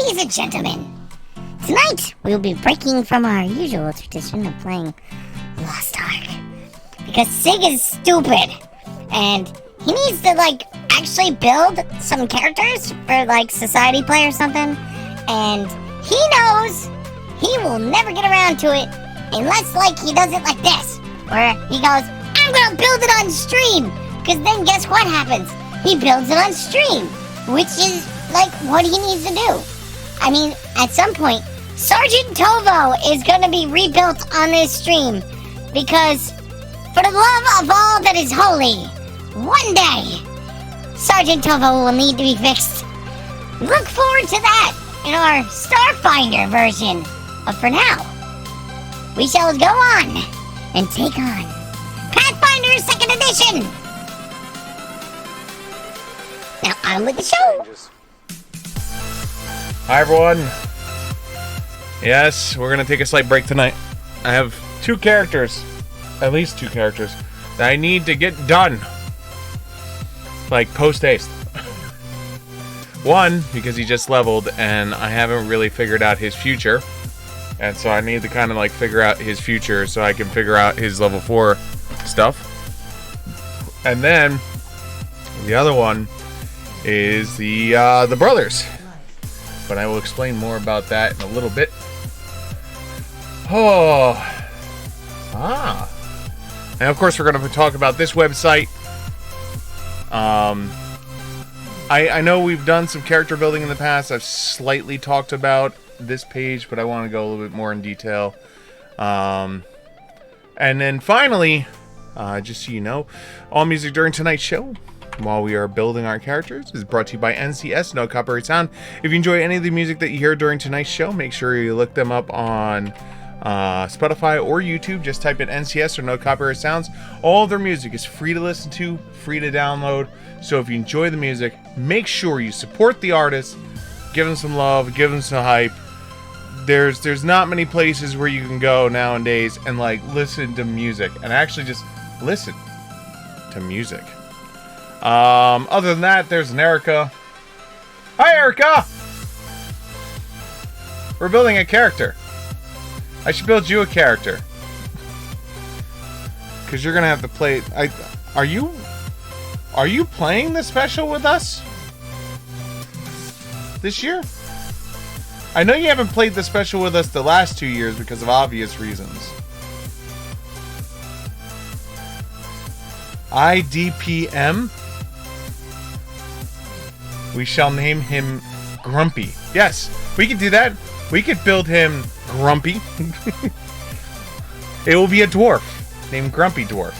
Ladies and gentlemen, tonight we'll be breaking from our usual tradition of playing Lost Ark. Because Sig is stupid, and he needs to, actually build some characters for, Society Play or something, and he knows he will never get around to it unless, he does it like this, where he goes, I'm gonna build it on stream, because then guess what happens? He builds it on stream, which is, what he needs to do. I mean, at some point, Sergeant Tovo is gonna be rebuilt on this stream, because for the love of all that is holy, one day, Sergeant Tovo will need to be fixed. Look forward to that in our Starfinder version. But for now, we shall go on and take on Pathfinder 2nd Edition. Now on with the show. Hi everyone. Yes, we're going to take a slight break tonight. I have at least two characters, that I need to get done. Post haste. One, because he just leveled and I haven't really figured out his future. And so I need to kind of figure out his future so I can figure out his level 4 stuff. And then the other one is the brothers. But I will explain more about that in a little bit. And of course we're going to talk about this website. I know we've done some character building in the past. I've slightly talked about this page, but I want to go a little bit more in detail. And then finally, just so you know, all music during tonight's show, while we are building our characters, is brought to you by NCS, No Copyright Sound. If you enjoy any of the music that you hear during tonight's show, make sure you look them up on Spotify or YouTube. Just type in NCS or No Copyright Sounds. All of their music is free to listen to, free to download. So if you enjoy the music, make sure you support the artists, give them some love, give them some hype. There's not many places where you can go nowadays and listen to music and actually just listen to music. Other than that, there's an Erica. Hi, Erica! We're building a character. I should build you a character. Because you're gonna have to play... Are you playing the special with us? This year? I know you haven't played the special with us the last 2 years because of obvious reasons. IDPM? We shall name him Grumpy. Yes, we could do that. We could build him Grumpy. It will be a dwarf named Grumpy Dwarf.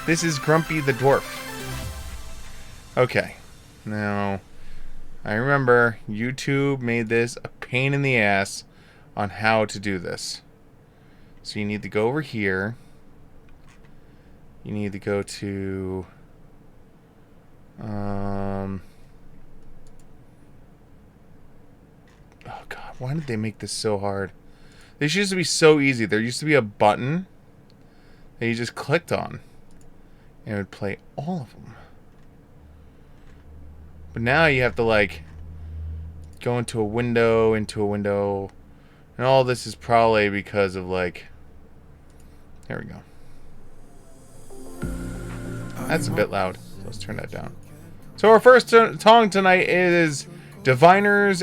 This is Grumpy the Dwarf. Okay. Now, I remember YouTube made this a pain in the ass on how to do this. So you need to go over here. You need to go to... Oh god, why did they make this so hard? This used to be so easy. There used to be a button that you just clicked on and it would play all of them. But now you have to go into a window, and all this is probably because of there we go. That's a bit loud. So let's turn that down. So our first song tonight is Diviners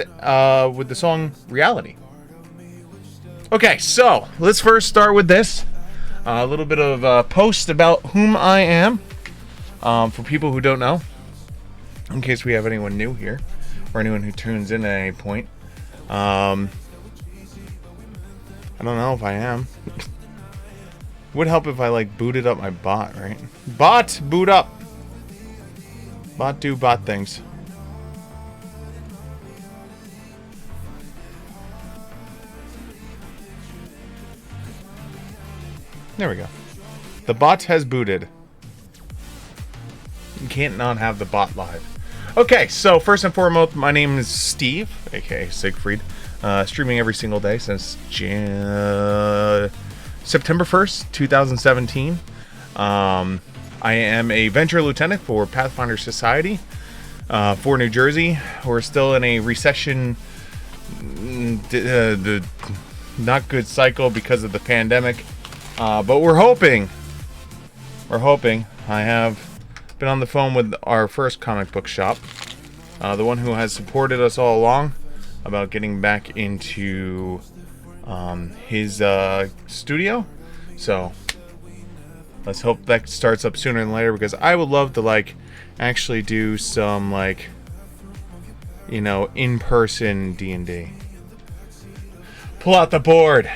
with the song Reality. Okay, so let's first start with this. A little bit of a post about whom I am. For people who don't know. In case we have anyone new here. Or anyone who tunes in at any point. I don't know if I am. Would help if I booted up my bot, right? Bot, boot up. Bot do bot things. There we go. The bot has booted. You can't not have the bot live. Okay, so first and foremost, my name is Steve, aka Siegfried. Streaming every single day since September 1st, 2017. I am a venture lieutenant for Pathfinder Society for New Jersey. We're still in a recession, the not good cycle because of the pandemic, but we're hoping. I have been on the phone with our first comic book shop, the one who has supported us all along, about getting back into his studio. So let's hope that starts up sooner than later, because I would love to like actually do some like, you know, in-person D&D. Pull out the board.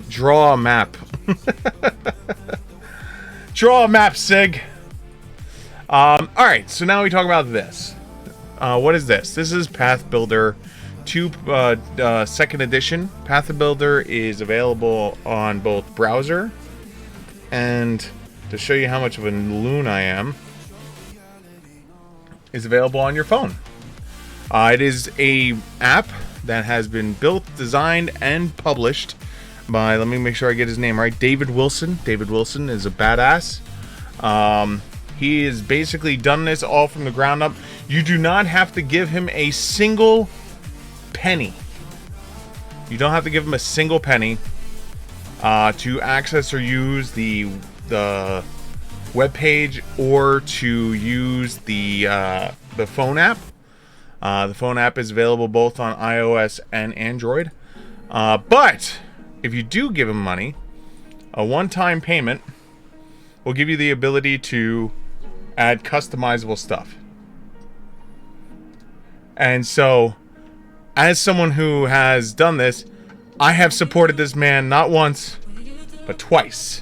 Draw a map. Draw a map, Sig. Alright, so now we talk about this. What is this? This is Path Builder 2 2nd edition. Path Builder is available on both browser, and to show you how much of a loon I am, is available on your phone. It is a app that has been built, designed, and published by, let me make sure I get his name right, David Wilson. David Wilson is a badass. He has basically done this all from the ground up. You do not have to give him a single penny. You don't have to give him a single penny to access or use the web page, or to use the phone app. The phone app is available both on iOS and Android. But if you do give him money, a one-time payment will give you the ability to add customizable stuff. And so, as someone who has done this, I have supported this man not once, but twice.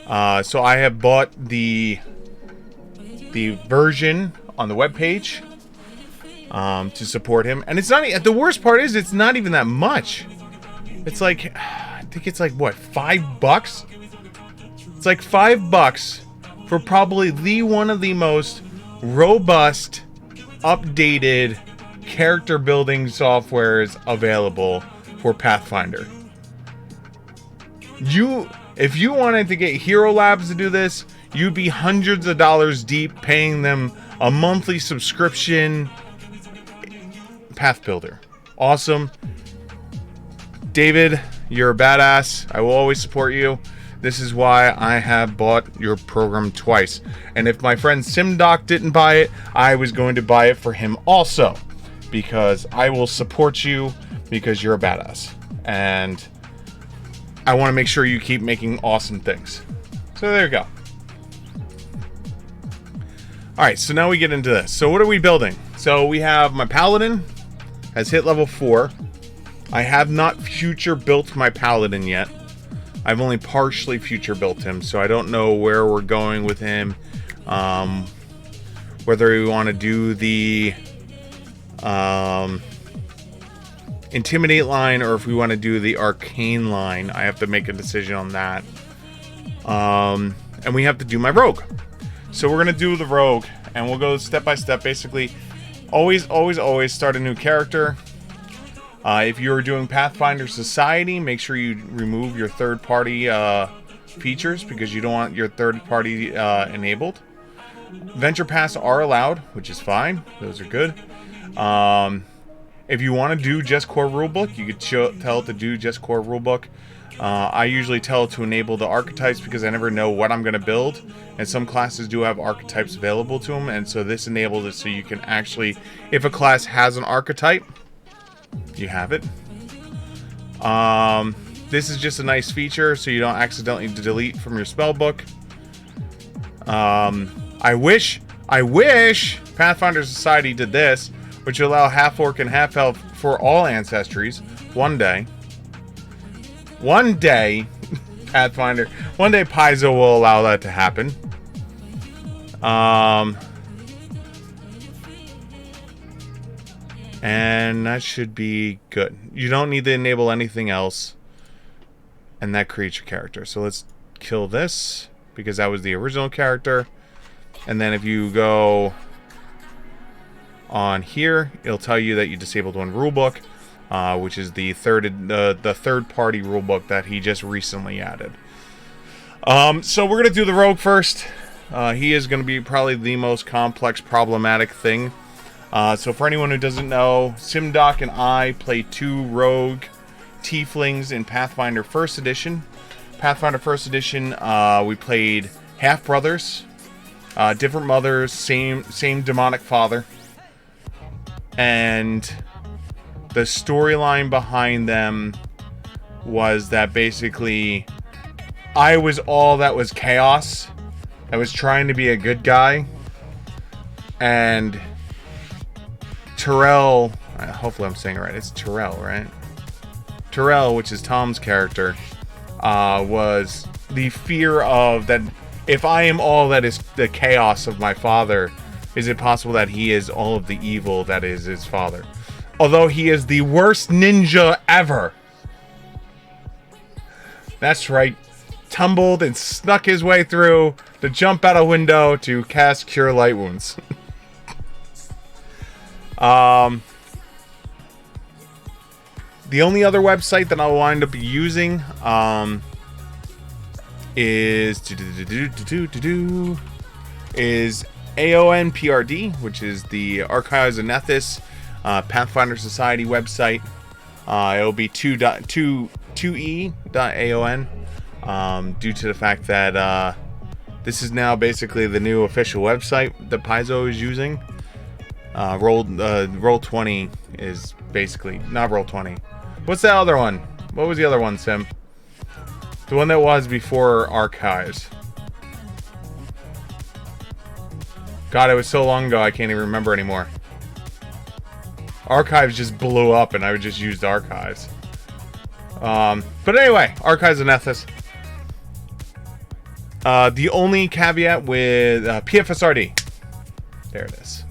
So I have bought the version on the webpage to support him, and it's not. The worst part is it's not even that much. It's like, I think it's like what, $5? It's like $5 for probably one of the most robust, updated character building softwares available for Pathfinder. If you wanted to get Hero Labs to do this, you'd be hundreds of dollars deep paying them a monthly subscription. Path Builder. Awesome. David, you're a badass. I will always support you. This is why I have bought your program twice. And if my friend SimDoc didn't buy it, I was going to buy it for him also. Because I will support you, because you're a badass. And I want to make sure you keep making awesome things. So there you go. Alright, so now we get into this. So what are we building? So we have my Paladin has hit level 4. I have not future built my Paladin yet. I've only partially future built him, so I don't know where we're going with him. Whether we want to do the Intimidate line, or if we want to do the Arcane line. I have to make a decision on that. And we have to do my Rogue. So we're going to do the Rogue, and we'll go step by step. Basically, always start a new character. If you're doing Pathfinder Society, make sure you remove your third-party features, because you don't want your third-party enabled. Venture Pass are allowed, which is fine. Those are good. If you want to do just core rulebook, you could tell it to do just core rulebook. I usually tell it to enable the archetypes, because I never know what I'm going to build. And some classes do have archetypes available to them, and so this enables it so you can actually, if a class has an archetype, you have it. This is just a nice feature so you don't accidentally delete from your spell book. I wish Pathfinder Society did this, which would allow half orc and half elf for all ancestries. One day, Pathfinder, one day Paizo will allow that to happen. And that should be good. You don't need to enable anything else. And that creates your character. So let's kill this, because that was the original character. And then if you go on here, it'll tell you that you disabled one rulebook, which is the third-party rulebook that he just recently added. So we're going to do the Rogue first. He is going to be probably the most complex, problematic thing. So for anyone who doesn't know, Simdoc and I played 2 rogue tieflings in Pathfinder First Edition. Pathfinder First Edition, we played half-brothers, different mothers, same demonic father. And the storyline behind them was that basically I was all that was chaos. I was trying to be a good guy. And Terrell, hopefully I'm saying it right, it's Terrell, right? Terrell, which is Tom's character, was the fear of that if I am all that is the chaos of my father, is it possible that he is all of the evil that is his father? Although he is the worst ninja ever. That's right. Tumbled and snuck his way through to jump out a window to cast Cure Light Wounds. The only other website that I'll wind up using is AONPRD, which is the Archives of Nethys Pathfinder Society website. It'll be 2e.aon due to the fact that this is now basically the new official website that Paizo is using. Roll20 is basically not Roll20. What's that other one? What was the other one, Sim? The one that was before Archives. God, it was so long ago I can't even remember anymore. Archives just blew up and I would just use Archives. But anyway, Archives of Nethys. The only caveat with PFSRD. There it is.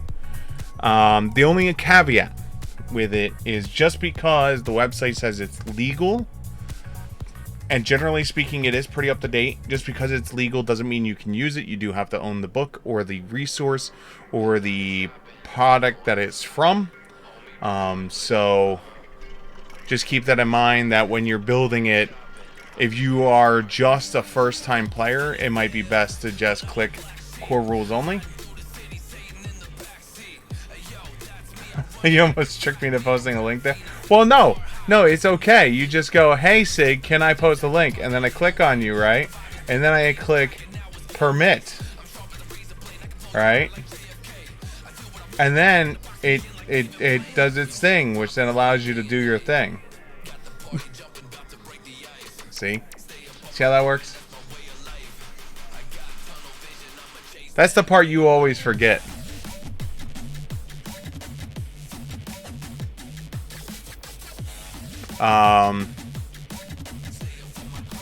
The only caveat with it is just because the website says it's legal, and generally speaking it is pretty up to date, just because it's legal doesn't mean you can use it. You do have to own the book or the resource or the product that it's from. So just keep that in mind, that when you're building it, if you are just a first-time player, it might be best to just click core rules only. You almost tricked me into posting a link there. Well, no, it's okay. You just go, hey, Sig, can I post a link? And then I click on you, right? And then I click permit, right? And then it does its thing, which then allows you to do your thing. See how that works? That's the part you always forget.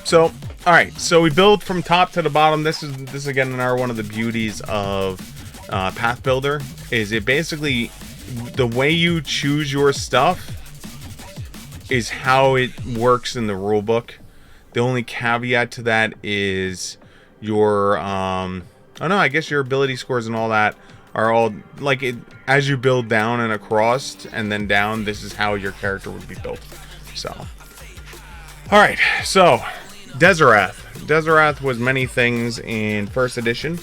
So, alright, so we build from top to the bottom. This is again another one of the beauties of Path Builder, is it basically, the way you choose your stuff is how it works in the rulebook. The only caveat to that is your I guess your ability scores and all that are all like it, as you build down and across and then down, this is how your character would be built. So, all right, so Deserath. Deserath was many things in first edition.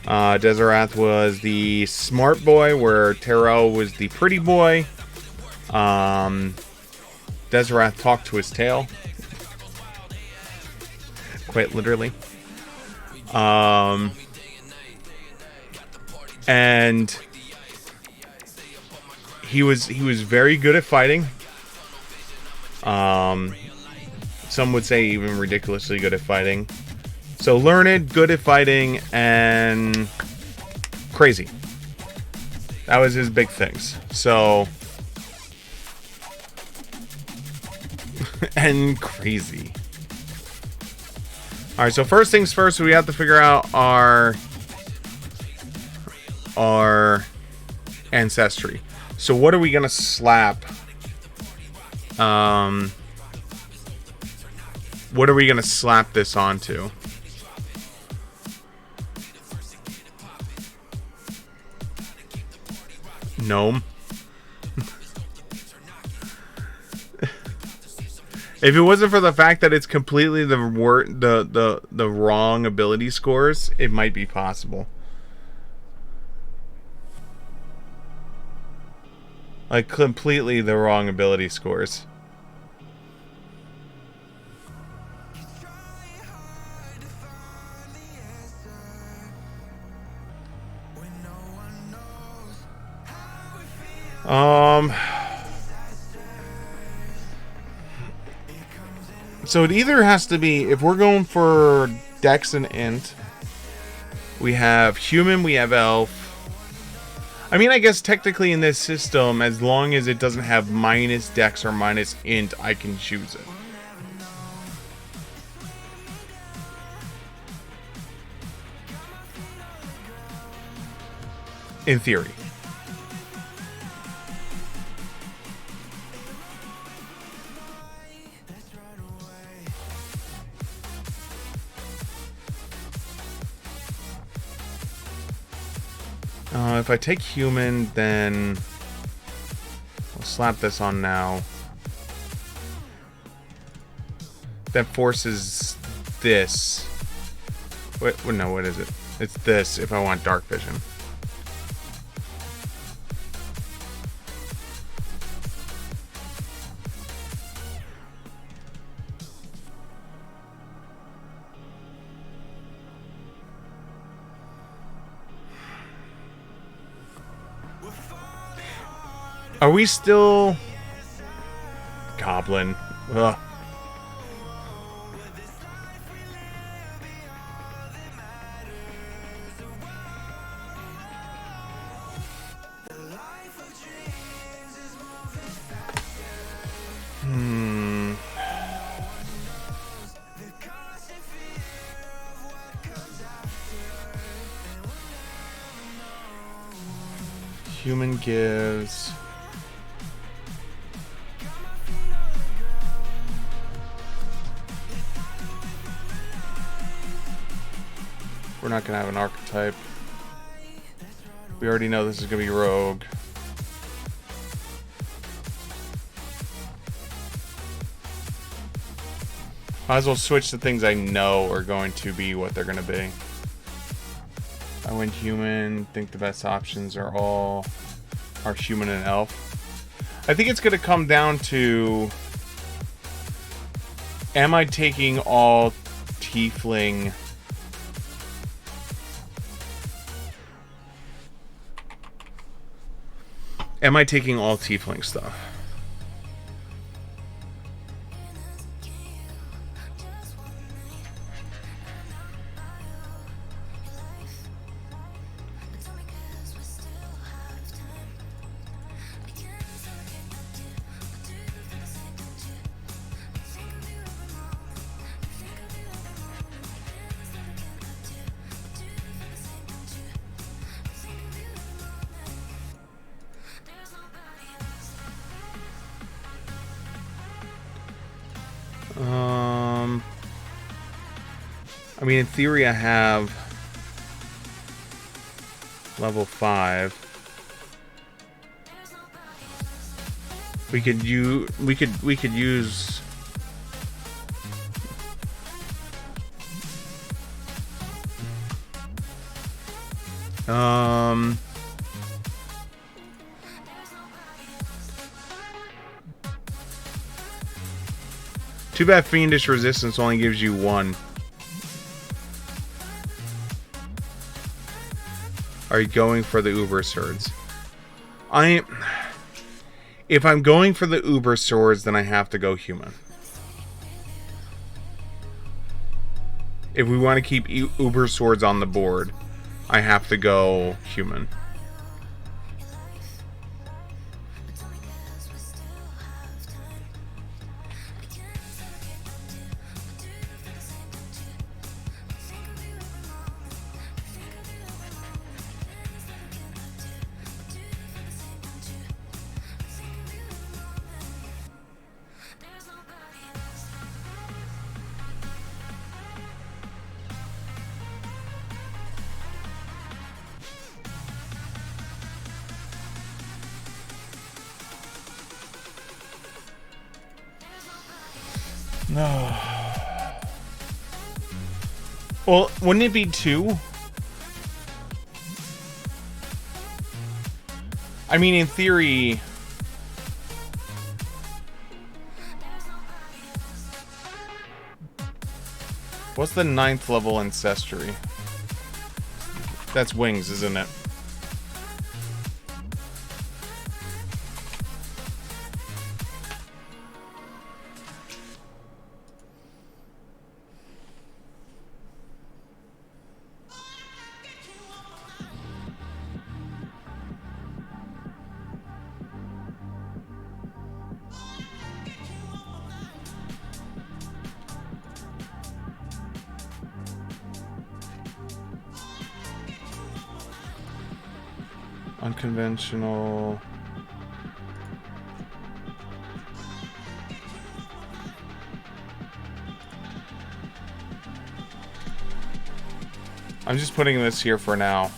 Deserath was the smart boy, where Terrell was the pretty boy. Deserath talked to his tail, quite literally. And he was very good at fighting. Some would say even ridiculously good at fighting. So learned, good at fighting, and crazy. That was his big things. So and crazy. All right, so first things first, we have to figure out our ancestry. So what are we gonna slap? What are we gonna slap this onto? Gnome. If it wasn't for the fact that it's completely the wrong ability scores, it might be possible. Like, completely the wrong ability scores. So it either has to be, if we're going for Dex and Int, we have Human, we have Elf. I mean, I guess technically in this system, as long as it doesn't have minus Dex or minus Int, I can choose it. In theory. If I take Human, then I'll slap this on now. That forces this. Wait, no, what is it? It's this if I want Dark Vision. Are we still... Goblin. Ugh. Human gives... We're not going to have an archetype. We already know this is going to be Rogue. Might as well switch the things I know are going to be what they're going to be. I went Human. Think the best options are Human and Elf. I think it's going to come down to... Am I taking all Tiefling... Am I taking all Tiefling stuff? I mean, in theory, I have level 5. We could use too bad Fiendish Resistance only gives you 1. Are you going for the Uber Swords? If I'm going for the Uber Swords, then I have to go Human. If we want to keep Uber Swords on the board, I have to go Human. No. Well, wouldn't it be 2? I mean, in theory... What's the 9th level ancestry? That's wings, isn't it? Unconventional. I'm just putting this here for now.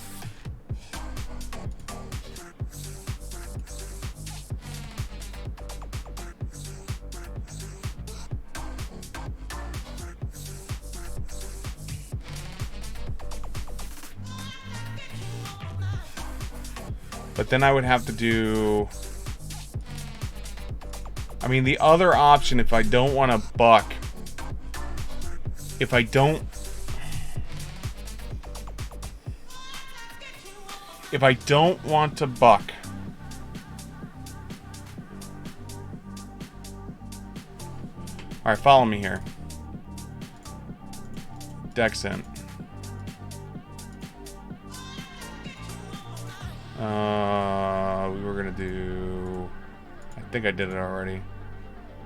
But then I would have to do... I mean, the other option, if I don't want to buck... If I don't want to buck... Alright, follow me here. Dexent. We were gonna do... I think I did it already.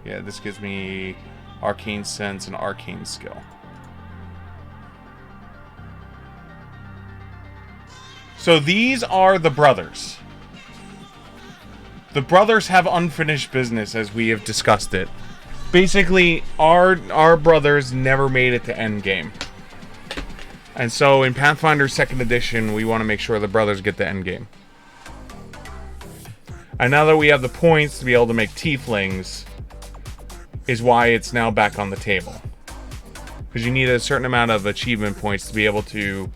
Yeah, this gives me Arcane Sense and Arcane Skill. So these are the brothers. The brothers have unfinished business, as we have discussed it. Basically, our brothers never made it to endgame. And so in Pathfinder 2nd Edition, we want to make sure the brothers get the endgame. And now that we have the points to be able to make tieflings, is why it's now back on the table. Because you need a certain amount of achievement points to be able to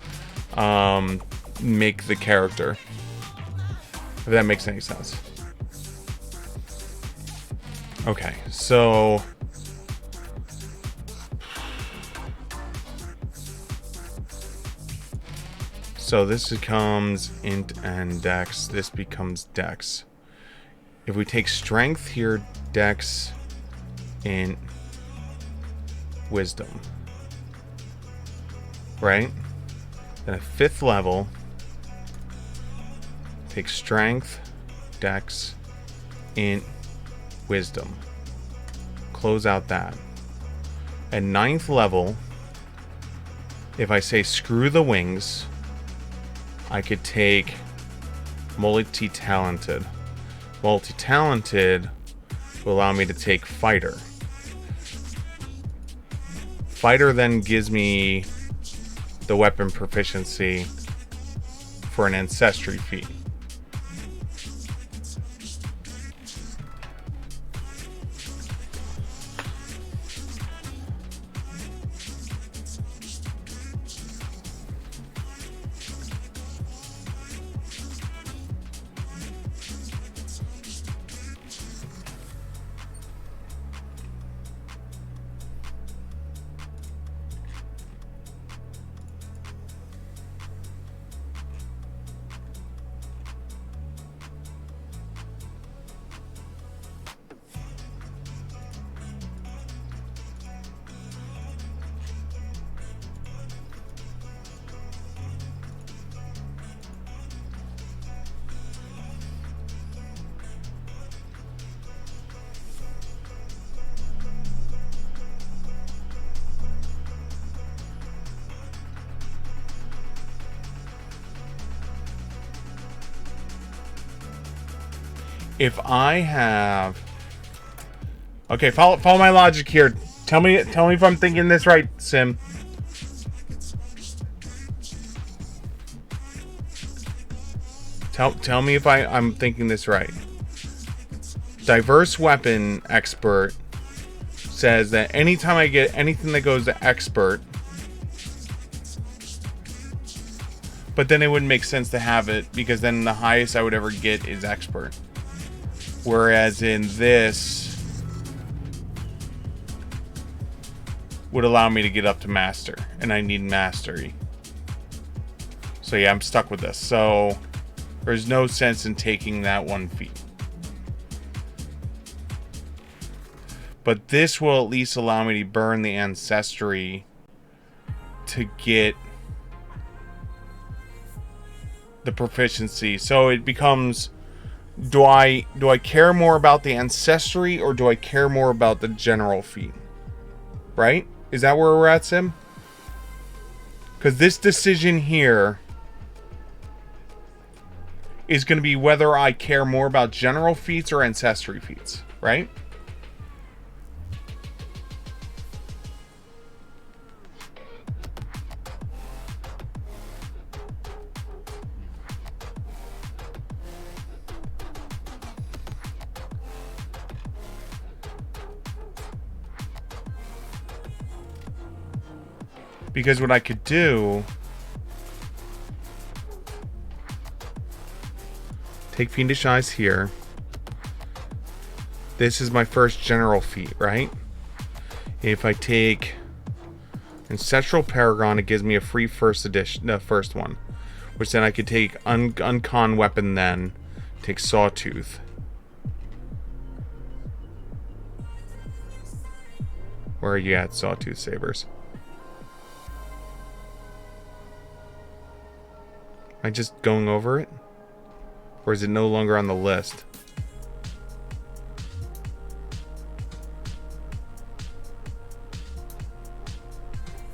make the character. If that makes any sense. Okay, so... So this becomes int and dex. This becomes dex. If we take strength here, dex, int, wisdom. Right? Then at 5th level, take strength, dex, int, wisdom. Close out that. At 9th level, if I say screw the wings, I could take multi-talented. Multi-talented will allow me to take fighter. Fighter then gives me the weapon proficiency for an ancestry feat. If I have... Okay, follow my logic here. Tell me if I'm thinking this right, Sim. Tell me if I'm thinking this right. Diverse weapon expert says that anytime I get anything that goes to expert, but then it wouldn't make sense to have it because then the highest I would ever get is expert. Whereas in this would allow me to get up to master, and I need mastery. So yeah, I'm stuck with this. So there's no sense in taking that 1 feat. But this will at least allow me to burn the ancestry to get the proficiency. So it becomes, do I care more about the ancestry or do I care more about the general feat? Right? Is that where we're at, Sim? Because this decision here is going to be whether I care more about general feats or ancestry feats, right? Because what I could do, take Fiendish Eyes here. This is my first general feat, right? If I take Ancestral Paragon, it gives me a free first edition, the first one, which then I could take Uncon Weapon, then take Sawtooth. Where are you at, Sawtooth Sabers? Am I just going over it? Or is it no longer on the list?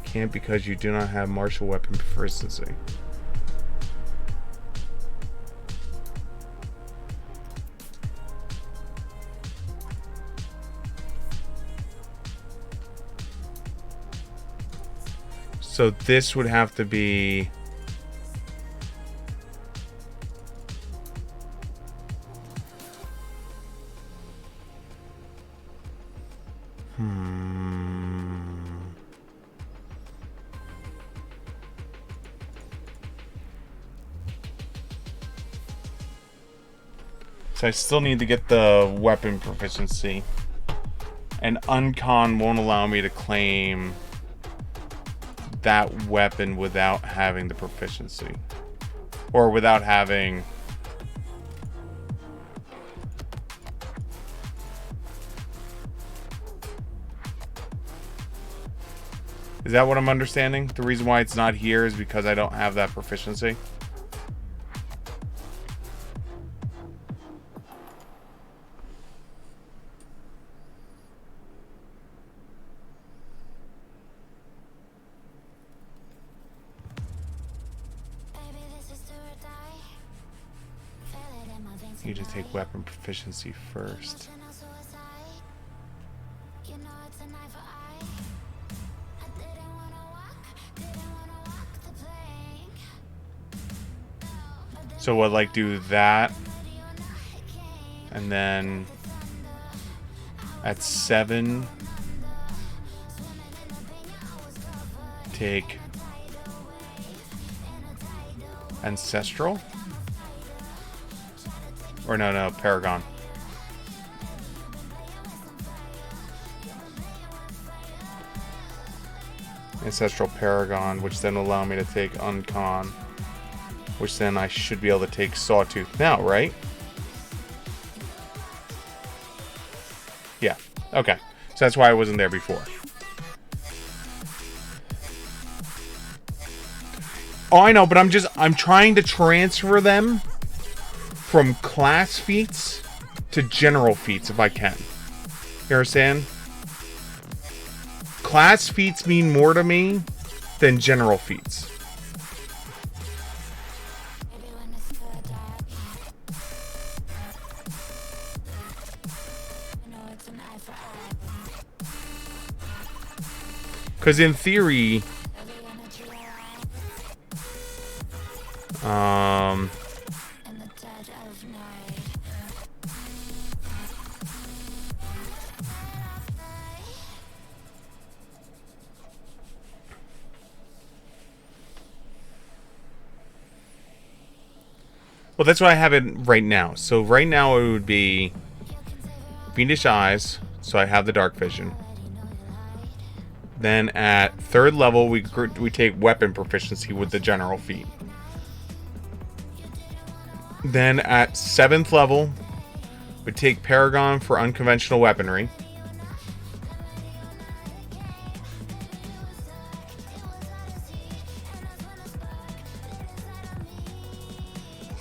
Can't because you do not have martial weapon proficiency. So this would have to be... So I still need to get the weapon proficiency. And Uncon won't allow me to claim that weapon without having the proficiency. Or without having... Is that what I'm understanding? The reason why it's not here is because I don't have that proficiency? You just take weapon proficiency first. So what, like do that, and then at 7 take Ancestral? Or no, Paragon. Ancestral Paragon, which then will allow me to take Uncon. Which then I should be able to take Sawtooth now, right? Yeah. Okay. So that's why I wasn't there before. Oh, I know, but I'm trying to transfer them from class feats to general feats if I can. You understand? Class feats mean more to me than general feats. Because in theory, Well, that's what I have it right now. So right now it would be Fiendish Eyes, so I have the dark vision. Then at 3rd level, we take weapon proficiency with the general feat. Then at 7th level, we take Paragon for unconventional weaponry.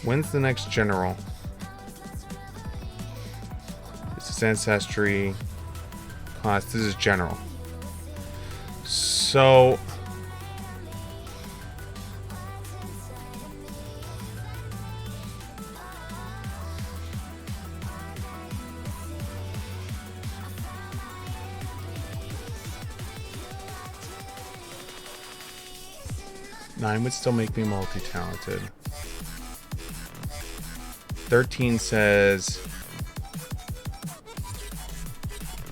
When's the next general? This is Ancestry. Class. This is general. So... Nine would still make me multi-talented. 13 says...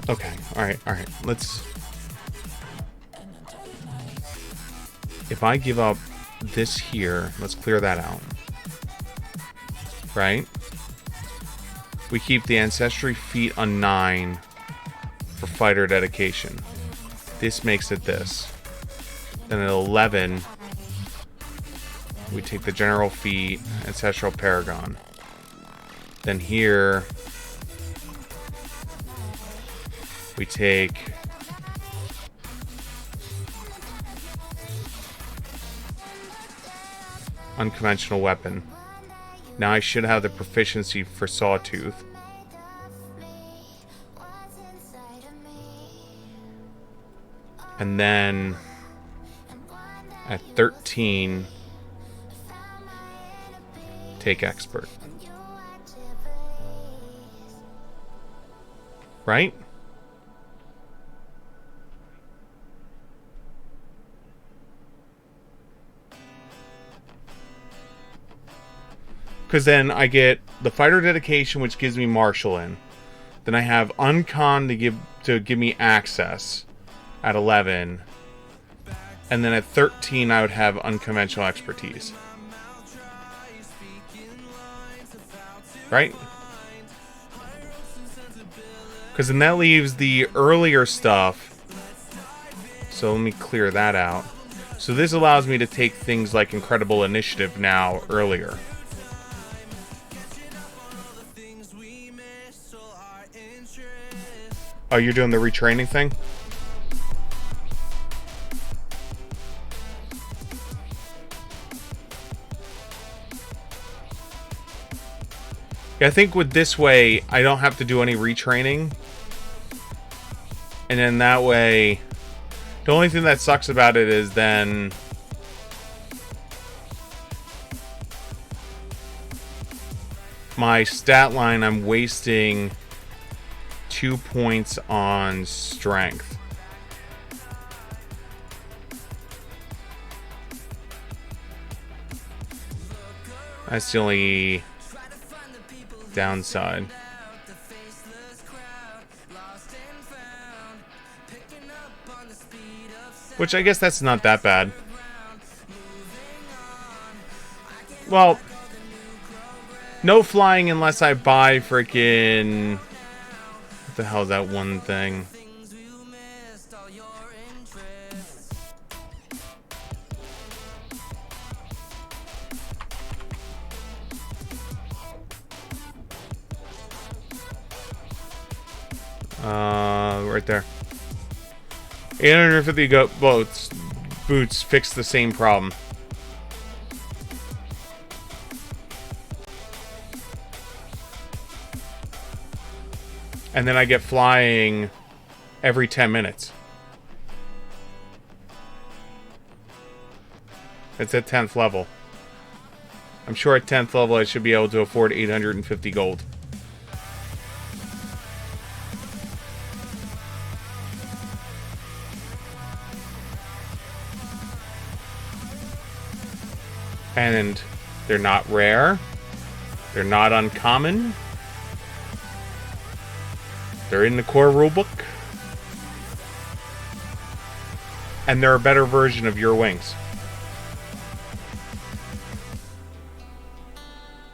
Okay, alright. Let's... If I give up this here, let's clear that out. Right? We keep the Ancestry feat on 9 for fighter dedication. This makes it this. Then at 11... we take the general feat, Ancestral Paragon. Then here, we take unconventional weapon. Now I should have the proficiency for Sawtooth. And then at 13... take expert. Right? Because then I get the fighter dedication, which gives me martial in. Then I have uncon to give me access at 11. And then at 13 I would have unconventional expertise. Right? Because then that leaves the earlier stuff. So let me clear that out. So this allows me to take things like Incredible Initiative now earlier. Oh, you're doing the retraining thing? I think with this way, I don't have to do any retraining. And then that way, the only thing that sucks about it is then my stat line, I'm wasting 2 points on strength. That's the only downside. Which I guess that's not that bad. Well, no flying unless I buy freaking... What the hell is that one thing? Right there. 850 boots fix the same problem. And then I get flying every 10 minutes. It's at 10th level. I'm sure at 10th level I should be able to afford 850 gold. And they're not rare. They're not uncommon. They're in the core rulebook. And they're a better version of your wings.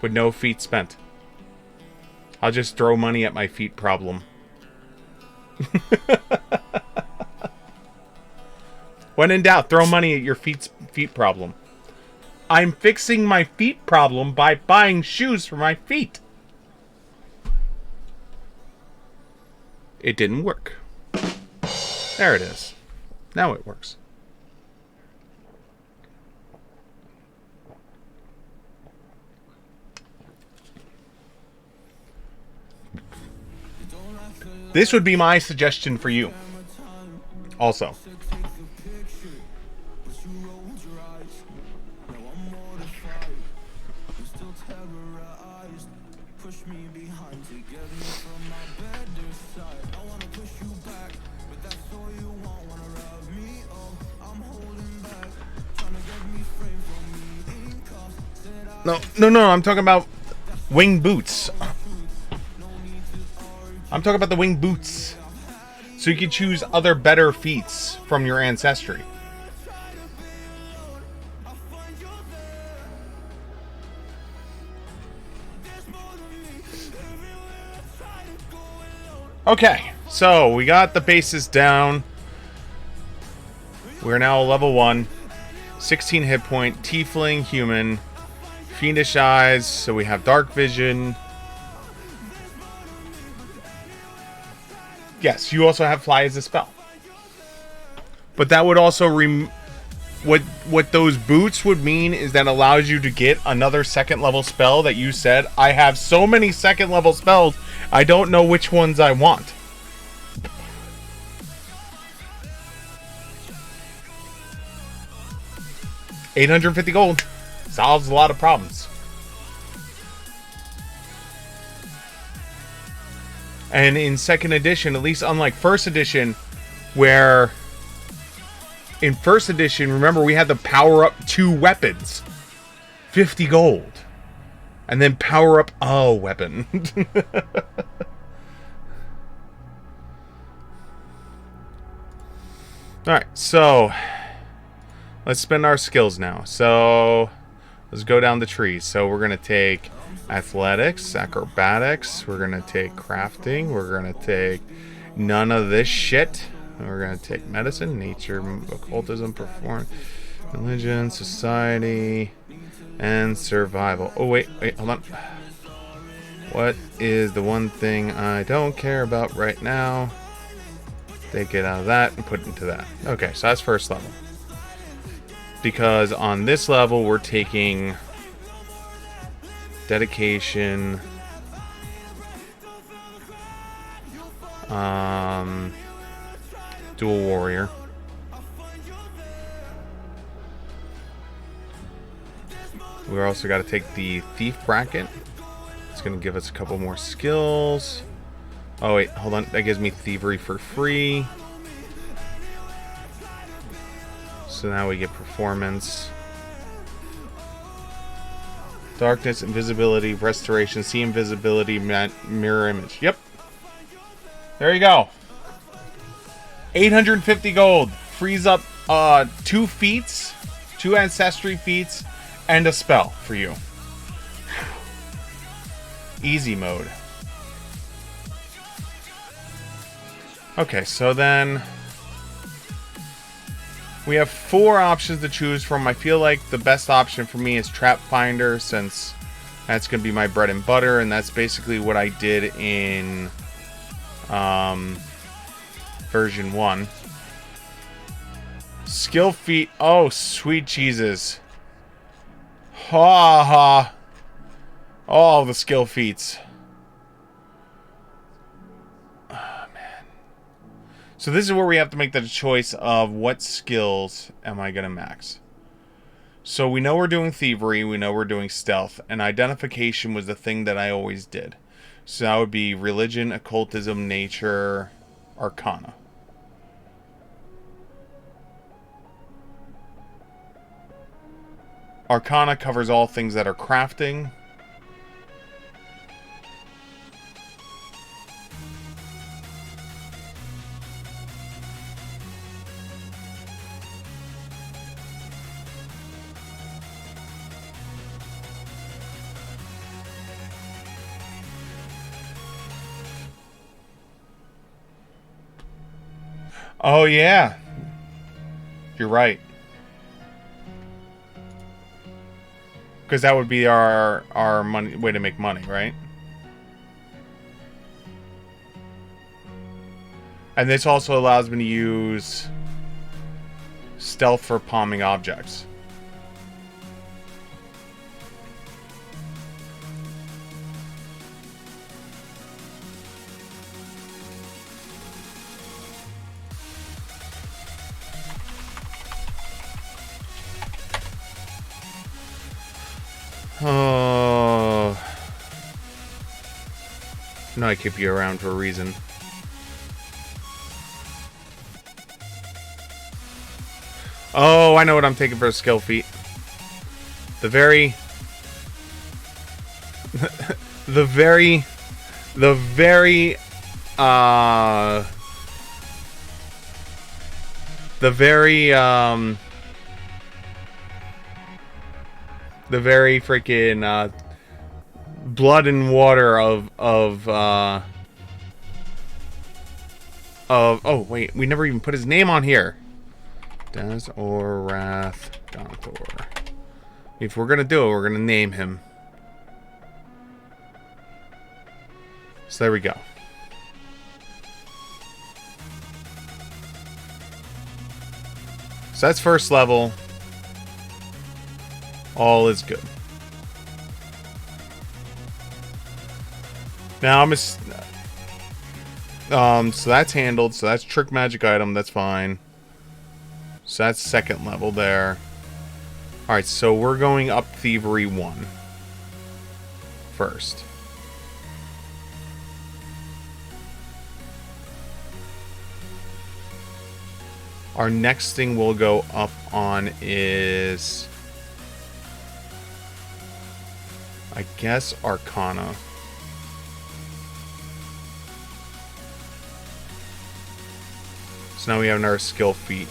with no feet spent. I'll just throw money at my feet problem. When in doubt, throw money at your feet problem. I'm fixing my feet problem by buying shoes for my feet. It didn't work. There it is. Now it works. This would be my suggestion for you. Also. No, I'm talking about wing boots. I'm talking about the wing boots. So you can choose other better feats from your ancestry. Okay, so we got the bases down. We're now level 1. 16 hit point, tiefling, human, fiendish eyes, so we have dark vision. Yes, you also have fly as a spell. But that would also what those boots would mean is that allows you to get another second level spell that you said, I have so many second level spells, I don't know which ones I want. $850 gold solves a lot of problems. And in second edition, at least unlike first edition, where in first edition, remember, we had to power up 2 weapons. 50 gold. And then power up a weapon. Alright, so let's spend our skills now. So let's go down the tree. So we're going to take athletics, acrobatics, we're going to take crafting, we're going to take none of this shit. We're going to take medicine, nature, occultism, performance, religion, society, and survival. Oh, wait, hold on. What is the one thing I don't care about right now? Take it out of that and put it into that. Okay, so that's first level. Because on this level, we're taking dedication, dual warrior, we also got to take the thief bracket. It's going to give us a couple more skills. Oh wait, hold on, that gives me thievery for free. So now we get performance, darkness, invisibility, restoration, see invisibility, mirror image. Yep. There you go. 850 gold. Frees up 2 feats, 2 ancestry feats, and a spell for you. Easy mode. Okay, so then we have 4 options to choose from. I feel like the best option for me is Pathfinder, since that's going to be my bread and butter, and that's basically what I did in version 1. Skill feat. Oh, sweet Jesus. Ha ha. All the skill feats. Oh, man. So this is where we have to make the choice of what skills am I going to max. So we know we're doing thievery, we know we're doing stealth, and identification was the thing that I always did. So that would be religion, occultism, nature, arcana. Arcana covers all things that are crafting. Oh, yeah. You're right. Because that would be our money way to make money, right? And this also allows me to use stealth for palming objects. Oh. No, I keep you around for a reason. Oh, I know what I'm taking for a skill feat. The very... the very... The very... The very freaking blood and water of oh wait, we never even put his name on here. Dazorath Gonthor. If we're gonna do it, we're gonna name him. So there we go. So that's first level. All is good. Now I'm so that's handled. So that's trick magic item. That's fine. So that's second level there. All right. So we're going up Thievery 1 first. Our next thing we'll go up on is, I guess, Arcana. So now we have another skill feat.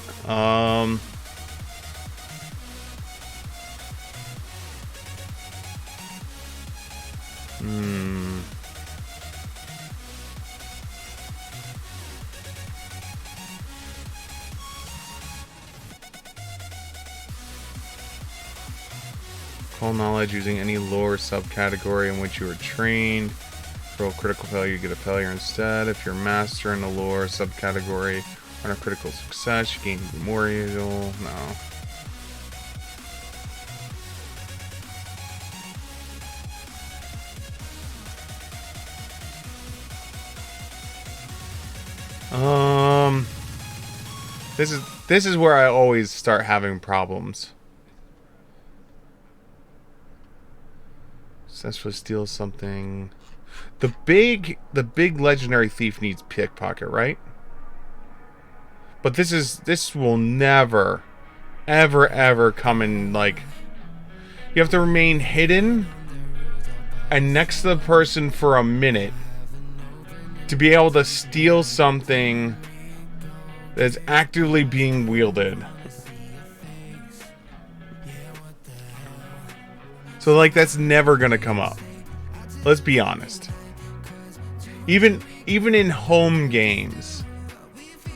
Call knowledge using any lore subcategory in which you were trained. Roll critical failure, you get a failure instead. If you're master in the lore subcategory on a critical success, you gain memorial. No. This is where I always start having problems. Successfully steal something. The big legendary thief needs pickpocket, right? But this will never, ever come in, like, you have to remain hidden and next to the person for a minute to be able to steal something that's actively being wielded. So, like, that's never gonna come up. Let's be honest. Even in home games,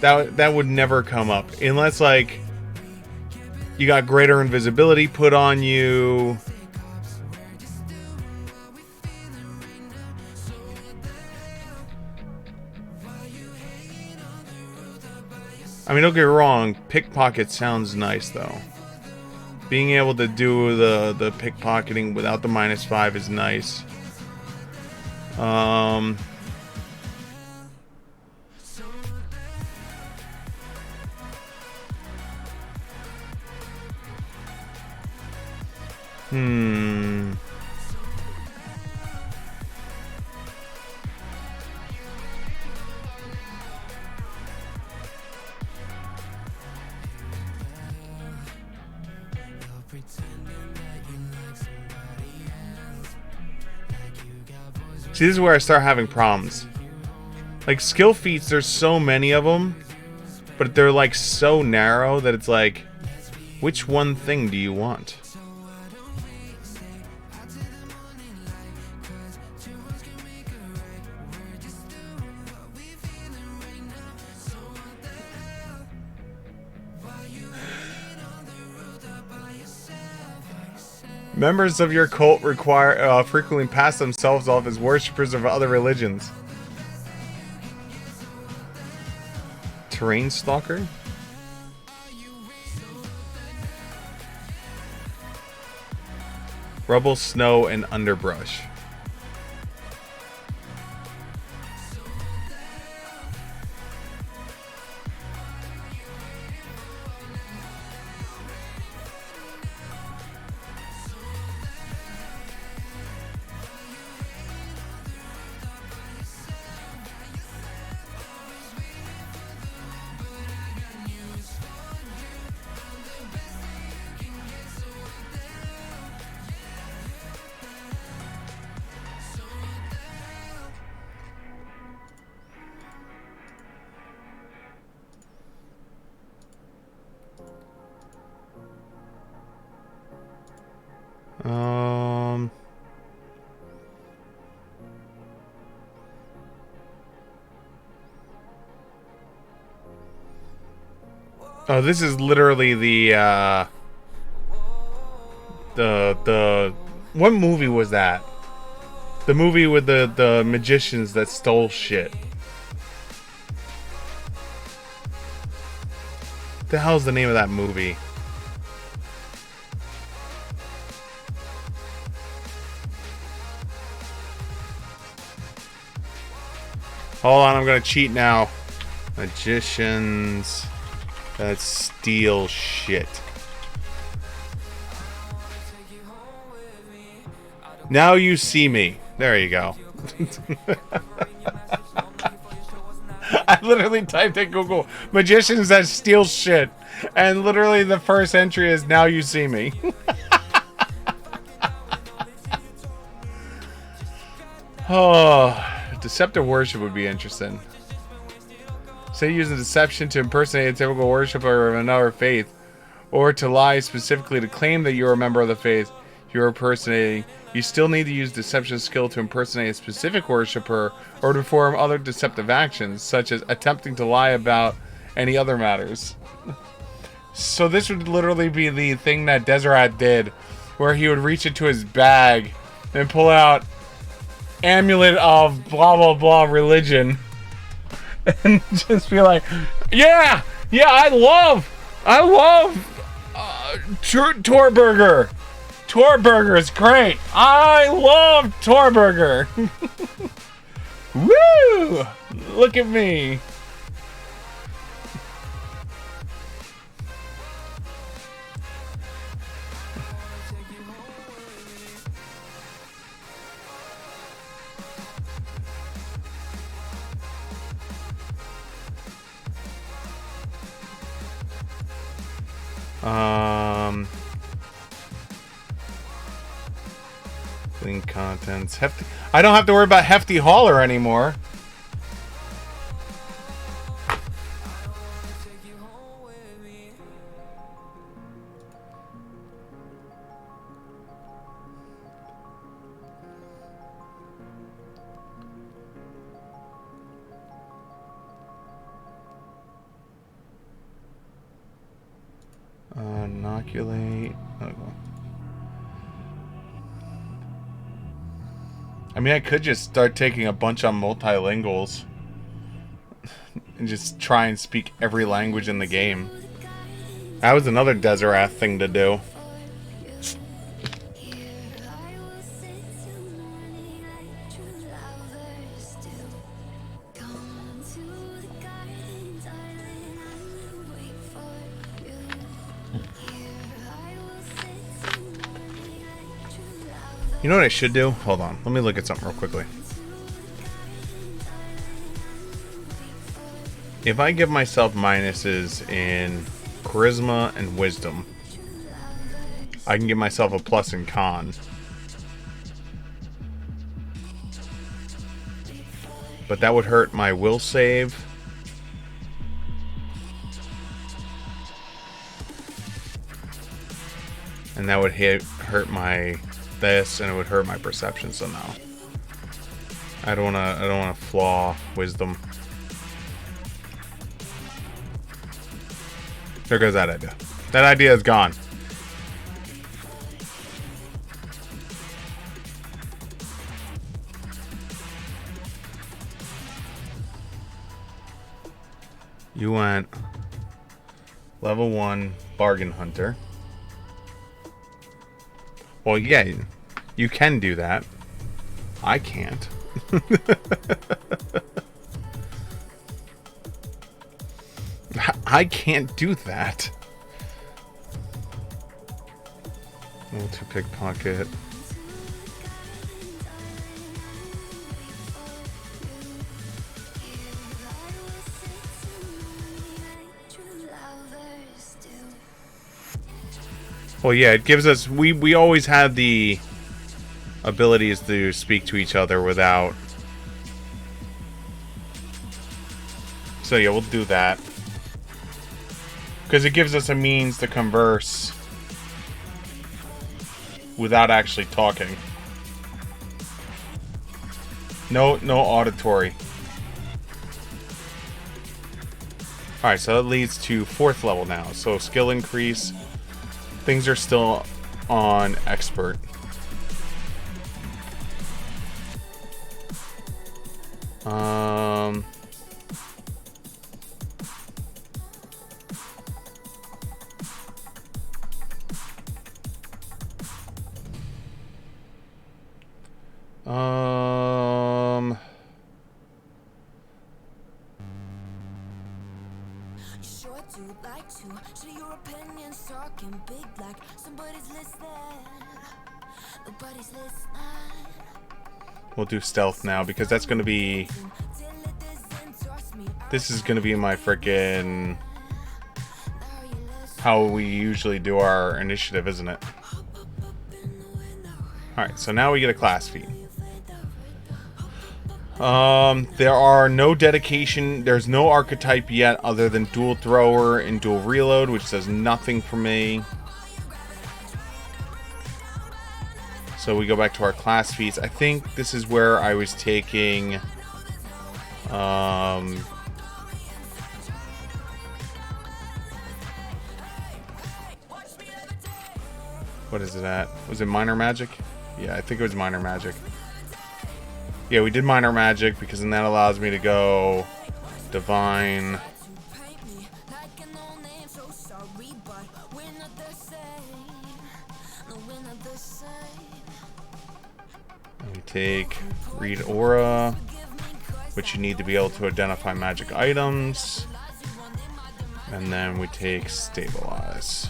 that would never come up unless, like, you got greater invisibility put on you. I mean, don't get me wrong, pickpocket sounds nice though. Being able to do the pickpocketing without the -5 is nice. See, this is where I start having problems. Like, skill feats, there's so many of them, but they're, like, so narrow that it's like, which one thing do you want? Members of your cult frequently pass themselves off as worshippers of other religions. Terrain stalker? Rubble, snow, and underbrush. Oh, this is literally the what movie was that? The movie with the magicians that stole shit. The hell's the name of that movie? Hold on, I'm gonna cheat now. Magicians that steal shit. Now You See Me. There you go. I literally typed in Google magicians that steal shit, and literally the first entry is Now You See Me. Oh, deceptive worship would be interesting. Say using deception to impersonate a typical worshiper of another faith, or to lie specifically to claim that you're a member of the faith you're impersonating. You still need to use deception skill to impersonate a specific worshiper or to perform other deceptive actions, such as attempting to lie about any other matters. So this would literally be the thing that Deseret did, where he would reach into his bag and pull out amulet of blah blah blah religion and just be like, yeah, I love Torburger. Torburger is great. I love Torburger. Woo! Look at me. Clean contents. Hefty. I don't have to worry about Hefty Hauler anymore. Inoculate. I mean, I could just start taking a bunch on multilinguals and just try and speak every language in the game. That was another Deseret thing to do. You know what I should do? Hold on. Let me look at something real quickly. If I give myself minuses in charisma and wisdom, I can give myself a plus in con. But that would hurt my will save. And that would hurt my this, and it would hurt my perception somehow. I don't wanna flaw wisdom. There goes that idea. That idea is gone. You went level 1 bargain hunter. Well, yeah, you can do that. I can't. I can't do that. Multi pickpocket. Well, yeah, it gives us... We always had the abilities to speak to each other without... So, yeah, we'll do that. Because it gives us a means to converse without actually talking. No auditory. Alright, so that leads to 4th level now. So, skill increase... Things are still on expert. We'll do stealth now because that's going to be... This is going to be my frickin' how we usually do our initiative, isn't it? Alright, so now we get a class feat. There are no dedication, there's no archetype yet other than dual thrower and dual reload, which does nothing for me. So we go back to our class feats. I think this is where I was taking... what is it at? Was it minor magic? Yeah, I think it was minor magic. Yeah, we did minor magic because then that allows me to go divine. And we take read aura, which you need to be able to identify magic items. And then we take stabilize.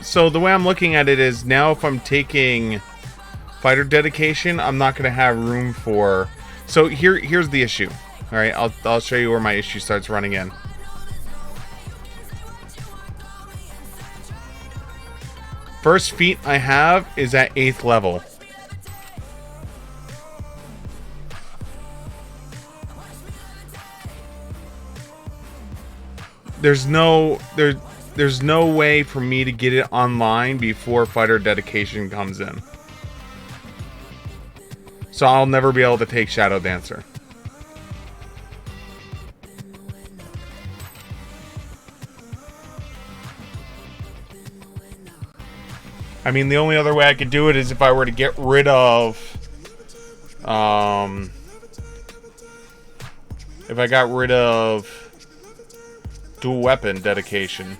So the way I'm looking at it is now if I'm taking fighter dedication, I'm not going to have room for... So here's the issue. All right, I'll show you where my issue starts running in. First feat I have is at 8th level. There's no way for me to get it online before fighter dedication comes in. So I'll never be able to take Shadow Dancer. I mean, the only other way I could do it is if I were to get rid of... if I got rid of dual weapon dedication.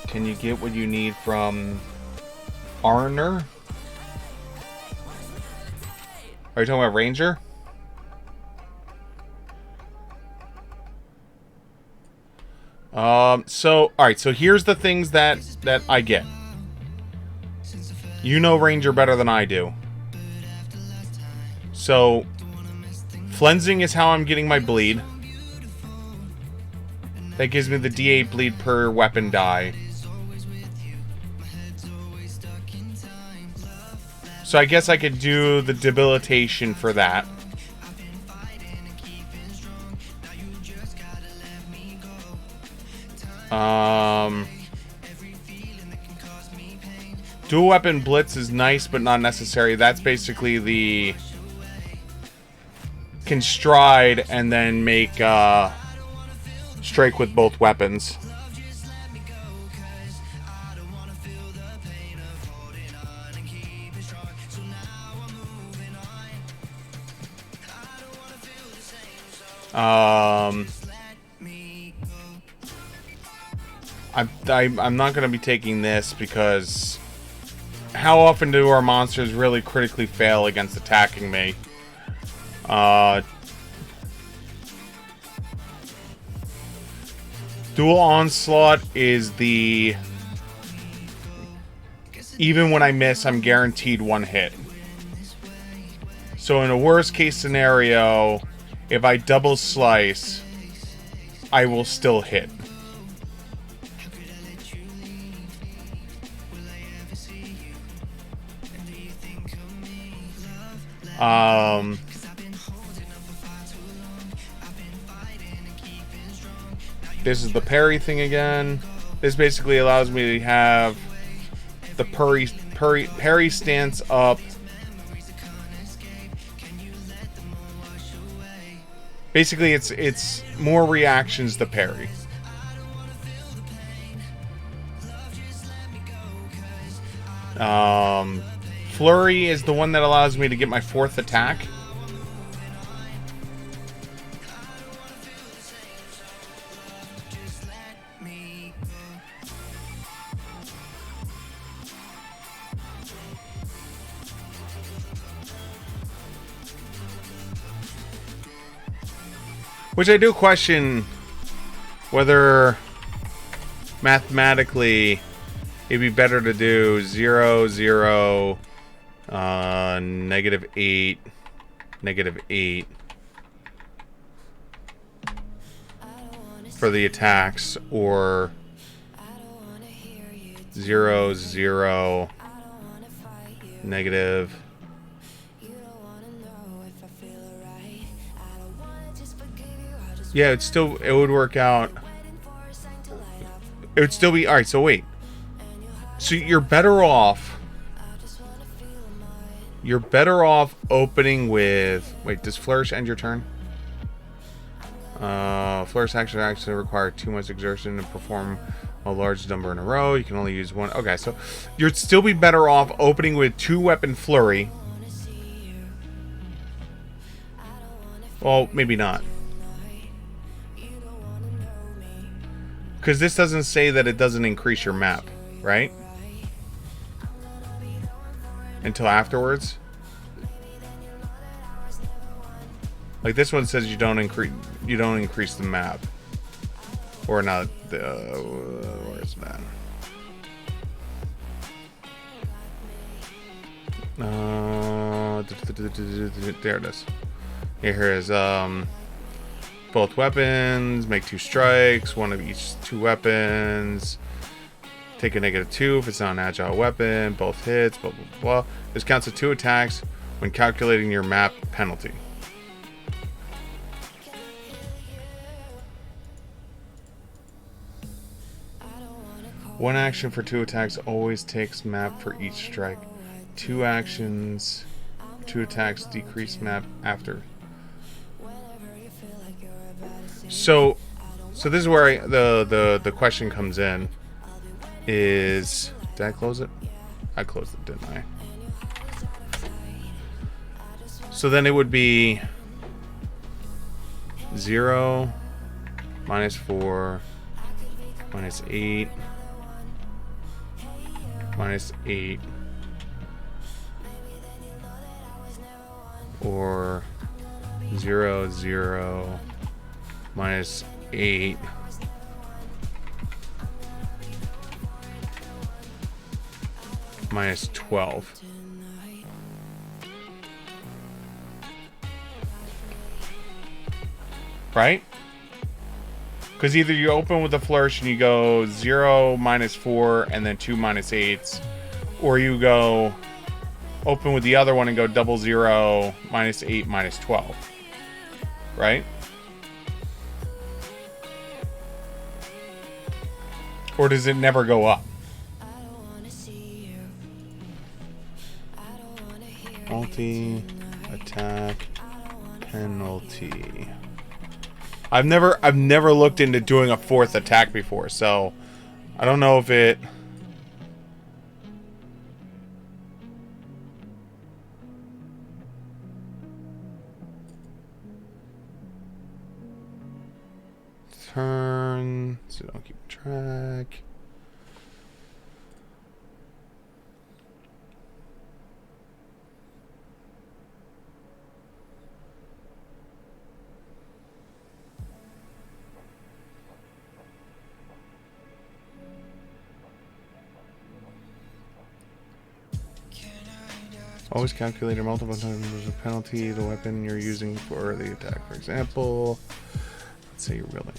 Can you get what you need from Arner? Are you talking about Ranger? Alright, so here's the things that I get. You know Ranger better than I do. So, Flensing is how I'm getting my bleed. That gives me the D8 bleed per weapon die. So I guess I could do the debilitation for that. Dual weapon blitz is nice, but not necessary. That's basically the can stride and then make strike with both weapons. I'm not going to be taking this because how often do our monsters really critically fail against attacking me? Dual onslaught is the even when I miss, I'm guaranteed one hit. So in a worst case scenario, if I double slice, I will still hit. This is the parry thing again. This basically allows me to have the parry stance up. Basically, it's more reactions to parry. Flurry is the one that allows me to get my 4th attack. Which I do question whether mathematically it'd be better to do 0, 0, -8, -8 for the attacks, or 0, 0, negative. Yeah, it would work out. It would still be alright. So wait. So you're better off. You're better off opening with. Wait, does Flourish end your turn? Flourish actually require 2 much exertion to perform a large number in a row. You can only use one. Okay, so you'd still be better off opening with 2 weapon flurry. Well, maybe not. Because this doesn't say that it doesn't increase your map, right? Until afterwards. Like this one says you don't increase the map. Or not where's that? There it is. Here is both weapons, make 2 strikes, one of each 2 weapons. Take a -2 if it's not an agile weapon. Both hits, blah, blah, blah. This counts as 2 attacks when calculating your map penalty. One action for 2 attacks always takes map for each strike. 2 actions, 2 attacks decrease map after. So this is where the question comes in. Is did I close it? I closed it, didn't I? So then it would be 0, -4, -8, -8, or 0, 0, -8. -12. Right? Because either you open with a flourish and you go 0, -4, and then 2 -8s, or you go open with the other one and go 0, 0, -8, -12. Right? Or does it never go up? Multi-attack penalty. I've never looked into doing a 4th attack before, so I don't know if it... Turn, so don't keep track. Always calculate multiple times as a penalty the weapon you're using for the attack. For example, let's say you're wielding.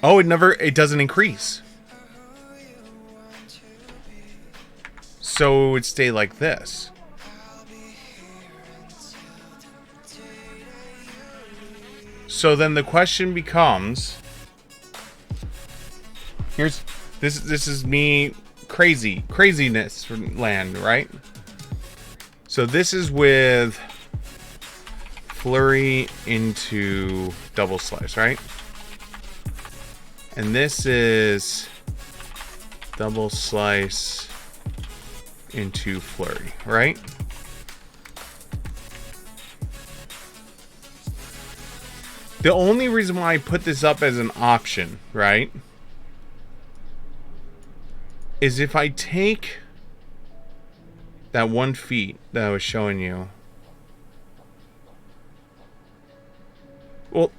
Oh, it doesn't increase. So it would stay like this. So then the question becomes, this is me craziness land, right? So this is with flurry into double slice, right? And this is double slice into flurry, right? The only reason why I put this up as an option, right, is if I take that 1 feat that I was showing you. Well,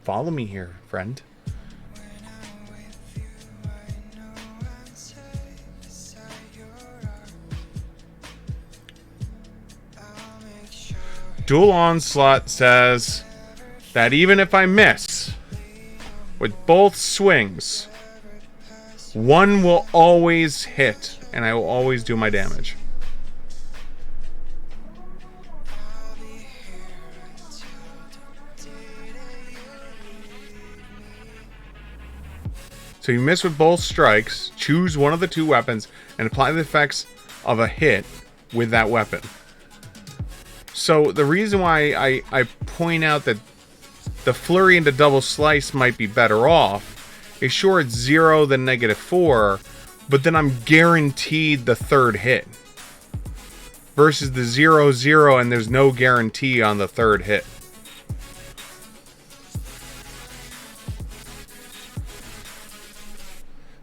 follow me here, friend. Dual Onslaught says that even if I miss with both swings, one will always hit, and I will always do my damage. So you miss with both strikes, choose one of the 2 weapons, and apply the effects of a hit with that weapon. So the reason why I point out that the flurry into double slice might be better off is, sure, it's 0 then -4, but then I'm guaranteed the 3rd hit. Versus the 0-0 and there's no guarantee on the 3rd hit.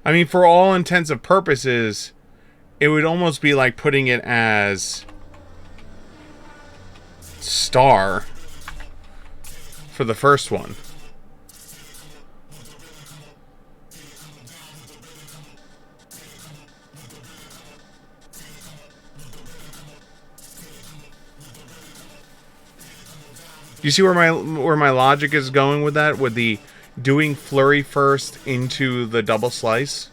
I mean, for all intents and purposes, it would almost be like putting it as star for the first one. You see where my logic is going with that? With the doing flurry first into the double slice?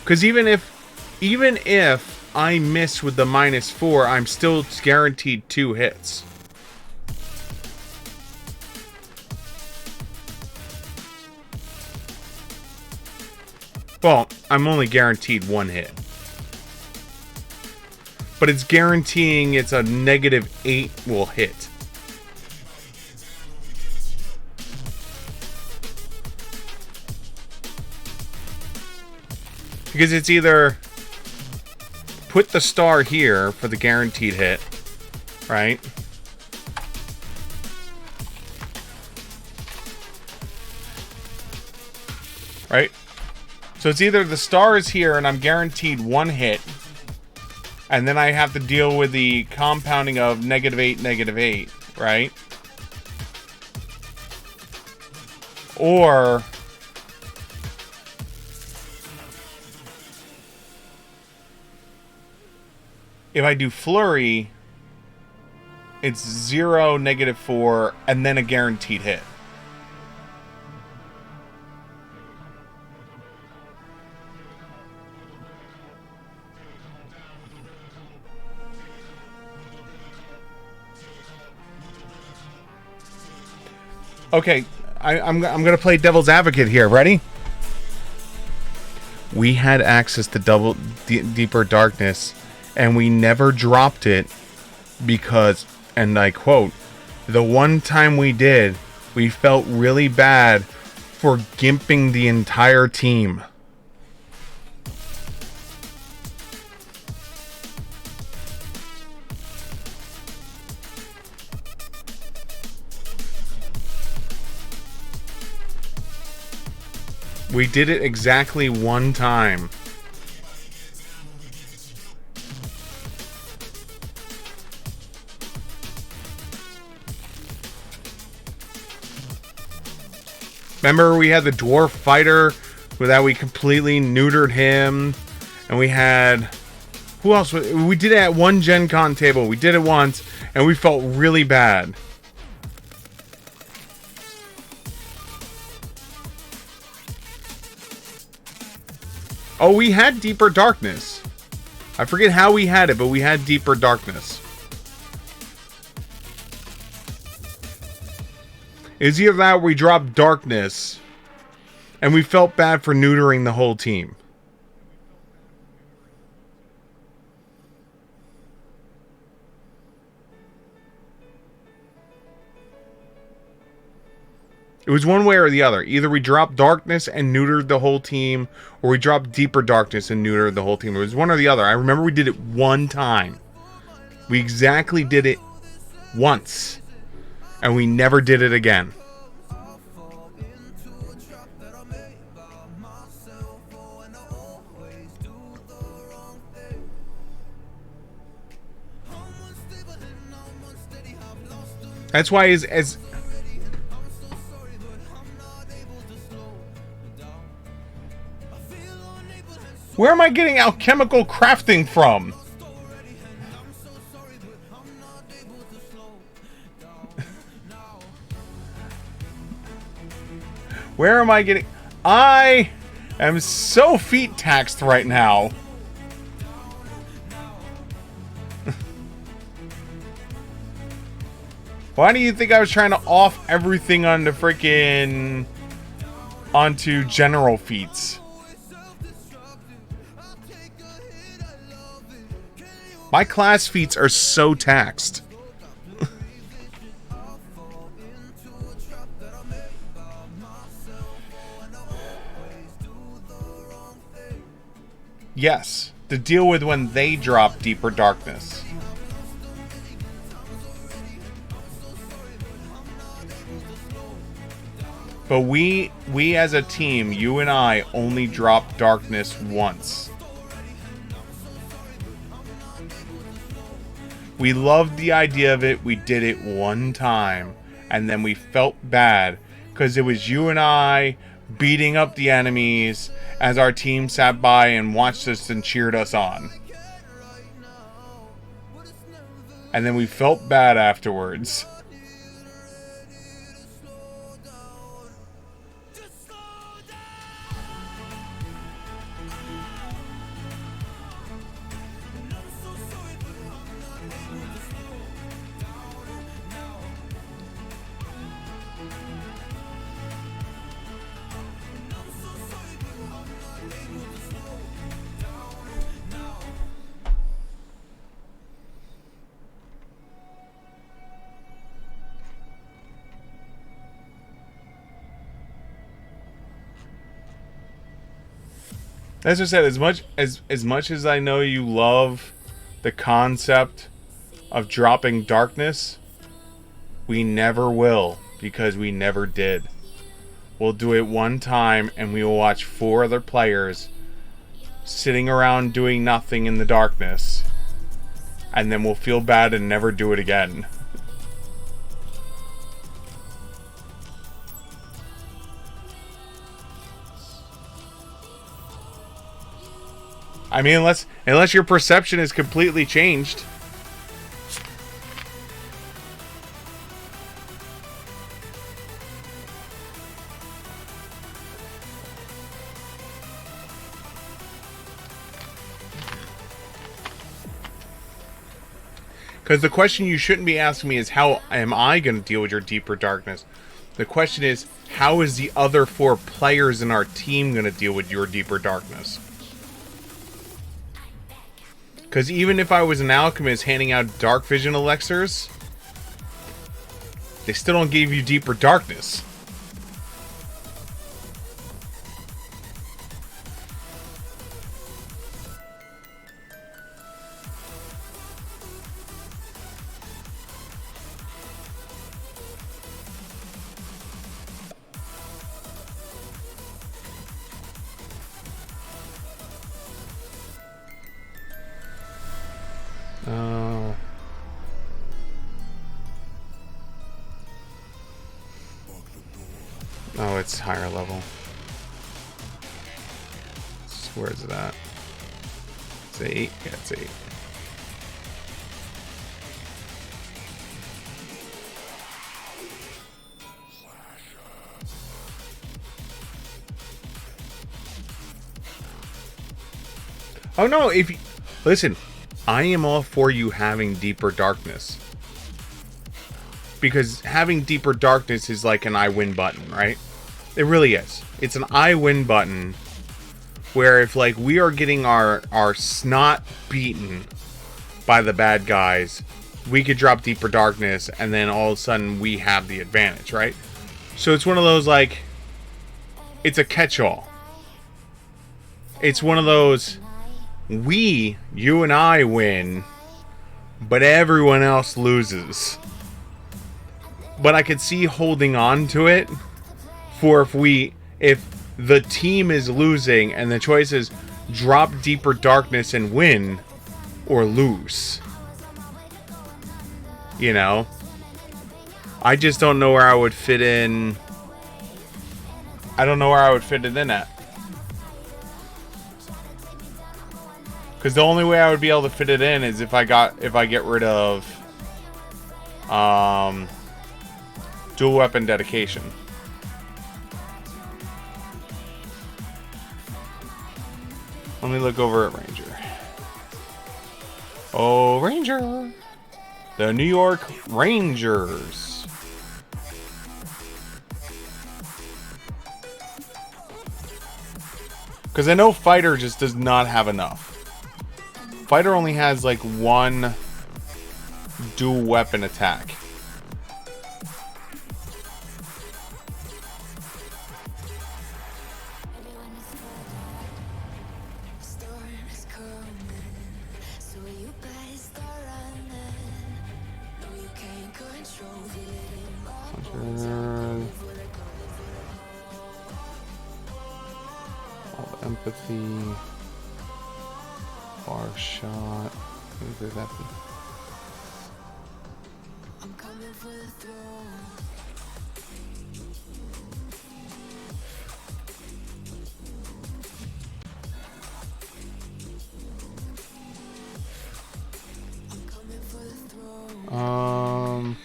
Because even if I miss with the -4, I'm still guaranteed 2 hits. Well, I'm only guaranteed 1 hit. But it's guaranteeing it's a -8 will hit. Because it's either put the star here for the guaranteed hit, right? Right? So it's either the star is here and I'm guaranteed 1 hit, and then I have to deal with the compounding of -8, -8, right? Or if I do flurry, it's 0, -4, and then a guaranteed hit. Okay, I'm gonna play devil's advocate here. Ready? We had access to deeper darkness, and we never dropped it because, and I quote, the one time we did, we felt really bad for gimping the entire team. We did it exactly one time. Remember we had the dwarf fighter that we completely neutered him, and we had, who else? We did it at one Gen Con table. We did it once, and we felt really bad. Oh, we had deeper darkness. I forget how we had it, but we had deeper darkness. It's either that or we dropped darkness, and we felt bad for neutering the whole team. It was one way or the other. Either we dropped darkness and neutered the whole team, or we dropped deeper darkness and neutered the whole team. It was one or the other. I remember we did it one time. We exactly did it once. And we never did it again. That's why as where am I getting alchemical crafting from? Where am I getting... I am so feet taxed right now. Why do you think I was trying to off everything onto freaking... onto general feats? My class feats are so taxed. Yes, to deal with when they drop deeper darkness. But we as a team, you and I, only dropped darkness once. We loved the idea of it. We did it one time, and then we felt bad because it was you and I beating up the enemies as our team sat by and watched us and cheered us on. And then we felt bad afterwards. As I said, as much as I know you love the concept of dropping darkness, we never will, because we never did. We'll do it one time, and we will watch 4 other players sitting around doing nothing in the darkness, and then we'll feel bad and never do it again. I mean, unless your perception is completely changed. Because the question you shouldn't be asking me is how am I going to deal with your deeper darkness? The question is, how is the other 4 players in our team going to deal with your deeper darkness? Because even if I was an alchemist handing out dark vision elixirs, they still don't give you deeper darkness. Oh, it's higher level. Where is it at? It's 8? Yeah, it's 8. Oh no, if you... Listen, I am all for you having deeper darkness. Because having deeper darkness is like an I win button, right? It really is. It's an I win button where if like we are getting our snot beaten by the bad guys, we could drop deeper darkness and then all of a sudden we have the advantage, right? So it's one of those like, it's a catch-all. It's one of those, you and I win, but everyone else loses. But I could see holding on to it for if the team is losing and the choice is drop deeper darkness and win or lose. You know? I just don't know where I would fit in. I don't know where I would fit it in at. Because the only way I would be able to fit it in is if I get rid of dual weapon dedication. Let me look over at Ranger. Oh, Ranger! The New York Rangers. Because I know Fighter just does not have enough. Fighter only has like 1 dual weapon attack. All the empathy. Bar shot. I'm coming for the throne. I'm coming for the throne.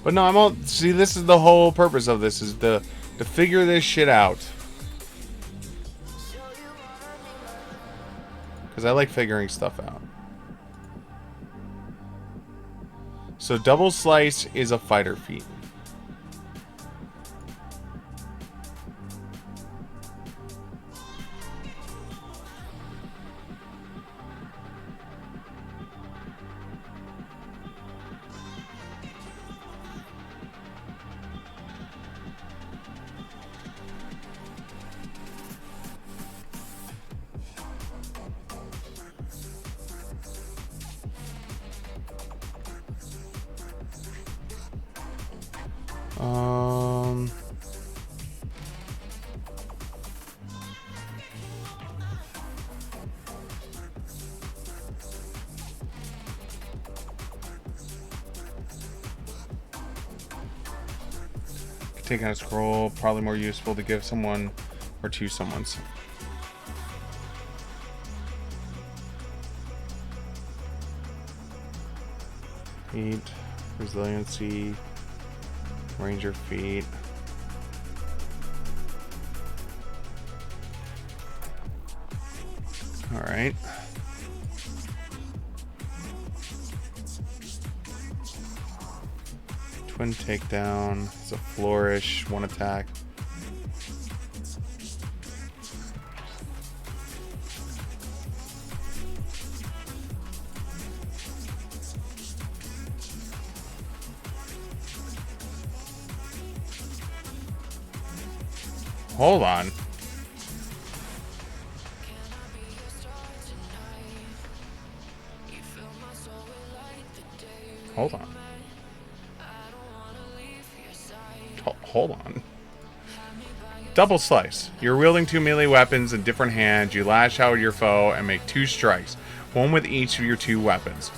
But no, I'm all... See, this is the whole purpose of this, is to figure this shit out. Because I like figuring stuff out. So double slice is a fighter feat. Taking a scroll, probably more useful to give someone or to someone's. Feet, resiliency, ranger feet. All right. Twin takedown. It's a flourish. One attack. Hold on. Hold on. Hold on. Double slice. You're wielding 2 melee weapons in different hands. You lash out at your foe and make 2 strikes, one with each of your 2 weapons,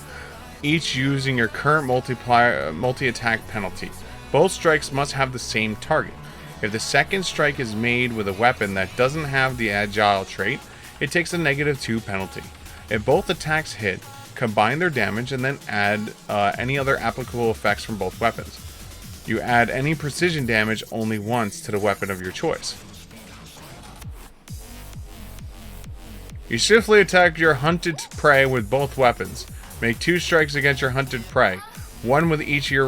each using your current multi-attack penalty. Both strikes must have the same target. If the second strike is made with a weapon that doesn't have the agile trait, it takes a -2 penalty. If both attacks hit, combine their damage and then add any other applicable effects from both weapons. You add any precision damage only once to the weapon of your choice. You swiftly attack your hunted prey with both weapons. Make 2 strikes against your hunted prey, one with each of your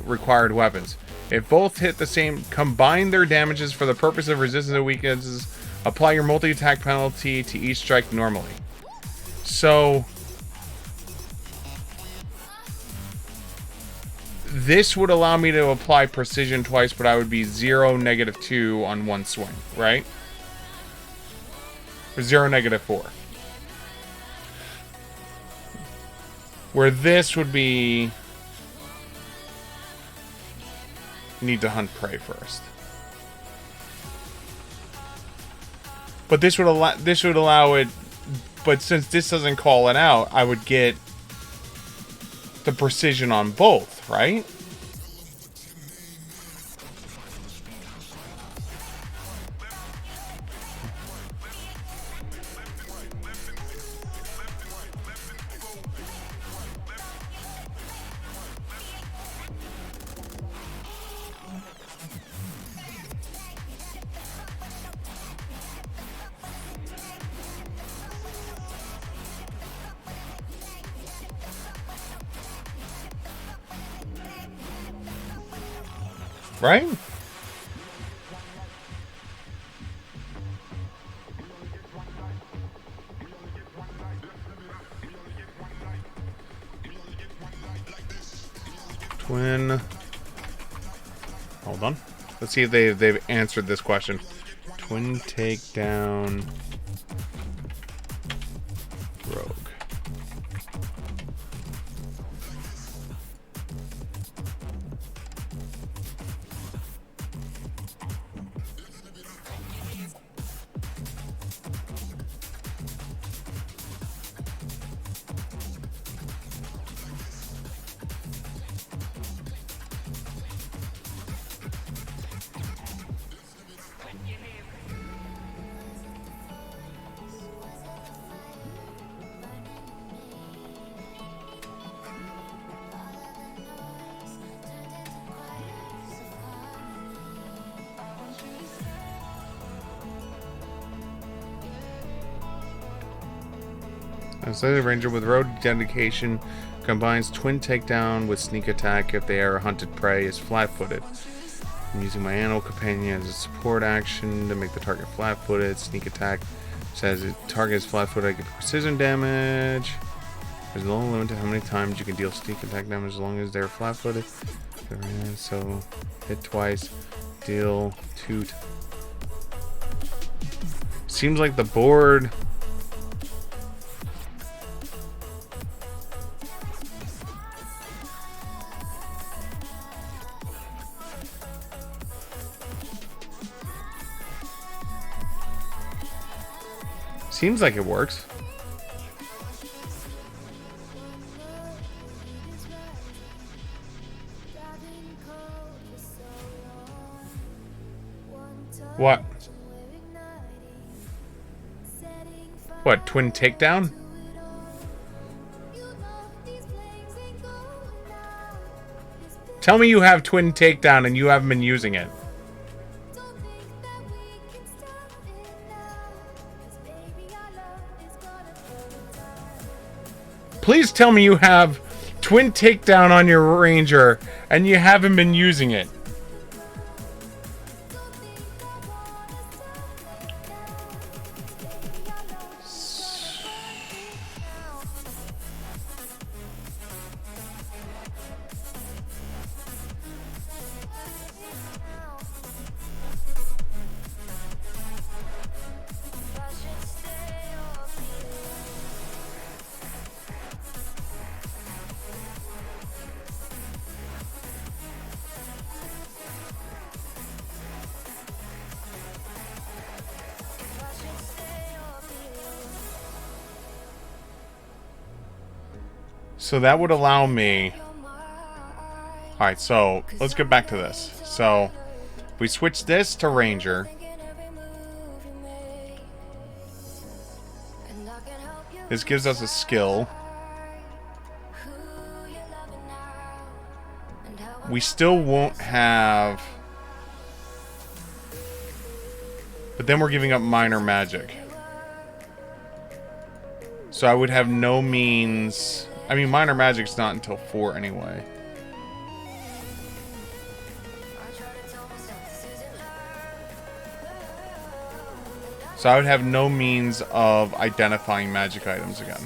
required weapons. If both hit the same, combine their damages for the purpose of resistance to weaknesses. Apply your multi-attack penalty to each strike normally. So this would allow me to apply precision twice, but I would be 0, -2 on one swing, right? Or 0, -4. Where this would be... need to hunt prey first. But this would allow it... But since this doesn't call it out, I would get the precision on both, right? Right? Twin. Hold on. Let's see if they've answered this question. Twin takedown. Rogue. A ranger with road dedication combines twin takedown with sneak attack if they are hunted prey is flat-footed. I'm using my animal companion as a support action to make the target flat-footed. Sneak attack says the target is flat-footed, I get precision damage. There's no limit to how many times you can deal sneak attack damage as long as they're flat-footed. So hit twice, deal 2. Seems like the board... Seems like it works. What? What, twin takedown? Tell me you have twin takedown and you haven't been using it. Please tell me you have twin takedown on your ranger, and you haven't been using it. So that would allow me... Alright, so let's get back to this. So, if we switch this to Ranger... This gives us a skill. We still won't have... But then we're giving up minor magic. So I would have no means... I mean, minor magic's not until 4 anyway. So I would have no means of identifying magic items again.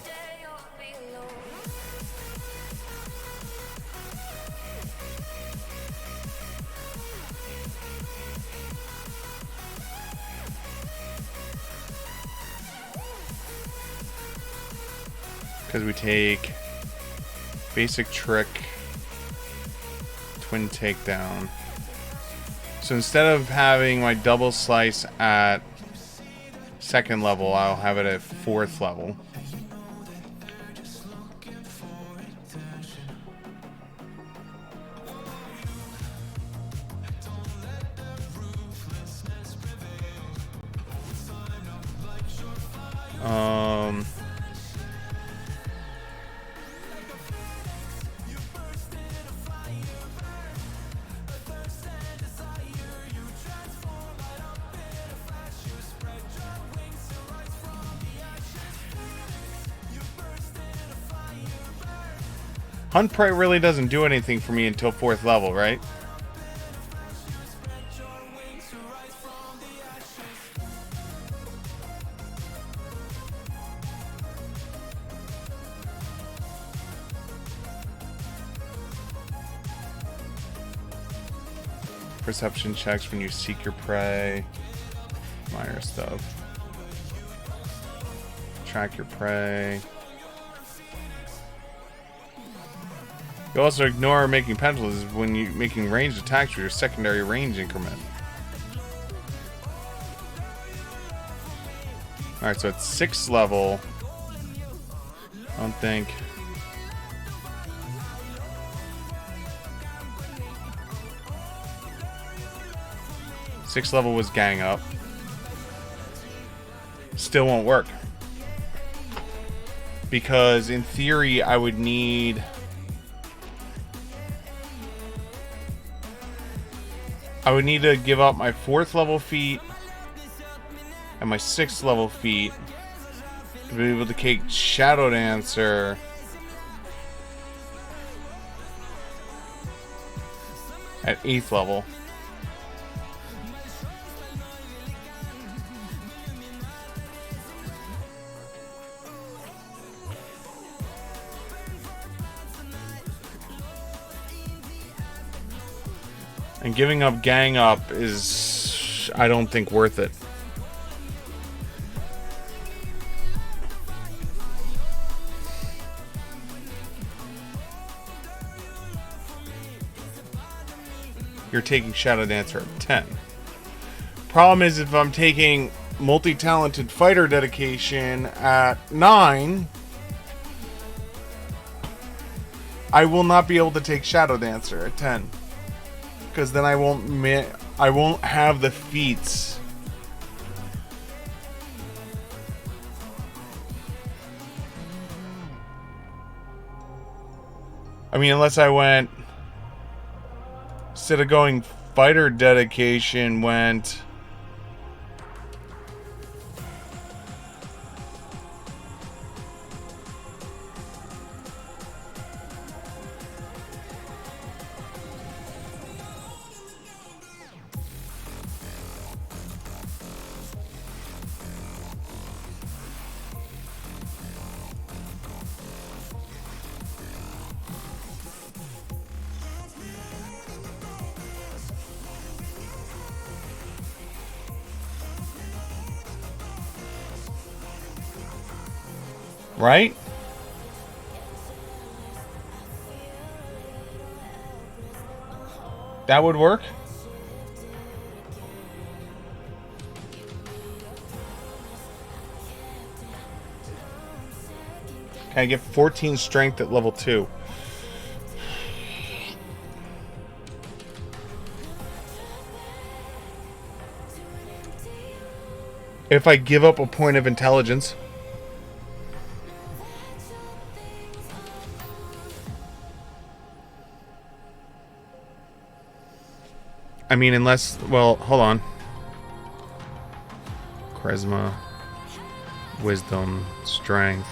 Because we take basic trick, twin takedown. So instead of having my double slice at 2nd level, I'll have it at 4th level. Hunt Prey really doesn't do anything for me until 4th level, right? Perception checks when you seek your prey. Minor stuff. Track your prey. You also ignore making penalties when you're making ranged attacks with your secondary range increment. Alright, so at 6th level, I don't think... Sixth level was gang up. Still won't work. Because in theory, I would need... I would need to give up my 4th level feat and my 6th level feat to be able to take Shadow Dancer at 8th level. And giving up gang up is, I don't think, worth it. You're taking Shadow Dancer at 10. Problem is, if I'm taking multi-talented fighter dedication at 9, I will not be able to take Shadow Dancer at 10. Because then I won't have the feats. I mean, unless I went, instead of going fighter dedication, went Right? That would work. Can I get 14 strength at level 2? If I give up a point of intelligence. I mean, unless... Well, hold on. Charisma. Wisdom. Strength.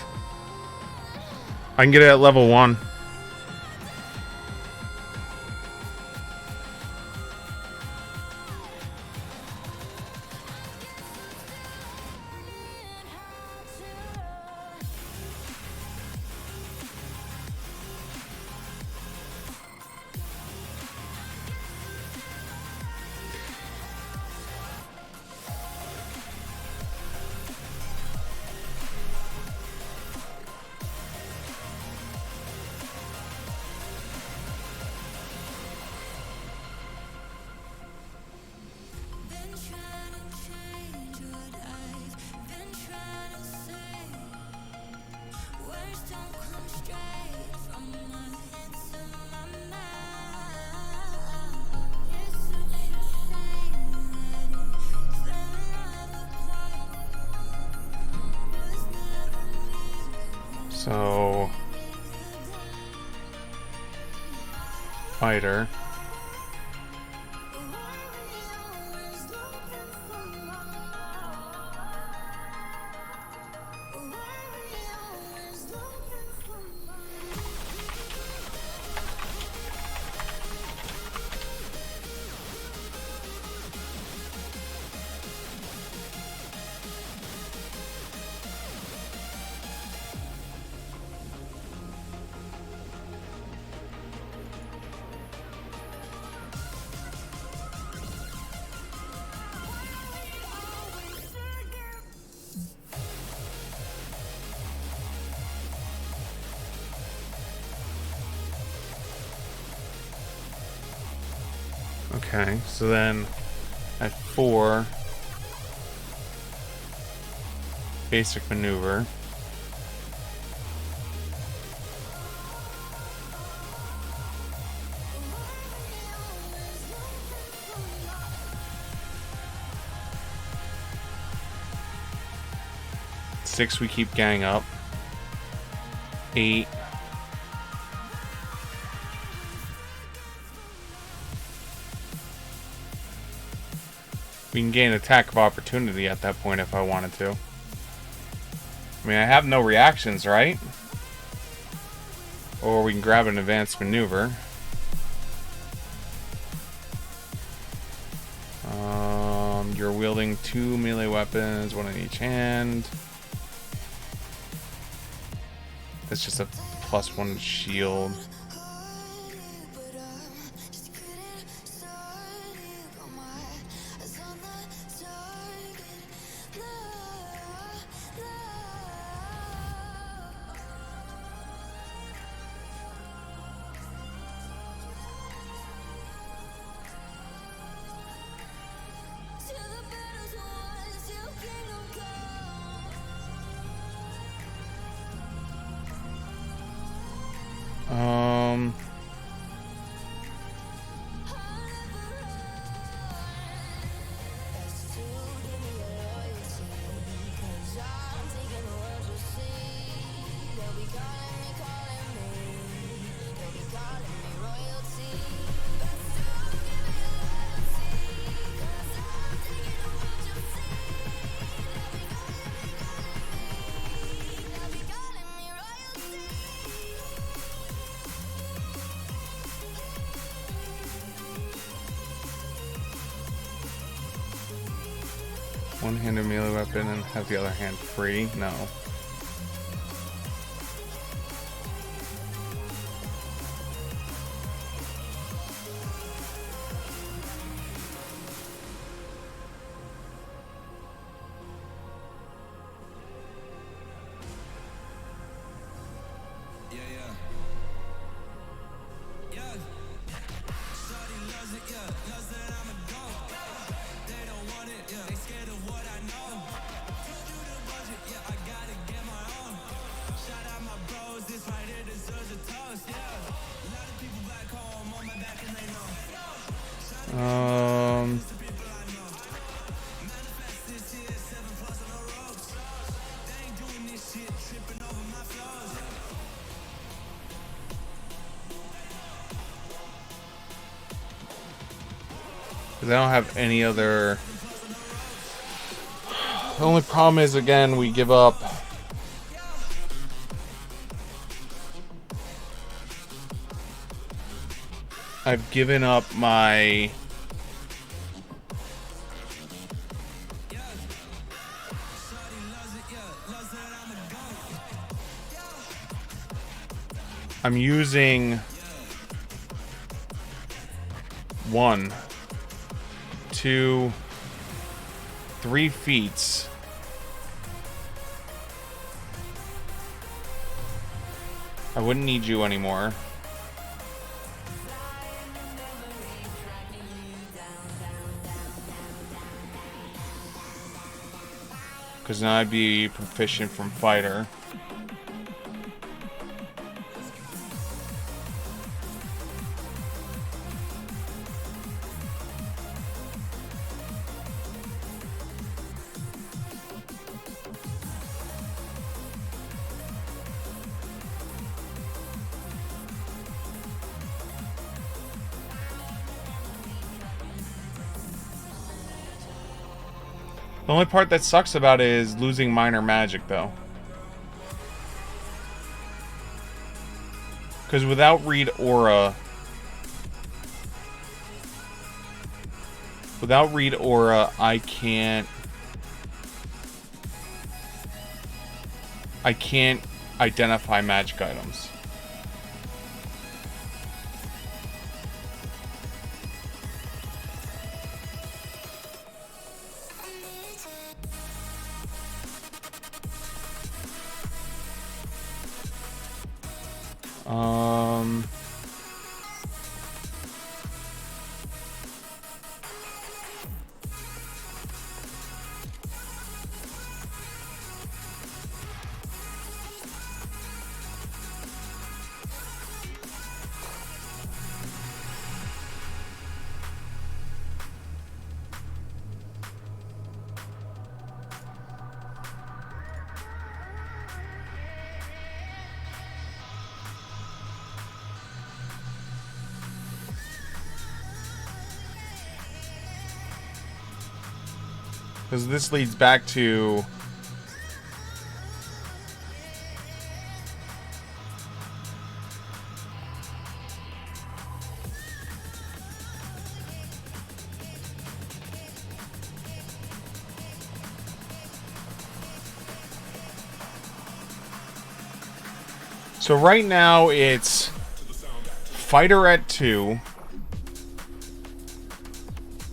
I can get it at level 1. So... Fighter. Okay, so then at 4, basic maneuver. Six, we keep gang up. 8. We can gain attack of opportunity at that point if I wanted to. I mean, I have no reactions, right? Or we can grab an advanced maneuver. You're wielding 2 melee weapons, 1 in each hand. That's just a +1 shield. One-handed melee weapon and have the other hand free? No. Because I don't have any other... The only problem is, again, we give up... I've given up my... I'm using 1, 2, 3 feats. I wouldn't need you anymore. Because now I'd be proficient from fighter. The only part that sucks about it is losing minor magic, though. Because without Read Aura... Without Read Aura, I can't identify magic items. Because this leads back to... So right now it's fighter at 2.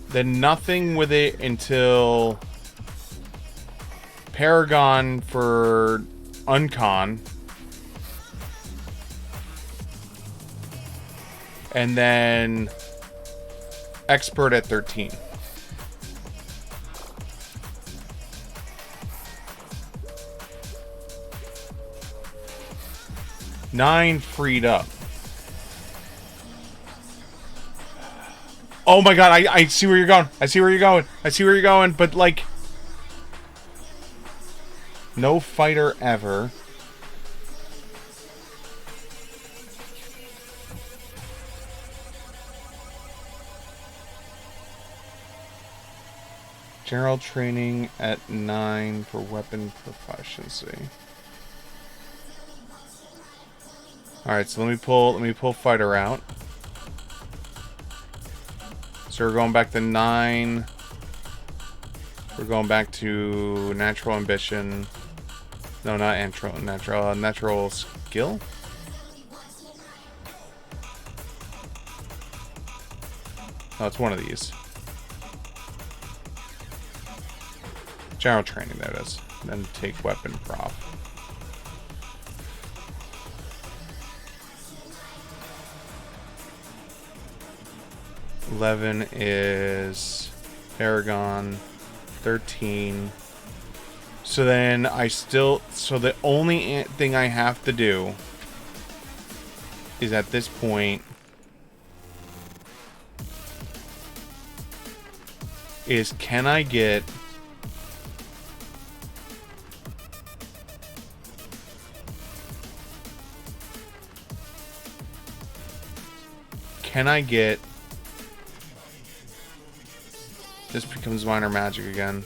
Then nothing with it until Paragon for Uncon. And then Expert at 13. Nine freed up. Oh my god, I see where you're going. I see where you're going. I see where you're going, but like... No fighter ever. General training at 9 for weapon proficiency. Alright, so let me pull fighter out. So we're going back to 9. We're going back to natural ambition. No, not natural skill? Oh, it's one of these. General training, there it is. Then take weapon prop. $11 is Paragon. 13. So then so the only thing I have to do is at this point is can I get This becomes minor magic again.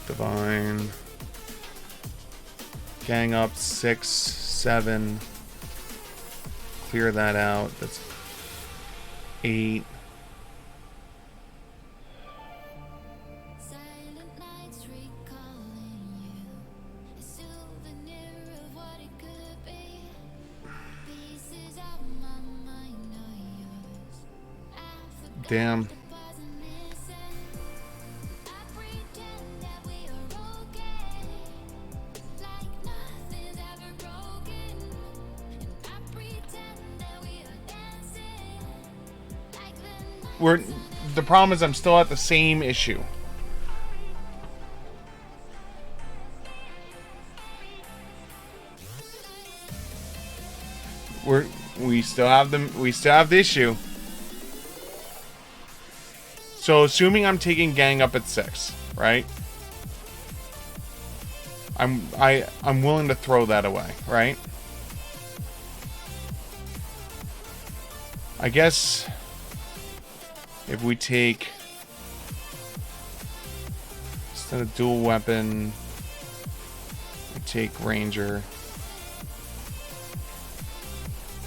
Divine. Gang up 6, 7. Clear that out. That's 8. Silent nights recalling you, a souvenir of what it could be. Pieces of my mind are yours. I forgot Damn. the bars are missing. I pretend that we are okay, like nothing's ever broken. And I pretend that we are dancing, like The problem is I'm still at the same issue. We still have the issue. So assuming I'm taking gang up at 6, right? I'm willing to throw that away, right? I guess if we take instead of dual weapon, we take ranger.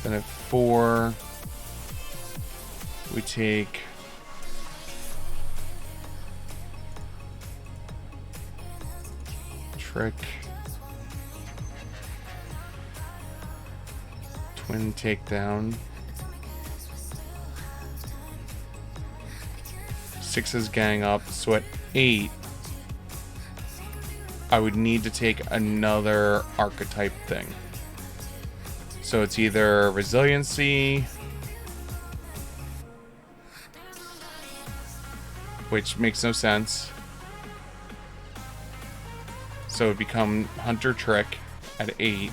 Then at 4, we take trick, twin takedown. 6 is gang up, so at 8, I would need to take another archetype thing. So it's either resiliency, which makes no sense. So it would become hunter trick at 8.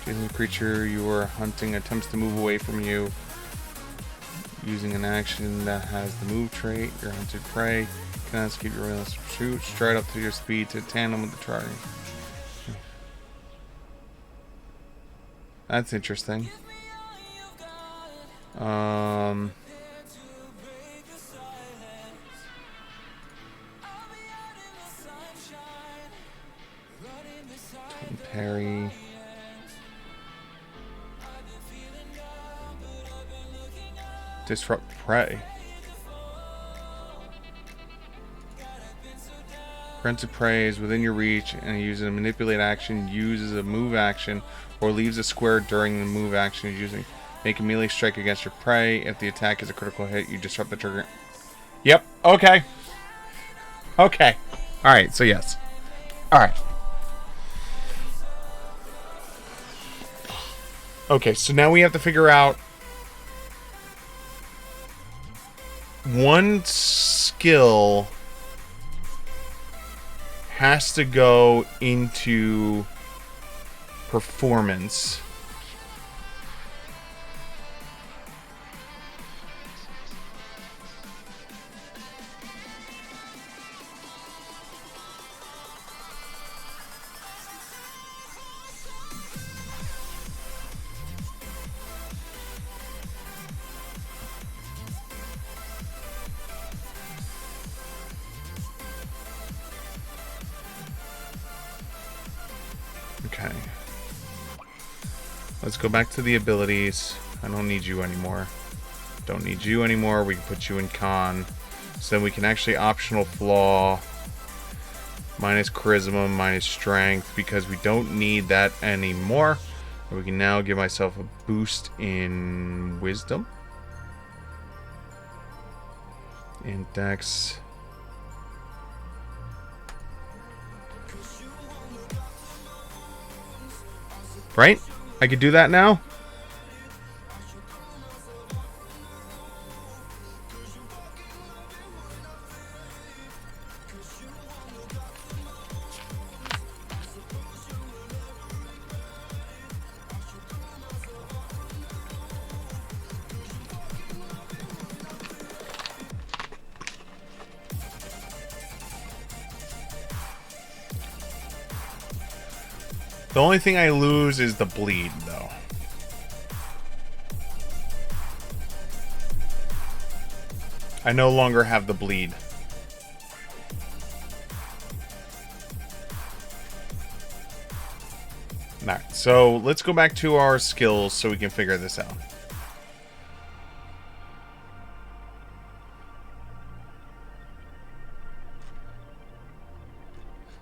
Choosing the creature you are hunting attempts to move away from you using an action that has the move trait. Your hunted prey cannot escape your relentless pursuit. Stride up to your speed to tandem with the target. That's interesting. Parry. Disrupt prey. Granted prey is within your reach and uses a manipulate action, uses a move action, or leaves a square during the move action you're using. Make a melee strike against your prey. If the attack is a critical hit, you disrupt the trigger. Yep. Okay. Okay. Alright, so yes. Alright. Okay, so now we have to figure out one skill has to go into performance. Okay. Let's go back to the abilities. I don't need you anymore. Don't need you anymore. We can put you in con. So then we can actually optional flaw. Minus charisma, minus strength. Because we don't need that anymore. And we can now give myself a boost in wisdom. In dex. Right? I could do that now? The only thing I lose is the bleed, though. I no longer have the bleed. Alright, so let's go back to our skills so we can figure this out.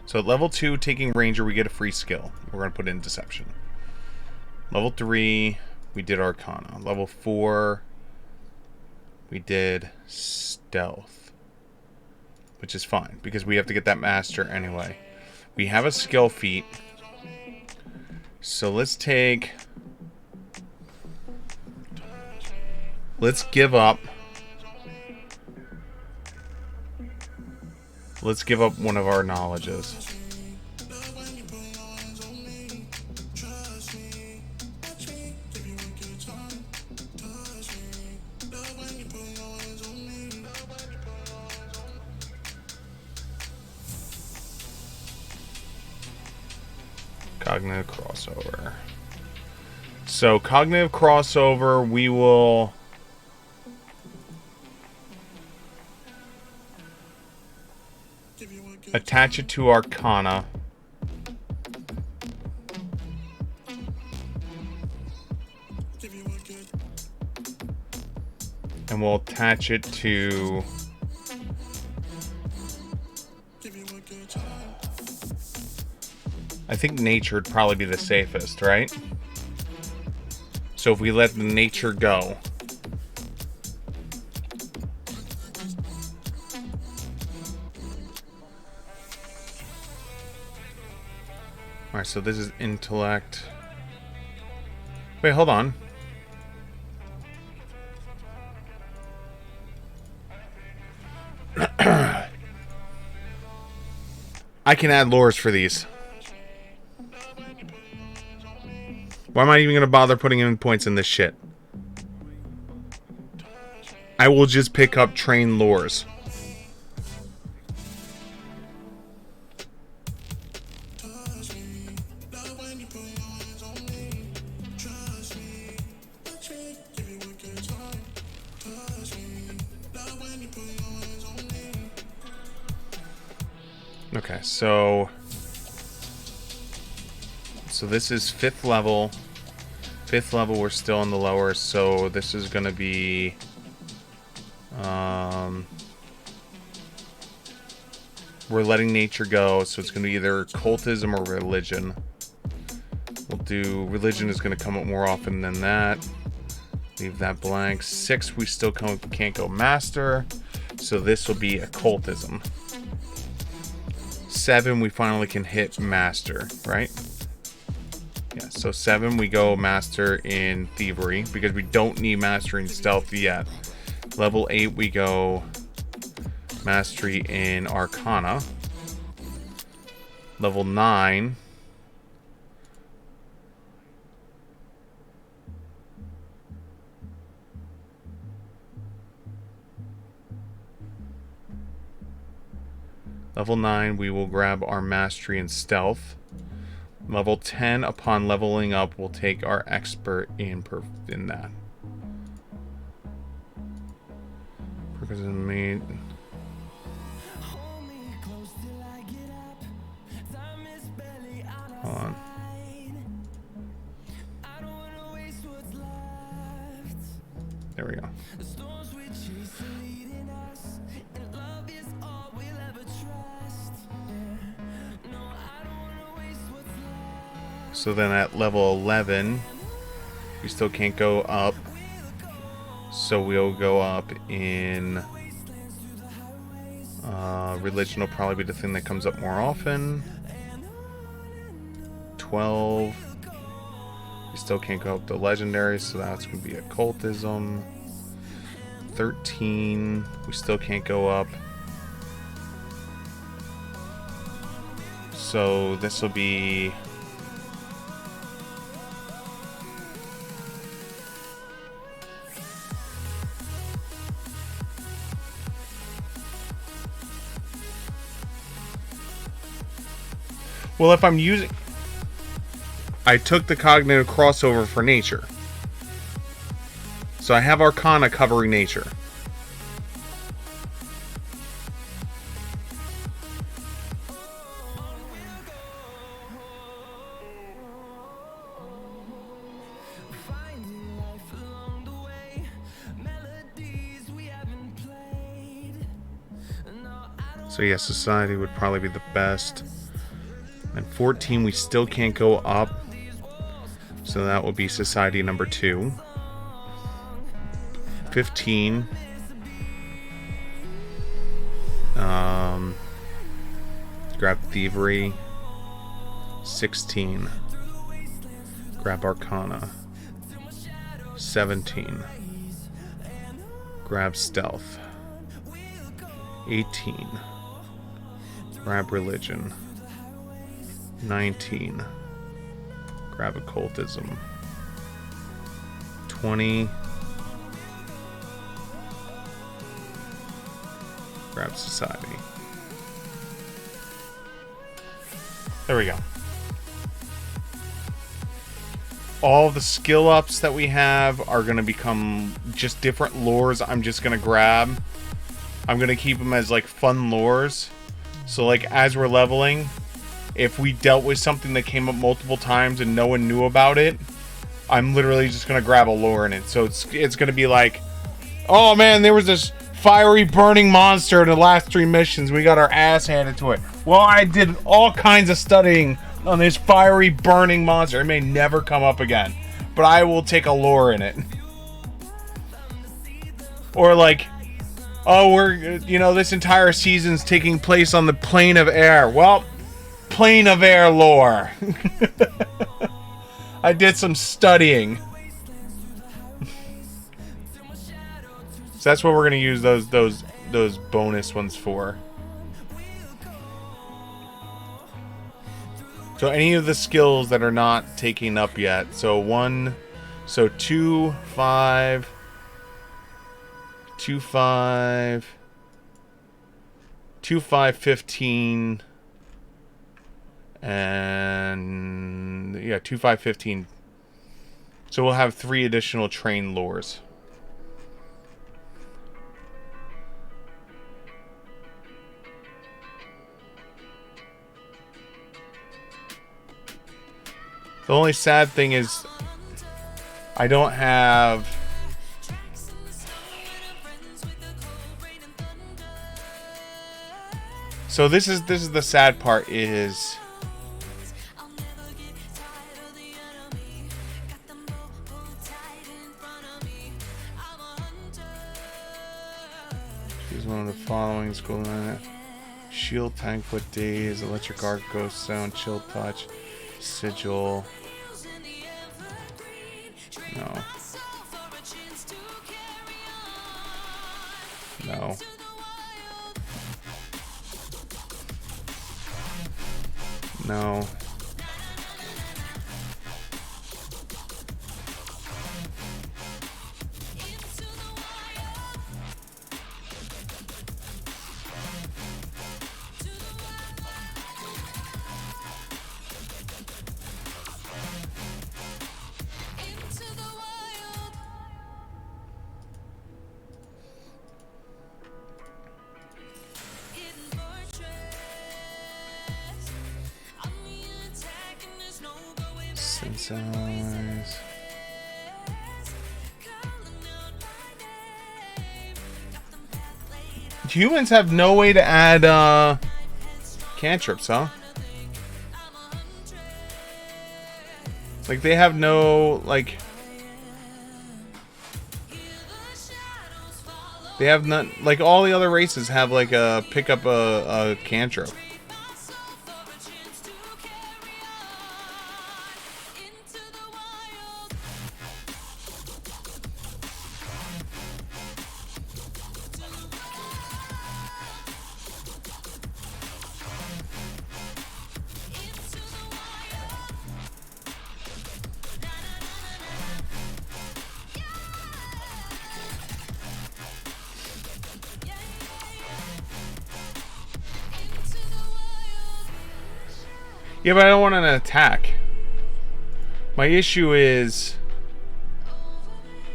So at level 2, taking Ranger, we get a free skill. We're going to put in Deception. Level 3, we did Arcana. Level 4, we did Stealth. Which is fine, because we have to get that Master anyway. We have a skill feat. So let's take... Let's give up... Let's give up one of our knowledges. Cognitive crossover. So, cognitive crossover, we will... attach it to Arcana. And we'll attach it to... I think nature would probably be the safest, right? So if we let the nature go... Alright, so this is intellect. Wait, hold on. I can add lures for these. Why am I even going to bother putting in points in this shit? I will just pick up train lures. Okay, so this is 5th level. 5th level, we're still in the lower, so this is going to be we're letting nature go, so it's going to be either cultism or religion. We'll do religion is going to come up more often than that. Leave that blank. 6, we still can't go master, so this will be occultism. 7, we finally can hit master, right? Yeah, so 7, we go master in thievery, because we don't need mastery in stealth yet. Level 8, we go mastery in arcana. Level 9... Level 9, we will grab our mastery in stealth. Level 10, upon leveling up, we'll take our expert in that. Because in me. Hold on. There we go. So then at level 11, we still can't go up. So we'll go up in... religion will probably be the thing that comes up more often. 12. We still can't go up to legendary, so that's going to be occultism. 13. We still can't go up. So this will be... Well, if I'm using... I took the cognitive crossover for nature. So I have Arcana covering nature. So yeah, society would probably be the best. And 14 we still can't go up. So that will be society number 2. 15. Grab thievery. 16. Grab arcana. 17. Grab stealth. 18. Grab religion. 19. Grab occultism. 20. Grab society. There we go. All the skill ups that we have are going to become just different lores I'm just going to grab. I'm going to keep them as like fun lores. So like as we're leveling, if we dealt with something that came up multiple times and no one knew about it, I'm literally just going to grab a lore in it. So it's going to be like, oh man, there was this fiery burning monster in the last 3 missions. We got our ass handed to it. Well, I did all kinds of studying on this fiery burning monster. It may never come up again, but I will take a lore in it. Or like, oh, this entire season's taking place on the plane of air. Well, plane of air lore. I did some studying. So that's what we're gonna use those bonus ones for. So any of the skills that are not taken up yet. So 2, 5, 2, 5, 2, 5, 15, and yeah, 2, 5, 15. So we'll have 3 additional train lures. The only sad thing is I don't have so this is the sad part is choose one of the following school shield, tank foot, daze, electric arc, ghost sound, chill touch, sigil. No. No. No. Sense. Humans have no way to add cantrips, huh? Like they have no they have none. Like all the other races have like a pick up a cantrip. Yeah, but I don't want an attack. My issue is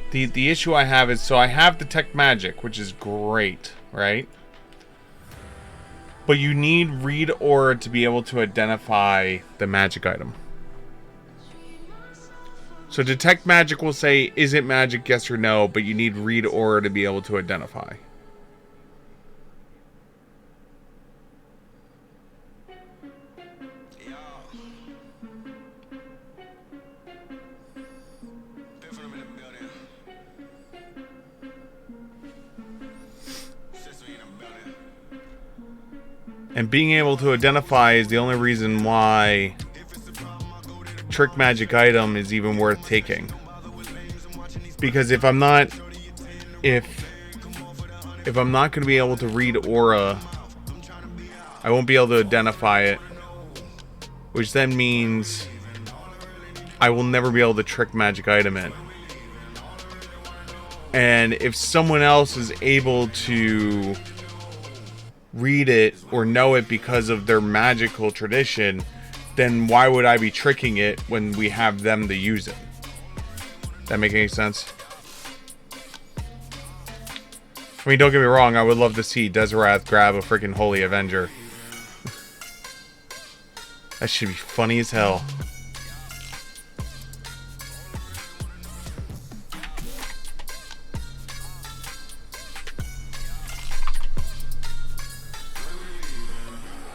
the issue I have is, so I have detect magic, which is great, right? But you need read aura to be able to identify the magic item. So detect magic will say, is it magic, yes or no, but you need read aura to be able to identify. And being able to identify is the only reason why trick magic item is even worth taking. Because if I'm not going to be able to read aura, I won't be able to identify it, which then means I will never be able to trick magic item in. And if someone else is able to read it or know it because of their magical tradition, then why would I be tricking it when we have them to use it? That make any sense? I mean, don't get me wrong, I would love to see Deserath grab a freaking Holy Avenger. That should be funny as hell.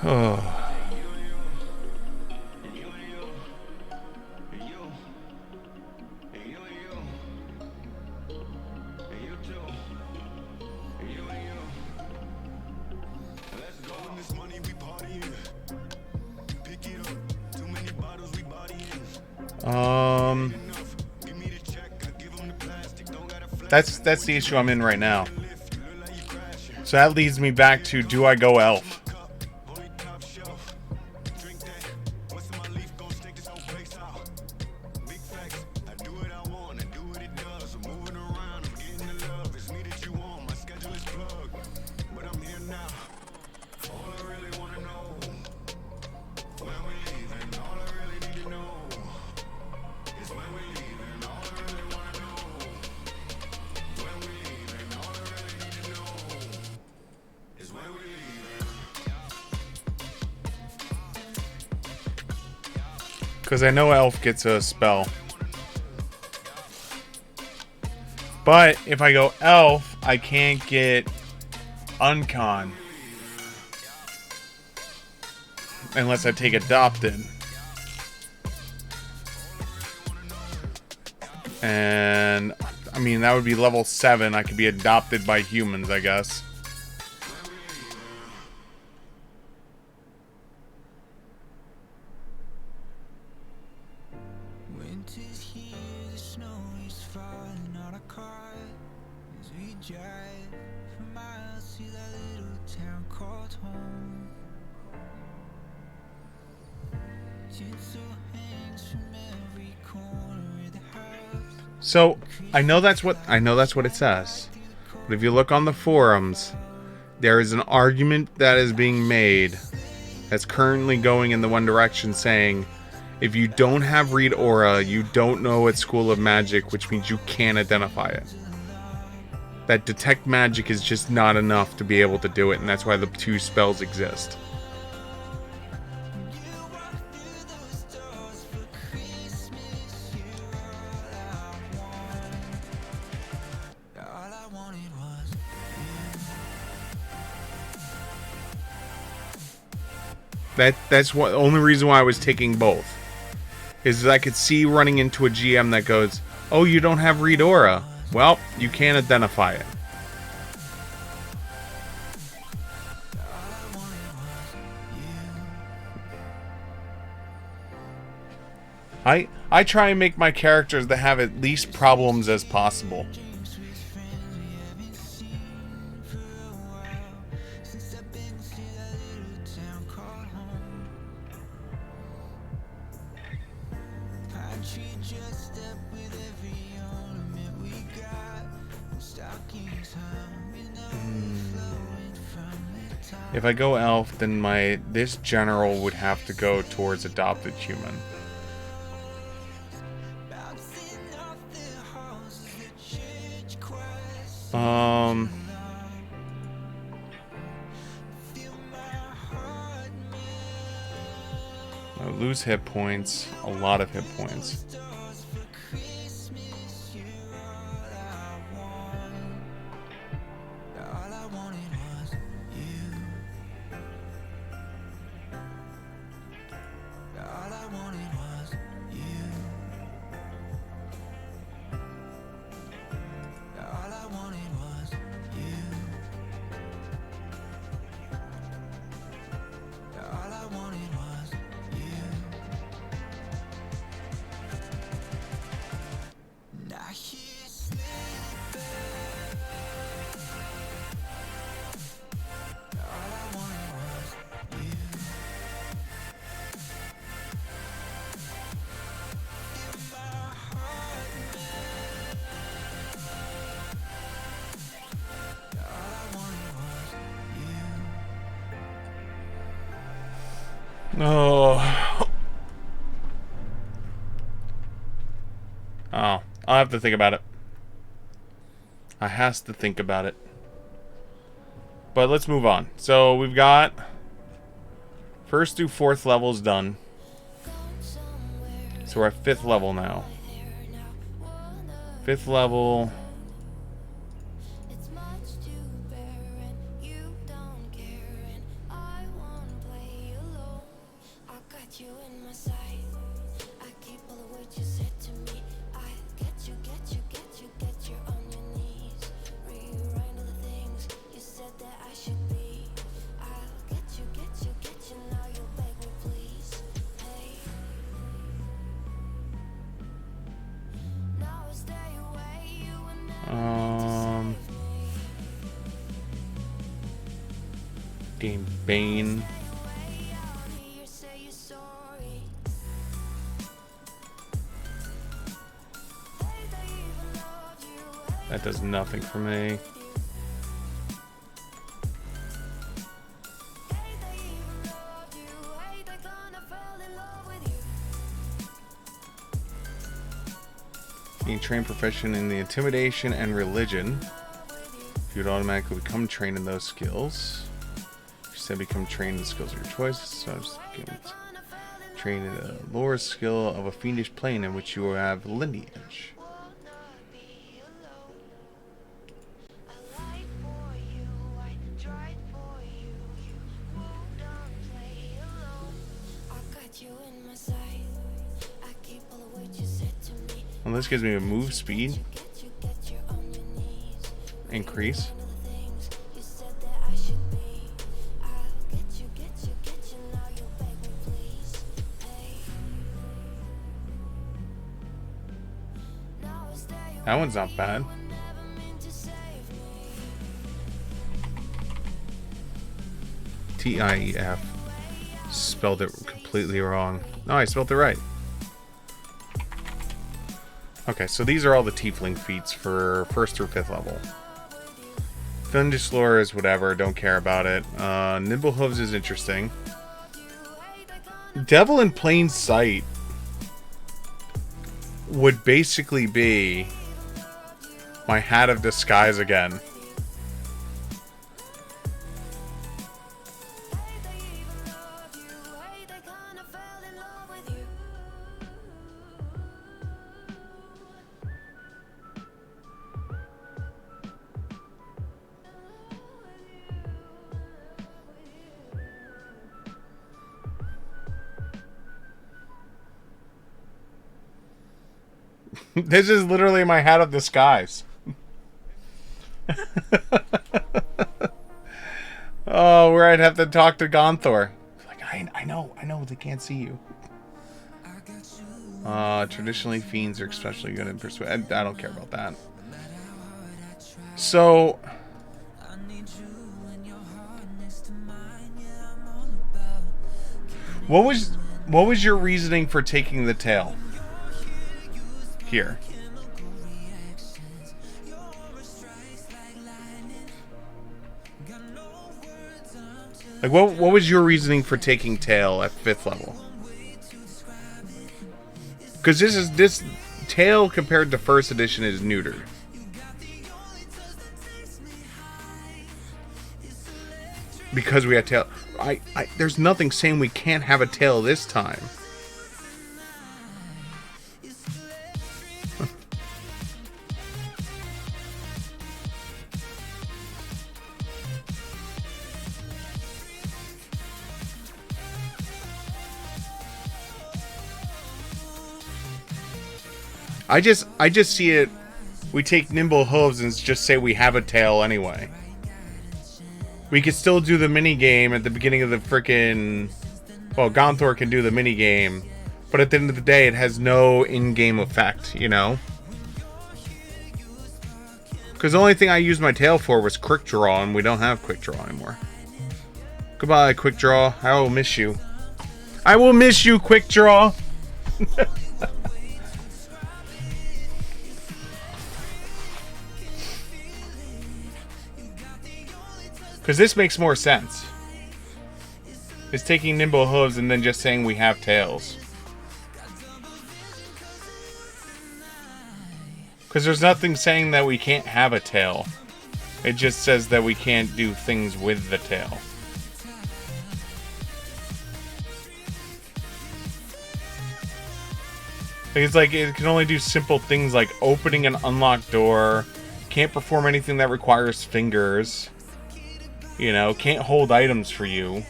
Oh. That's the issue I'm in right now. So that leads me back to, do I go elf? Because I know elf gets a spell. But if I go elf, I can't get uncon. Unless I take adopted. And I mean, that would be level 7. I could be adopted by humans, I guess. So I know that's what it says. But if you look on the forums, there is an argument that is being made that's currently going in the one direction, saying if you don't have read aura, you don't know it's school of magic, which means you can't identify it. That detect magic is just not enough to be able to do it, and that's why the 2 spells exist. That's what only reason why I was taking both. Is I could see running into a GM that goes, "Oh, you don't have read aura. Well, you can't identify it." I try and make my characters that have at least problems as possible. If I go elf, then this general would have to go towards adopted human. Um, I lose hit points. A lot of hit points. Oh. Oh, I'll have to think about it. I has to think about it. But let's move on. So we've got first through 4th levels done. So we're at 5th level now. 5th level. Game Bane. That does nothing for me. Being trained proficient in the intimidation and religion. You would automatically become trained in those skills. You said become trained in the skills of your choice. So I was thinking trained in the lore skill of a fiendish plane in which you have lineage. Well, this gives me a move speed increase. That one's not bad. TIEF. Spelled it completely wrong. No, I spelled it right. Okay, so these are all the tiefling feats for 1st through 5th level. Thunderslore is whatever, don't care about it. Nimble Hooves is interesting. Devil in Plain Sight would basically be my Hat of Disguise again. This is literally my Hat of Disguise. Oh, where I'd have to talk to Gonthor. Like, I know, they can't see you. Traditionally, fiends are especially good in persuade. I don't care about that. So, what was your reasoning for taking the tail here? Like, what was your reasoning for taking tail at 5th level? Because this tail compared to 1st edition is neutered. because we had tail. There's nothing saying we can't have a tail this time. I just see it. We take nimble hooves and just say we have a tail anyway. We could still do the mini game at the beginning of the frickin'. Well, Gonthor can do the mini game, but at the end of the day, it has no in-game effect, you know. Because the only thing I used my tail for was quick draw, and we don't have quick draw anymore. Goodbye, quick draw. I will miss you. I will miss you, quick draw. Because this makes more sense. It's taking nimble hooves and then just saying we have tails. Because there's nothing saying that we can't have a tail. It just says that we can't do things with the tail. It's like it can only do simple things like opening an unlocked door. Can't perform anything that requires fingers. You know, can't hold items for you.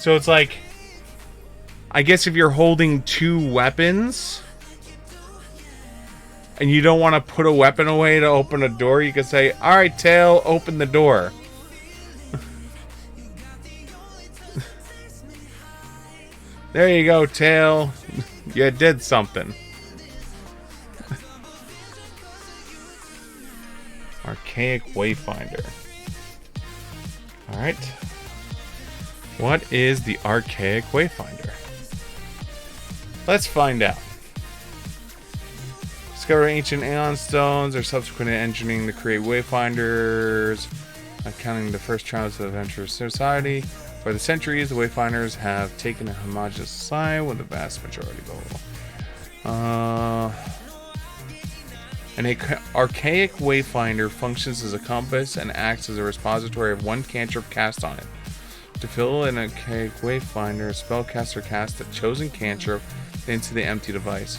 So it's like, I guess if you're holding two weapons and you don't want to put a weapon away to open a door, you can say, alright, tail, open the door. There you go, tail. You did something. Archaic Wayfinder. Alright. What is the Archaic Wayfinder? Let's find out. Discover ancient Aeon stones or subsequent engineering to create Wayfinders. Accounting the first trials of adventurous society. For the centuries, the Wayfinders have taken a homogeneous society with a vast majority goal. An archaic wayfinder functions as a compass and acts as a repository of one cantrip cast on it. To fill an archaic wayfinder, a spellcaster casts a chosen cantrip into the empty device,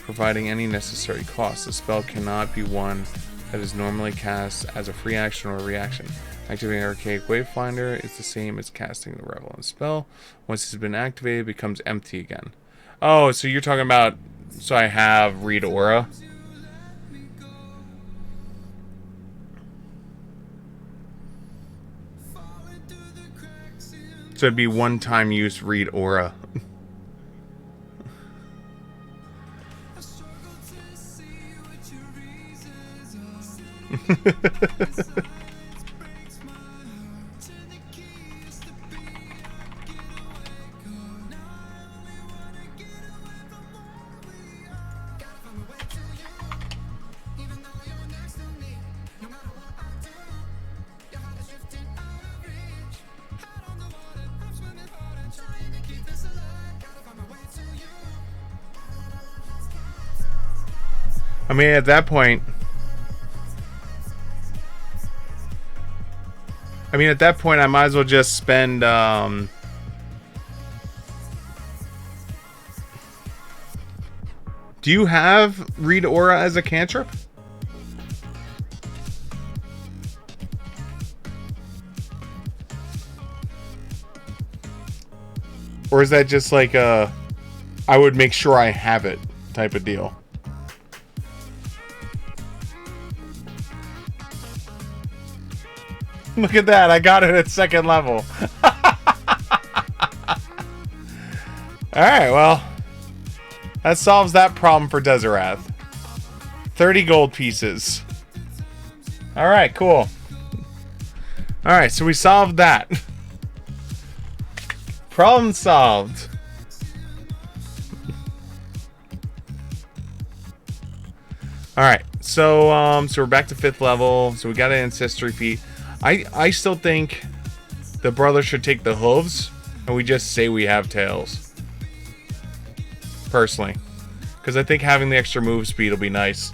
providing any necessary cost. The spell cannot be one that is normally cast as a free action or reaction. Activating Archaic Wayfinder is the same as casting the Relevant spell. Once it's been activated, it becomes empty again. Oh, so you're talking about... So I have Read Aura. So it'd be one-time use Read Aura. I mean, at that point... I might as well just spend, Do you have Read Aura as a cantrip? Or is that just like a... I would make sure I have it type of deal? Look at that, I got it at second level. Alright, well. That solves that problem for Deserath. 30 gold pieces. Alright, cool. Alright, so we solved that. Problem solved. Alright, so we're back to 5th level. So we got an ancestry feat. I still think the brother should take the hooves and we just say we have tails. Personally. Because I think having the extra move speed will be nice.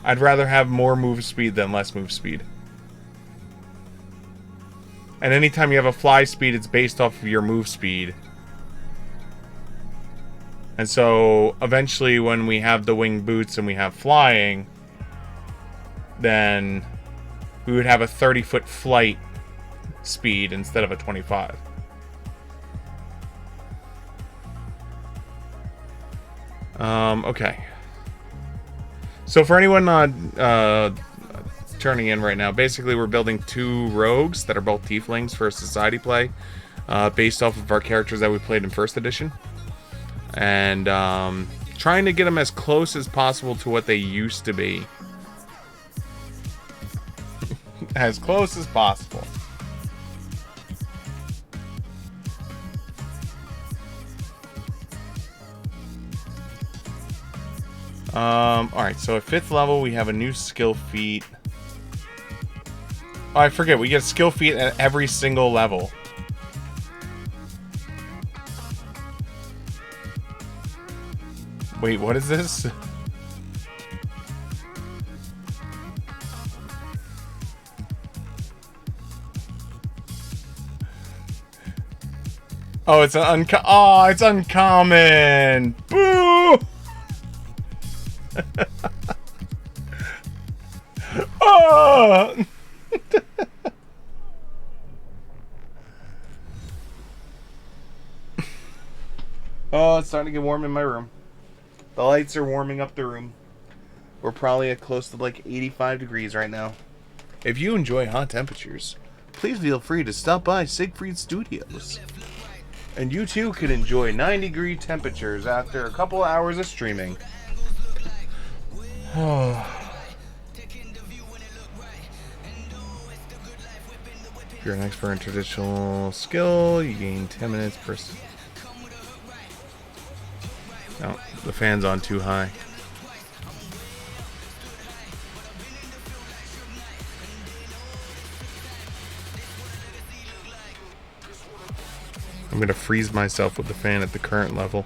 I'd rather have more move speed than less move speed. And anytime you have a fly speed, it's based off of your move speed. And so eventually when we have the winged boots and we have flying, then we would have a 30-foot flight speed instead of a 25. Okay. So for anyone turning in right now, basically we're building 2 rogues that are both tieflings for a society play, based off of our characters that we played in first edition. And trying to get them as close as possible to what they used to be. As close as possible. Alright, so at 5th level we have a new skill feat. Oh, I forget, we get a skill feat at every single level. Wait, what is this? Oh, it's an it's uncommon. Boo! Oh! Oh, it's starting to get warm in my room. The lights are warming up the room. We're probably at close to like 85 degrees right now. If you enjoy hot temperatures, please feel free to stop by Siegfried Studios. And you too can enjoy 90-degree temperatures after a couple hours of streaming. If you're an expert in traditional skill, you gain 10 minutes per... Oh, the fan's on too high. I'm gonna freeze myself with the fan at the current level.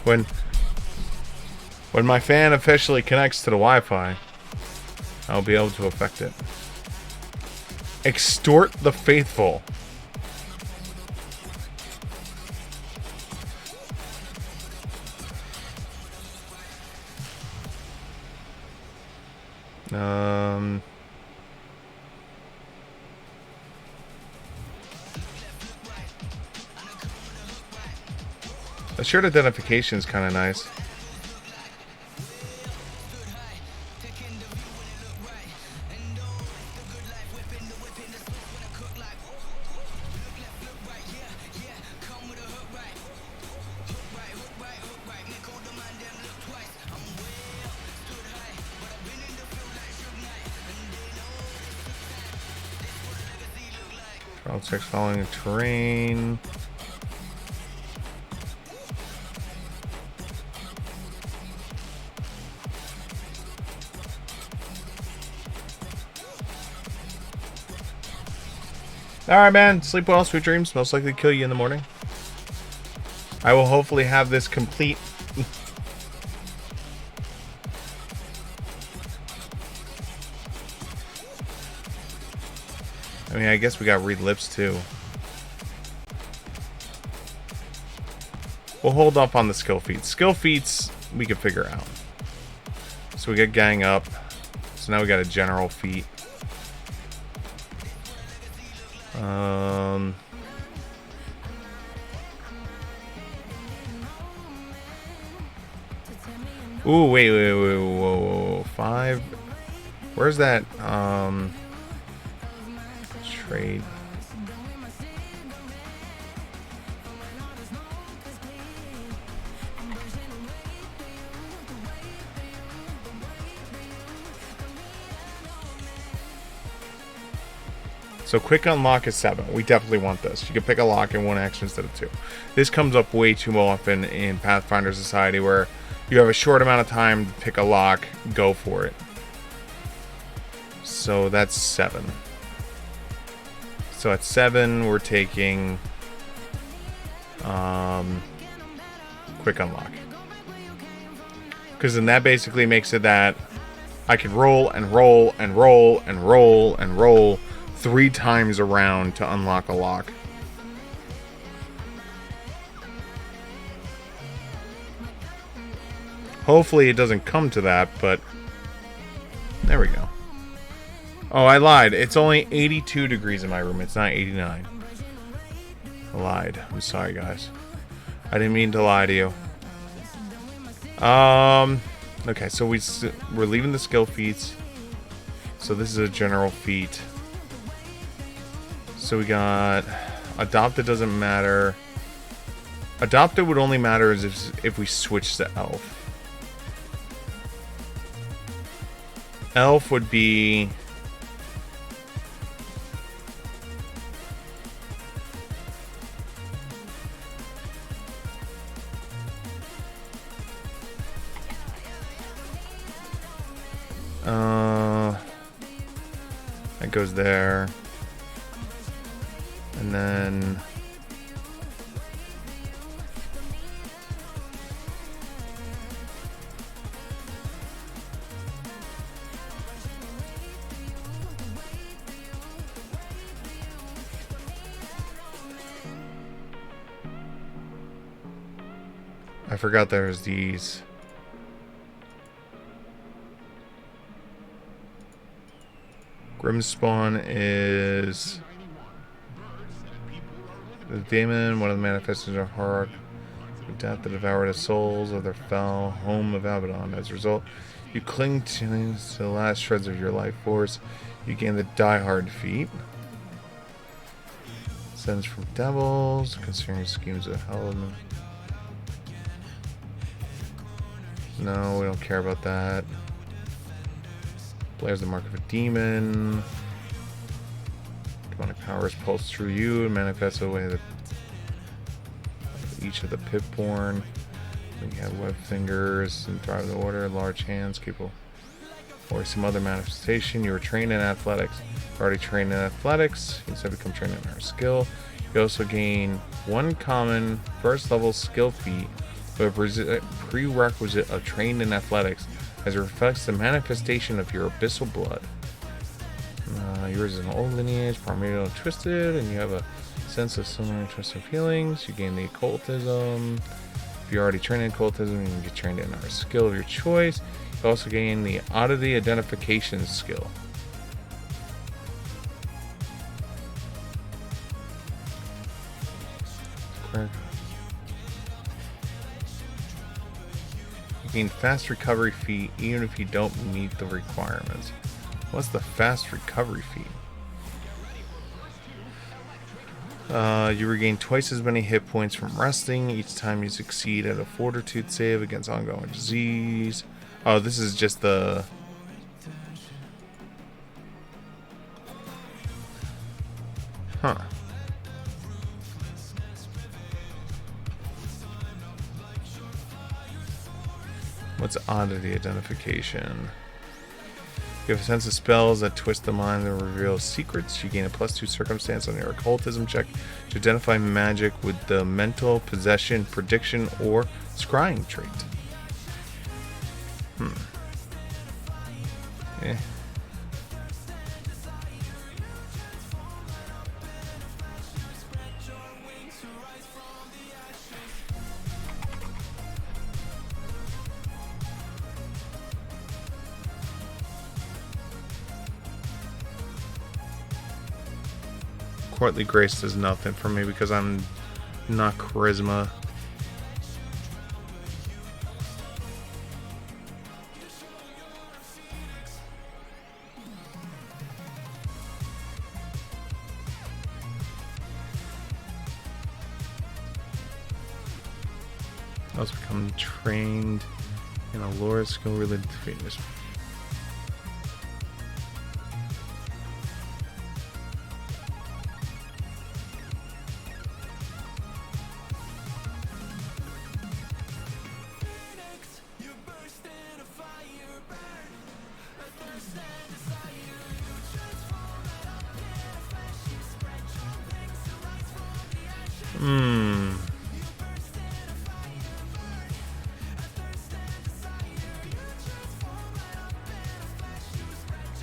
When my fan officially connects to the Wi-Fi, I'll be able to affect it. Extort the faithful. The shirt identification is kind of nice. Checks following the terrain. Alright, man. Sleep well, sweet dreams. Most likely kill you in the morning. I will hopefully have this complete. I mean, I guess we got read lips too. We'll hold off on the skill feats. Skill feats we can figure out. So we get gang up. So now we got a general feat. Ooh, wait, whoa. 5. Where's that? Trade. So quick unlock is 7. We definitely want this. You can pick a lock in 1 action instead of 2. This comes up way too often in Pathfinder Society where you have a short amount of time to pick a lock, go for it. So that's 7. So at 7 we're taking quick unlock. Because then that basically makes it that I can roll and roll and roll and roll and roll 3 times around to unlock a lock. Hopefully it doesn't come to that, but there we go. Oh, I lied. It's only 82 degrees in my room. It's not 89. I lied. I'm sorry, guys. I didn't mean to lie to you. Okay, so we're leaving the skill feats. So this is a general feat. So we got adopted doesn't matter. Adopted would only matter if we switch to elf. Elf would be that goes there. And then I forgot there's these. Grimspawn is the demon, one of the manifestations of Hark, death that devoured the souls of their foul home of Abaddon. As a result, you cling to the last shreds of your life force. You gain the Die Hard feat. Sends from devils, considering schemes of hell. No, we don't care about that. Blares the mark of a demon. Demonic powers pulse through you and manifest away each of the Pipborn. You have web fingers and drive the order, large hands, capable. Or some other manifestation. You were trained in athletics. You're already trained in athletics. You instead become trained in our skill. You also gain 1 common first level skill feat with a prerequisite of trained in athletics, as it reflects the manifestation of your abyssal blood. Yours is an old lineage, primordial and twisted, and you have a sense of similar twisted feelings. You gain the occultism. If you're already trained in occultism, you can get trained in our skill of your choice. You also gain the oddity identification skill. Correct. Gain fast recovery feat even if you don't meet the requirements. What's the fast recovery feat? You regain twice as many hit points from resting each time you succeed at a fortitude save against ongoing disease. Oh, this is just the... Huh. What's oddity identification? You have a sense of spells that twist the mind and reveal secrets. You gain a +2 circumstance on your occultism check to identify magic with the mental, possession, prediction, or scrying trait. Eh. Courtly grace does nothing for me because I'm not charisma. I also become trained in a lore skill related to fitness.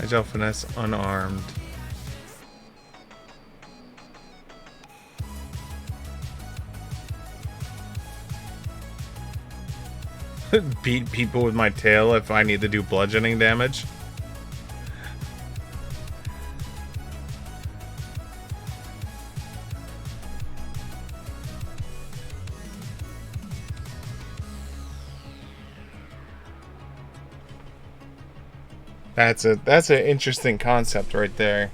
Agile finesse unarmed. Beat people with my tail if I need to do bludgeoning damage. That's an interesting concept right there.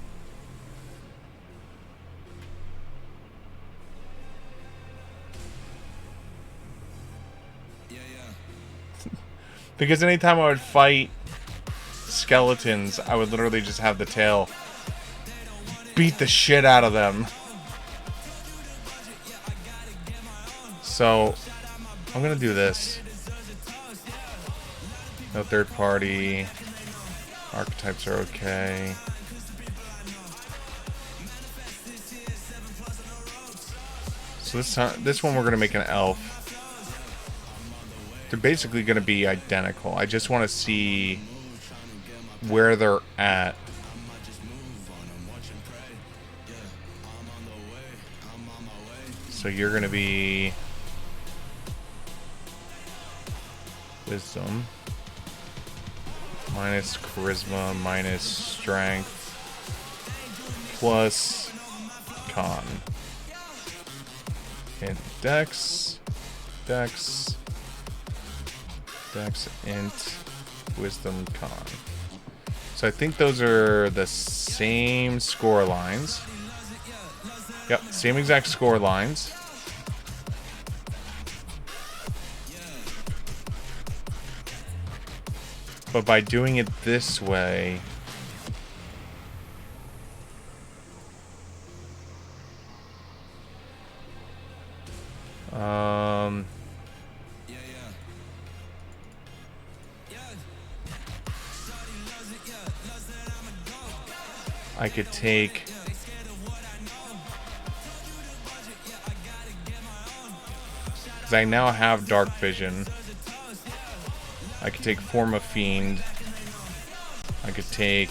Because anytime I would fight skeletons, I would literally just have the tail beat the shit out of them. So, I'm gonna do this. No third party. Archetypes are okay. So this one we're gonna make an elf. They're basically going to be identical. I just want to see where they're at. So you're going to be wisdom minus charisma minus strength plus con. And dex, int, wisdom, con. So I think those are the same score lines. Yep, same exact score lines. But by doing it this way, I could take because I now have dark vision. I could take form of fiend. I could take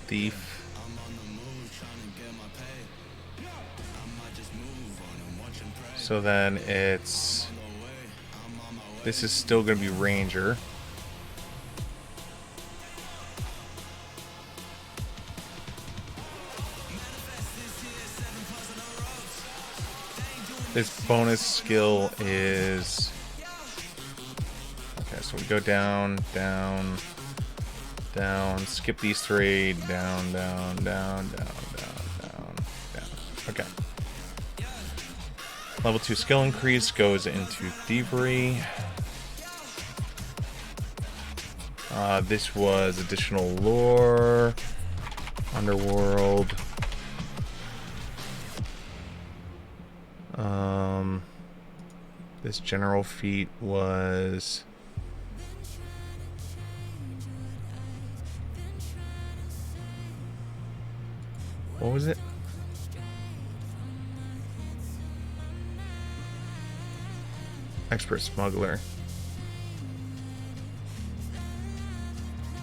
thief. So then it's... This is still going to be Ranger. This bonus skill is... Okay, so we go down, down, down, skip these three, down, down, down, down, down, down, down. Okay. Level 2 skill increase goes into thievery. This was additional lore, underworld. This general feat was what was it? Expert smuggler.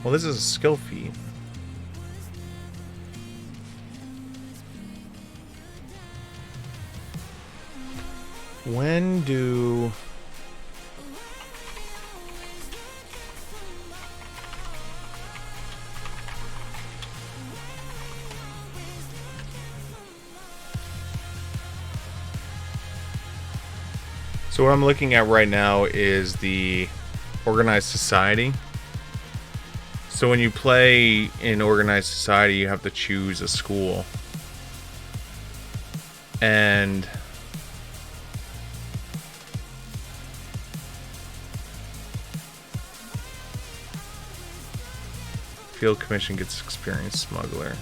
Well, this is a skill feat. When do... So what I'm looking at right now is the organized society. So when you play in organized society, you have to choose a school. And Field Commission gets experienced smuggler.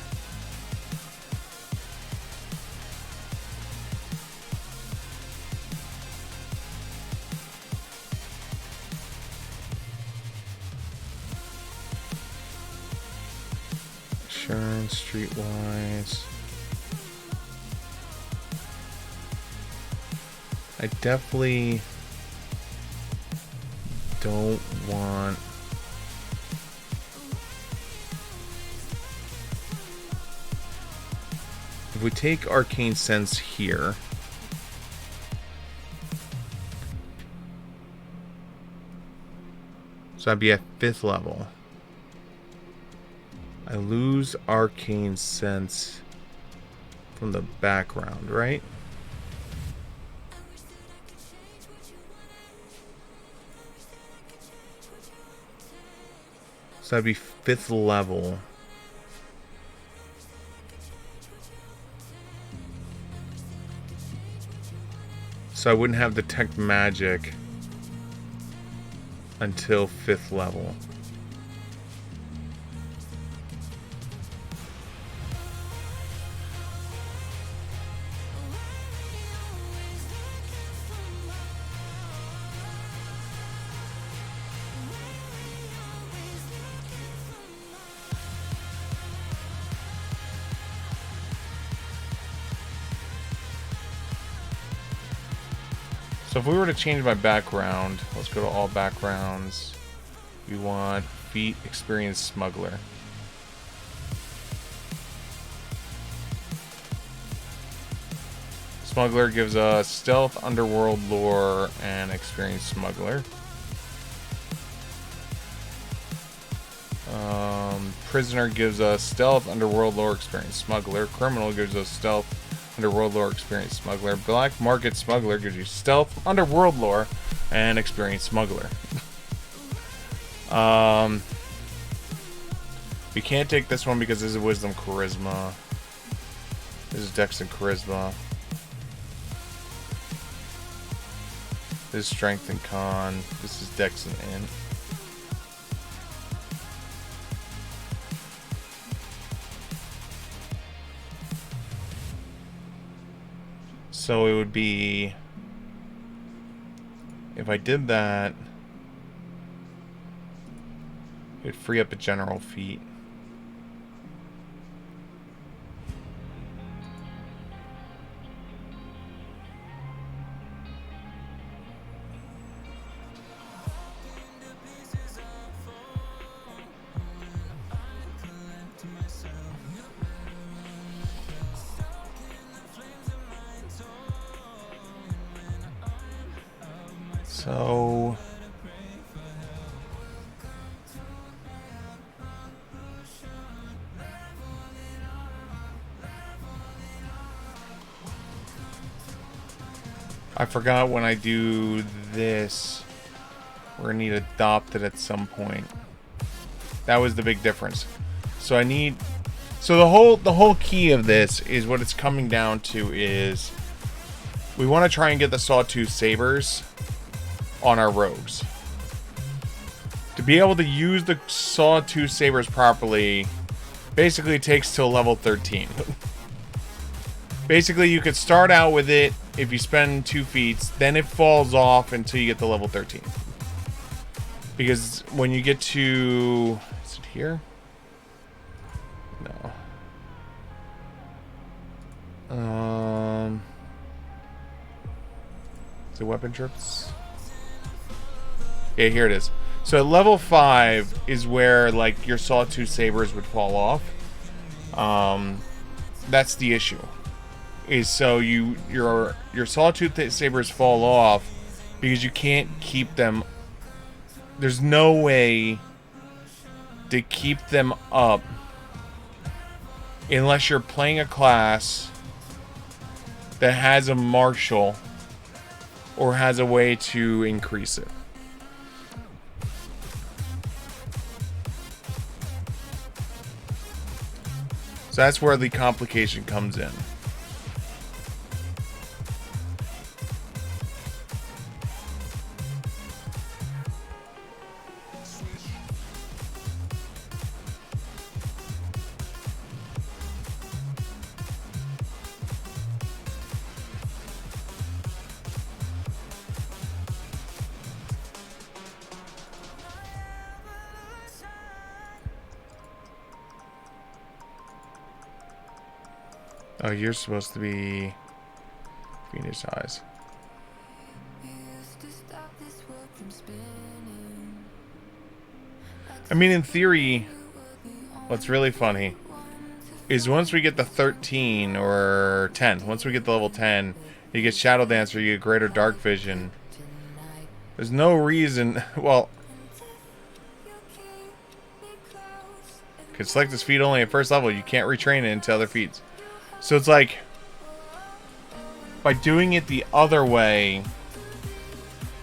Insurance, streetwise. I definitely don't want... If we take Arcane Sense here... So I'd be at 5th level. I lose Arcane Sense from the background, right? So that'd be 5th level. So I wouldn't have Detect Magic until 5th level. So if we were to change my background, let's go to all backgrounds. We want Feat Experienced Smuggler. Smuggler gives us Stealth, Underworld Lore, and Experienced Smuggler. Prisoner gives us Stealth, Underworld Lore, Experienced Smuggler. Criminal gives us Stealth, Underworld Lore, Experienced Smuggler. Black Market Smuggler gives you Stealth, Underworld Lore, and Experienced Smuggler. We can't take this one because this is Wisdom Charisma. This is Dex and Charisma. This is Strength and Con. This is Dex and Int. So it would be... If I did that... It would free up a general feat. So... I forgot when I do this, we're gonna need adopted at some point. That was the big difference. So I need... So the whole key of this is what it's coming down to is... We want to try and get the Sawtooth Sabers on our rogues. To be able to use the Sawtooth Sabers properly, basically it takes till level 13. Basically, you could start out with it if you spend 2 feats, then it falls off until you get to level 13. Because when you get to... Is it here? No. Is it weapon trips? Yeah, here it is. So at level 5 is where, like, your Sawtooth Sabers would fall off. That's the issue. Is so your Sawtooth Sabers fall off because you can't keep them. There's no way to keep them up unless you're playing a class that has a martial or has a way to increase it. So that's where the complication comes in. Oh, you're supposed to be Phoenix Eyes. I mean, in theory, what's really funny is once we get the 13 or 10, once we get the level 10, you get Shadow Dancer, you get Greater Dark Vision. There's no reason, well, you can select this feat only at first level. You can't retrain it into other feats. So it's like, by doing it the other way,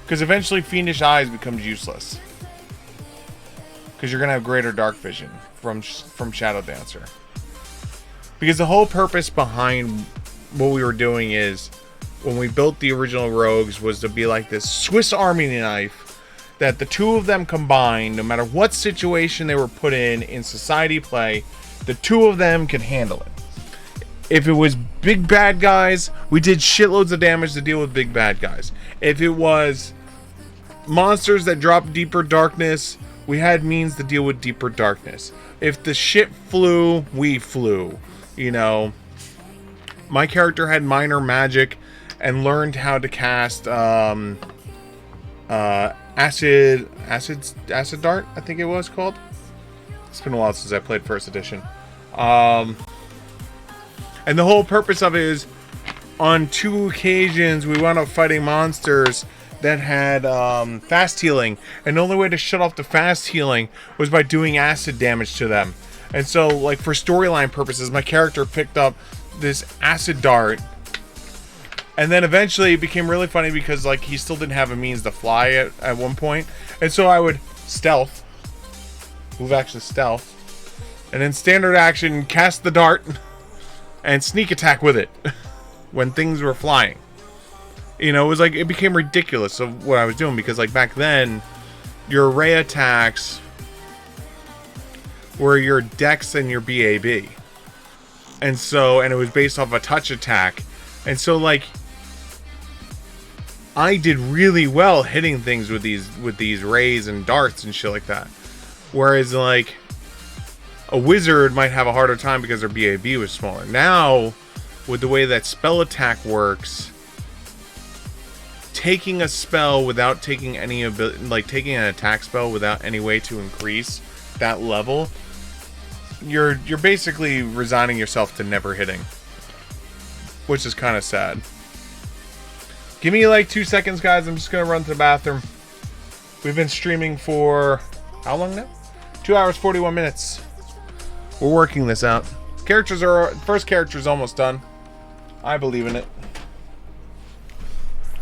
because eventually Fiendish Eyes becomes useless. Because you're going to have Greater Dark Vision from Shadow Dancer. Because the whole purpose behind what we were doing is, when we built the original rogues, was to be like this Swiss Army knife that the two of them combined, no matter what situation they were put in society play, the two of them could handle it. If it was big bad guys, we did shitloads of damage to deal with big bad guys. If it was monsters that dropped deeper darkness, we had means to deal with deeper darkness. If the shit flew, we flew. You know, my character had minor magic and learned how to cast acid dart, I think it was called. It's been a while since I played first edition. And the whole purpose of it is, on 2 occasions, we wound up fighting monsters that had fast healing. And the only way to shut off the fast healing was by doing acid damage to them. And so, like, for storyline purposes, my character picked up this acid dart. And then eventually it became really funny because, like, he still didn't have a means to fly at one point. And so I would stealth. Move action stealth. And then standard action, cast the dart. And sneak attack with it when things were flying. You know, it was like, it became ridiculous of what I was doing, because like back then, your array attacks were your dex and your BAB. And so, and it was based off a touch attack. And so like, I did really well hitting things with these rays and darts and shit like that. Whereas like, a wizard might have a harder time because their BAB was smaller. Now, with the way that spell attack works, taking a spell without taking any ability, like taking an attack spell without any way to increase that level, you're basically resigning yourself to never hitting, which is kind of sad. Give me like 2 seconds, guys. I'm just gonna run to the bathroom. We've been streaming for how long now? 2 hours 41 minutes. We're working this out. First character's almost done. I believe in it.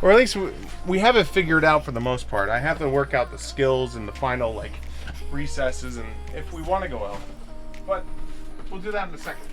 Or at least we have it figured out for the most part. I have to work out the skills and the final like recesses and if we want to go out. But we'll do that in a second.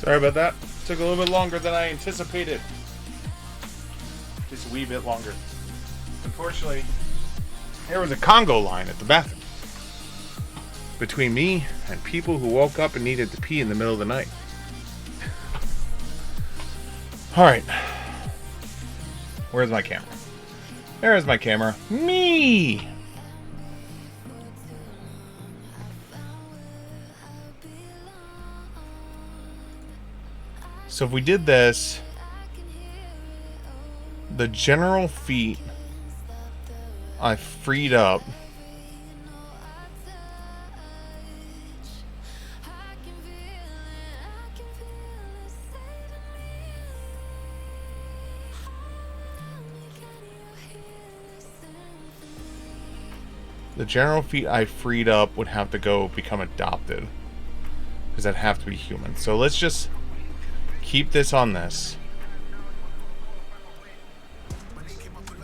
Sorry about that. Took a little bit longer than I anticipated. Just a wee bit longer. Unfortunately, there was a Congo line at the bathroom between me and people who woke up and needed to pee in the middle of the night. Alright. Where's my camera? There's my camera. Me! So if we did this, the general feat I freed up. The general feat I freed up would have to go become adopted. Because I'd have to be human. So let's just keep this on this.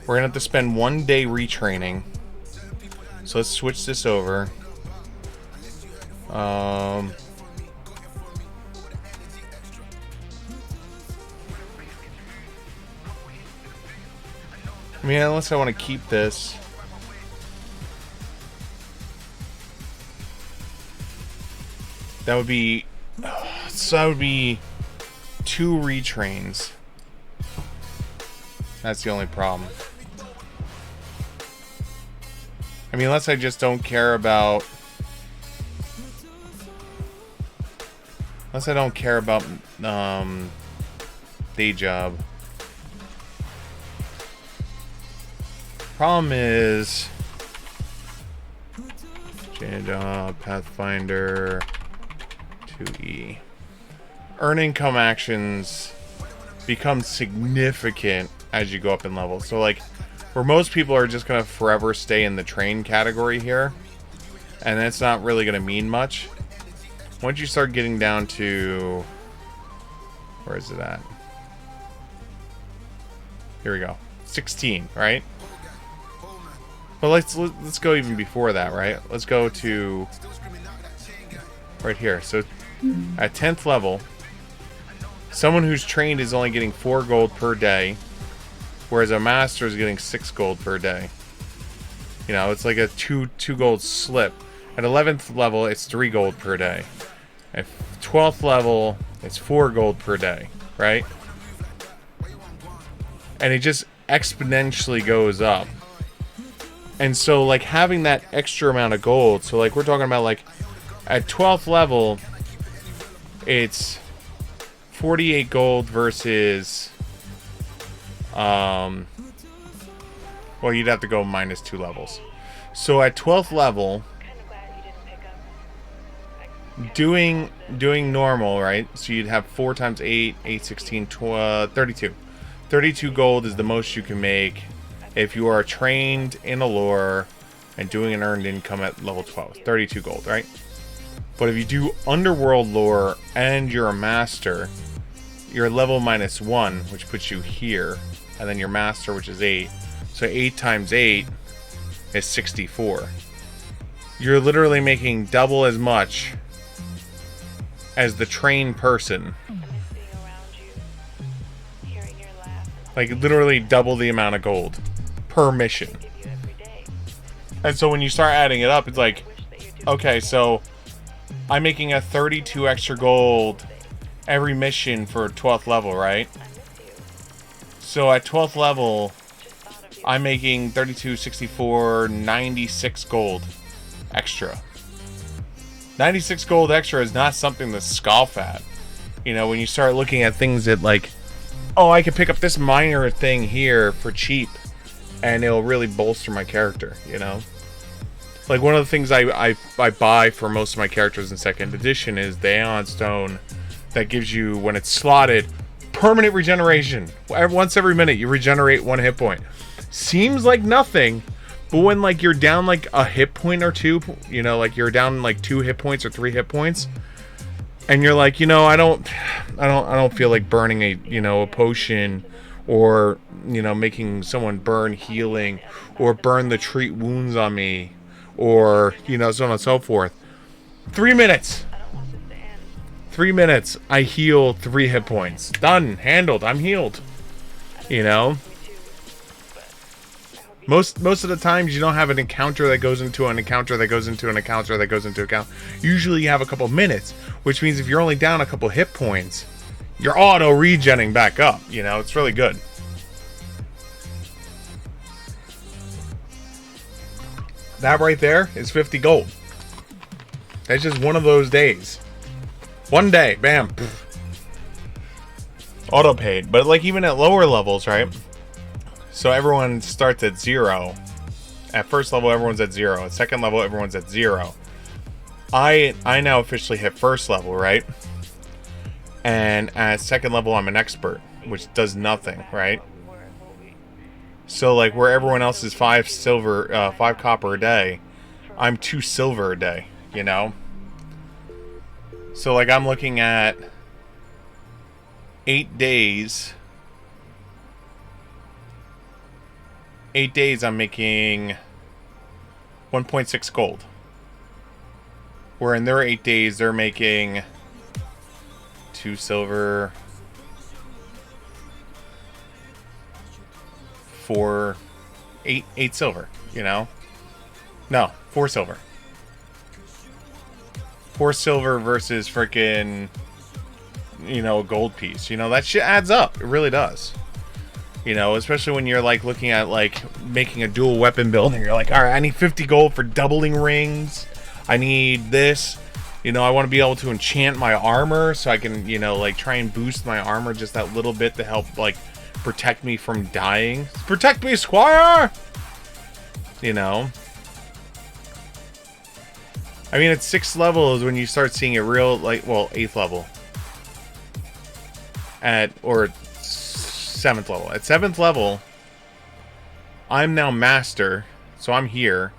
We're going to have to spend 1 day retraining. So let's switch this over. I mean, unless I want to keep this. That would be... So that would be 2 retrains. That's the only problem. I mean, unless I just don't care about... Unless I don't care about day job. Problem is... Pathfinder... 2E. Earn income actions become significant as you go up in level. So like, where most people are just gonna forever stay in the train category here, and that's not really gonna mean much. Once you start getting down to, where is it at? Here we go, 16, right? But let's go even before that, right? Let's go to right here. So at 10th level, someone who's trained is only getting 4 gold per day, whereas a master is getting 6 gold per day. You know, it's like a 2 gold slip. At 11th level, it's 3 gold per day. At 12th level, it's 4 gold per day, right? And it just exponentially goes up. And so, like, having that extra amount of gold, so, like, we're talking about, like, at 12th level, it's 48 gold versus, well, you'd have to go minus 2 levels. So at 12th level, doing normal, right? So you'd have 4 times 8, 8, 16, 32. 32 gold is the most you can make if you are trained in a lore and doing an earned income at level 12. 32 gold, right? But if you do underworld lore and you're a master, you're level minus 1, which puts you here, and then your master, which is 8. So 8 times 8 is 64. You're literally making double as much as the trained person. Like, literally double the amount of gold per mission. And so when you start adding it up, it's like, okay, so I'm making a 32 extra gold every mission for 12th level, right? So at 12th level, I'm making 32, 64, 96 gold extra. 96 gold extra is not something to scoff at. You know, when you start looking at things that, like, oh, I can pick up this minor thing here for cheap, and it'll really bolster my character, you know? Like, one of the things I buy for most of my characters in 2nd edition is the Aeon Stone that gives you, when it's slotted, permanent regeneration. Once every minute, you regenerate 1 hit point. Seems like nothing, but when, like, you're down, like, a hit point or 2, you know, like, you're down, like, 2 hit points or 3 hit points, and you're like, you know, I don't feel like burning a potion, or, you know, making someone burn healing, or burn the treat wounds on me, or, you know, so on and so forth. 3 minutes. 3 minutes, I heal 3 hit points. Done. Handled. I'm healed. You know? Most of the times, you don't have an encounter that goes into an encounter that goes into an encounter that goes into an encounter. Usually you have a couple minutes, which means if you're only down a couple hit points, you're auto-regenning back up. You know? It's really good. That right there is 50 gold. That's just one of those days. One day, bam. Auto paid. But like even at lower levels, right? So everyone starts at 0. At first level, everyone's at 0. At second level, everyone's at 0. I now officially hit first level, right? And at second level, I'm an expert, which does nothing, right? So like where everyone else is 5 copper a day, I'm 2 silver a day, you know? So like I'm looking at 8 days. 8 days I'm making 1.6 gold. Where in their 8 days they're making 2 silver, 8 silver, you know? No, 4 silver. 4 silver versus freaking, you know, a gold piece. You know, that shit adds up. It really does. You know, especially when you're like looking at like making a dual weapon build and you're like, all right, I need 50 gold for doubling rings. I need this. You know, I want to be able to enchant my armor so I can, you know, like try and boost my armor just that little bit to help like protect me from dying. Protect me, Squire! You know? I mean, at 6th level is when you start seeing it real, like, well, 8th level. Or 7th level. At 7th level, I'm now master, so I'm here.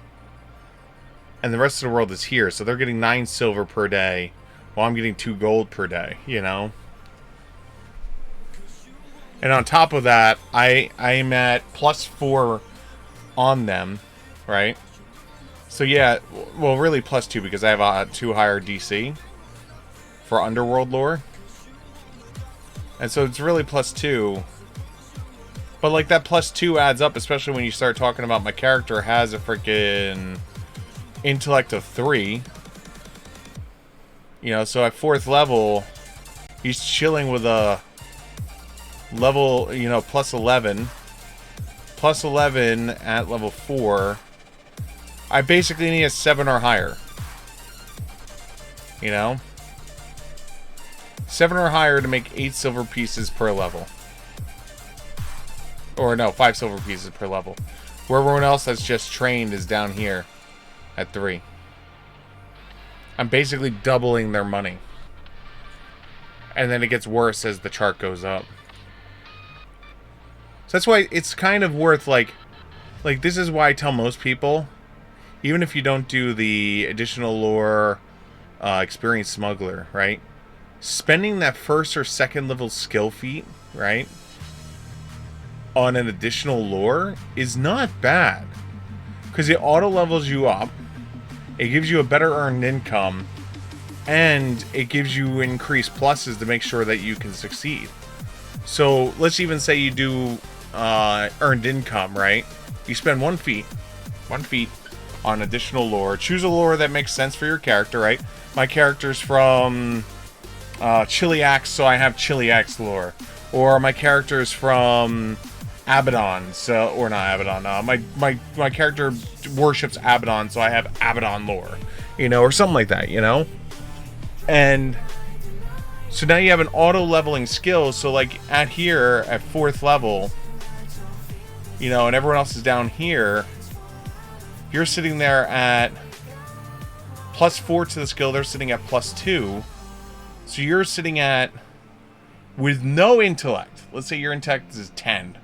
And the rest of the world is here, so they're getting 9 silver per day, while I'm getting 2 gold per day, you know? And on top of that, I'm at +4 on them, right? So yeah, well really +2 because I have a 2 higher DC for Underworld lore. And so it's really +2. But like that +2 adds up, especially when you start talking about my character has a freaking intellect of 3. You know, so at 4th level, he's chilling with a level, you know, +11. +11 at level 4. I basically need a 7 or higher. You know? 7 or higher to make 8 silver pieces per level. Or no, 5 silver pieces per level. Where everyone else that's just trained is down here at 3. I'm basically doubling their money. And then it gets worse as the chart goes up. So that's why it's kind of worth, like this is why I tell most people, even if you don't do the additional lore experienced smuggler, right? Spending that 1st or 2nd level skill feat, right? On an additional lore is not bad. Because it auto levels you up. It gives you a better earned income. And it gives you increased pluses to make sure that you can succeed. So let's even say you do earned income, right? You spend 1 feat on additional lore. Choose a lore that makes sense for your character, right? My character's from Chiliax, so I have Chiliax lore. Or my character's from Abaddon, so, or not Abaddon. My character worships Abaddon, so I have Abaddon lore, you know, or something like that, you know. And so now you have an auto leveling skill. So like at here at 4th level, you know, and everyone else is down here. You're sitting there at +4 to the skill. They're sitting at +2. So you're sitting at, with no intellect. Let's say your intellect is 10.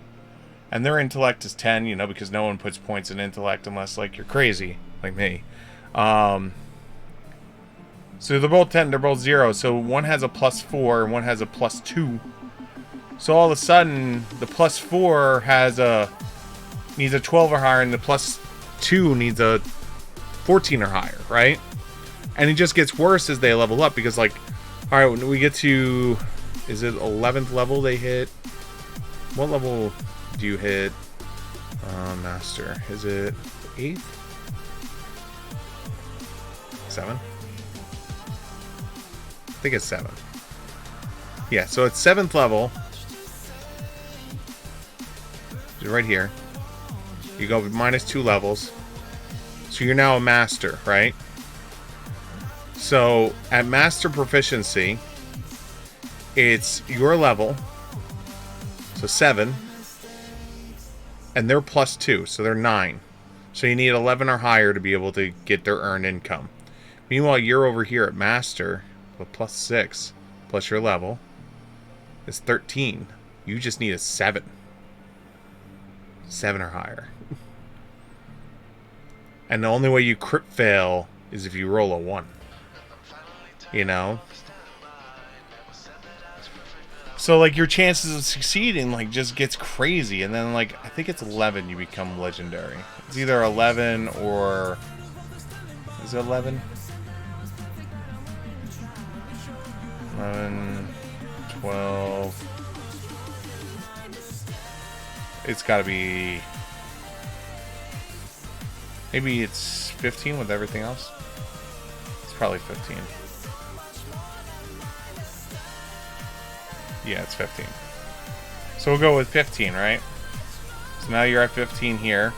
And their intellect is 10, you know, because no one puts points in intellect unless, like, you're crazy, like me. So they're both 10, they're both 0. So one has a +4 and one has a +2. So all of a sudden, the +4 needs a 12 or higher, and the +2 needs a 14 or higher, right? And it just gets worse as they level up, because, like, alright, when we get to, is it 11th level they hit? What level do you hit master? Is it 8th? 7? I think it's 7. Yeah, so it's 7th level. Right here. You go -2 levels. So you're now a master, right? So at master proficiency, it's your level, so 7, and they're +2, so they're 9. So you need 11 or higher to be able to get their earned income. Meanwhile, you're over here at master, with +6, plus your level, is 13. You just need a 7. 7 or higher. And the only way you crit fail is if you roll a 1. You know? So, like, your chances of succeeding, like, just gets crazy. And then, like, I think it's 11 you become legendary. It's either 11 or... Is it 11? 11, 12... It's gotta be... Maybe it's 15 with everything else? It's probably 15. Yeah, it's 15. So we'll go with 15, right? So now you're at 15 here.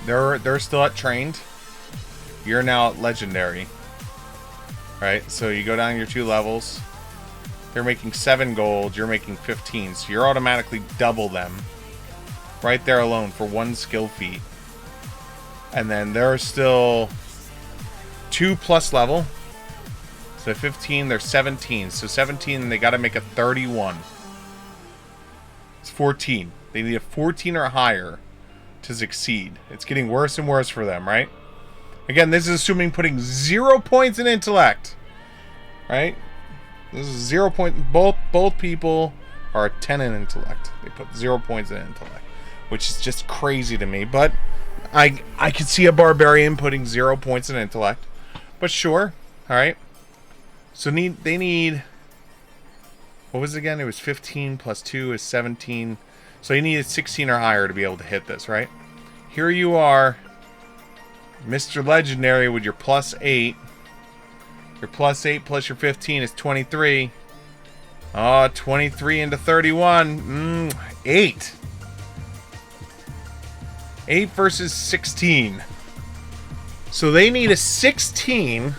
They're still at trained. You're now at legendary. Right? So you go down your 2 levels. They're making 7 gold, you're making 15. So you're automatically double them. Right there alone for 1 skill feat. And then there are still 2 plus level. So 15, they're 17. So 17, they got to make a 31. It's 14. They need a 14 or higher to succeed. It's getting worse and worse for them, right? Again, this is assuming putting 0 points in intellect. Right? This is 0 point. Both people are 10 in intellect. They put 0 points in intellect, which is just crazy to me. But I could see a barbarian putting 0 points in intellect. But sure, all right. So they need. What was it again? It was 15 plus 2 is 17. So you needed 16 or higher to be able to hit this, right? Here you are, Mr. Legendary, with your +8. Your +8 plus your 15 is 23. Oh, 23 into 31. 8. 8 versus 16. So they need a 16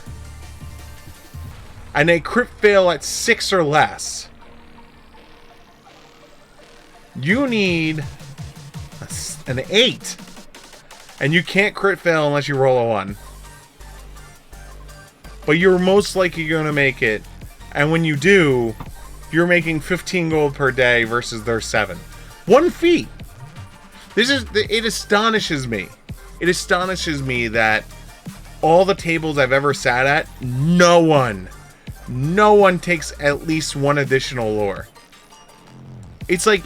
and a crit fail at 6 or less. You need an 8. And you can't crit fail unless you roll a 1. But you're most likely going to make it. And when you do, you're making 15 gold per day versus their 7. 1 feat. It astonishes me. It astonishes me that all the tables I've ever sat at, no one takes at least 1 additional lore. It's like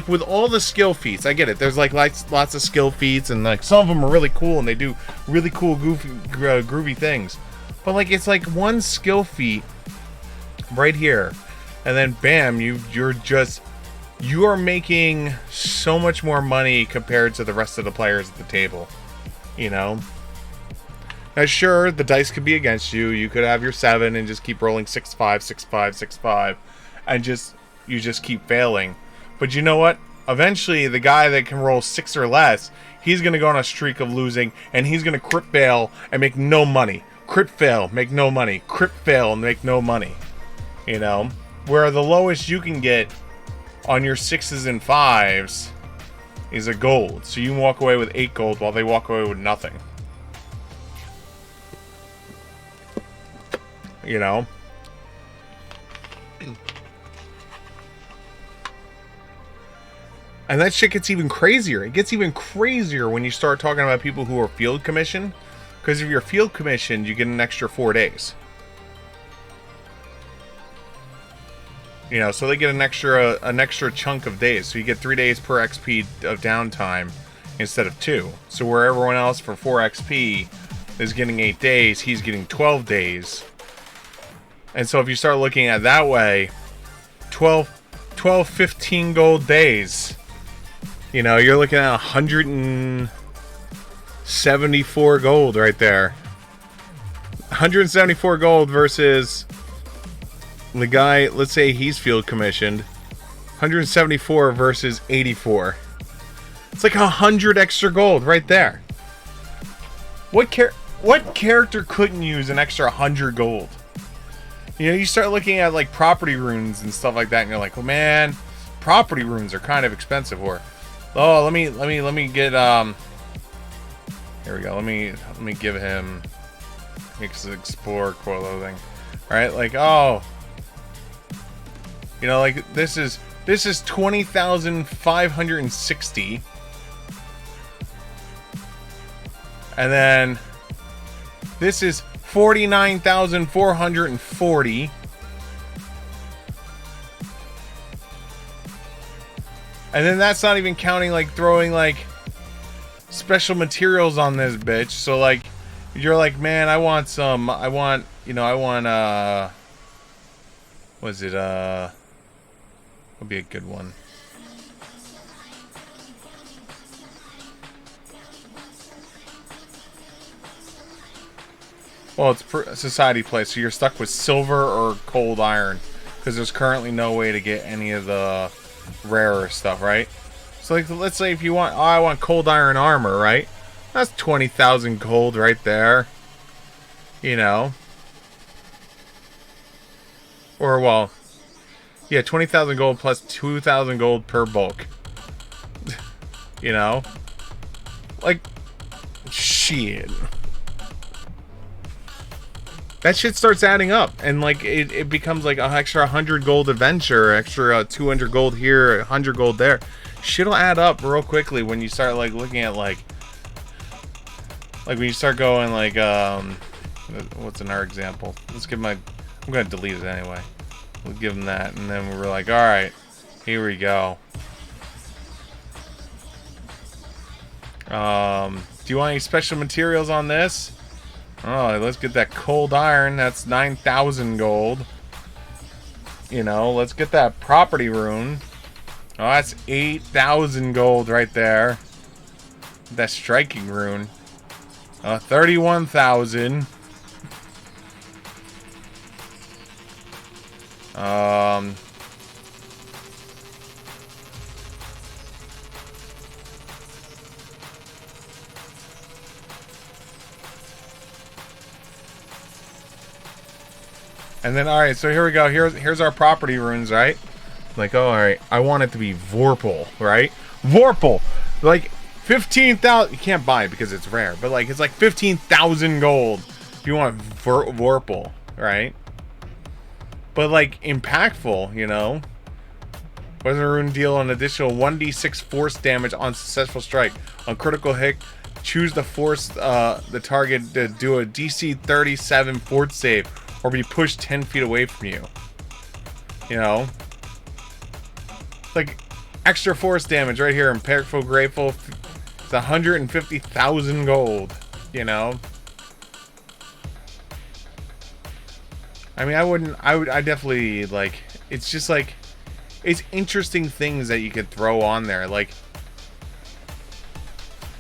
with all the skill feats, I get it. There's like lots of skill feats, and like some of them are really cool, and they do really cool, goofy, groovy things. But like it's like 1 skill feat right here, and then bam, you are making so much more money compared to the rest of the players at the table. You know. Now, sure, the dice could be against you. You could have your 7 and just keep rolling 6, 5, 6, 5, 6, 5, and you just keep failing. But you know what? Eventually, the guy that can roll 6 or less, he's going to go on a streak of losing, and he's going to crit fail and make no money. Crit fail, make no money. Crit fail, and make no money. You know? Where the lowest you can get on your 6s and 5s is a gold. So you can walk away with 8 gold while they walk away with nothing. You know? And that shit gets even crazier. It gets even crazier when you start talking about people who are field commissioned. Because if you're field commissioned, you get an extra 4 days. You know, so they get an extra chunk of days. So you get 3 days per XP of downtime instead of 2. So where everyone else for 4 XP is getting 8 days, he's getting 12 days. And so if you start looking at it that way, 12, 15 gold days. You know, you're looking at 174 gold right there. 174 gold versus the guy, let's say he's field commissioned. 174 versus 84. It's like 100 extra gold right there. What character couldn't use an extra 100 gold? You know, you start looking at like property runes and stuff like that, and you're like, well, man, property runes are kind of expensive. Or, oh, let me get here we go. Let me give him explore clothing, right? Like, oh, you know, like this is 20,560, and then this is 49,440. And then that's not even counting like throwing like special materials on this bitch. So like you're like, man, what is it? Would be a good one. Well, it's society place, so you're stuck with silver or cold iron, because there's currently no way to get any of the rarer stuff, right? So, like, let's say if you want, oh, I want cold iron armor, right? That's 20,000 gold right there. You know, or well, yeah, 20,000 gold plus 2,000 gold per bulk. You know, like, shit. That shit starts adding up, and like it becomes like an extra 100 gold adventure, extra 200 gold here, 100 gold there. Shit'll add up real quickly when you start like looking at like when you start going like what's another example? Let's give my, I'm gonna delete it anyway. We'll give them that, and then we're like, all right, here we go. Do you want any special materials on this? Oh, let's get that cold iron. That's 9,000 gold. You know, let's get that property rune. Oh, that's 8,000 gold right there. That striking rune. 31,000. And then, alright, so here we go. Here's our property runes, right? Like, oh, alright, I want it to be Vorpal, right? Vorpal! Like, 15,000... You can't buy it because it's rare, but, like, it's like 15,000 gold if you want Vorpal, right? But, like, impactful, you know? Weather rune deal an additional 1d6 force damage on successful strike. On critical hit, choose the force, the target to do a DC 37 fort save, or be pushed 10 feet away from you. You know? Like, extra force damage right here. Impactful Grateful. It's 150,000 gold. You know? I mean, I definitely, like, it's just like, it's interesting things that you could throw on there. Like,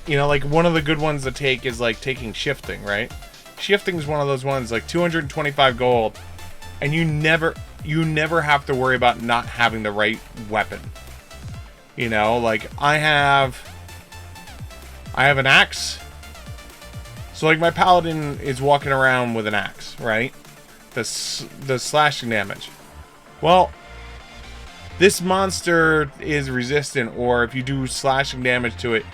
you know, like, one of the good ones to take is, like, taking shifting, right? Shifting is one of those ones, like 225 gold, and you never have to worry about not having the right weapon. You know, like I have an axe, so like my paladin is walking around with an axe, right? The slashing damage. Well, this monster is resistant, or if you do slashing damage to it,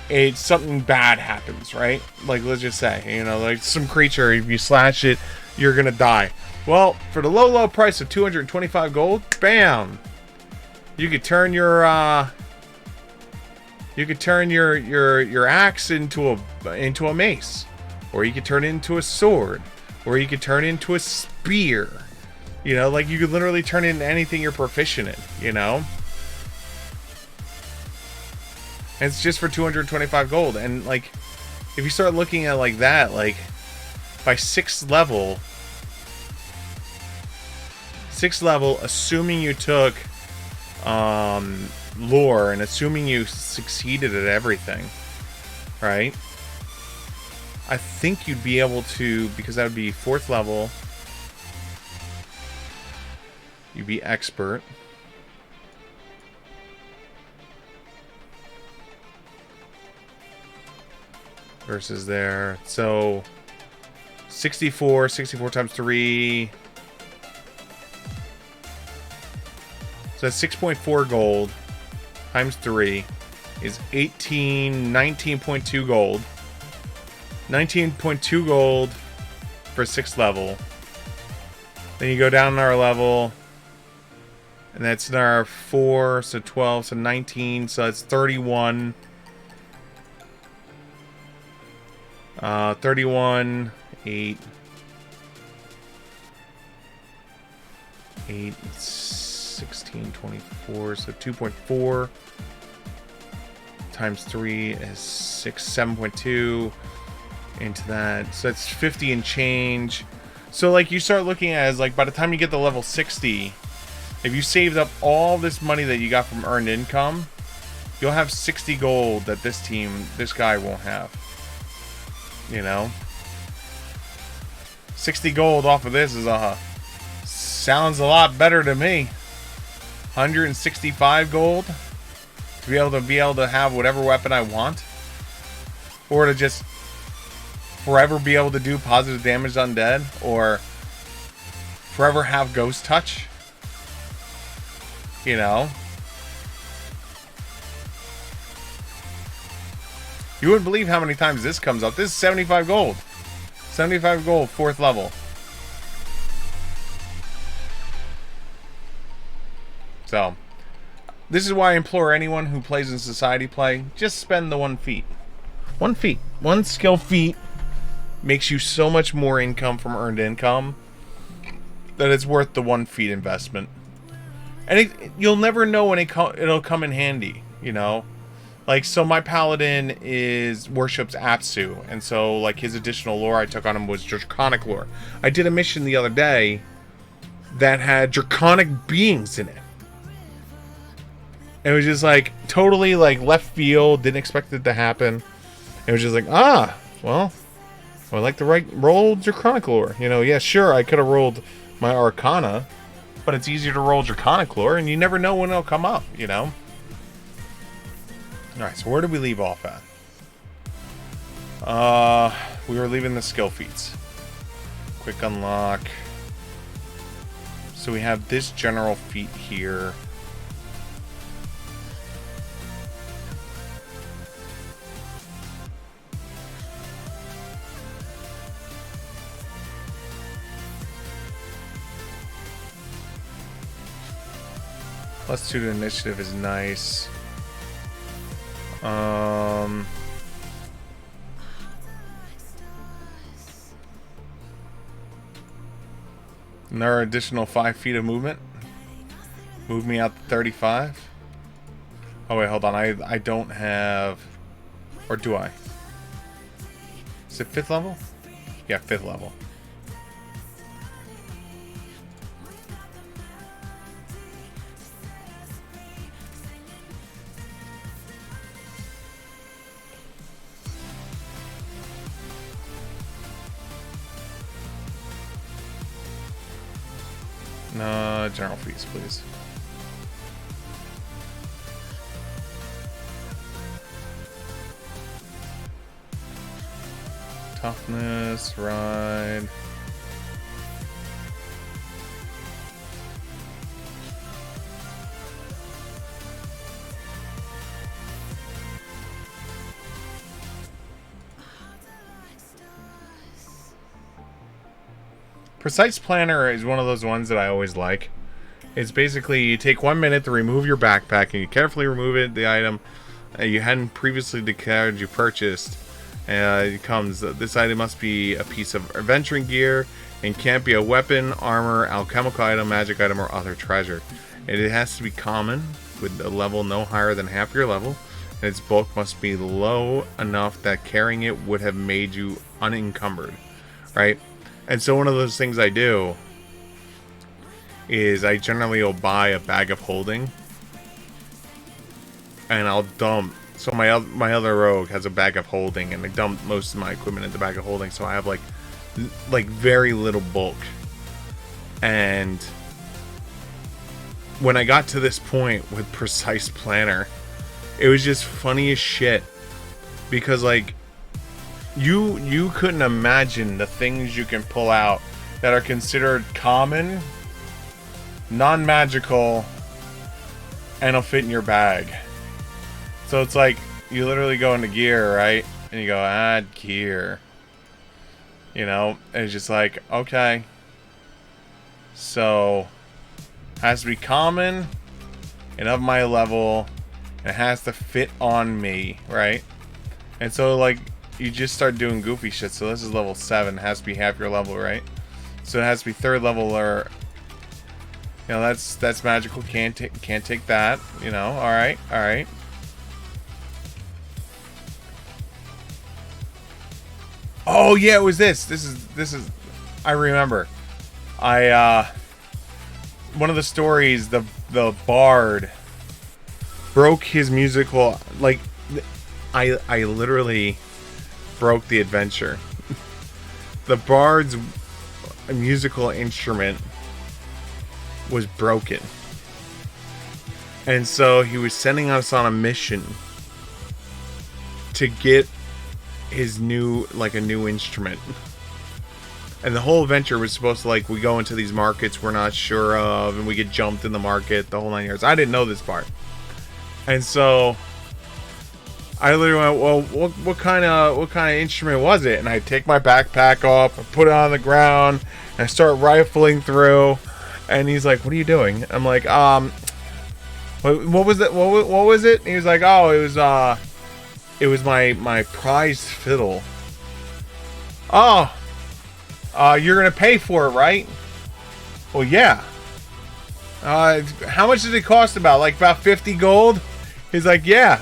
it's something bad happens, right? Like, let's just say, you know, like some creature, if you slash it, you're gonna die. Well, for the low price of 225 gold, bam! You could turn your axe into a mace, or you could turn it into a sword, or you could turn it into a spear. You know, like you could literally turn it into anything you're proficient in, you know? And it's just for 225 gold. And, like, if you start looking at like that, like, by 6th level, assuming you took lore, and assuming you succeeded at everything, right? I think you'd be able to, because that would be 4th level, you'd be expert. versus there. So 64 times 3. So that's 6.4 gold times 3 is 19.2 gold. 19.2 gold for 6th level. Then you go down another level, and that's another 4, so 12, so 19, so that's 31. 31, 8, 16, 24, so 2.4 times 3 is 7.2 into that. So that's 50 and change. So like you start looking at it as like by the time you get to level 60, if you saved up all this money that you got from earned income, you'll have 60 gold that this guy won't have. You know? 60 gold off of this is sounds a lot better to me. 165 gold to be able to have whatever weapon I want, or to just forever be able to do positive damage to undead, or forever have ghost touch. You know? You wouldn't believe how many times this comes up. This is 75 gold. 75 gold, 4th level. So, this is why I implore anyone who plays in society play, just spend the 1 feat. 1 feat. 1 skill feat makes you so much more income from earned income that it's worth the 1 feat investment. And you'll never know when it'll come in handy, you know? Like, so my paladin worships Apsu, and so, like, his additional lore I took on him was Draconic lore. I did a mission the other day that had Draconic beings in it. It was just, like, totally, like, left field, didn't expect it to happen. It was just like, well, I like to roll Draconic lore. You know, yeah, sure, I could have rolled my Arcana, but it's easier to roll Draconic lore, and you never know when it'll come up, you know? Alright, so where did we leave off at? We were leaving the skill feats. Quick unlock. So we have this general feat here. +2 to initiative is nice. Another additional 5 feet of movement. Move me out to 35. Oh wait, hold on. I don't have, or do I? Is it 5th level? Yeah, 5th level. No, general feats, please. Toughness, ride. Precise Planner is one of those ones that I always like. It's basically you take 1 minute to remove your backpack and you carefully remove the item you hadn't previously declared you purchased. It comes, this item must be a piece of adventuring gear and can't be a weapon, armor, alchemical item, magic item, or other treasure. It has to be common with a level no higher than half your level, and its bulk must be low enough that carrying it would have made you unencumbered, right? And so one of those things I do is I generally will buy a bag of holding and I'll dump. So my other rogue has a bag of holding and I dump most of my equipment in the bag of holding, so I have like very little bulk. And when I got to this point with Precise Planner, it was just funny as shit, because like you couldn't imagine the things you can pull out that are considered common, non-magical, and will fit in your bag. So it's like you literally go into gear, right? And you go add gear. You know, and it's just like, okay. So has to be common and of my level, and it has to fit on me, right? And so like you just start doing goofy shit. So this is level 7, it has to be half your level, right? So it has to be 3rd level, or you know, that's magical. Can't take that, you know. All right. Oh yeah, it was this. This is I remember. One of the stories, the bard broke his musical, like I literally broke the adventure. The bard's musical instrument was broken. And so he was sending us on a mission to get his new, like a new instrument. And the whole adventure was supposed to, like, we go into these markets we're not sure of, and we get jumped in the market, the whole 9 yards. I didn't know this part. And so I literally went, well, what kind of instrument was it? And I take my backpack off, I put it on the ground, and I start rifling through. And he's like, "What are you doing?" I'm like, what was it? What was it? And he was like, "Oh, it was my prized fiddle." Oh, you're gonna pay for it, right? Well, yeah. How much did it cost? About 50 gold? He's like, "Yeah."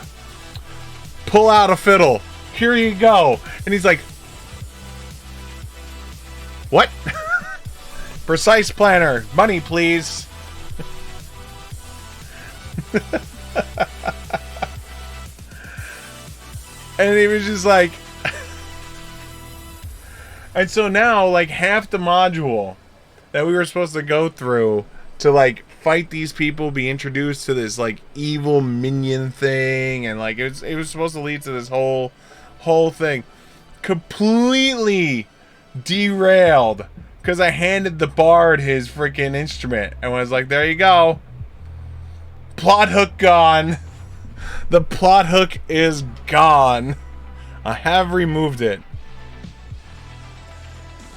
Pull out a fiddle. Here you go. And he's like, "What?" Precise planner. Money, please. And he was just like... And so now, like, half the module that we were supposed to go through to, like, fight these people, be introduced to this, like, evil minion thing, and, like, it was supposed to lead to this whole thing, completely derailed because I handed the bard his freaking instrument and was like, "There you go. Plot hook gone." The plot hook is gone. I have removed it.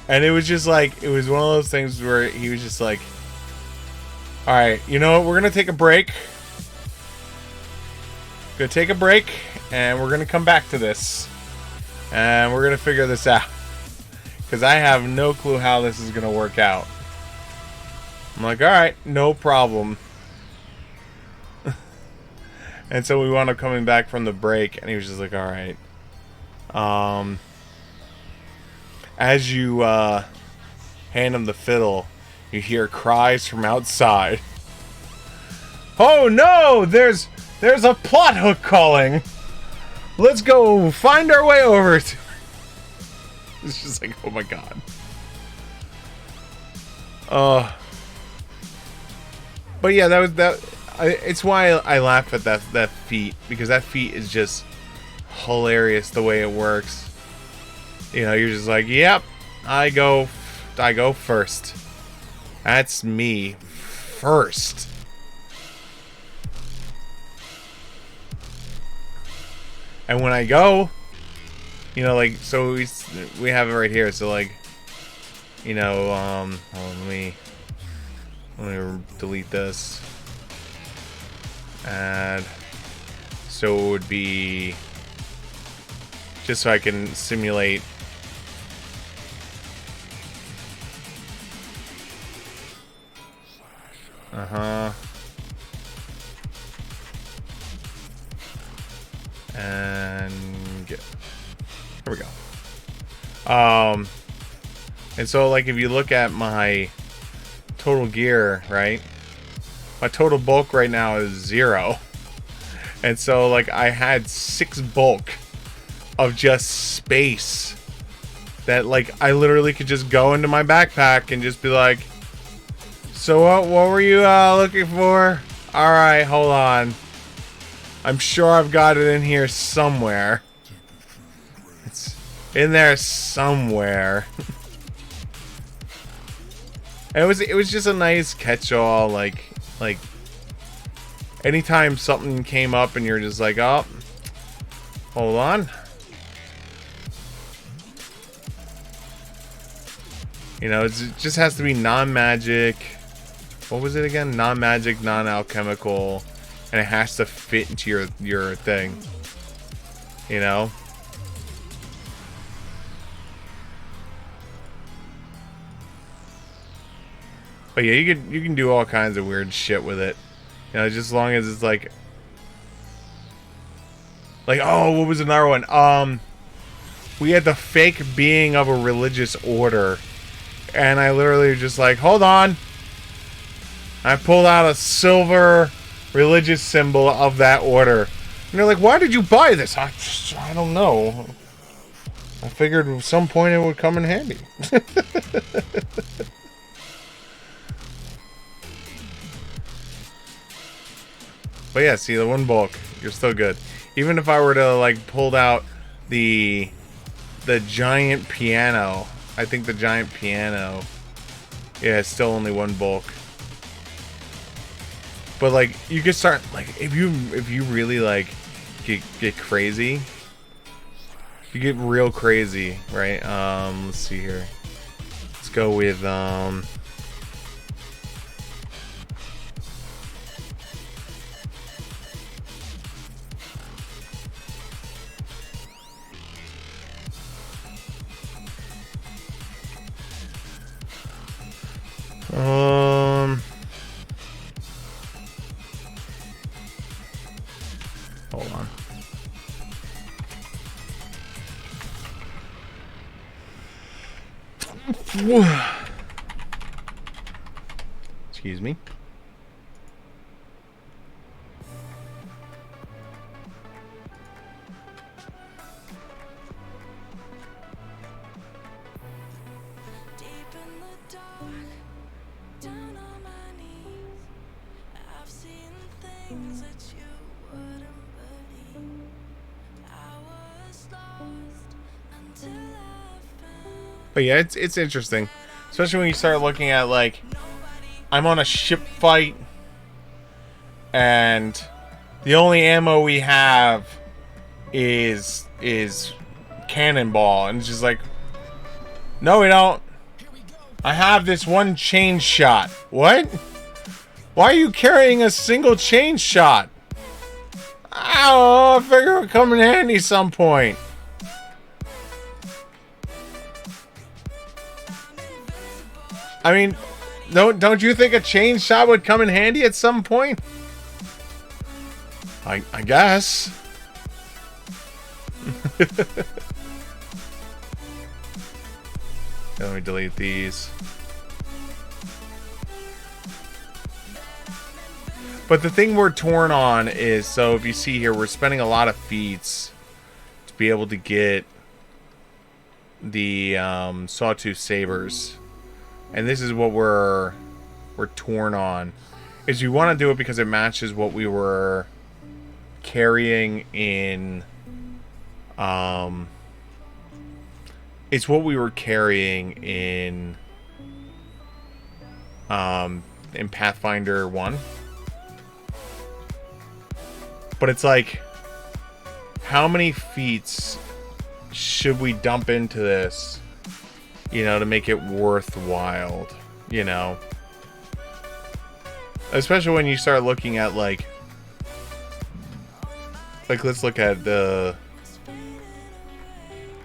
And it was just like, it was one of those things where he was just like, "Alright, you know what? We're going to take a break. Going to take a break, and we're going to come back to this. And we're going to figure this out. Because I have no clue how this is going to work out." I'm like, "Alright, no problem." And so we wound up coming back from the break, and he was just like, "Alright. As you hand him the fiddle, you hear cries from outside. Oh no! There's a plot hook calling. Let's go find our way over to..." It's just like, oh my god. But yeah, it's why I laugh at that feat, because that feat is just hilarious the way it works. You know, you're just like, "Yep, I go first. That's me first." And when I go, you know, like, so we have it right here. So, like, you know, hold on, let me delete this. And so it would be, just so I can simulate. And here we go. And so, like, if you look at my total gear, right? My total bulk right now is 0. And so, like, I had 6 bulk of just space that, like, I literally could just go into my backpack and just be like, "So what were you looking for? Alright, hold on. I'm sure I've got it in here somewhere." in there somewhere. And it was just a nice catch-all, like anytime something came up and you're just like, oh, hold on. You know, it just has to be non-magic. What was it again? Non-magic, non-alchemical, and it has to fit into your thing. You know? But yeah, you can do all kinds of weird shit with it. You know, just as long as it's like oh, what was another one? We had the fake being of a religious order, and I literally was just like, hold on. I pulled out a silver religious symbol of that order, and they're like, why did you buy this? I don't know. I figured at some point it would come in handy. But yeah, see, the one bulk, you're still good. Even if I were to like pull out the giant piano, I think the giant piano, yeah, it's still only one bulk. But like, you could start like if you really like get crazy, you get real crazy, right? Let's see here. Let's go with hold on. Excuse me. Deep in the dark, down on my knees, I've seen things that you wouldn't believe. I was lost until I found But yeah, it's interesting, especially when you start looking at like, I'm on a ship fight, and the only ammo we have is cannonball, and it's just like, no, we don't. I have this one chain shot. What? Why are you carrying a single chain shot? I don't know. I figure it would come in handy some point. I mean, don't you think a chain shot would come in handy at some point? I guess. Let me delete these. But the thing we're torn on is, so if you see here, we're spending a lot of feats to be able to get the sawtooth sabers. And this is what we're torn on. Is you want to do it because it matches what we were carrying in it's what we were carrying in Pathfinder 1. But it's like, how many feats should we dump into this, you know, to make it worthwhile, you know? Especially when you start looking at like let's look at the,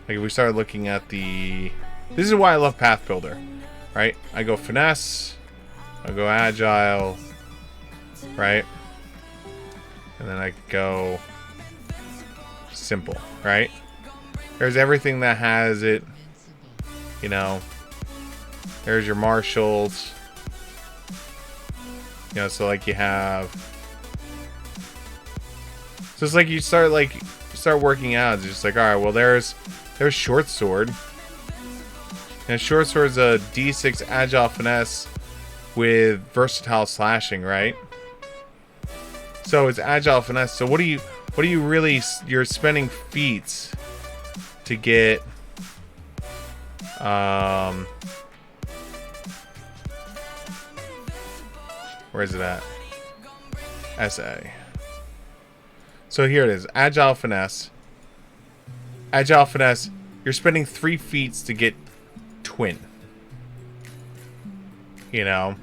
like if we start looking at the, this is why I love Path Builder, right? I go finesse, I go agile, right? And then I go simple, right? There's everything that has it, you know. There's your marshals. You know, so like you have, so it's like you start working out. It's just like, all right, well there's short sword. And short sword's a D6 agile finesse with versatile slashing, right? So it's agile finesse. So what do you really, you're spending feats to get Where is it at? SA. So here it is. Agile Finesse. Agile Finesse. You're spending 3 feats to get Twin. You know?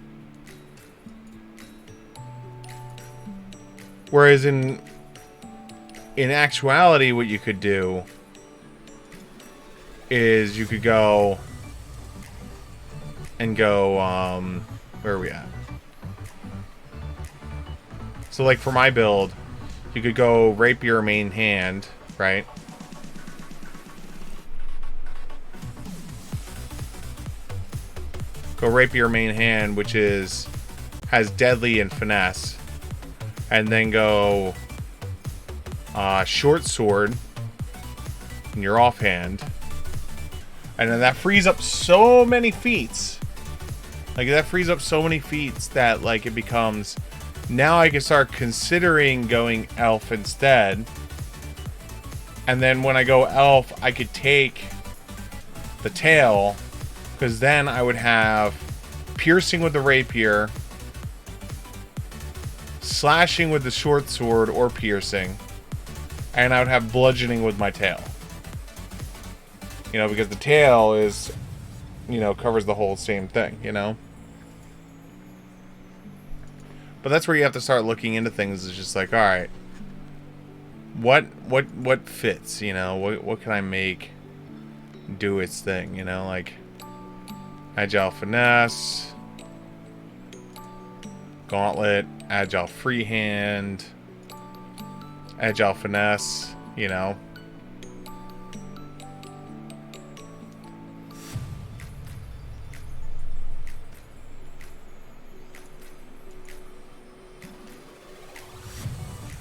Whereas in actuality, what you could do is you could go and go, where are we at? So like for my build, you could go Rapier main hand, right? Go Rapier main hand, which has Deadly and Finesse. And then go Short Sword in your offhand. And then that frees up so many feats. Like, that frees up so many feats that, like, it becomes... Now I can start considering going Elf instead. And then when I go Elf, I could take the tail. Because then I would have piercing with the Rapier, slashing with the short sword or piercing, and I would have bludgeoning with my tail. You know, because the tail is, you know, covers the whole same thing, you know? But that's where you have to start looking into things. It's just like, all right, what fits, you know? What can I make do its thing, you know? Like Agile Finesse, Gauntlet, Agile Freehand, Agile Finesse, you know.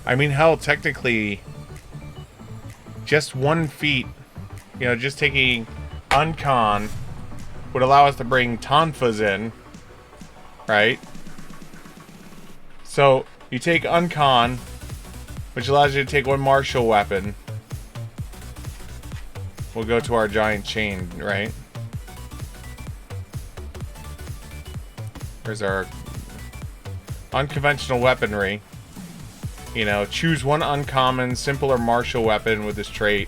I mean, hell, technically, just 1 feat, you know, just taking Uncon would allow us to bring Tonfas in, right? So, you take Uncon, which allows you to take 1 martial weapon. We'll go to our giant chain, right? Here's our unconventional weaponry. You know, choose 1 uncommon, simple or martial weapon with this trait.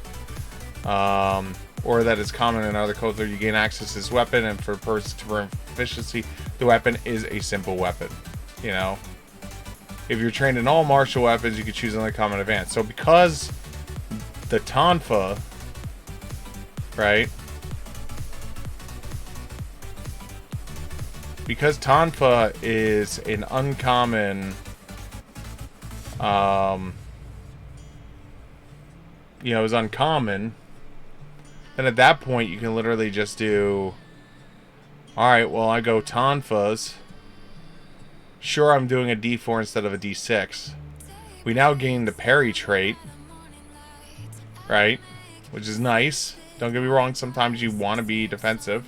Or that is common in other codes where you gain access to this weapon, and for proficiency, the weapon is a simple weapon. You know? If you're trained in all martial weapons, you can choose another common advance. So because the Tonfa, right? Because Tonfa is an uncommon, you know, is uncommon, then at that point you can literally just do, alright, well, I go Tonfas. Sure, I'm doing a D4 instead of a D6. We now gain the parry trait, right? Which is nice. Don't get me wrong, sometimes you want to be defensive.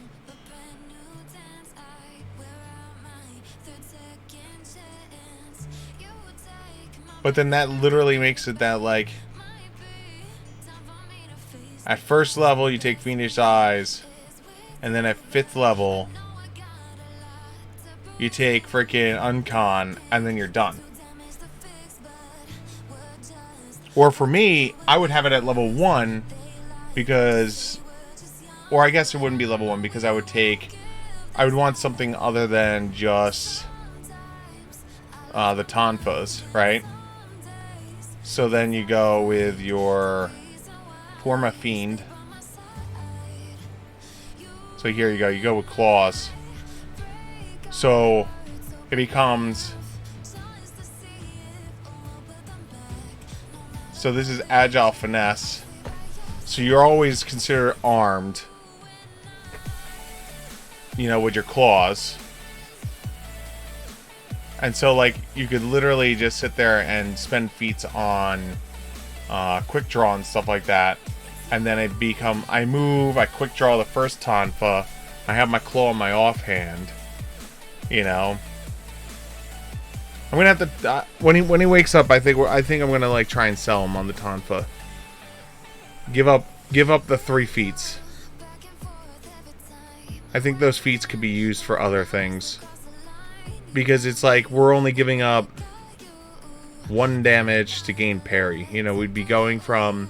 But then that literally makes it that, like, at first level you take Fiendish Eyes, and then at 5th level you take freaking Uncon, and then you're done. Or for me, I would have it at level 1, because, or I guess it wouldn't be level 1, because I would want something other than just the Tonfas, right? So then you go with your Forma Fiend. So here you go with Claws. So it becomes, so this is Agile Finesse. So you're always considered armed, you know, with your claws. And so, like, you could literally just sit there and spend feats on quick draw and stuff like that. And then it become, I move, I quick draw the first Tonfa, I have my claw in my offhand. You know, I'm gonna have to when he wakes up. I think I'm gonna like try and sell him on the Tonfa. Give up the 3 feats. I think those feats could be used for other things. Because it's like we're only giving up 1 damage to gain parry. You know, we'd be going from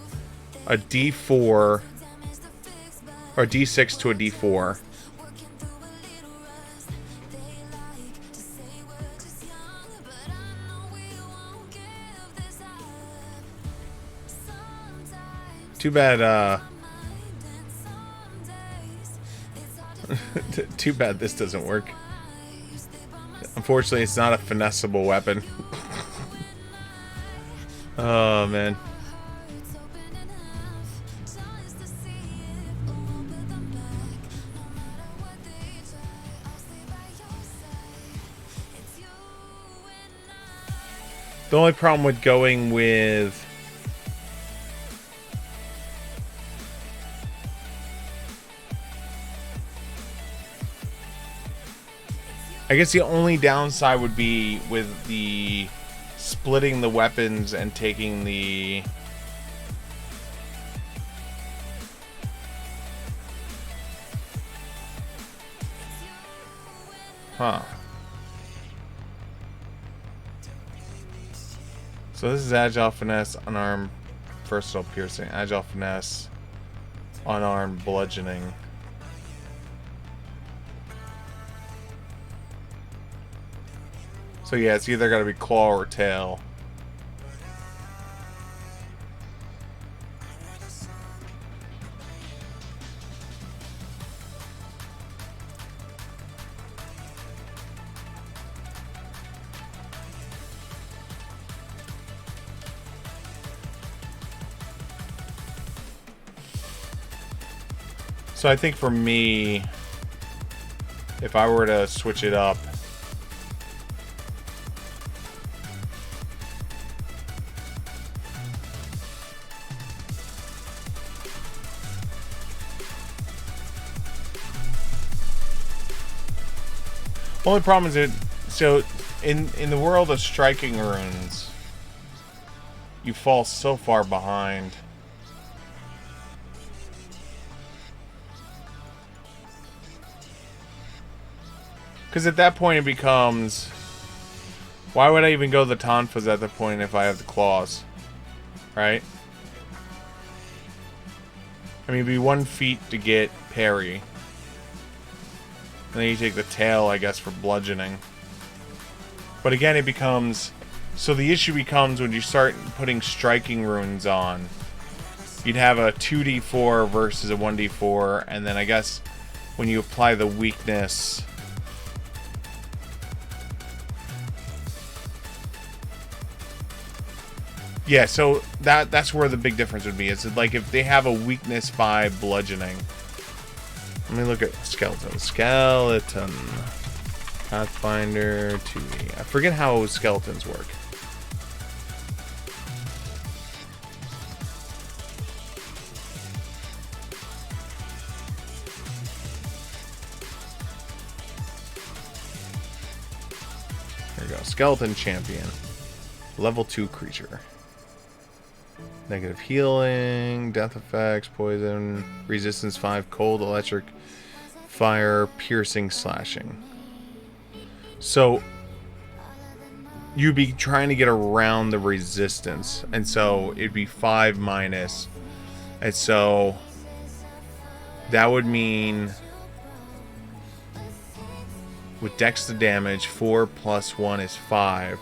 a D4 or D6 to a D4. Too bad, too bad this doesn't work. Unfortunately, it's not a finessable weapon. Oh, man. The only problem with going with... I guess the only downside would be with the splitting the weapons and taking the... Huh. So this is Agile Finesse, Unarmed, Versatile Piercing. Agile Finesse, Unarmed, Bludgeoning. So yeah, it's either got to be claw or tail. So I think for me, if I were to switch it up, only problem is that, so in the world of striking runes, you fall so far behind. Because at that point it becomes, why would I even go the Tonfas at the point if I have the claws? Right? I mean, it'd be 1 feat to get parry. And then you take the tail, I guess, for bludgeoning. But again, it becomes... So the issue becomes when you start putting striking runes on. You'd have a 2d4 versus a 1d4. And then I guess when you apply the weakness... Yeah, so that's where the big difference would be. It's like if they have a weakness by bludgeoning. Let me look at skeleton. Skeleton. Pathfinder 2e. I forget how skeletons work. There we go. Skeleton champion. Level 2 creature. Negative healing, death effects, poison, resistance 5, cold, electric, fire, piercing, slashing. So you'd be trying to get around the resistance, and so it'd be 5 minus, and so that would mean with dex to damage 4 plus 1 is 5.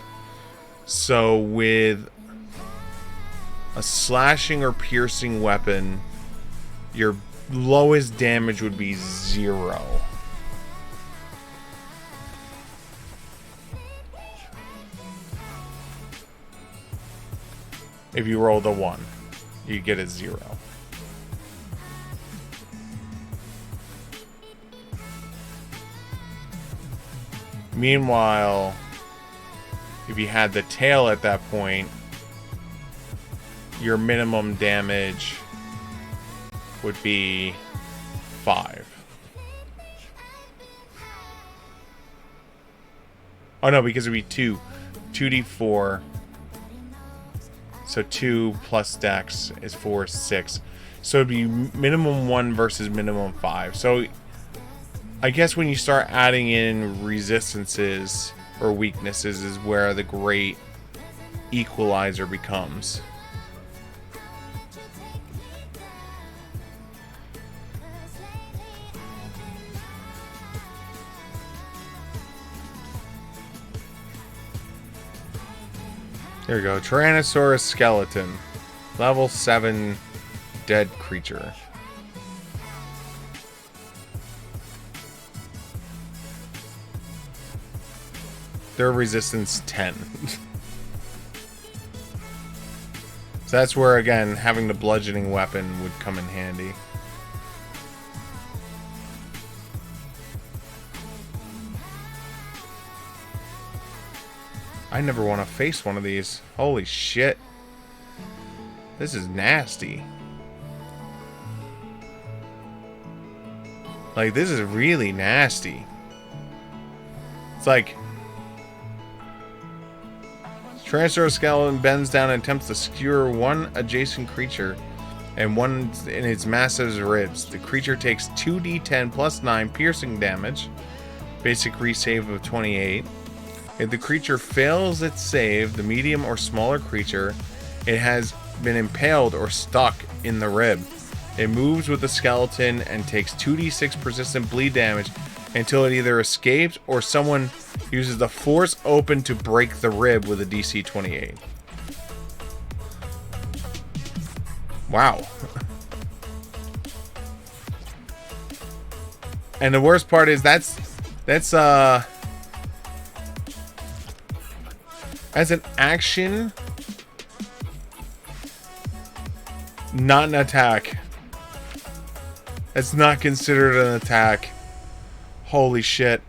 So with a slashing or piercing weapon, your lowest damage would be 0. If you roll the 1, you get a 0. Meanwhile, if you had the tail at that point, your minimum damage would be 5. Oh no, because it would be 2. 2d4. So 2 plus dex is 4, 6. So it'd be minimum 1 versus minimum 5. So I guess when you start adding in resistances or weaknesses is where the great equalizer becomes. There we go. Tyrannosaurus skeleton. Level 7 dead creature. Their resistance 10. So that's where, again, having the bludgeoning weapon would come in handy. I never want to face one of these. Holy shit. This is nasty. Like, this is really nasty. It's like... Tyrannosaurus skeleton bends down and attempts to skewer one adjacent creature and one in its massive ribs. The creature takes 2d10 plus 9 piercing damage. Basic resave of 28. If the creature fails its save, the medium or smaller creature, it has been impaled or stuck in the rib. It moves with the skeleton and takes 2d6 persistent bleed damage until it either escapes or someone uses the force open to break the rib with a DC 28. Wow. And the worst part is that's as an action, not an attack. It's not considered an attack. Holy shit.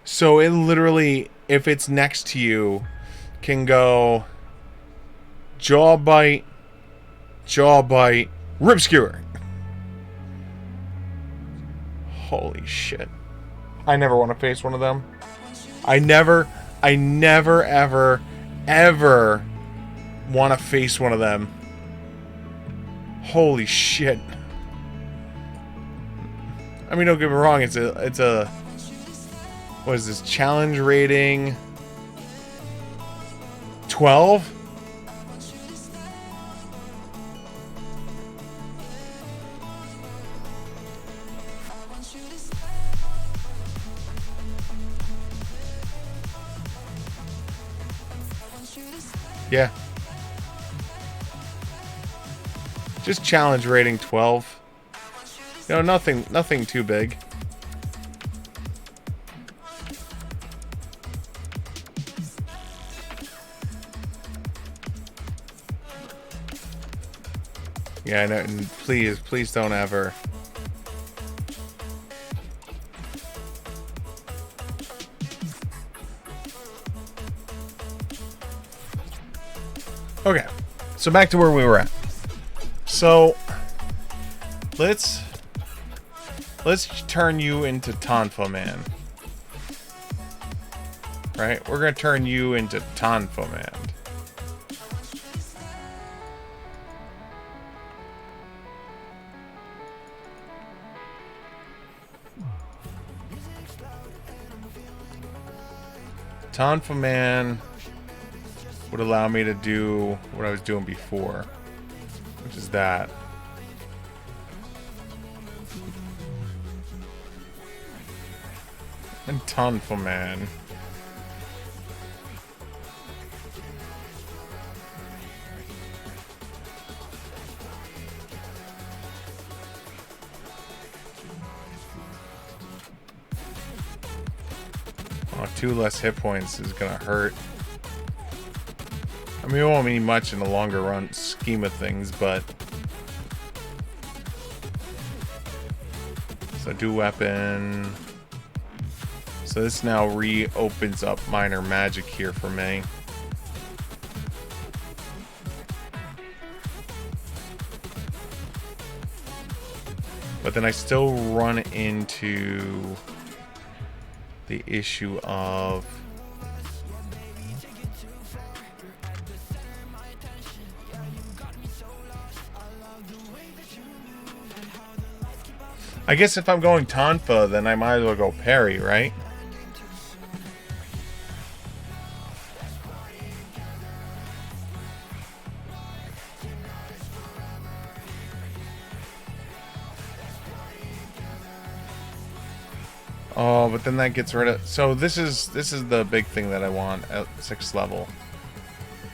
So it literally, if it's next to you, can go jaw bite, rib skewer. Holy shit. I never want to face one of them. I never, ever want to face one of them. Holy shit. I mean, don't get me wrong, it's a what is this, challenge rating 12? Yeah. Just challenge rating 12. You know, nothing too big. Yeah, I know. And please don't ever. Okay, so back to where we were at. So let's turn you into Tonfa Man. Right? We're gonna turn you into Tonfa Man. Tonfa Man would allow me to do what I was doing before, which is that. And Tonfa Man. Oh, 2 less hit points is gonna hurt. I mean, it won't mean much in the longer run scheme of things, but... So do weapon... So this now reopens up minor magic here for me. But then I still run into the issue of... I guess if I'm going Tonfa, then I might as well go parry, right? Oh, but then that gets rid of... So this is the big thing that I want at 6th level.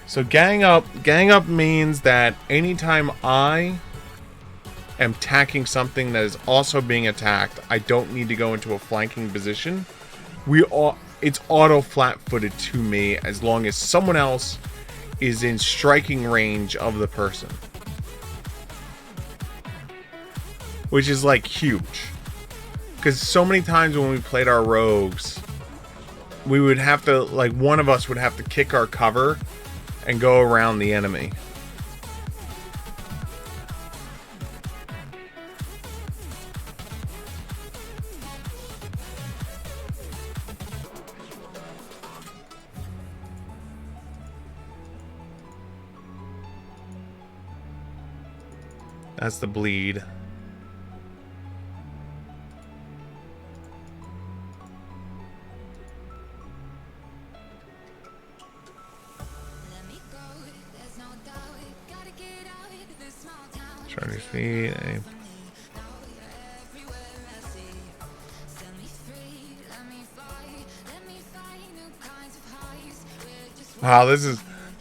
So gang up means that anytime I am attacking something that is also being attacked, I don't need to go into a flanking position. It's auto flat-footed to me as long as someone else is in striking range of the person. Which is like huge. Because so many times when we played our rogues, we would have to, like, one of us would have to kick our cover and go around the enemy. That's the bleed. Trying to see. Wow, this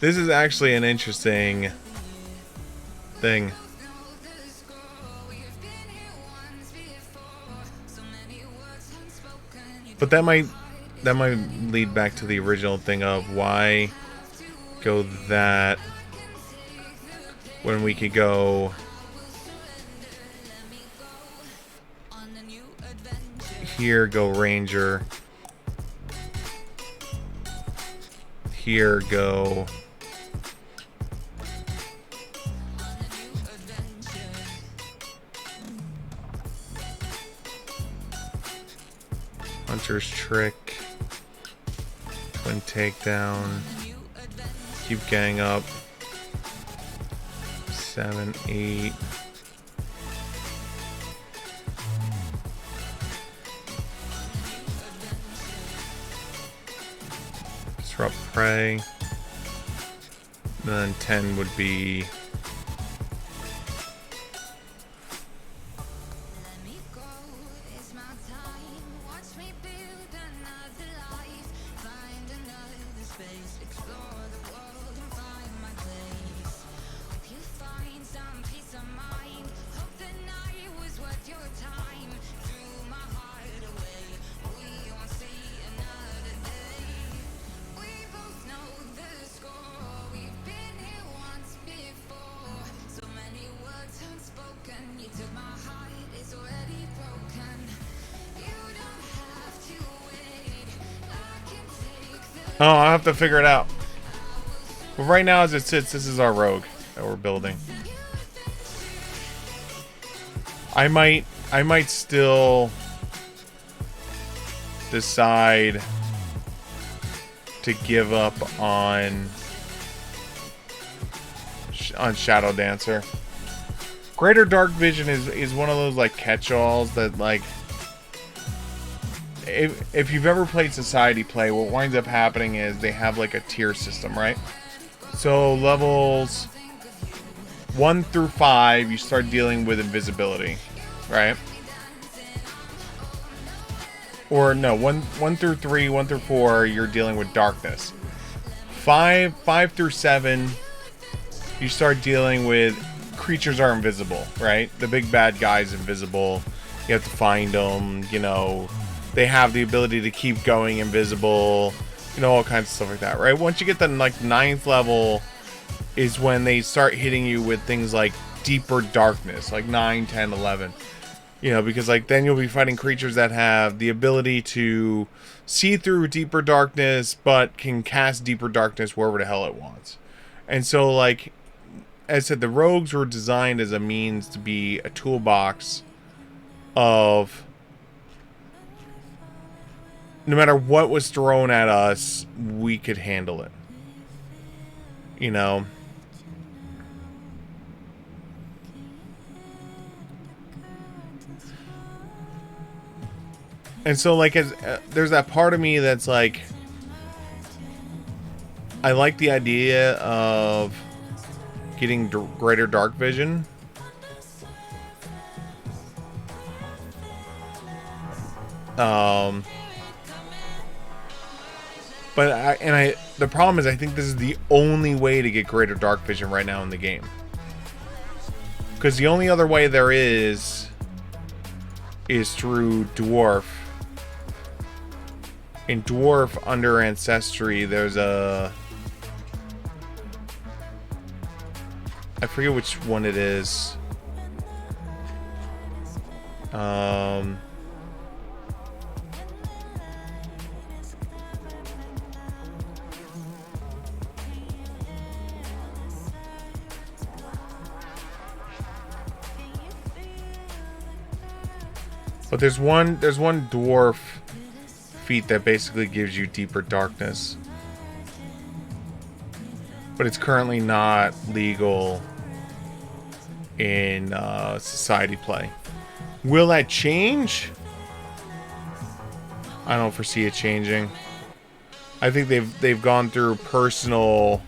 is actually an interesting thing. But that might lead back to the original thing of why go that when we could go here, go Ranger, here go Hunter's Trick, Twin Takedown, keep gang up, 7, 8. Disrupt Prey. And then 10 would be oh, I'll have to figure it out. But right now, as it sits, this is our rogue that we're building. I might still decide to give up on Shadow Dancer. Greater Dark Vision is one of those like catch-alls that like if you've ever played Society Play, what winds up happening is they have like a tier system, right? So levels 1 through 5, you start dealing with invisibility, right? Or no, 1 through 3, 1 through 4, you're dealing with darkness. 5 through 7, you start dealing with creatures are invisible, right? The big bad guy's invisible. You have to find them, you know. They have the ability to keep going invisible, you know, all kinds of stuff like that, right? Once you get to like 9th level is when they start hitting you with things like deeper darkness, like 9, 10, 11. You know, because like then you'll be fighting creatures that have the ability to see through deeper darkness, but can cast deeper darkness wherever the hell it wants. And so like, as I said, the rogues were designed as a means to be a toolbox of no matter what was thrown at us, we could handle it. You know? And so, like, there's that part of me that's like, I like the idea of getting greater dark vision. But the problem is I think this is the only way to get greater dark vision right now in the game. Because the only other way there is through Dwarf. In Dwarf, under Ancestry, there's a... I forget which one it is. But there's one dwarf feat that basically gives you deeper darkness. But it's currently not legal in society play. Will that change? I don't foresee it changing. I think they've gone through personal,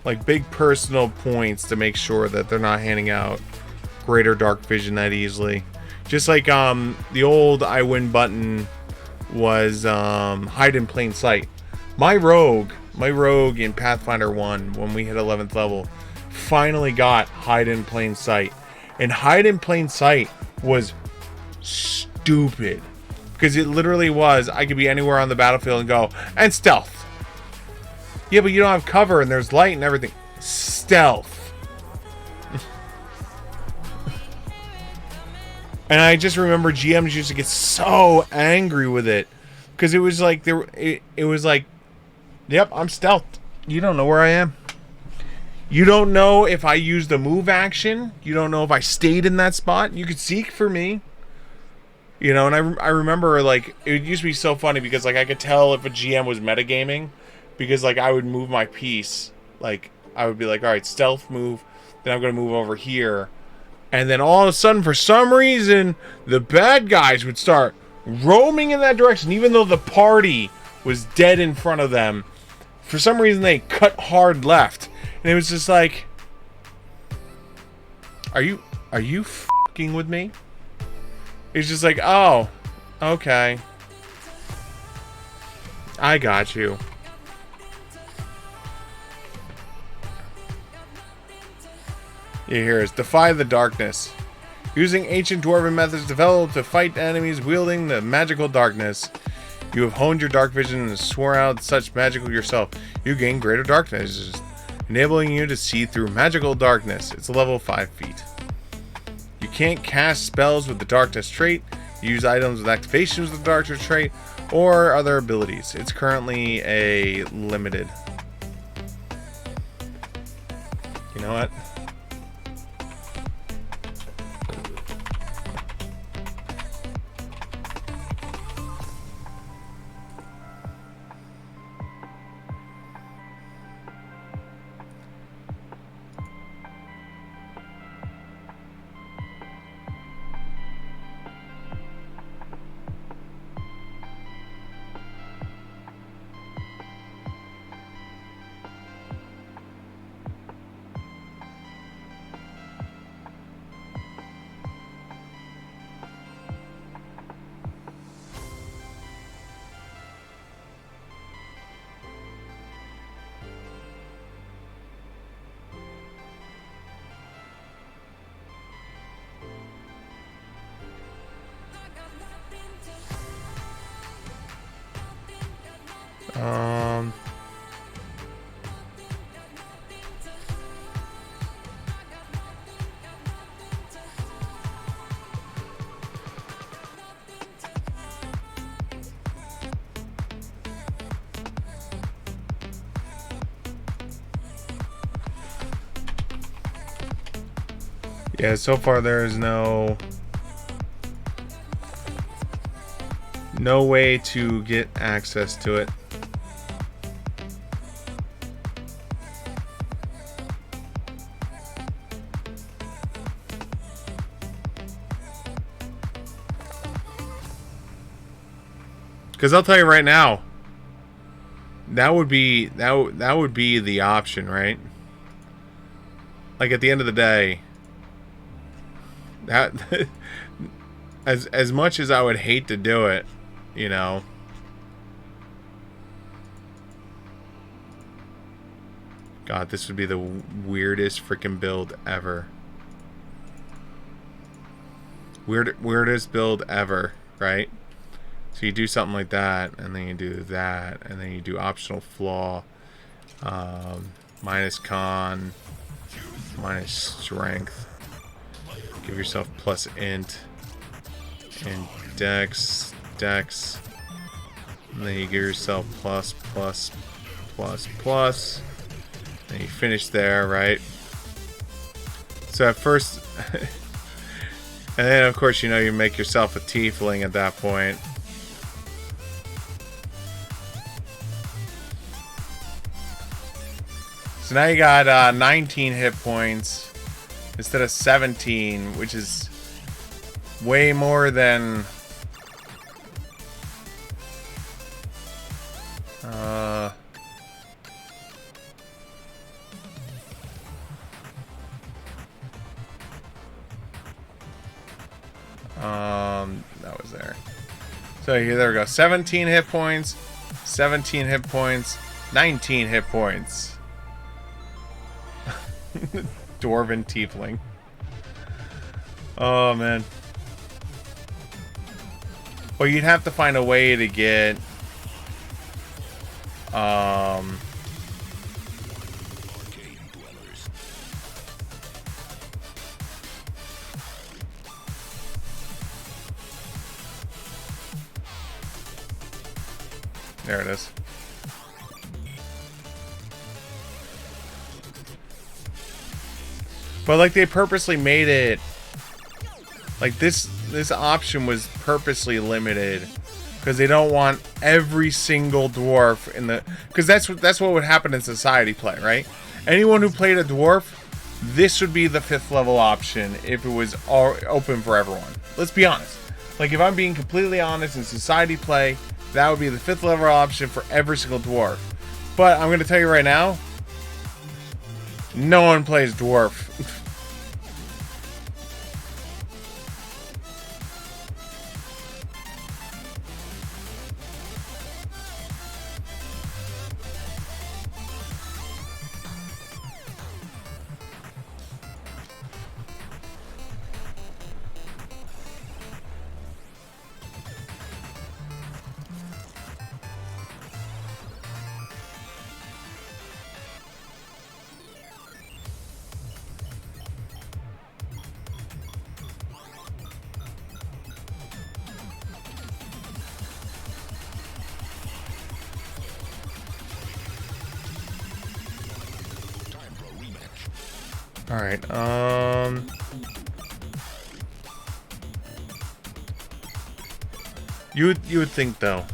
like, big personal points to make sure that they're not handing out greater dark vision that easily. Just like the old I win button was hide in plain sight. My rogue in Pathfinder 1, when we hit 11th level, finally got hide in plain sight. And hide in plain sight was stupid. Because it literally was, I could be anywhere on the battlefield and go, and stealth. Yeah, but you don't have cover and there's light and everything. Stealth. And I just remember GMs used to get so angry with it. Because it was like, it was like, yep, I'm stealthed. You don't know where I am. You don't know if I used a move action. You don't know if I stayed in that spot. You could seek for me. You know, and I remember, like, it used to be so funny because, like, I could tell if a GM was metagaming. Because, like, I would move my piece. Like, I would be like, alright, stealth move. Then I'm going to move over here. And then all of a sudden, for some reason, the bad guys would start roaming in that direction. Even though the party was dead in front of them. For some reason, they cut hard left. And it was just like, are you f***ing with me? It's just like, oh, okay. I got you. Yeah, here is Defy the Darkness. Using ancient dwarven methods developed to fight enemies wielding the magical darkness. You have honed your dark vision and swore out such magical yourself. You gain greater darkness, enabling you to see through magical darkness. It's a level 5 feat. You can't cast spells with the darkness trait, use items with activations with the darkness trait, or other abilities. It's currently a limited. You know what? Yeah, so far there is no way to get access to it. Because I'll tell you right now, that would be the option, right? Like at the end of the day, that as much as I would hate to do it, you know. God, this would be the weirdest freaking build ever. Weirdest build ever, right? So you do something like that, and then you do that, and then you do optional flaw, minus con, minus strength. Give yourself plus int, and dex. And then you give yourself plus. And you finish there, right? So at first, and then of course, you know, you make yourself a tiefling at that point. So now you got 19 hit points instead of 17, which is way more than that was there. So here, there we go. 17 hit points, 17 hit points, 19 hit points. Dwarven tiefling. Oh man. Well, you'd have to find a way to get there it is. But like they purposely made it like this option was purposely limited because they don't want every single dwarf in the, because that's what would happen in society play, right? Anyone who played a dwarf, this would be the 5th level option if it was all open for everyone. Let's be honest. Like if I'm being completely honest, in society play, that would be the 5th level option for every single dwarf. But I'm going to tell you right now, no one plays dwarf. All right. You would think though.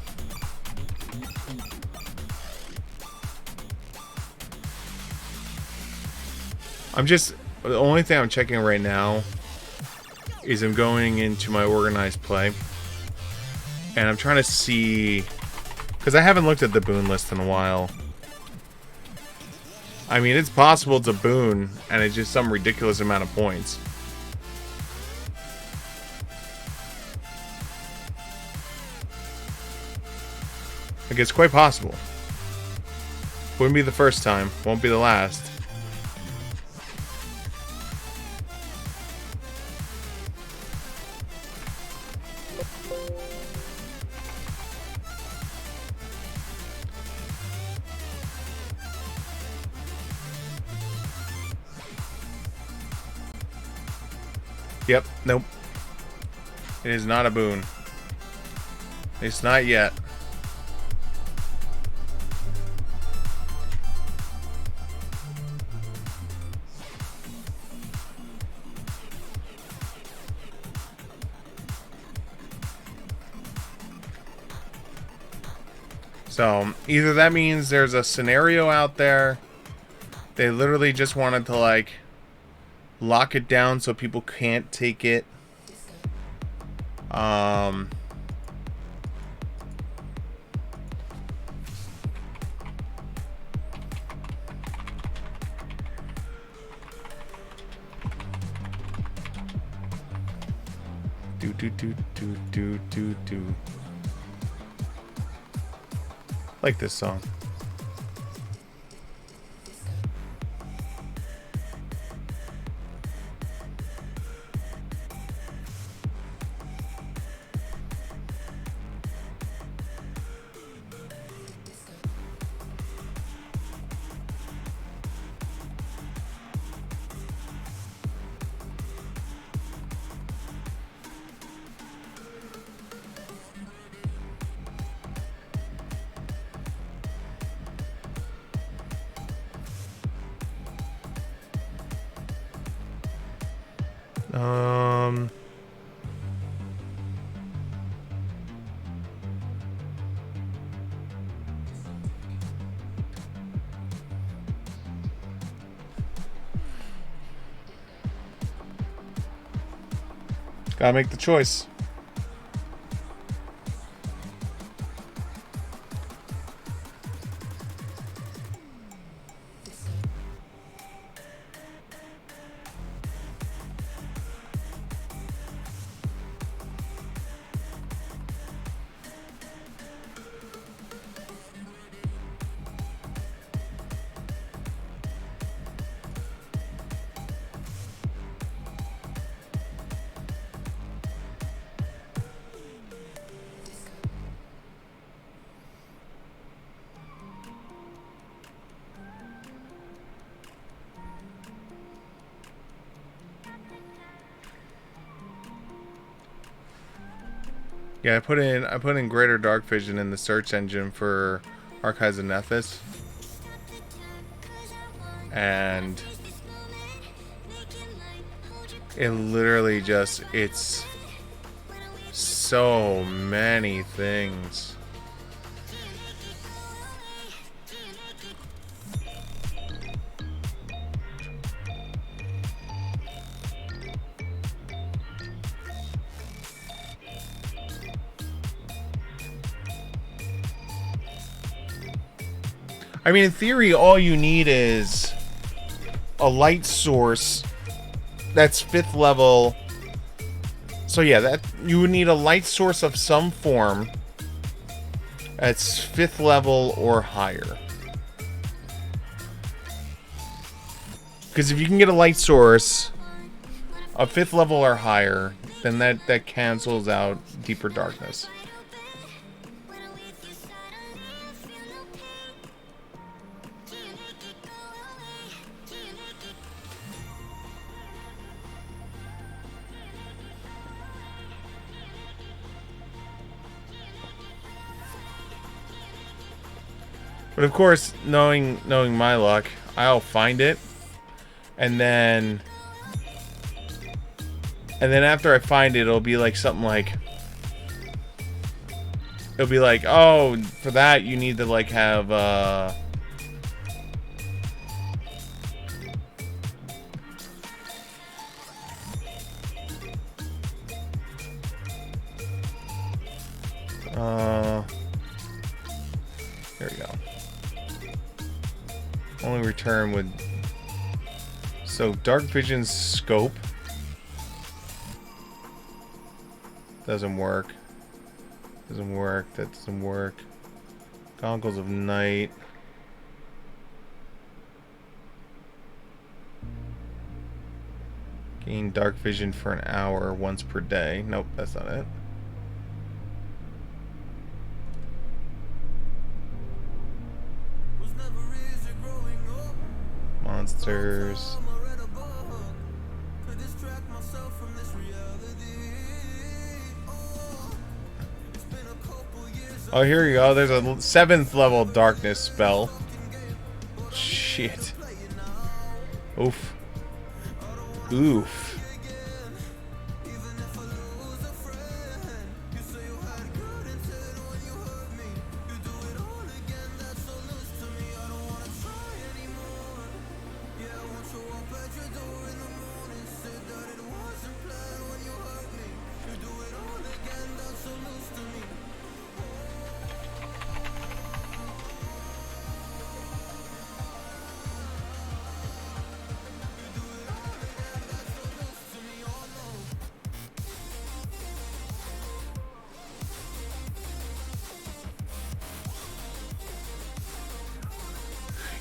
The only thing I'm checking right now is I'm going into my organized play, and I'm trying to see, because I haven't looked at the boon list in a while. I mean, it's possible it's a boon, and it's just some ridiculous amount of points. Like, it's quite possible. Wouldn't be the first time. Won't be the last. Yep, nope. It is not a boon. It's not yet. So, either that means there's a scenario out there, they literally just wanted to, like, lock it down so people can't take it. Do do do do do do do. Like this song. Um. Gotta make the choice. Yeah, I put in Greater Dark Vision in the search engine for Archives of Nethys, and it literally just, it's so many things. I mean, in theory, all you need is a light source that's 5th level. So yeah, that you would need a light source of some form that's 5th level or higher. Because if you can get a light source of 5th level or higher, then that cancels out Deeper Darkness. But of course, knowing my luck, I'll find it, and then after I find it, it'll be like something like, it'll be like, oh, for that you need to like have there we go. Only return with, so Dark Vision's scope doesn't work. Doesn't work. That doesn't work. Goggles of Night. Gain Dark Vision for an hour once per day. Nope, that's not it. Monsters. Oh, here you go. There's a 7th level darkness spell. Shit. Oof. Oof.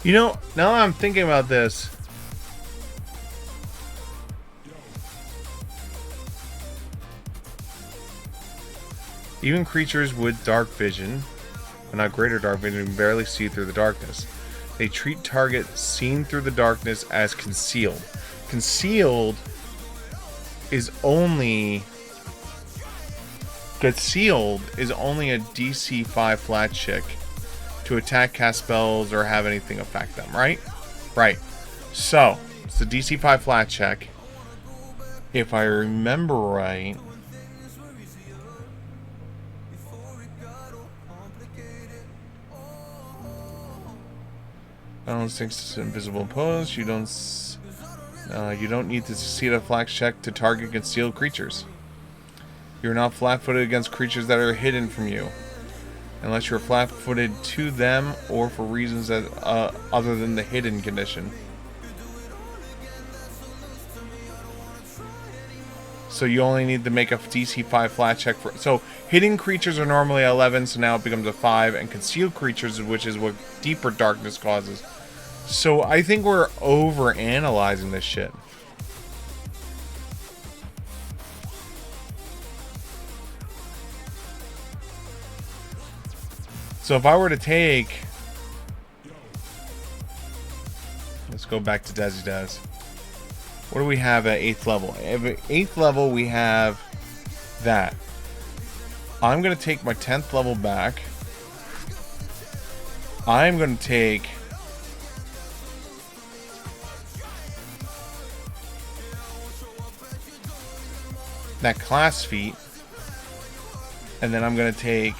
You know, now that I'm thinking about this, even creatures with dark vision, but not greater dark vision, can barely see through the darkness. They treat target seen through the darkness as concealed. Concealed is only a DC 5 flat check to attack, cast spells, or have anything affect them, right? Right. So, it's a DC 5 flat check. If I remember right, balance thinks invisible pose. You don't need to succeed a flat check to target concealed creatures. You're not flat-footed against creatures that are hidden from you, unless you're flat-footed to them or for reasons that other than the hidden condition. So you only need to make a DC 5 flat check for. So hidden creatures are normally 11, so now it becomes a 5, and concealed creatures, which is what deeper darkness causes. So I think we're over analyzing this shit. So if I were to take, let's go back to Desi Des. What do we have at 8th level? At 8th level we have that. I'm going to take my 10th level back. I'm going to take that class feat, and then I'm going to take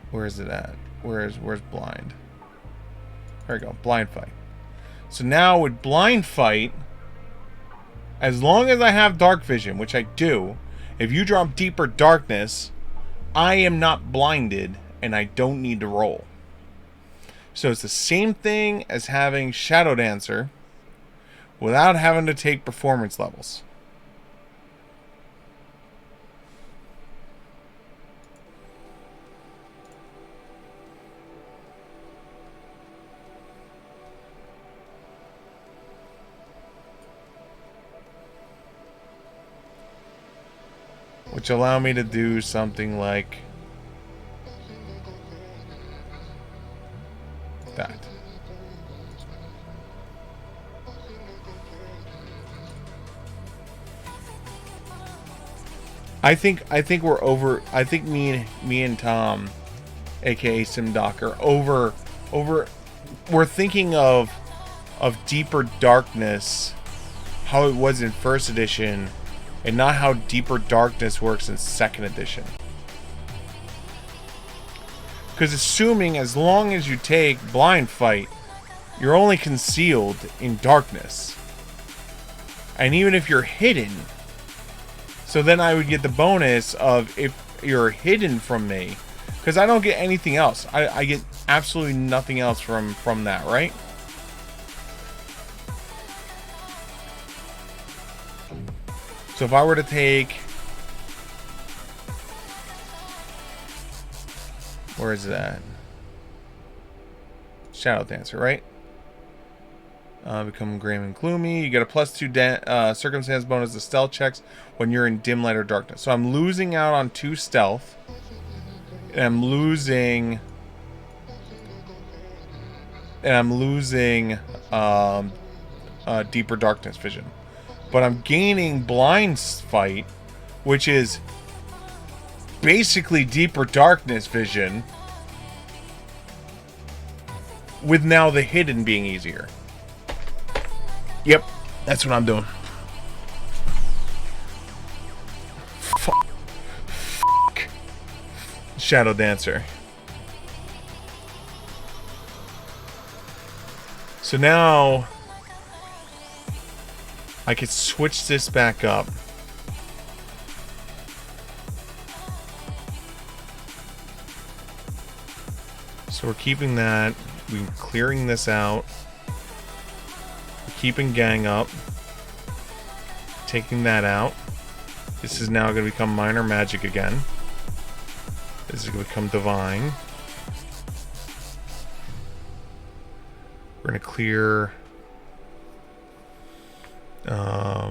where is it at? Where's blind? There we go, blind fight. So now with blind fight, as long as I have dark vision, which I do, if you drop deeper darkness, I am not blinded and I don't need to roll. So it's the same thing as having Shadow Dancer without having to take performance levels. Which allow me to do something like that. I think we're over. I think me and Tom, aka Simdoc, are over. We're thinking of deeper darkness, how it was in first edition, and not how deeper darkness works in second edition. Because assuming as long as you take blind fight, you're only concealed in darkness, and even if you're hidden. So then I would get the bonus of if you're hidden from me. Because I don't get anything else. I get absolutely nothing else from that, right? So if I were to take... Where is it at? Shadow Dancer, right? Become grim and gloomy. You get a +2 circumstance bonus to stealth checks when you're in dim light or darkness. So I'm losing out on 2 stealth. And I'm losing deeper darkness vision. But I'm gaining blind fight, which is basically deeper darkness vision, with now the hidden being easier. Yep, that's what I'm doing. Fuck. Shadow Dancer. So now I could switch this back up. So we're keeping that. We're clearing this out. Keeping gang up. Taking that out. This is now going to become minor magic again. This This is going to become divine. We're going to clear... we're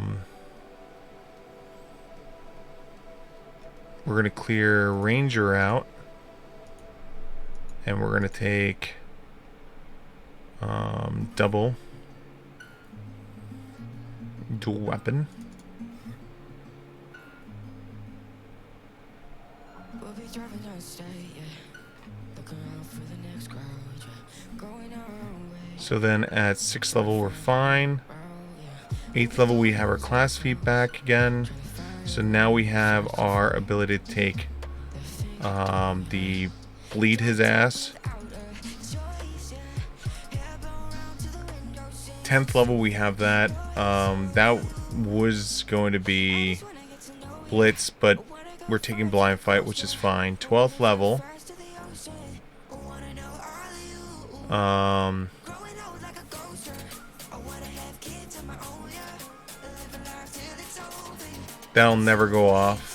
going to clear Ranger out. And we're going to take double dual weapon. We'll be driving down state, yeah. Looking around for the next crowd, yeah. Going our own way. So then at 6th level we're fine. Oh, yeah. 8th level we have our class feat back again. So now we have our ability to take the bleed his ass. 10th level we have that. That was going to be Blitz, but we're taking Blind Fight, which is fine. 12th level. That'll never go off.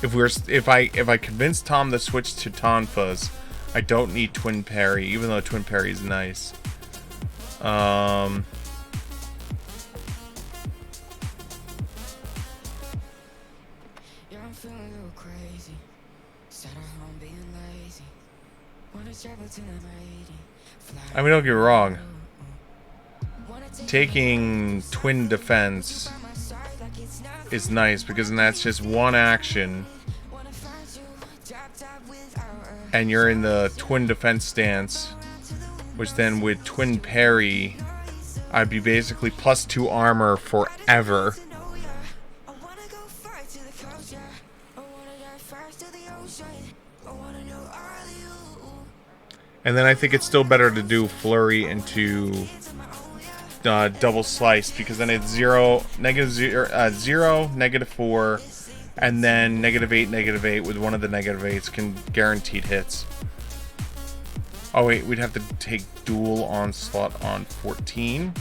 If I convince Tom to switch to Tonfas, I don't need Twin Parry, even though Twin Parry is nice. Yeah, I'm feeling a little crazy. Sat at home being lazy. Wanna travel to the lady. I mean, don't get me wrong. Taking Twin Defense is nice because then that's just one action and you're in the Twin Defense stance, which then with Twin Parry I'd be basically +2 armor forever. And then I think it's still better to do Flurry into double slice because then it's 0, -0, -4, and then -8, -8 with one of the -8s can guaranteed hits. Oh wait, we'd have to take dual onslaught on 14.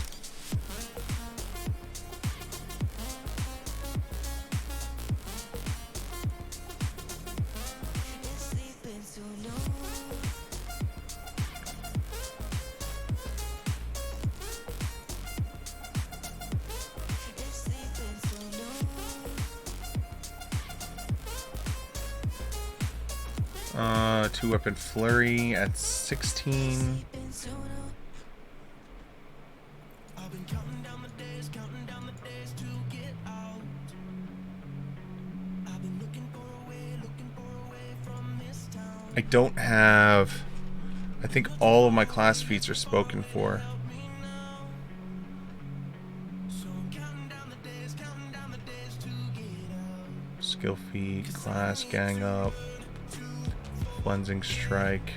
Two weapon flurry at 16. I don't have... I think all of my class feats are spoken for. Skill feat, class, gang up. Cleansing strike,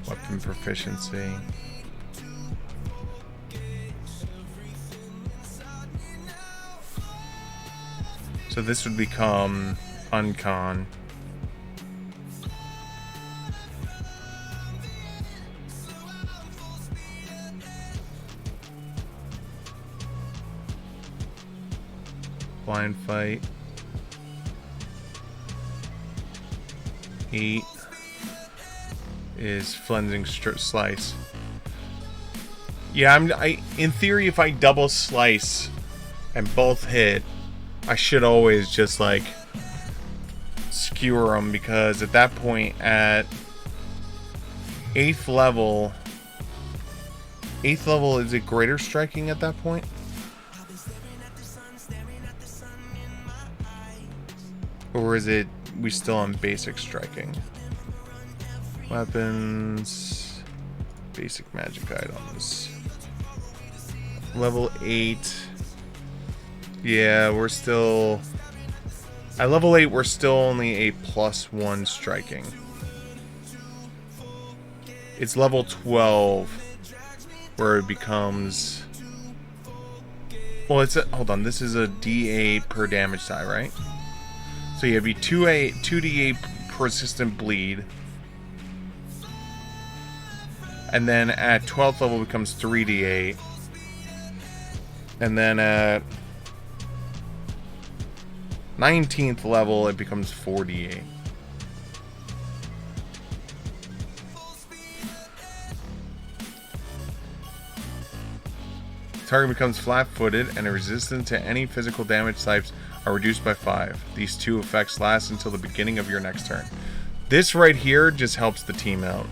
weapon proficiency. So this would become uncon. Blind fight. 8 is flensing slice. Yeah, in theory, if I double slice and both hit, I should always just like skewer them because at that point, at 8th level, is it greater striking at that point? Or is it we still on basic striking? Weapons, basic magic items. Level 8. Yeah, we're still... At level 8, we're still only a +1 striking. It's level 12 where it becomes... Well, it's a... Hold on, this is a D8 per damage die, right? So you have 2d8 persistent bleed. And then at 12th level it becomes 3d8. And then at 19th level, it becomes 48. Target becomes flat-footed, and a resistance to any physical damage types are reduced by 5. These two effects last until the beginning of your next turn. This right here just helps the team out.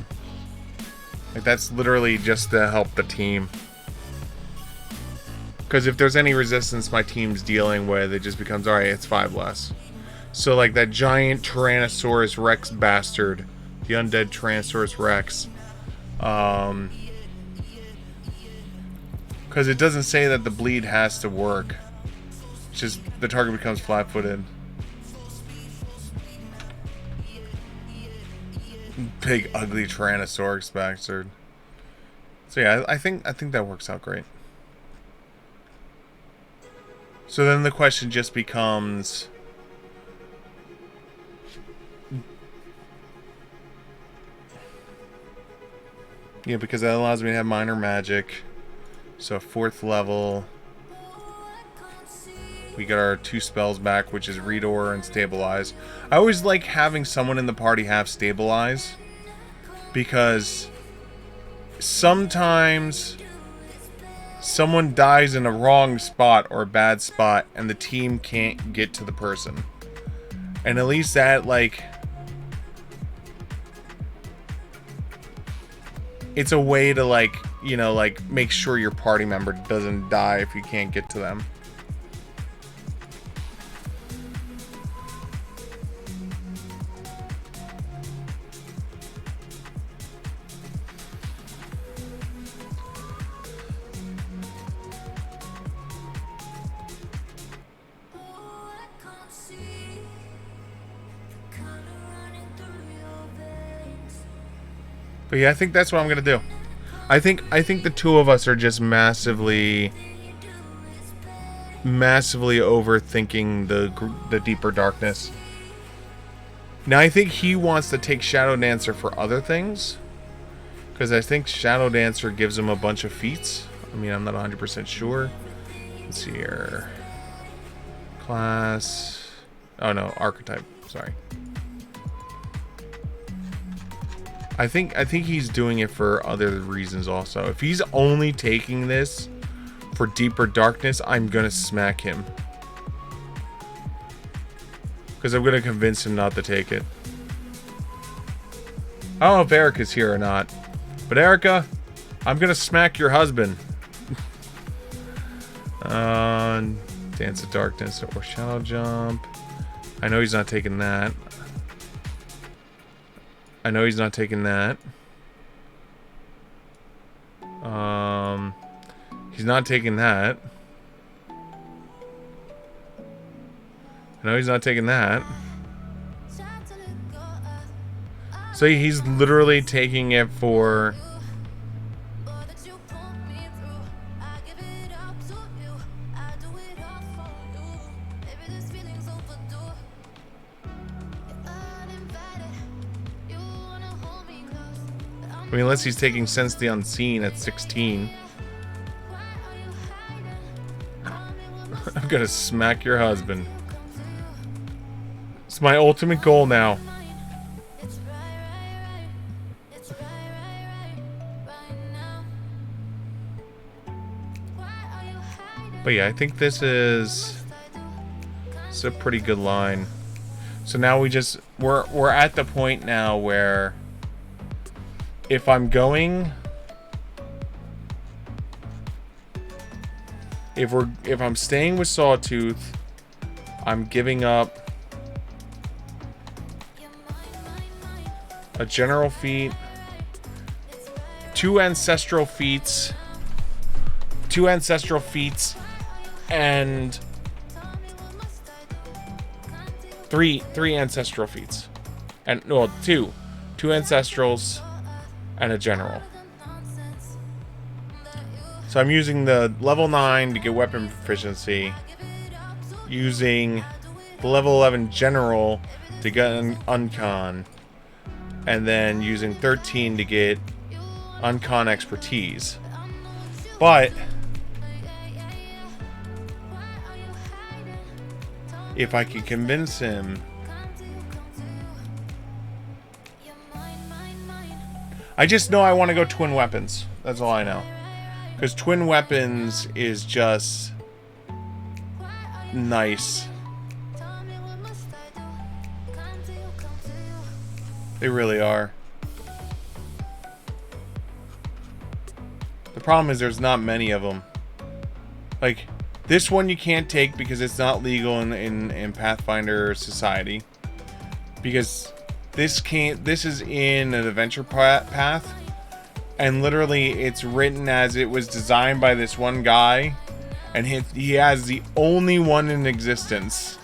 Like, that's literally just to help the team. Because if there's any resistance my team's dealing with, it just becomes, alright, it's 5 less. So, like, that giant Tyrannosaurus Rex bastard, the undead Tyrannosaurus Rex, because it doesn't say that the bleed has to work. It's just the target becomes flat-footed. Big, ugly Tyrannosaurus bastard. So yeah, I think that works out great. So then the question just becomes... Yeah, because that allows me to have minor magic. So 4th level. We get our 2 spells back, which is Read Aura and Stabilize. I always like having someone in the party have Stabilize, because sometimes someone dies in a wrong spot or a bad spot and the team can't get to the person. And at least that, like, it's a way to, like, you know, like, make sure your party member doesn't die if you can't get to them. But yeah, I think that's what I'm gonna do. I think the two of us are just massively overthinking the deeper darkness. Now I think he wants to take Shadow Dancer for other things, because I think Shadow Dancer gives him a bunch of feats. I mean, I'm not 100% sure. Let's see here. Class. Oh no, archetype. Sorry. I think he's doing it for other reasons also. If he's only taking this for deeper darkness, I'm gonna smack him. Because I'm gonna convince him not to take it. I don't know if Erica's here or not. But Erica, I'm gonna smack your husband. Dance of Darkness or Shadow Jump. I know he's not taking that. I know he's not taking that. He's not taking that. I know he's not taking that. So he's literally taking it for... I mean, unless he's taking Sense the Unseen at 16. I'm gonna smack your husband. It's my ultimate goal now. But yeah, I think this is... It's a pretty good line. So now we're at the point now where... If I'm going, if I'm staying with Sawtooth, I'm giving up a general feat, 2 ancestral feats, and 3 ancestral feats, and well, two ancestrals. And a general. So I'm using the level 9 to get weapon proficiency, using the level 11 general to get an uncon, and then using 13 to get uncon expertise. But if I can convince him. I just know I want to go twin weapons. That's all I know. Because twin weapons is just nice. They really are. The problem is there's not many of them. Like, this one you can't take because it's not legal in Pathfinder Society. Because this is in an adventure path. And literally it's written as it was designed by this one guy. And he has the only one in existence.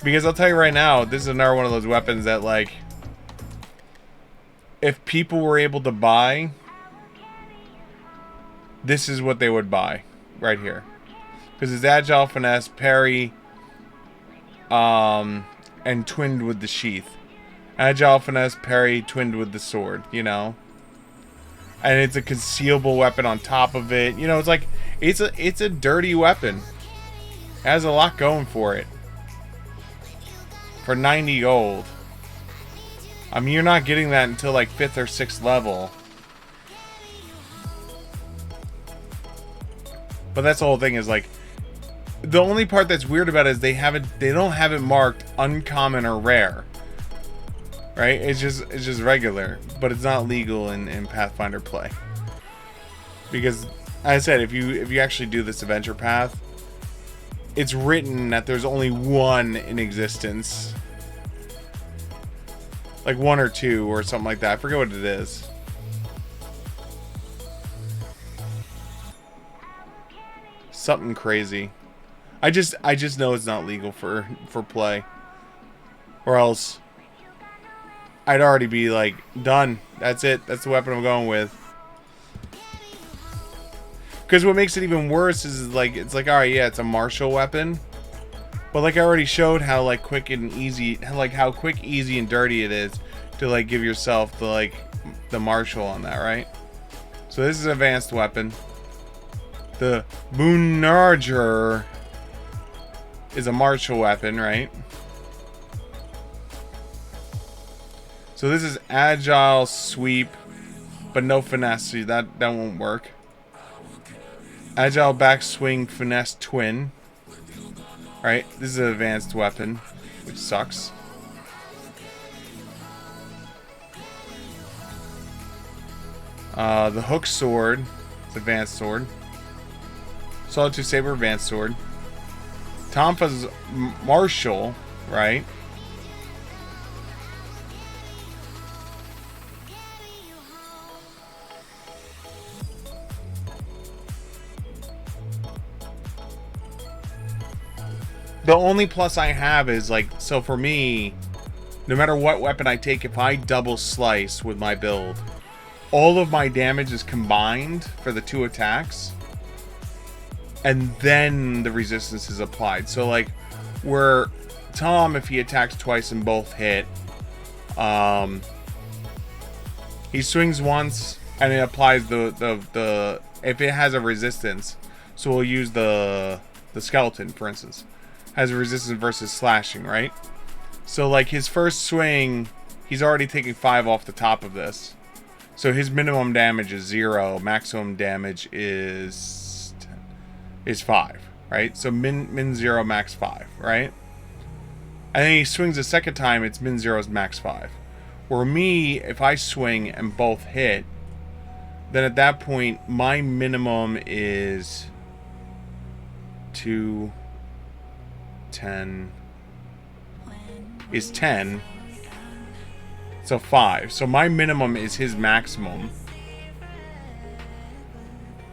Because I'll tell you right now, this is another one of those weapons that, like, if people were able to buy, this is what they would buy right here. Because it's agile, finesse, parry, and twinned with the sheath. Agile, finesse, parry, twinned with the sword, you know? And it's a concealable weapon on top of it. You know, it's like, it's a dirty weapon. It has a lot going for it. For 90 gold. I mean, you're not getting that until like 5th or 6th level. But that's the whole thing, is like, the only part that's weird about it is they don't have it marked uncommon or rare. Right? It's just regular, but it's not legal in Pathfinder play. Because, as I said, if you actually do this adventure path, it's written that there's only one in existence. Like 1 or 2 or something like that. I forget what it is. Something crazy. I just know it's not legal for play. Or else I'd already be like, done. That's it. That's the weapon I'm going with. Because what makes it even worse is like, it's like, alright, yeah, it's a martial weapon. But like I already showed how like quick and easy, like how quick, easy, and dirty it is to like give yourself the like the martial on that, right? So this is an advanced weapon. The Boonarger is a martial weapon, right? So this is agile, sweep, but no finesse, so that won't work. Agile, backswing, finesse, twin. Right, this is an advanced weapon, which sucks. The hook sword, it's advanced sword. Solitude saber, advanced sword. Tonfa's martial, right? The only plus I have is like, so for me, no matter what weapon I take, if I double slice with my build, all of my damage is combined for the 2 attacks, and then the resistance is applied. So like, where Tom, if he attacks twice and both hit, he swings once and it applies the if it has a resistance. So we'll use the skeleton, for instance. Has a resistance versus slashing, right? So like his first swing, he's already taking 5 off the top of this. So his minimum damage is 0, maximum damage is 5, right? So min 0, max 5, right? And then he swings a second time, it's min 0 is max 5. Where me, if I swing and both hit, then at that point my minimum is 2, 10 is 10, so 5. So my minimum is his maximum,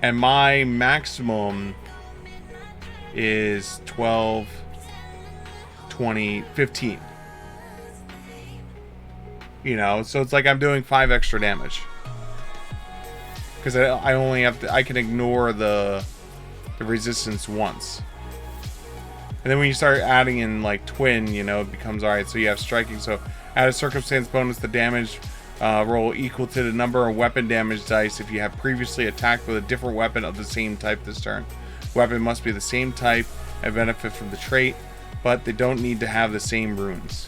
and my maximum is 12, 20, 15. You know, so it's like I'm doing 5 extra damage because I only have to, I can ignore the resistance once. And then when you start adding in like twin, you know, it becomes alright. So you have striking. So add a circumstance bonus to damage roll equal to the number of weapon damage dice if you have previously attacked with a different weapon of the same type this turn. Weapon must be the same type and benefit from the trait, but they don't need to have the same runes.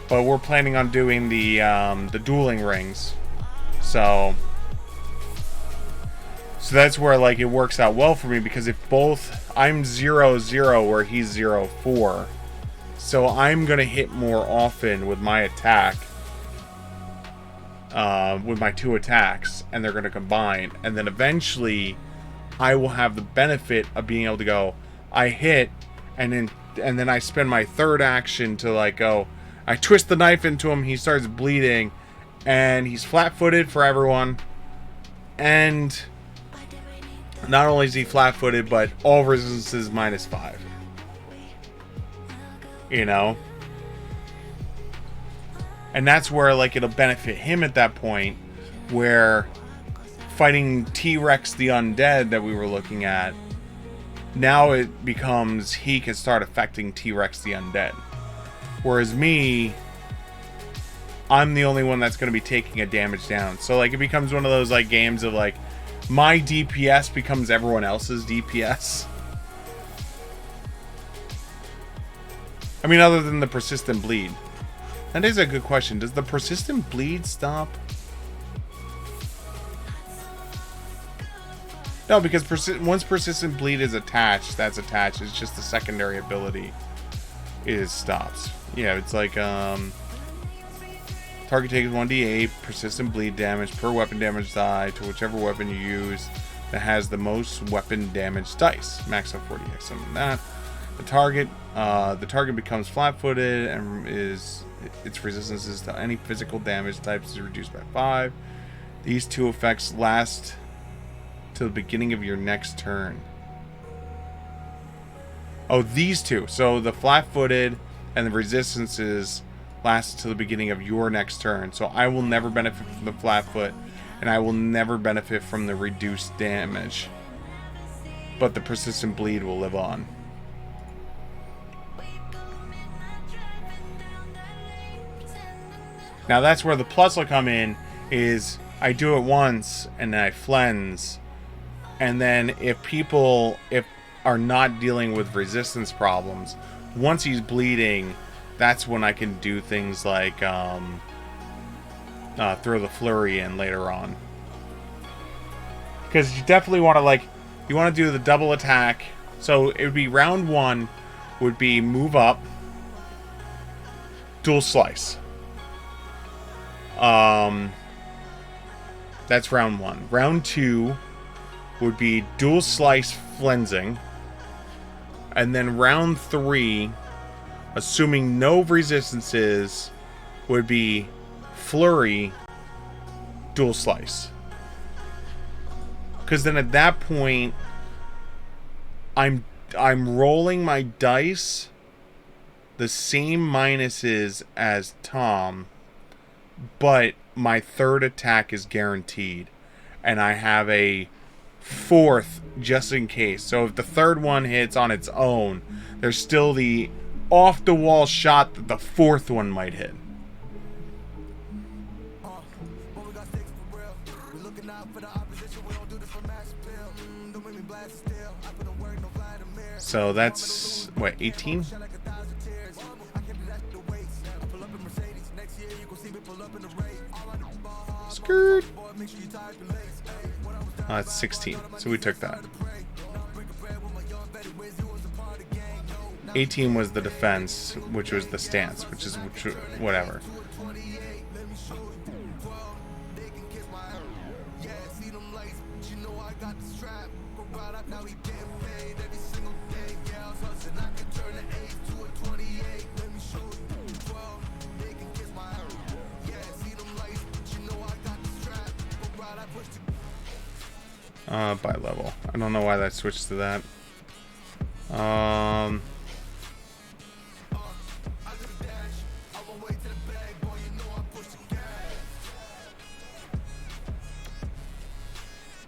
But we're planning on doing the dueling rings, so that's where like it works out well for me, because if both I'm 0-0 where he's 0-4, so I'm gonna hit more often with my attack, with my 2 attacks, and they're gonna combine, and then eventually I will have the benefit of being able to go, I hit, and then I spend my 3rd action to like go, I twist the knife into him, he starts bleeding, and he's flat-footed for everyone, and not only is he flat-footed, but all resistance is -5. You know? And that's where like it'll benefit him at that point, where fighting T-Rex the Undead that we were looking at, now it becomes he can start affecting T-Rex the Undead. Whereas me, I'm the only one that's going to be taking a damage down. So like it becomes one of those like games of like my DPS becomes everyone else's DPS. I mean, other than the persistent bleed. That is a good question. Does the persistent bleed stop? No, because once persistent bleed is attached, that's attached. It's just the secondary ability stops. Yeah, it's like target takes 1d8 persistent bleed damage per weapon damage die to whichever weapon you use that has the most weapon damage dice. Max of 40x. Something like that. The target becomes flat-footed and its resistances to any physical damage types is reduced by 5. These 2 effects last to the beginning of your next turn. Oh, these 2. So the flat-footed and the resistances last to the beginning of your next turn. So I will never benefit from the flat-foot, and I will never benefit from the reduced damage. But the persistent bleed will live on. Now that's where the plus will come in, is I do it once and then I cleanse, and then if people are not dealing with resistance problems, once he's bleeding, that's when I can do things like throw the flurry in later on. Because you definitely want to do the double attack. So it would be round 1 would be move up, dual slice. That's round 1. Round 2 would be dual slice flensing. And then round 3, assuming no resistances, would be flurry, dual slice. Because then at that point, I'm rolling my dice the same minuses as Tom, but my 3rd attack is guaranteed, and I have a 4th just in case. So if the 3rd one hits on its own, there's still the off-the-wall shot that the 4th one might hit. So that's, what, 18? Skirt. Oh, that's 16. So we took that. 18 was the defense, which was the stance, which whatever. By level. I don't know why that switched to that.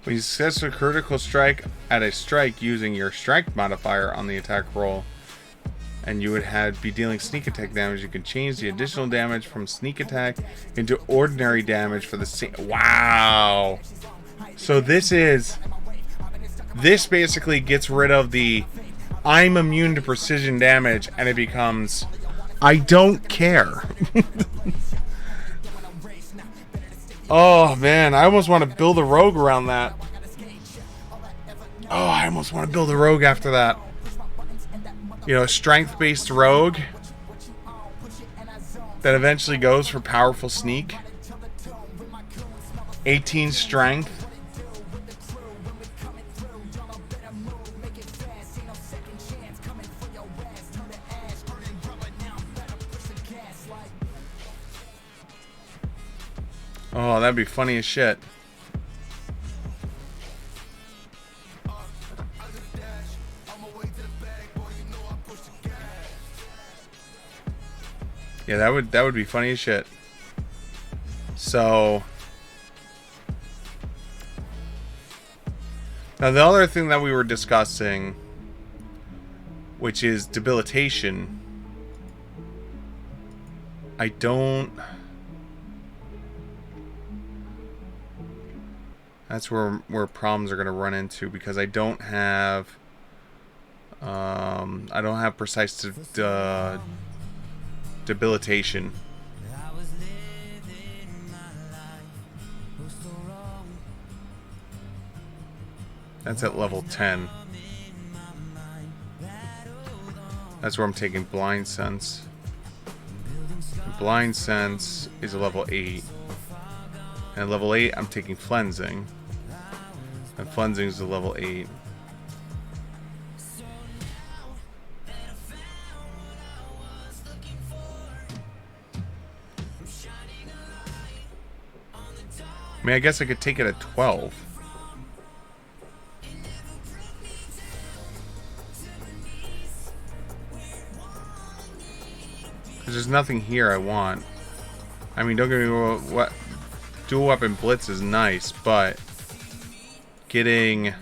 When you success a critical strike at a strike using your strike modifier on the attack roll, and you would be dealing sneak attack damage, you can change the additional damage from sneak attack into ordinary damage for the same. Wow! So this basically gets rid of the I'm immune to precision damage, and it becomes I don't care. Oh man, I almost want to build a rogue around that. Oh, I almost want to build a rogue after that. You know, a strength-based rogue that eventually goes for powerful sneak. 18 strength. Oh, that'd be funny as shit. Yeah, that would be funny as shit. So now the other thing that we were discussing, which is debilitation, that's where problems are going to run into, because I don't have precise debilitation. That's at level 10. That's where I'm taking blind sense. Blind sense is a level 8. And at level 8 I'm taking flensing. And flensing is a level 8. I mean, I guess I could take it at 12. Because there's nothing here I want. I mean, don't get me wrong, what dual weapon blitz is nice, but getting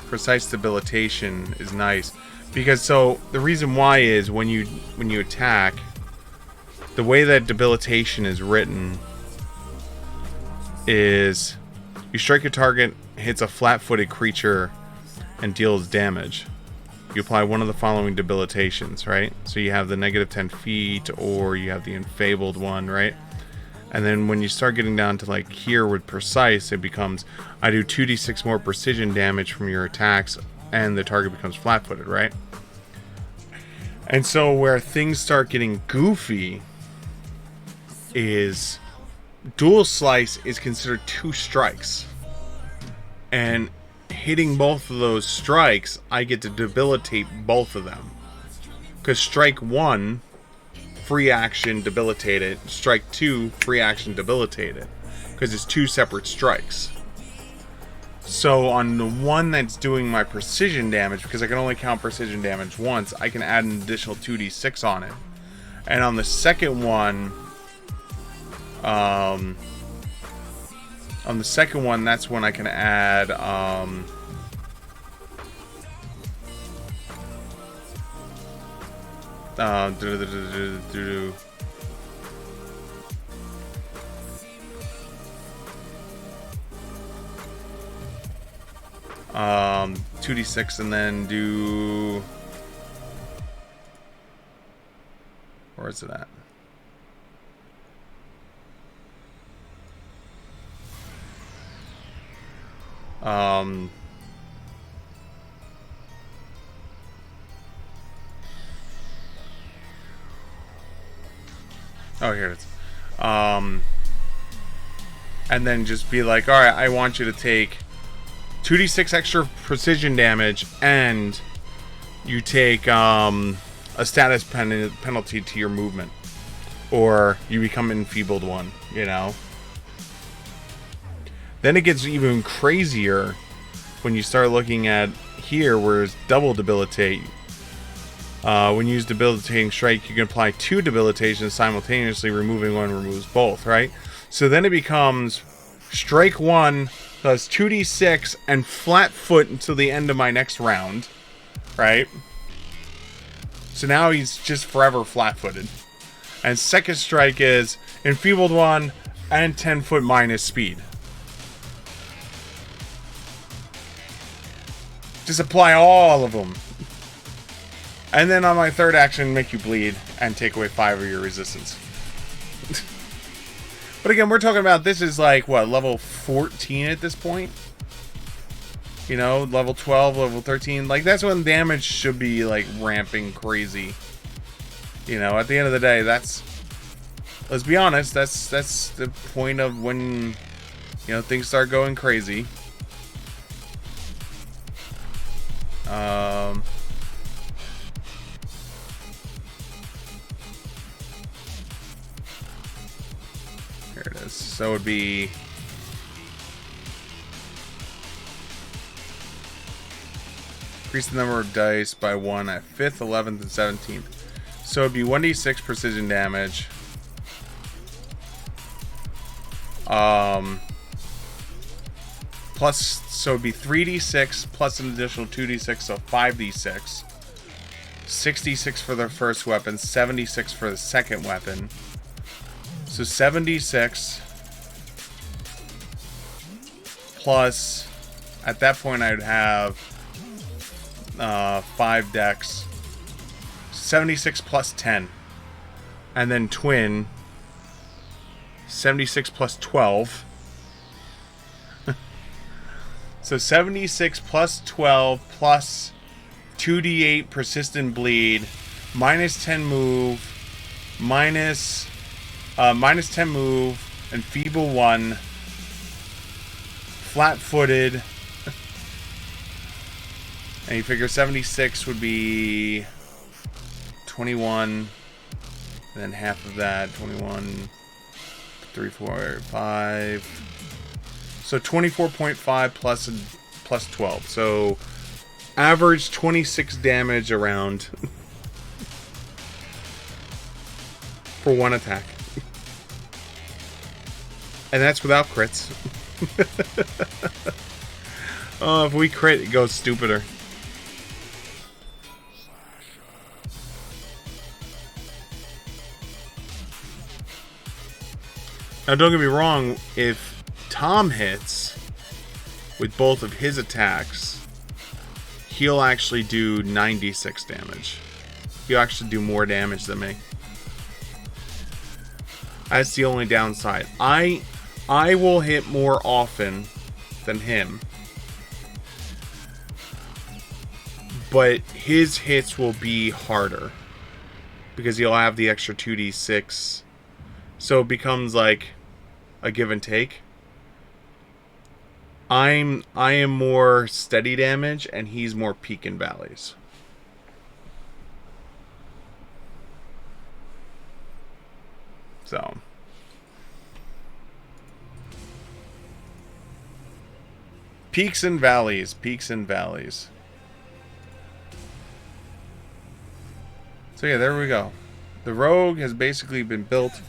precise debilitation is nice. Because so the reason why is when you attack, the way that debilitation is written is you strike a target, hits a flat-footed creature, and deals damage. You apply one of the following debilitations, right? So you have the negative 10 feet, or you have the enfeebled one, right? And then when you start getting down to like here with precise, it becomes I do 2d6 more precision damage from your attacks, and the target becomes flat-footed, right? And so where things start getting goofy is dual slice is considered 2 strikes, and hitting both of those strikes I get to debilitate both of them, because strike 1 free action debilitate it, strike 2 free action debilitate it, because it's 2 separate strikes. So on the one that's doing my precision damage, because I can only count precision damage once, I can add an additional 2d6 on it. And on the second one, that's when I can add um 2d6 and then do, where is it at? Oh, here it is. And then just be like, alright, I want you to take 2d6 extra precision damage, and you take a status penalty to your movement, or you become enfeebled 1, you know. Then it gets even crazier when you start looking at here where it's double debilitate. When you use debilitating strike, you can apply 2 debilitations simultaneously, removing one removes both, right? So then it becomes strike 1 does 2d6 and flat foot until the end of my next round, right? So now he's just forever flat-footed. And second strike is enfeebled 1 and 10 foot minus speed. Just apply all of them. And then on my third action, make you bleed and take away 5 of your resistance. But again, we're talking about this is like, what, level 14 at this point? You know, level 12, level 13. Like, that's when damage should be, like, ramping crazy. You know, at the end of the day, that's... Let's be honest, that's the point of when, you know, things start going crazy. Here it is. So it would be... Increase the number of dice by 1 at 5th, 11th, and 17th. So it'd be 1d6 precision damage. Plus, so it'd be 3d6 plus an additional 2d6, so 5d6. 66 for the first weapon, 76 for the second weapon. So 76 plus, at that point I'd have 5 decks. 76 plus 10. And then twin. 76 plus 12. So 76 plus 12 plus 2d8 persistent bleed. Minus 10 move. Minus 10 move. And feeble 1. Flat-footed. And you figure 76 would be 21. And then half of that, 21, 3, 4, 5. So 24.5 plus 12. So average 26 damage around for one attack. And that's without crits. Oh, if we crit, it goes stupider. Now, don't get me wrong, if Tom hits with both of his attacks, he'll actually do 96 damage. He'll actually do more damage than me. That's the only downside. I will hit more often than him, but his hits will be harder because he'll have the extra 2d6. So it becomes like a give and take. I am more steady damage and he's more peak and valleys. So peaks and valleys, peaks and valleys. So yeah, there we go. The rogue has basically been built.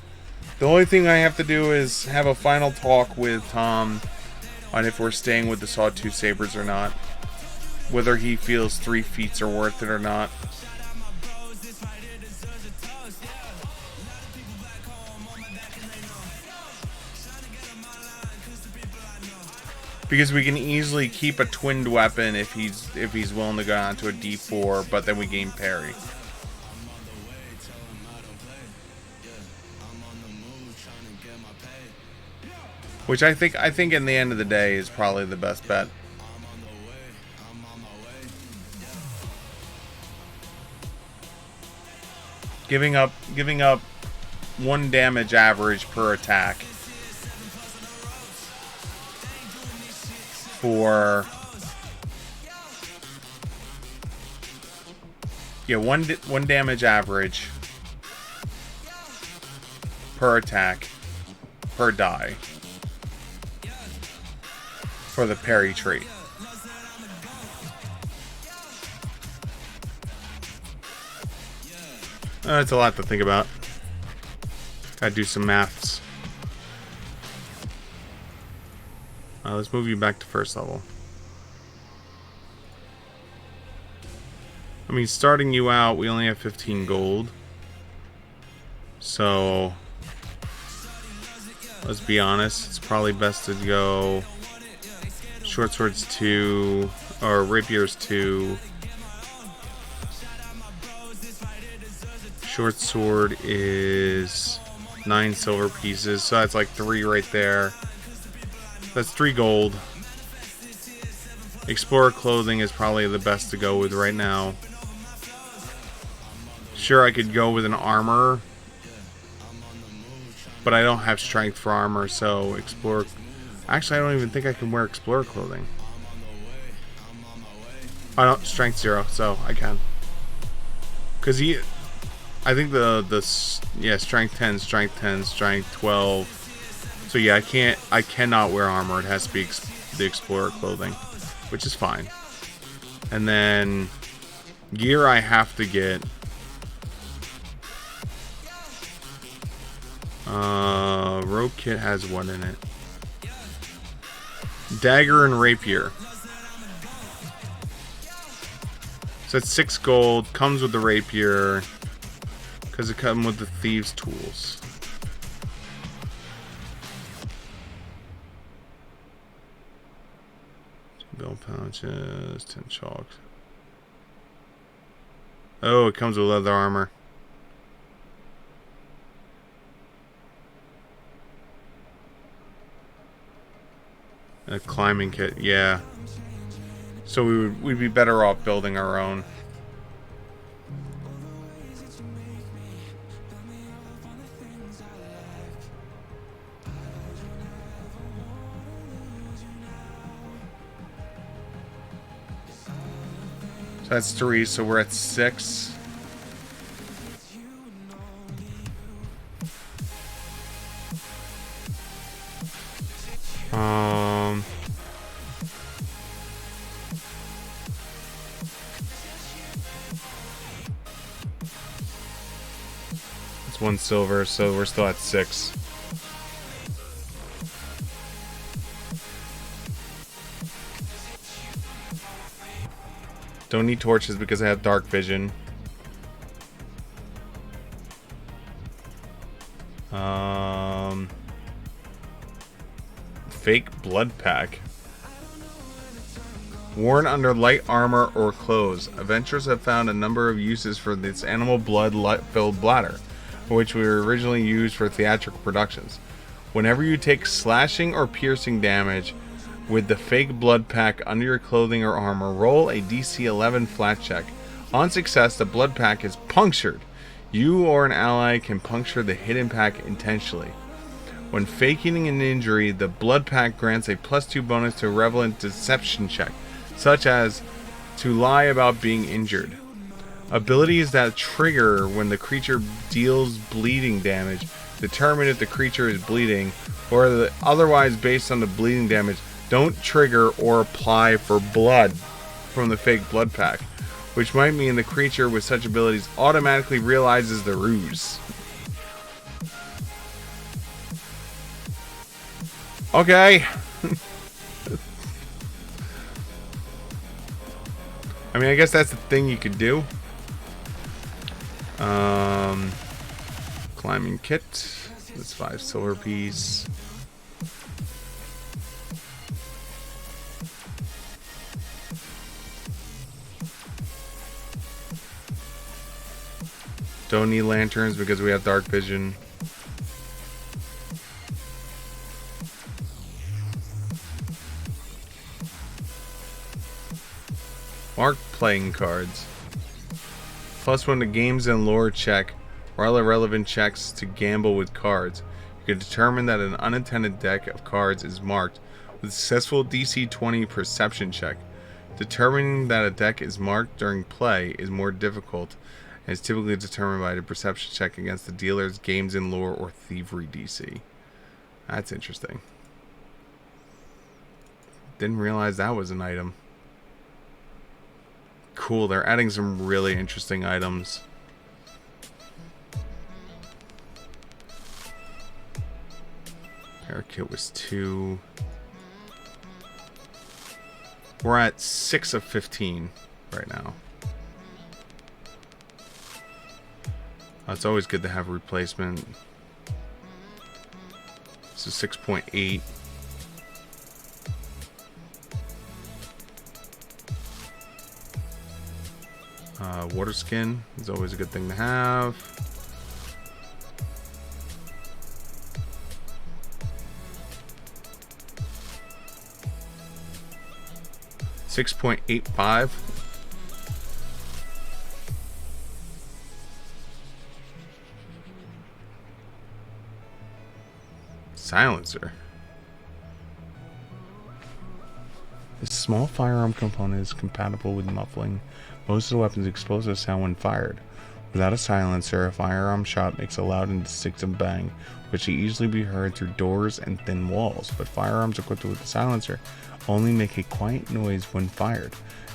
The only thing I have to do is have a final talk with Tom on if we're staying with the Sawtooth Sabers or not. Whether he feels 3 feats are worth it or not. Because we can easily keep a twinned weapon if he's willing to go down to a D4, but then we gain parry. Which I think in the end of the day is probably the best bet. Giving up 1 damage average per attack for one damage average per attack per die for the parry trait. That's a lot to think about. Gotta do some maths. Let's move you back to first level. I mean, starting you out, we only have 15 gold. So, let's be honest, it's probably best to go Short Swords 2. or rapiers 2. Short sword is 9 silver pieces, so that's like 3 right there. That's 3 gold. Explorer clothing is probably the best to go with right now. Sure, I could go with an armor, but I don't have strength for armor, so explorer. Actually, I don't even think I can wear explorer clothing. I don't strength 0, so I can. Cause I think yeah, strength 10, strength 10, strength 12. So yeah, I cannot wear armor. It has to be the explorer clothing, which is fine. And then gear I have to get. Rogue kit has what in it? Dagger and rapier. So that's 6 gold. Comes with the rapier. Because it comes with the thieves' tools. Bell pouches, 10 chalks. Oh, it comes with leather armor. A climbing kit, yeah. So we'd be better off building our own. So that's 3, so we're at 6. It's 1 silver, so we're still at 6. Don't need torches because I have dark vision. Fake blood pack. Worn under light armor or clothes. Adventurers have found a number of uses for this animal blood-filled bladder, which were originally used for theatrical productions. Whenever you take slashing or piercing damage with the fake blood pack under your clothing or armor, roll a DC 11 flat check. On success, the blood pack is punctured. You or an ally can puncture the hidden pack intentionally. When faking an injury, the blood pack grants a +2 bonus to a relevant deception check, such as to lie about being injured. Abilities that trigger when the creature deals bleeding damage determine if the creature is bleeding, or otherwise based on the bleeding damage don't trigger or apply for blood from the fake blood pack, which might mean the creature with such abilities automatically realizes the ruse. Okay. I mean, I guess that's the thing you could do. Climbing kit. That's 5 silver piece. Don't need lanterns because we have dark vision. Marked playing cards. +1 to games and lore check or other relevant checks to gamble with cards. You can determine that an unintended deck of cards is marked with a successful DC 20 perception check. Determining that a deck is marked during play is more difficult and is typically determined by the perception check against the dealer's games in lore or thievery DC. That's interesting. Didn't realize that was an item. Cool, they're adding some really interesting items. Air kit was 2. We're at 6 of 15 right now. It's always good to have a replacement. This is 6.8. Water skin is always a good thing to have. $6.85. Silencer. This small firearm component is compatible with muffling most of the weapon's explosive sound when fired. Without a silencer, a firearm shot makes a loud and distinctive bang, which can easily be heard through doors and thin walls, but firearms equipped with a silencer only make a quiet noise when fired.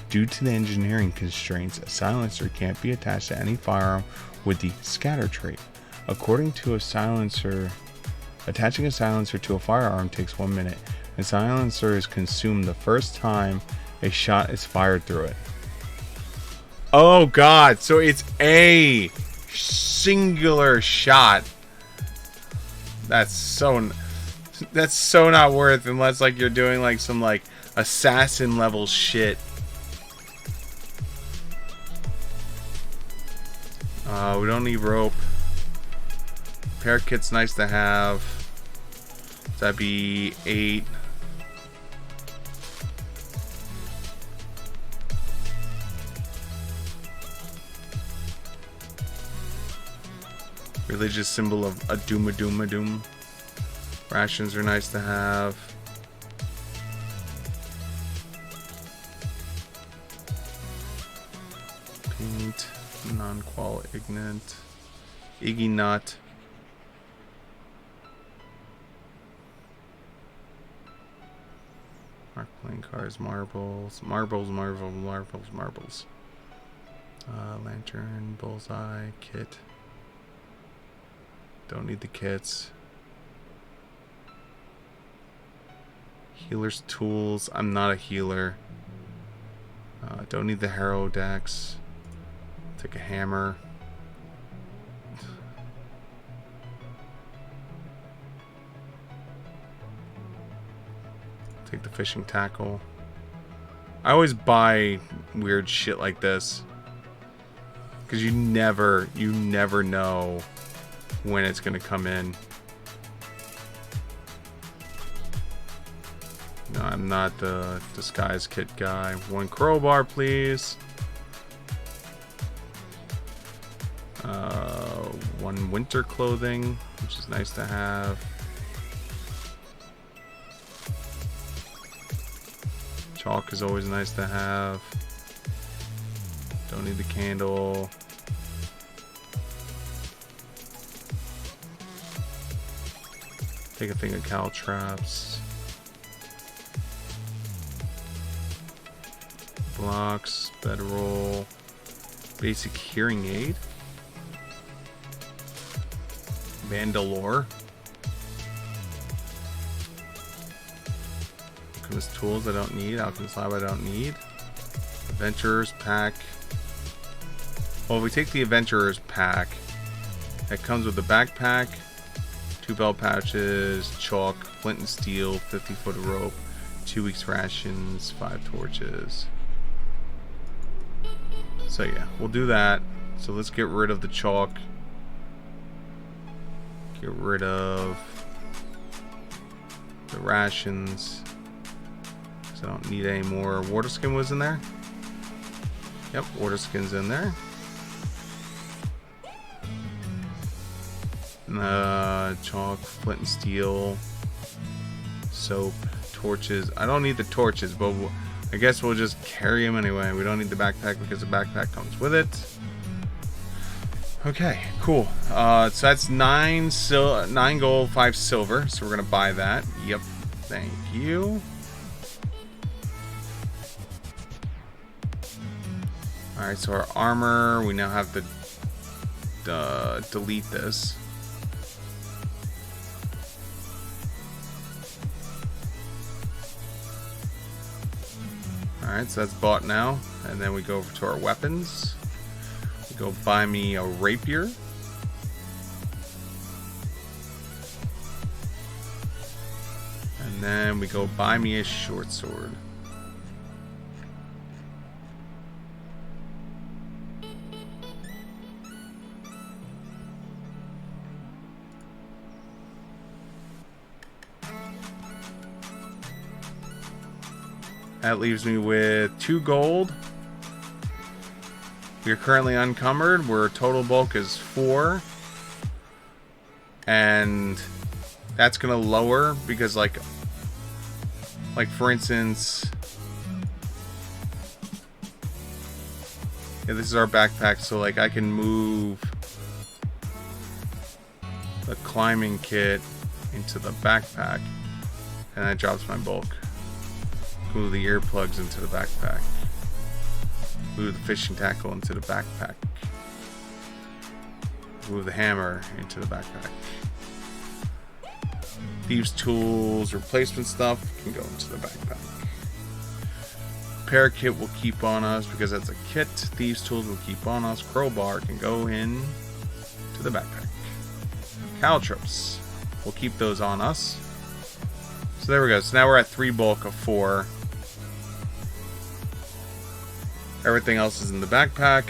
Due to the engineering constraints, a silencer can't be attached to any firearm with the scatter trait. According to a silencer, attaching a silencer to a firearm takes 1 minute. A silencer is consumed the first time a shot is fired through it. Oh god, so it's a singular shot. That's so not worth, unless like you're doing like some like assassin level shit. We don't need rope. Repair kit's nice to have. So that'd be 8. Religious symbol of a doom. Rations are nice to have. Paint, non-qual ignorant. Iggy nut. Mark playing cards, marbles. Lantern, bullseye, kit. Don't need the kits. Healer's tools. I'm not a healer. Don't need the Harrow Dex. Take a hammer. Take the fishing tackle. I always buy weird shit like this, because you never know when it's gonna come in. No, I'm not the disguise kit guy. 1 crowbar, please. 1 winter clothing, which is nice to have. Chalk is always nice to have. Don't need the candle. Take a thing of cow traps. Blocks, bedroll, basic hearing aid. Mandalore. Alchemist tools I don't need. Alchemist lab I don't need. Adventurer's pack. Well, if we take the Adventurer's pack, it comes with a backpack, 2 belt pouches, chalk, flint and steel, 50-foot rope, 2 weeks rations, 5 torches. So yeah, we'll do that. So let's get rid of the chalk. Get rid of the rations. So I don't need any more. Water skin was in there? Yep, water skin's in there. Chalk, flint and steel, soap, torches. I don't need the torches, but I guess we'll just carry them anyway. We don't need the backpack because the backpack comes with it. Okay, cool. So that's 9 gold, 5 silver. So we're gonna buy that. Yep, thank you. All right, so our armor. We now have to delete this. Alright, so that's bought now. And then we go over to our weapons. We go buy me a rapier. And then we go buy me a short sword. That leaves me with 2 gold. We are currently unencumbered. Where total bulk is 4. And that's gonna lower because like for instance, yeah, this is our backpack, so like I can move the climbing kit into the backpack, and that drops my bulk. Move the earplugs into the backpack. Move the fishing tackle into the backpack. Move the hammer into the backpack. Thieves' tools, replacement stuff can go into the backpack. Repair kit will keep on us because that's a kit. Thieves' tools will keep on us. Crowbar can go in to the backpack. Caltrops, we'll keep those on us. So there we go. So now we're at 3 bulk of 4. Everything else is in the backpack.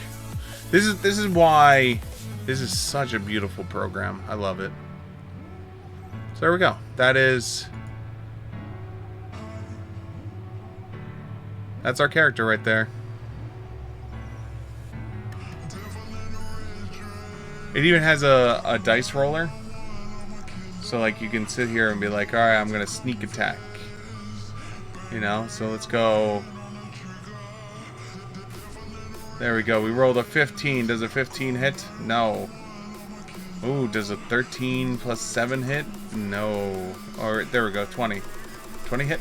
This is why this is such a beautiful program. I love it. So there we go. That's our character right there. It even has a dice roller. So like you can sit here and be like, alright, I'm gonna sneak attack. You know, so let's go. There we go. We rolled a 15. Does a 15 hit? No. Ooh, does a 13 plus 7 hit? No. Or there we go, 20. 20 hit?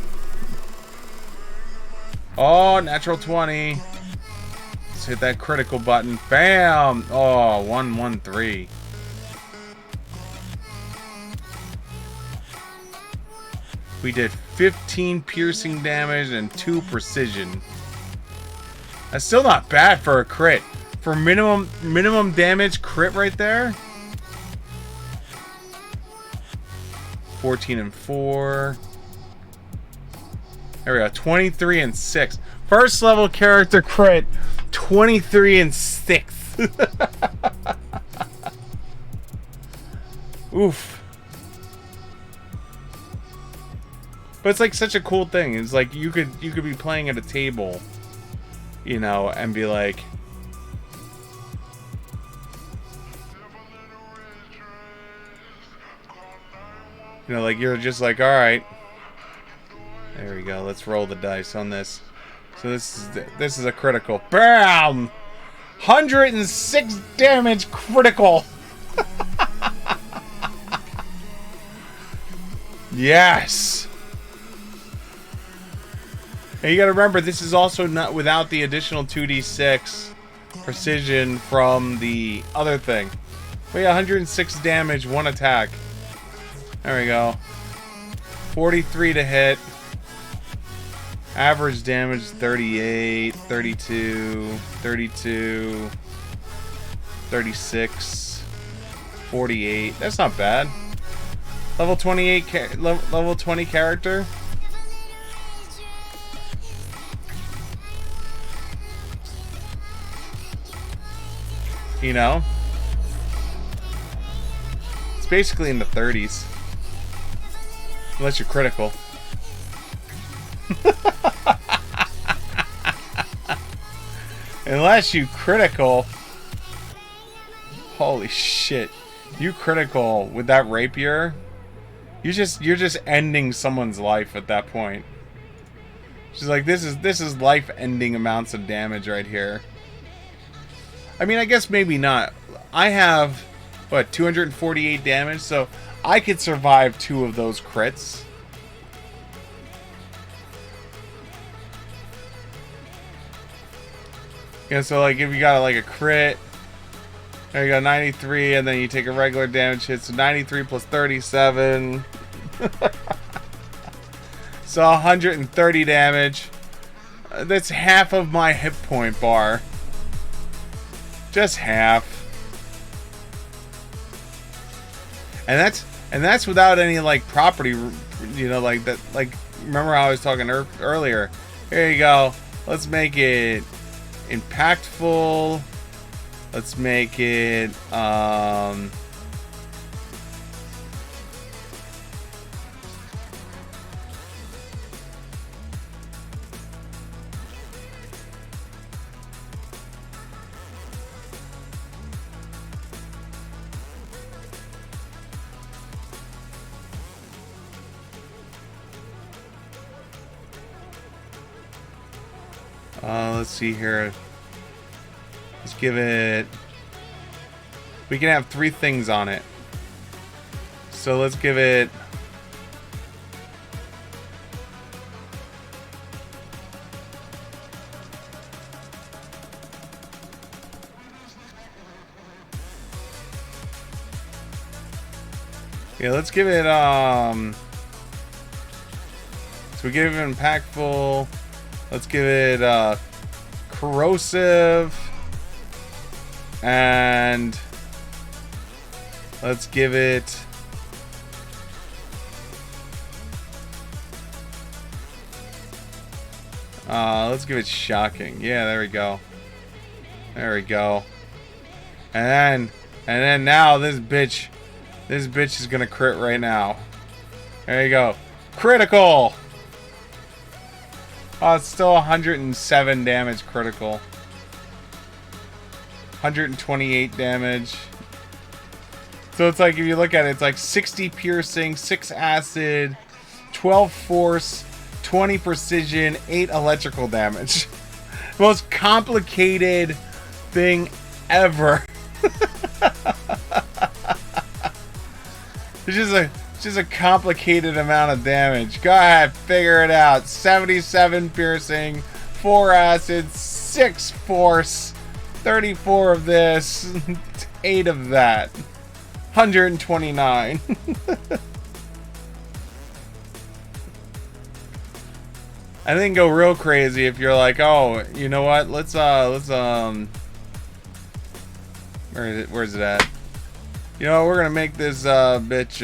Oh, natural 20. Let's hit that critical button. Bam! Oh, 113. We did 15 piercing damage and 2 precision. That's still not bad for a crit. For minimum damage crit right there. 14 and 4. There we go. 23 and 6. First level character crit. 23 and 6. Oof. But it's like such a cool thing. It's like you could be playing at a table, you know, and be like, you know, like you're just like, all right, there we go. Let's roll the dice on this. So this is a critical. Bam! 106 damage critical. Yes. And you gotta remember, this is also not without the additional 2d6 precision from the other thing. But yeah, 106 damage, 1 attack. There we go. 43 to hit. Average damage 38, 32, 32, 36, 48. That's not bad. Level 28, level 20 character. You know? It's basically in the 30s. Unless you're critical. Unless you critical. Holy shit. You critical with that rapier. You're just ending someone's life at that point. She's like, this is life-ending amounts of damage right here. I mean, I guess maybe not. I have, what, 248 damage, so I could survive 2 of those crits. Yeah, so like if you got like a crit, there you go, 93, and then you take a regular damage hit, so 93 plus 37. So 130 damage. That's half of my hit point bar. Just half. And that's without any like property, you know, like that. Like remember how I was talking earlier? Here you go. Let's make it impactful. Let's make it Let's see here. Let's give it... We can have 3 things on it. So let's give it... Yeah, let's give it, so we give it impactful. Let's give it, corrosive. And let's give it... let's give it shocking. Yeah, there we go. There we go. And then now this bitch is gonna crit right now. There you go. Critical! Oh, it's still 107 damage critical. 128 damage. So it's like, if you look at it, it's like 60 piercing, 6 acid, 12 force, 20 precision, 8 electrical damage. Most complicated thing ever. It's just a complicated amount of damage. Go ahead, figure it out. 77 piercing, 4 acid, 6 force, 34 of this, 8 of that. 129. I think go real crazy if you're like, oh, you know what? Let's where's it at? You know, we're gonna make this bitch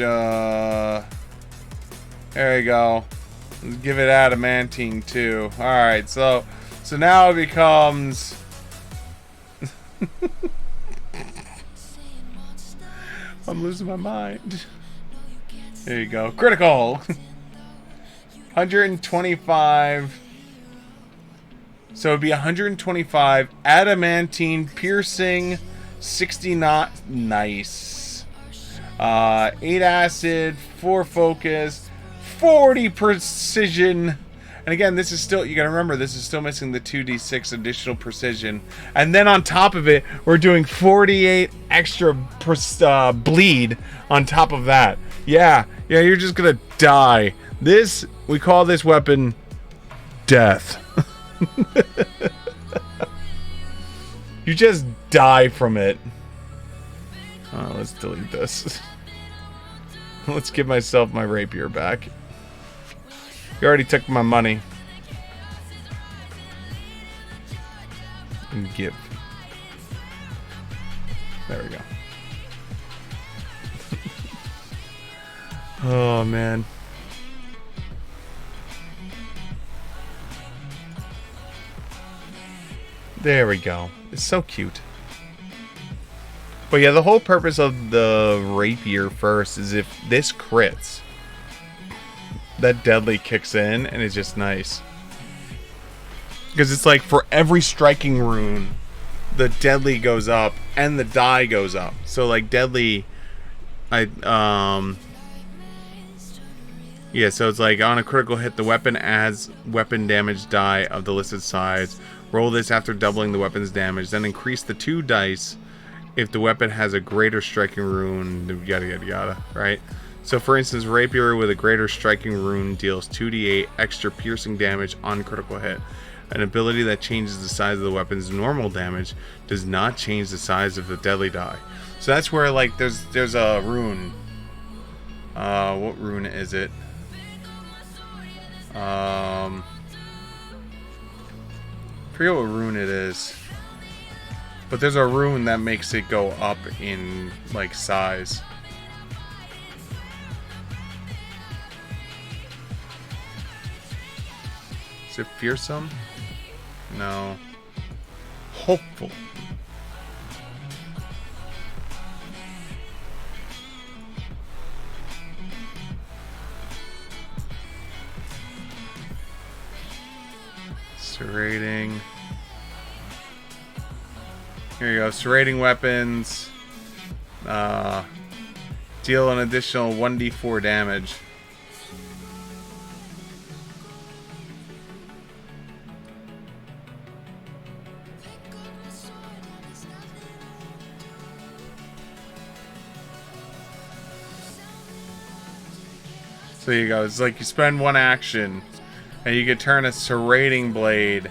there we go. Let's give it adamantine too. Alright, so now it becomes I'm losing my mind. There you go. Critical! 125. So it'd be 125 adamantine piercing 69. Nice. 8 acid, 4 focus, 40 precision. And again, this is still, you gotta remember, this is still missing the 2d6 additional precision. And then on top of it, we're doing 48 extra bleed on top of that. Yeah, you're just gonna die. This, we call this weapon death. You just die from it. Let's delete this. Let's give myself my rapier back. You already took my money. And give. There we go. Oh, man. There we go. It's so cute. But yeah, the whole purpose of the rapier first is if this crits, that deadly kicks in and it's just nice. Because it's like for every striking rune, the deadly goes up and the die goes up. So like deadly, yeah, so it's like on a critical hit, the weapon adds weapon damage die of the listed size. Roll this after doubling the weapon's damage, then increase the 2 dice if the weapon has a greater striking rune, yada yada yada, right? So for instance, rapier with a greater striking rune deals 2d8 extra piercing damage on critical hit. An ability that changes the size of the weapon's normal damage does not change the size of the deadly die. So that's where like there's a rune. What rune is it? I forget what rune it is. But there's a rune that makes it go up in, like, size. Is it fearsome? No. Hopeful. Serrating. Here you go. Serrating weapons. Deal an additional 1d4 damage. So you go. It's like you spend one action, and you can turn a serrating blade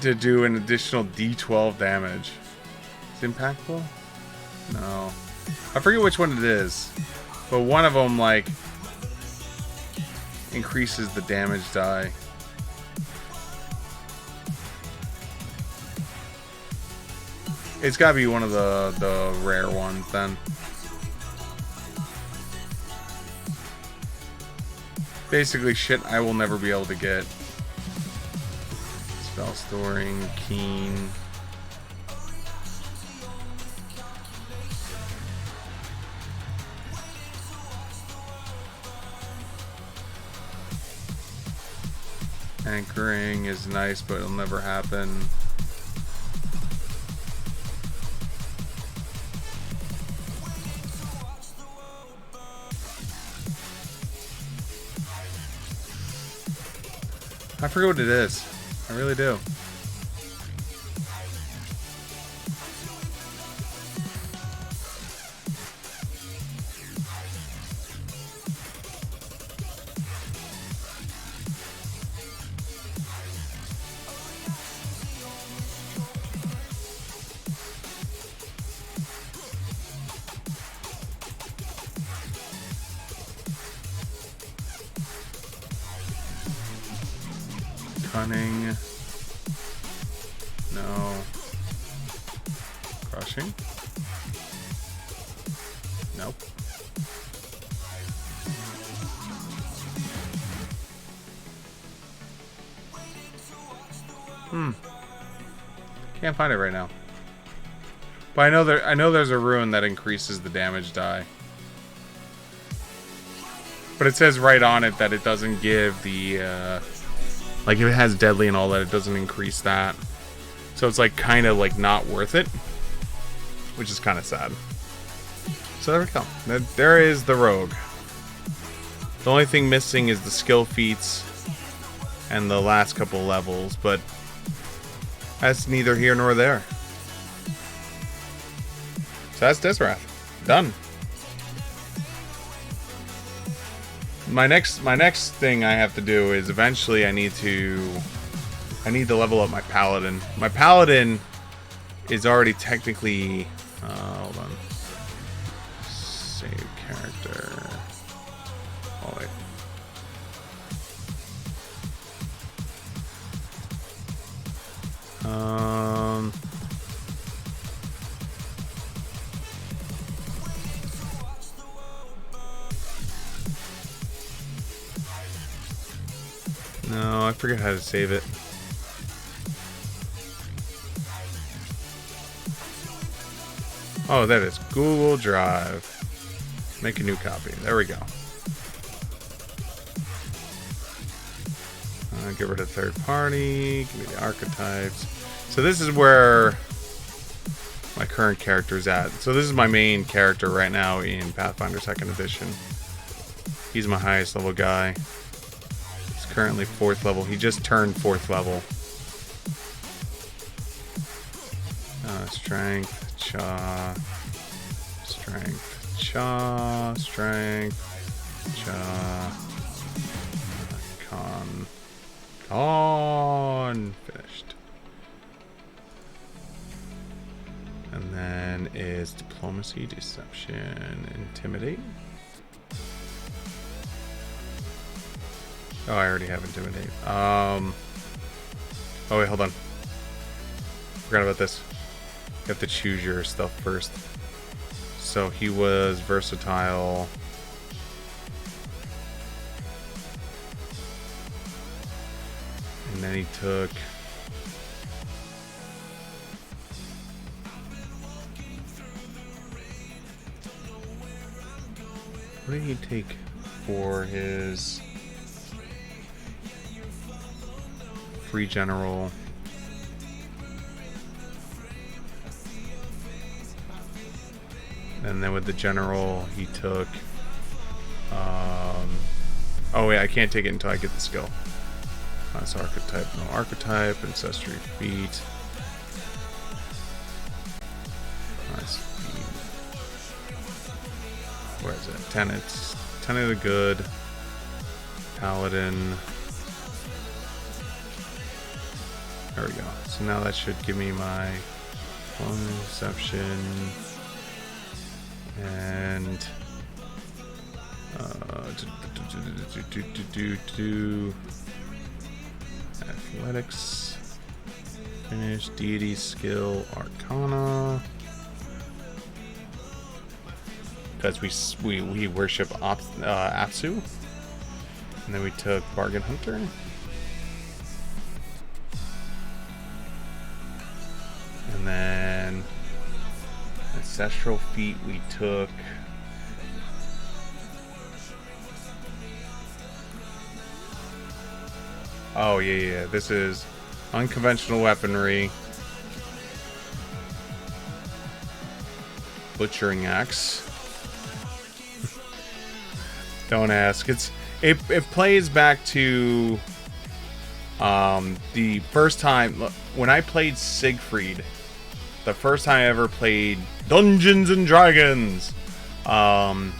to do an additional D12 damage. It's impactful? No. I forget which one it is. But one of them, like, increases the damage die. It's gotta be one of the rare ones, then. Basically shit I will never be able to get. Spell storing, keen. Anchoring is nice, but it'll never happen. I forget what it is. I really do. Cunning. No. Crushing. Nope. Can't find it right now. But I know there's a rune that increases the damage die. But it says right on it that it doesn't give the like if it has deadly and all that, it doesn't increase that. So it's like kind of like not worth it, which is kind of sad. So there we go. There is the rogue. The only thing missing is the skill feats and the last couple levels, but that's neither here nor there. So that's Deswrath. Done. My next thing I have to do is eventually I need to level up my paladin. My paladin is already technically hold on. Save character. Oh wait. No, I forget how to save it. Oh, that is Google Drive. Make a new copy. There we go. Get rid of third party. Give me the archetypes. So this is where my current character is at. So this is my main character right now in Pathfinder 2nd Edition. He's my highest level guy. He's currently 4th level. He just turned 4th level. Strength, cha, strength, cha, strength, cha, con, finished. And then is diplomacy, deception, intimidate. Oh, I already have intimidate. Oh wait, hold on. Forgot about this. You have to choose your stuff first. So he was versatile. And then he took... What did he take for his free general? And then with the general, he took... oh wait, I can't take it until I get the skill. That's archetype, no archetype, ancestry feat. Where is it? Tenets. Tenet of the good. Paladin. There we go. So now that should give me my Perception and athletics, finish, deity, skill, arcana. Because we worship Apsu, and then we took bargain hunter. And then ancestral feat we took. Oh yeah, this is unconventional weaponry. Butchering axe. Don't ask. It plays back to the first time when I played Siegfried. The first time I ever played Dungeons and Dragons. I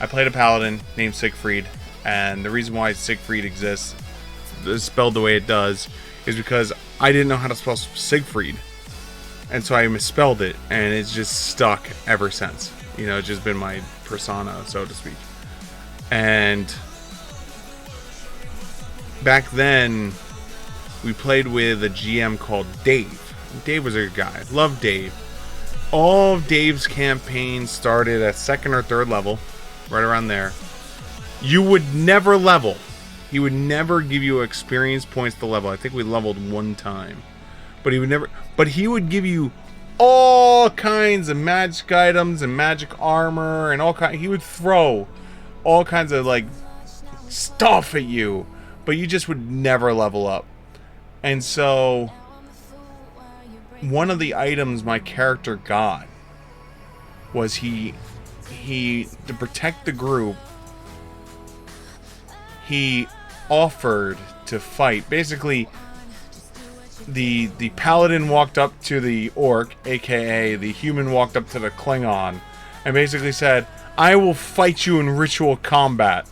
played a paladin named Siegfried, and the reason why Siegfried exists, is spelled the way it does, is because I didn't know how to spell Siegfried, and so I misspelled it, and it's just stuck ever since. You know, it's just been my persona, so to speak. And back then, we played with a GM called Dave. Dave was a good guy. Loved Dave. All of Dave's campaigns started at 2nd or 3rd level, right around there. You would never level. He would never give you experience points to level. I think we leveled one time, but he would never. But he would give you all kinds of magic items and magic armor and all kind. He would throw all kinds of like stuff at you, but you just would never level up. And so one of the items my character got was he to protect the group, he offered to fight. Basically, the paladin walked up to the orc, aka the human walked up to the Klingon, and basically said, "I will fight you in ritual combat.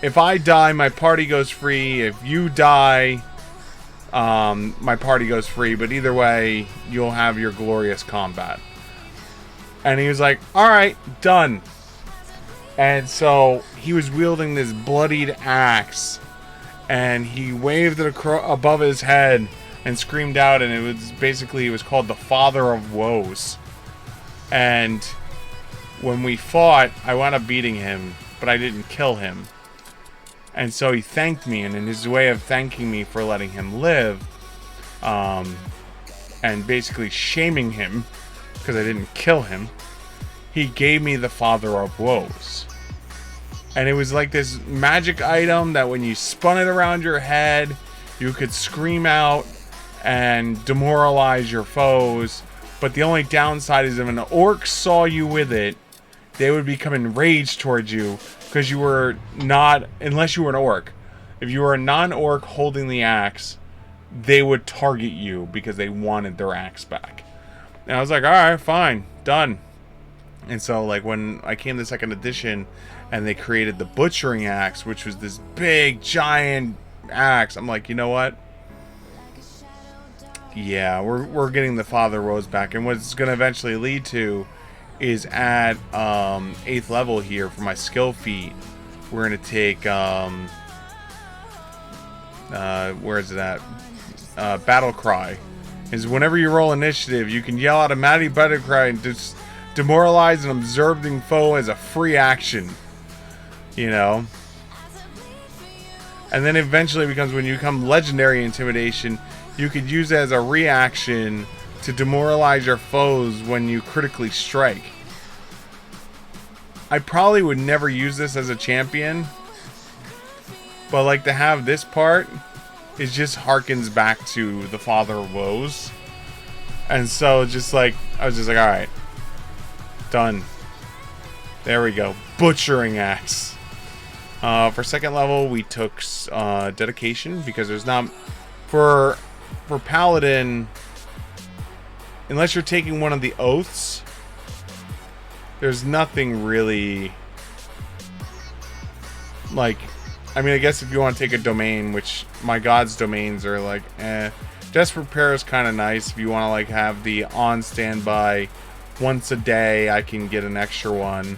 If I die, my party goes free. If you die, my party goes free, but either way, you'll have your glorious combat." And he was like, "Alright, done." And so he was wielding this bloodied axe, and he waved it above his head and screamed out, and it was called the Father of Woes. And when we fought, I wound up beating him, but I didn't kill him. And so he thanked me, and in his way of thanking me for letting him live, and basically shaming him because I didn't kill him, he gave me the Father of Woes. And it was like this magic item that when you spun it around your head, you could scream out and demoralize your foes. But the only downside is if an orc saw you with it, they would become enraged towards you because you were not, unless you were an orc. If you were a non-orc holding the axe, they would target you because they wanted their axe back. And I was like, alright, fine, done. And so like when I came to 2nd edition and they created the butchering axe, which was this big giant axe, I'm like, you know what? Yeah, we're getting the Father Rose back. And what it's going to eventually lead to is at 8th level here for my skill feat, we're going to take where is it at? Battle Cry. Is whenever you roll initiative, you can yell out a mighty battle cry and just demoralize an observing foe as a free action. You know? And then eventually becomes when you become legendary intimidation, you could use it as a reaction to demoralize your foes when you critically strike. I probably would never use this as a champion, but like to have this part, it just harkens back to the Father of Woes. And so just like, I was just like, alright, done. There we go. Butchering axe. For 2nd level, we took dedication because there's not, for paladin, unless you're taking one of the oaths, there's nothing really like, I mean, I guess if you want to take a domain, which my god's domains are like, Just Repair is kind of nice. If you want to like have the on standby once a day, I can get an extra one.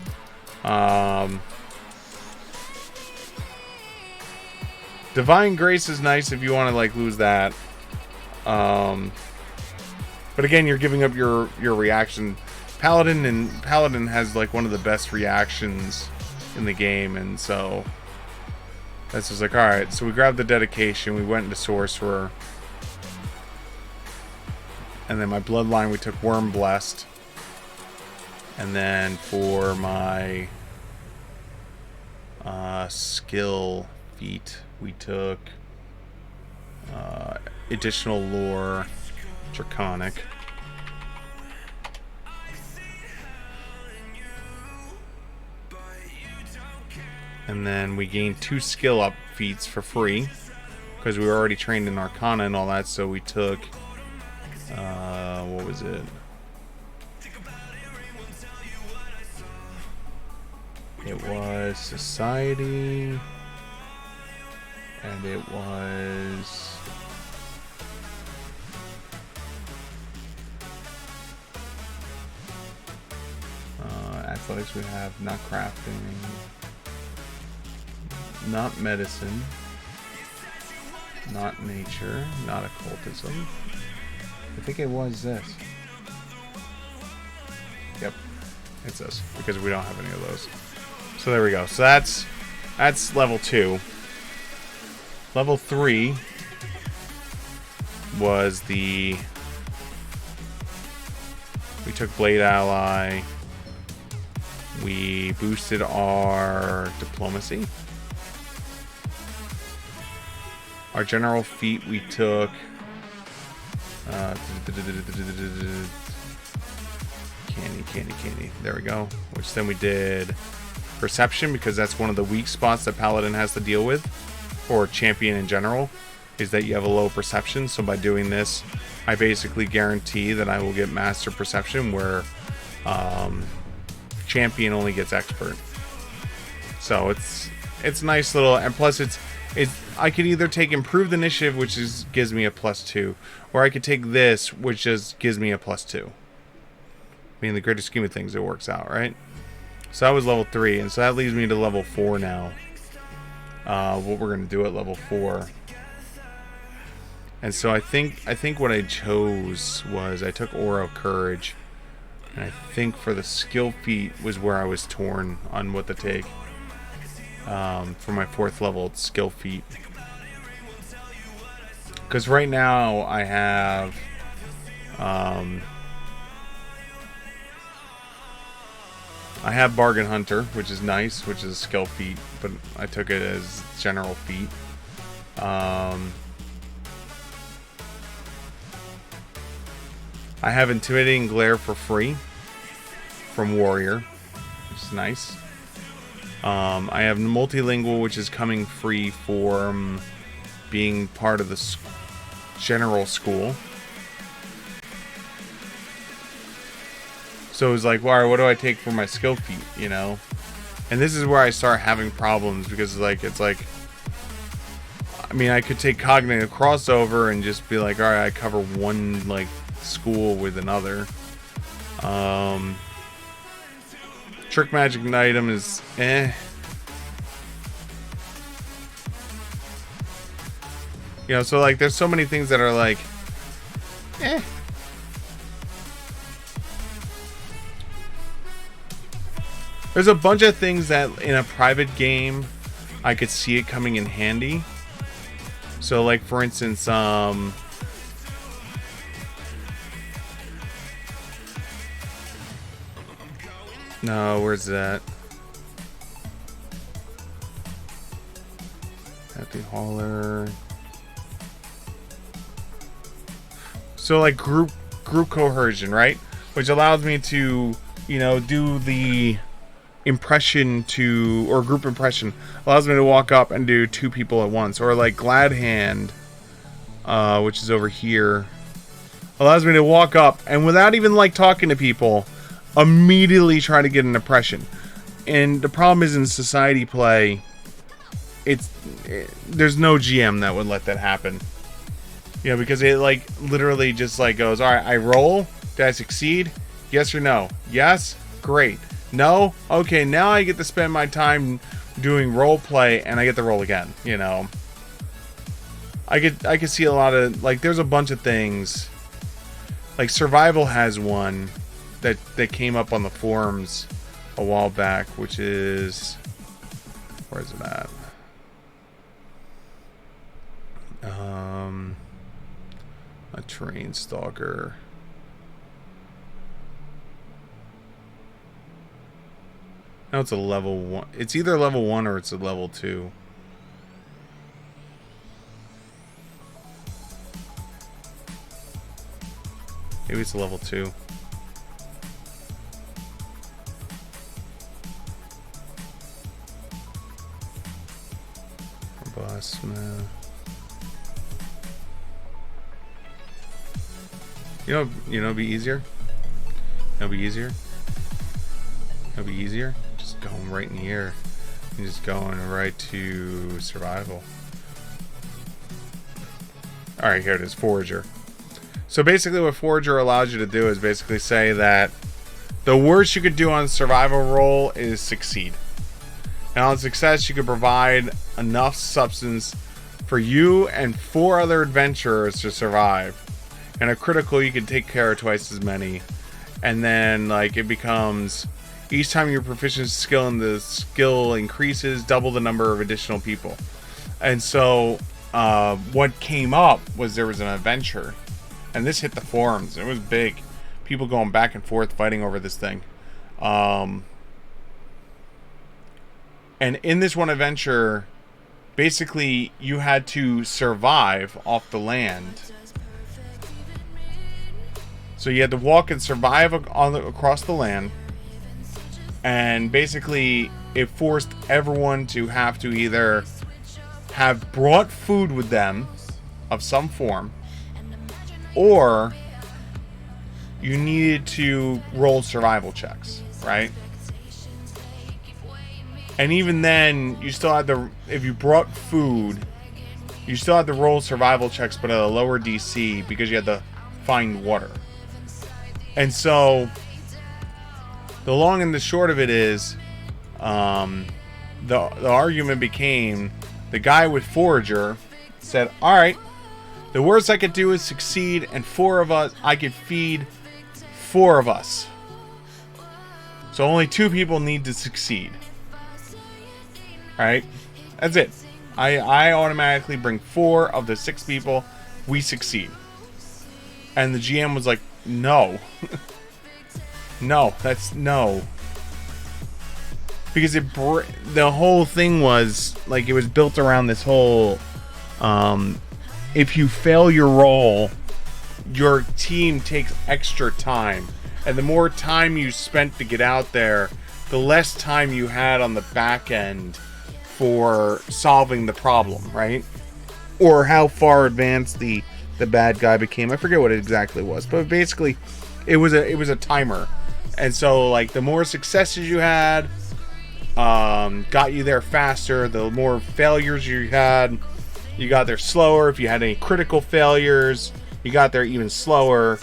Divine Grace is nice if you want to like lose that. But again, you're giving up your reaction. Paladin has like one of the best reactions in the game, and so that's just like, all right. So we grabbed the dedication. We went into Sorcerer, and then my bloodline we took Worm Blessed, and then for my skill feat we took additional lore, Draconic. And then we gained 2 skill up feats for free because we were already trained in Arcana and all that. So we took, what was it? It was Society, and it was athletics. We have not crafting. Not medicine, not nature, not occultism. I think it was this. Yep, it's this, because we don't have any of those. So there we go. So that's level 2. Level 3 was we took Blade Ally. We boosted our diplomacy. Our general feat we took candy. There we go. Which then we did perception, because that's one of the weak spots that Paladin has to deal with, or champion in general, is that you have a low perception. So by doing this, I basically guarantee that I will get master perception, where champion only gets expert. So it's nice little, and plus it's I could either take improved initiative, which gives me a +2, or I could take this, which just gives me a +2. I mean, in the greater scheme of things, it works out, right? So that was level 3, and so that leads me to level 4 now. What we're gonna do at level 4, and so I think what I chose was I took Aura of Courage, and I think for the skill feat was where I was torn on what to take. For my 4th level skill feat, because right now I have Bargain Hunter, which is nice, which is a skill feat, but I took it as general feat. I have Intimidating Glare for free from Warrior, which is nice. I have Multilingual, which is coming free for being part of the general school. So it was like, wow, what do I take for my skill feat, you know? And this is where I start having problems, because like it's like, I mean, I could take Cognitive Crossover and just be like, all right, I cover one like school with another. Trick Magic item is You know, so like there's so many things that are like There's a bunch of things that in a private game I could see it coming in handy. So like for instance, no, where's that? Happy Hauler. So like group coercion, right? Which allows me to, you know, do the impression to, or group impression, allows me to walk up and do 2 people at once. Or like Glad Hand, which is over here, allows me to walk up and without even like talking to people, immediately try to get an impression. And the problem is in society play, there's no GM that would let that happen. You know, because it like literally just like goes, all right, I roll. Did I succeed? Yes or no? Yes. Great. No. Okay. Now I get to spend my time doing role play, and I get to roll again. You know. I could see a lot of like. There's a bunch of things. Like survival has one that came up on the forums a while back, which is, where is it at? A terrain stalker. No, it's a level 1. It's either level 1 or it's a level 2. Maybe it's a level 2. Boss man. You know, it'd be easier. It'll be easier. It'll be easier. Just going right in the air. And just going right to survival. Alright, here it is. Forager. So basically what Forager allows you to do is basically say that the worst you could do on survival roll is succeed. And on success, you could provide enough substance for you and 4 other adventurers to survive. And a critical, you can take care of twice as many. And then, like, it becomes, each time your proficiency skill in the skill increases, double the number of additional people. And so, what came up was there was an adventure. And this hit the forums. It was big. People going back and forth fighting over this thing. And in this one adventure, basically, you had to survive off the land. So you had to walk and survive across the land. And basically, it forced everyone to have to either have brought food with them of some form, or you needed to roll survival checks, right? And even then, you still had to, if you brought food, you still had to roll survival checks, but at a lower DC because you had to find water. And so, the long and the short of it is, the argument became, the guy with Forager said, alright, the worst I could do is succeed, and 4 of us, I could feed 4 of us. So only 2 people need to succeed. Alright? That's it. I automatically bring 4 of the 6 people. We succeed. And the GM was like, no. No. That's no. Because the whole thing was, like, it was built around this whole, if you fail your roll, your team takes extra time. And the more time you spent to get out there, the less time you had on the back end for solving the problem, right? Or how far advanced the bad guy became. I forget what it exactly was, but basically it was a timer. And so, like, the more successes you had, got you there faster. The more failures you had, you got there slower. If you had any critical failures, you got there even slower.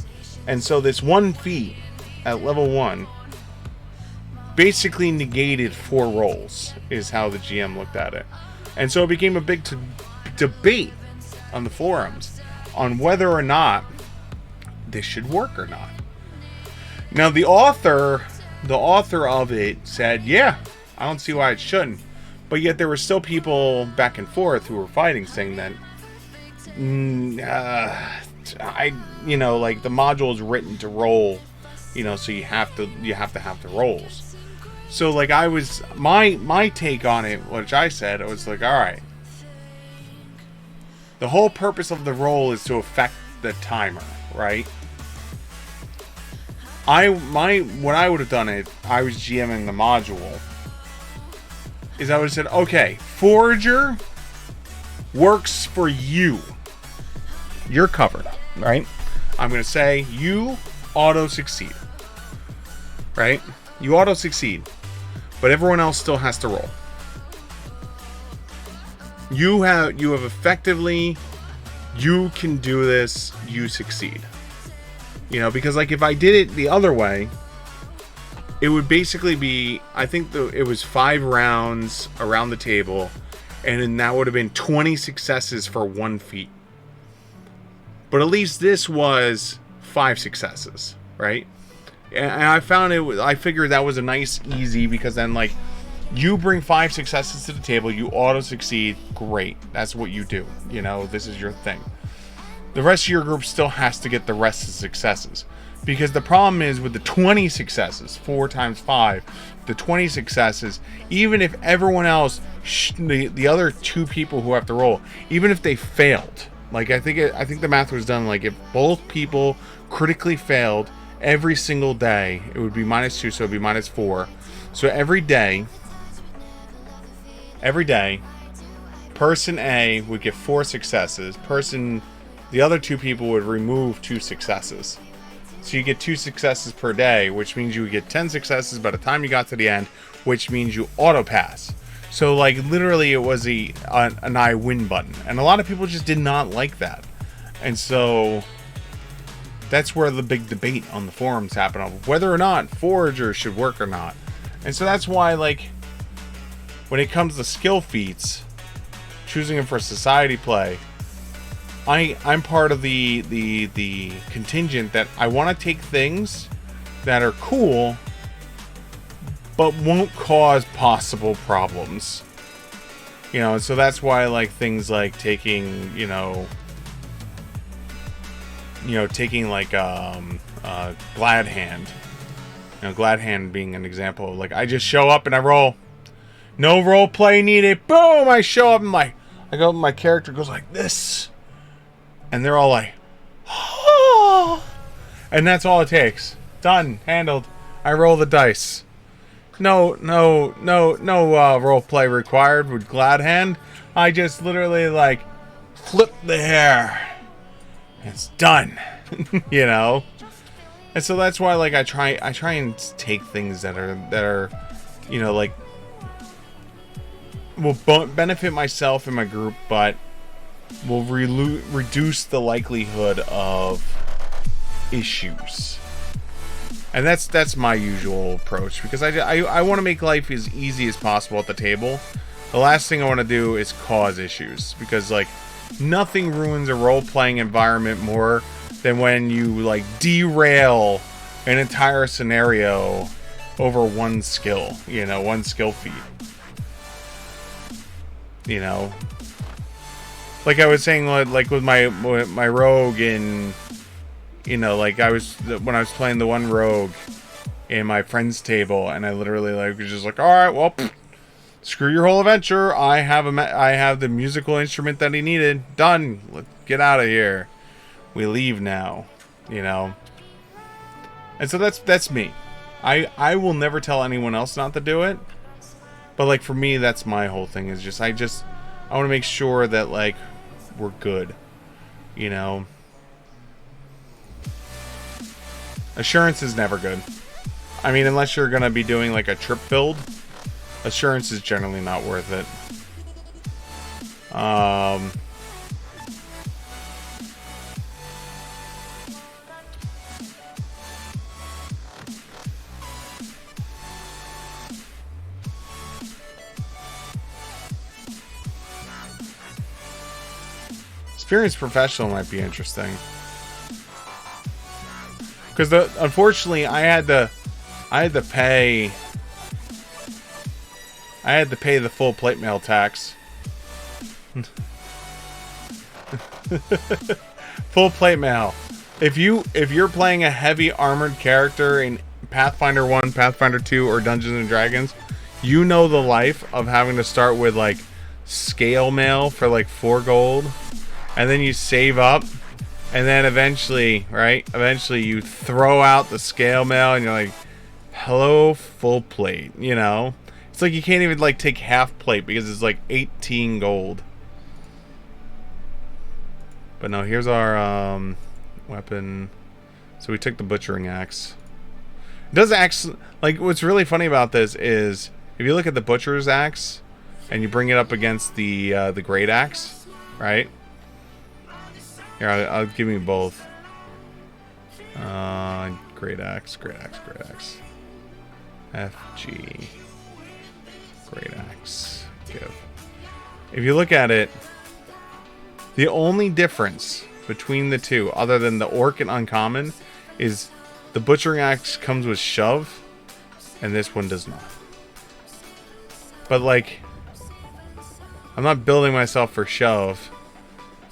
And so this one feat at level 1 basically negated 4 rolls, is how the GM looked at it. And so it became a big debate on the forums on whether or not this should work or not. Now the author of it said, yeah, I don't see why it shouldn't. But yet there were still people back and forth who were fighting, saying that, like, the module is written to roll, so you have to have the rolls. So, like, my take on it, which I said, I was like, all right, the whole purpose of the roll is to affect the timer, right? What I would have done if I was GMing the module is I would have said, okay, Forager works for you. You're covered, right? I'm going to say you auto-succeed, right? You auto-succeed, but everyone else still has to roll. You have effectively, you can do this, you succeed. You know, because like if I did it the other way, it would basically be, I think it was 5 rounds around the table, and then that would have been 20 successes for 1 feat. But at least this was 5 successes, right? And I found I figured that was a nice, easy, because then like, you bring 5 successes to the table, you auto succeed, great. That's what you do. You know, this is your thing. The rest of your group still has to get the rest of the successes. Because the problem is with the 20 successes, 4 times 5, the 20 successes, even if everyone else, the other 2 people who have to roll, even if they failed, like I think the math was done, like if both people critically failed every single day, it would be -2, so it would be -4. So every day, person A would get 4 successes. The other 2 people would remove 2 successes. So you get 2 successes per day, which means you would get 10 successes by the time you got to the end, which means you auto pass. So like literally it was an I win button. And a lot of people just did not like that. And so that's where the big debate on the forums happened on whether or not foragers should work or not. And so that's why, like, when it comes to skill feats, choosing them for society play, I'm part of the contingent that I want to take things that are cool, but won't cause possible problems. You know, and so that's why, like, things like taking, taking like Glad Hand. You know, Glad Hand being an example. Like, I just show up and I roll. No role play needed. Boom! I show up and my character goes like this. And they're all like, oh! And that's all it takes. Done. Handled. I roll the dice. No role play required with Glad Hand. I just literally, like, flip the hair. It's done. You know? And so that's why, like, I try and take things that are, like, will benefit myself and my group, but will reduce the likelihood of issues. And that's my usual approach, because I want to make life as easy as possible at the table. The last thing I want to do is cause issues, because, like, nothing ruins a role-playing environment more than when you, like, derail an entire scenario over one skill, one skill feat. Like I was saying, like with my rogue in, like when I was playing the one rogue in my friend's table, and I literally was just like, all right, well, screw your whole adventure. I have the musical instrument that he needed. Done. Let's get out of here. We leave now. And so that's me. I will never tell anyone else not to do it. But, like, for me, that's my whole thing, is I want to make sure that, like, we're good. Assurance is never good. I mean, unless you're going to be doing, like, a trip build, assurance is generally not worth it. Experienced professional might be interesting, because unfortunately I had to pay the full plate mail tax. Full plate mail. If you're playing a heavy armored character in Pathfinder 1, Pathfinder 2, or Dungeons and Dragons, you know the life of having to start with, like, scale mail for, like, 4 gold. And then you save up, and then eventually you throw out the scale mail, and you're like, hello, full plate, It's like you can't even, like, take half plate, because it's, like, 18 gold. But no, here's our, weapon. So we took the butchering axe. It does actually, like, what's really funny about this is, if you look at the butcher's axe, and you bring it up against the great axe, right? Here, I'll give me both. Great axe, great axe, great axe. FG. Great axe. Give. If you look at it, the only difference between the two, other than the orc and uncommon, is the butchering axe comes with shove, and this one does not. But like, I'm not building myself for shove.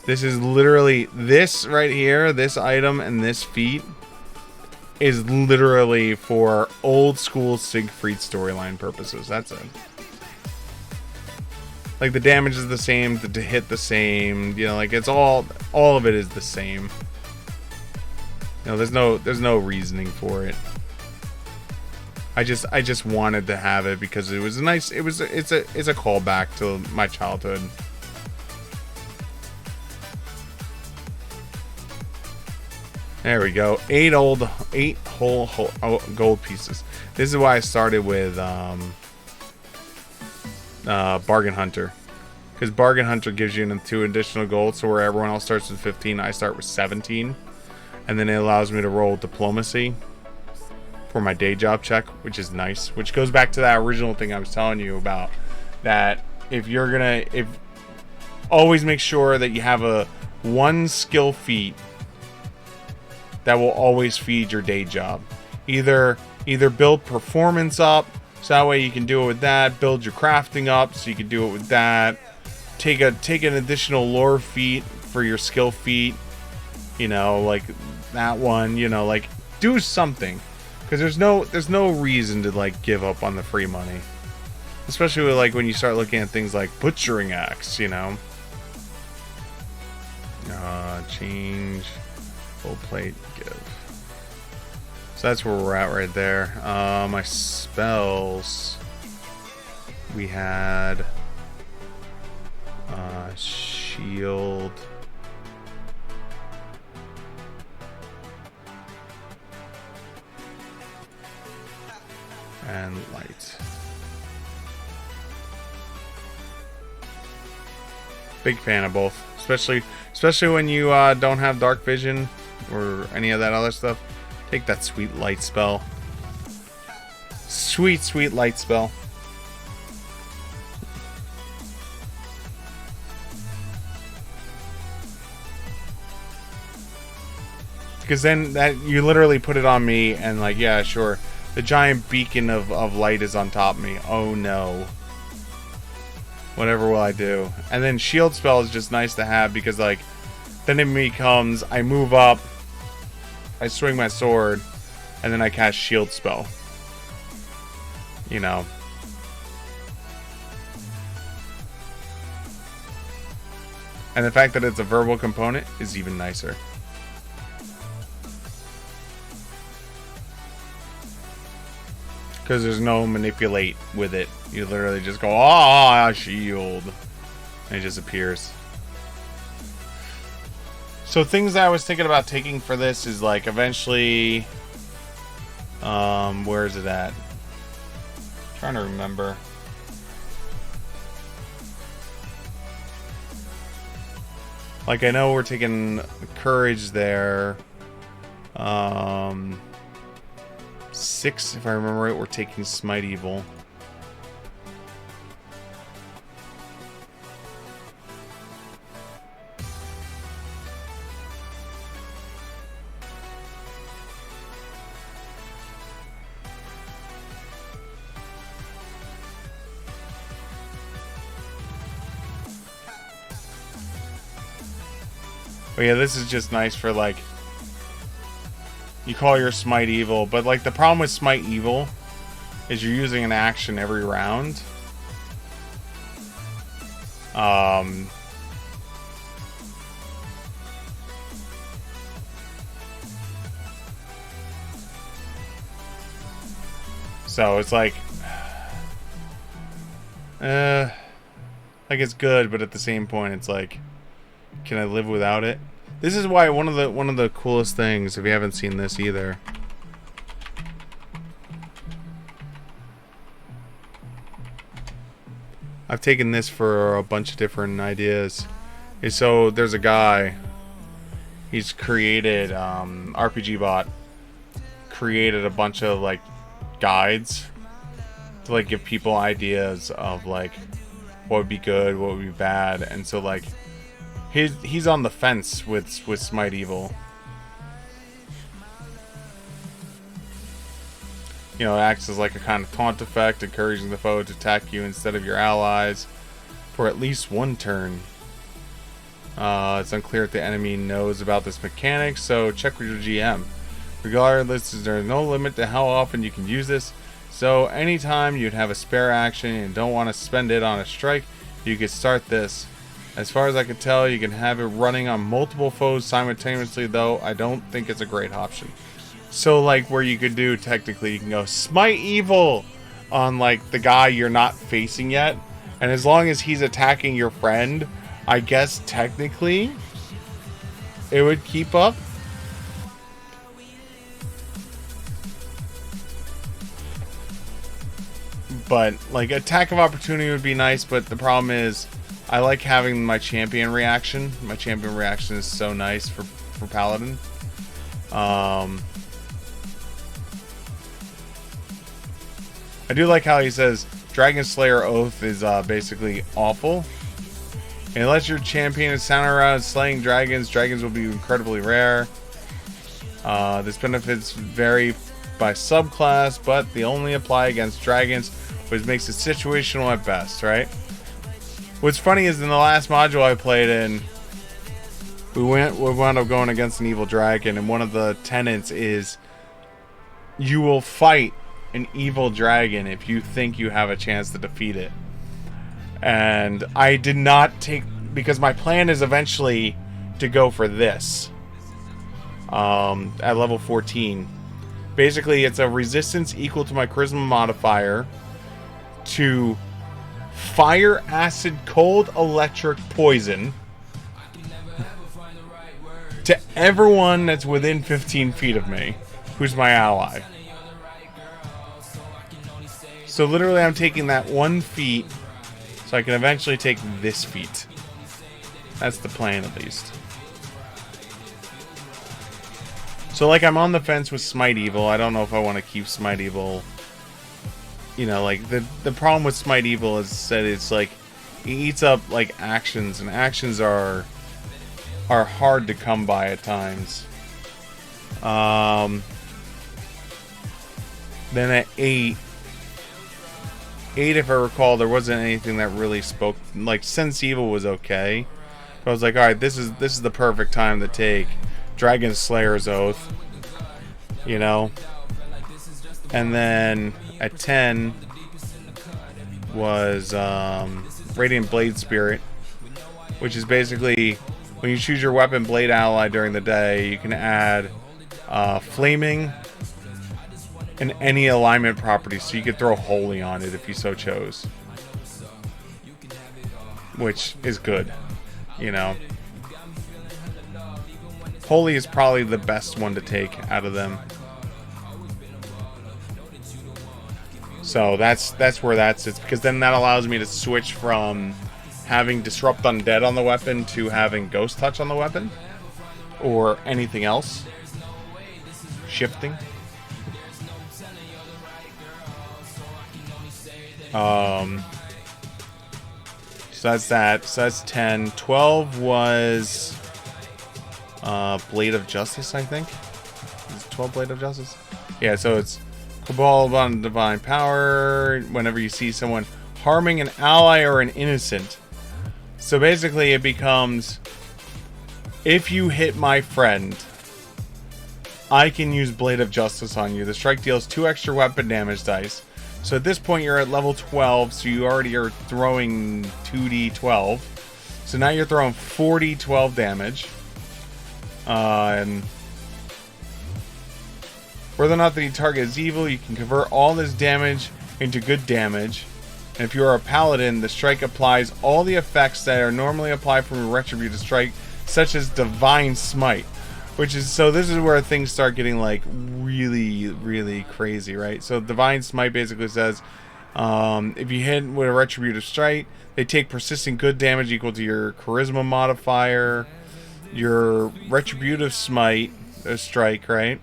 This is literally, this right here, this item and this feat is literally for old school Siegfried storyline purposes. That's it. Like, the damage is the same, the hit the same, you know, like, it's all of it is the same. You know, there's no reasoning for it. I just wanted to have it because it was nice. It's a callback to my childhood. There we go. 8 whole gold pieces. This is why I started with Bargain Hunter, because Bargain Hunter gives you 2 additional gold. So where everyone else starts with 15, I start with 17, and then it allows me to roll diplomacy for my day job check, which is nice. Which goes back to that original thing I was telling you about, that if always make sure that you have a 1 skill feat that will always feed your day job. Either build performance up, so that way you can do it with that. Build your crafting up, so you can do it with that. Take an additional lore feat for your skill feat. You know, like that one. You know, like, do something, because there's no reason to like give up on the free money, especially with, like, when you start looking at things like butchering axe. You know, change. Full plate, give. So that's where we're at right there. My spells. We had shield. And light. Big fan of both, especially when you don't have dark vision or any of that other stuff. Take that sweet light spell. Sweet light spell. Because then that you literally put it on me and, like, yeah, sure, the giant beacon of light is on top of me. Oh no. Whatever will I do? And then shield spell is just nice to have, because, like, then it becomes, I move up, I swing my sword, and then I cast shield spell. You know. And the fact that it's a verbal component is even nicer. Because there's no manipulate with it. You literally just go, ah, shield. And it just appears. So things that I was thinking about taking for this is, like, eventually, where is it at? I'm trying to remember. Like, I know we're taking courage there. 6, if I remember right, we're taking smite evil. But yeah, this is just nice for, like, you call your smite evil, but, like, the problem with smite evil is you're using an action every round. So it's like, it's good, but at the same point, it's like, can I live without it? This is why one of the coolest things, if you haven't seen this either, I've taken this for a bunch of different ideas. So there's a guy. He's created RPG Bot created a bunch of like guides to like give people ideas of like what would be good, what would be bad, and so like he's on the fence with Smite Evil. You know, it acts as like a kind of taunt effect, encouraging the foe to attack you instead of your allies for at least one turn. It's unclear if the enemy knows about this mechanic, so check with your GM. Regardless, there's no limit to how often you can use this, so anytime you'd have a spare action and don't want to spend it on a strike, you could start this. As far as I can tell, you can have it running on multiple foes simultaneously, though I don't think it's a great option. So like where you could do, technically, you can go Smite Evil on like the guy you're not facing yet, and as long as he's attacking your friend, I guess technically it would keep up. But like attack of opportunity would be nice, but the problem is I like having my champion reaction. My champion reaction is so nice for Paladin. I do like how he says Dragon Slayer Oath is basically awful. Unless your champion is centered around slaying dragons, dragons will be incredibly rare. This benefits vary by subclass, but they only apply against dragons, which makes it situational at best, right? What's funny is in the last module I played in, we wound up going against an evil dragon, and one of the tenets is you will fight an evil dragon if you think you have a chance to defeat it. And I did not take, because my plan is eventually to go for this at level 14. Basically, it's a resistance equal to my charisma modifier to fire, acid, cold, electric, poison to everyone that's within 15 feet of me who's my ally. So literally I'm taking that 1 feet so I can eventually take this feat. That's the plan, at least. So like I'm on the fence with Smite Evil. I don't know if I want to keep Smite Evil. You know, like the problem with Smite Evil is that it's like it eats up like actions, and actions are hard to come by at times. Then at 8, if I recall, there wasn't anything that really spoke. Like Sense Evil was okay, but I was like, all right, this is the perfect time to take Dragon Slayer's Oath, you know. And then at 10 was Radiant Blade Spirit, which is basically when you choose your weapon blade ally during the day, you can add flaming and any alignment property, so you could throw holy on it if you so chose, which is good, you know. Holy is probably the best one to take out of them. So that's where that sits, because then that allows me to switch from having Disrupt Undead on the weapon to having Ghost Touch on the weapon, or anything else. Shifting. So that's that. So that's 10. 12 was Blade of Justice, I think. Is it 12 Blade of Justice? Yeah, so it's Cabal on Divine Power whenever you see someone harming an ally or an innocent. So basically it becomes, if you hit my friend, I can use Blade of Justice on you. The strike deals 2 extra weapon damage dice. So at this point you're at level 12, so you already are throwing 2d12. So now you're throwing 4d12 damage. And whether or not the target is evil, you can convert all this damage into good damage. And if you are a paladin, the strike applies all the effects that are normally applied from a retributive strike, such as Divine Smite. Which is, so this is where things start getting like really, really crazy, right? So Divine Smite basically says, If you hit with a Retributive Strike, they take persistent good damage equal to your Charisma modifier, your Retributive Smite, Strike, right?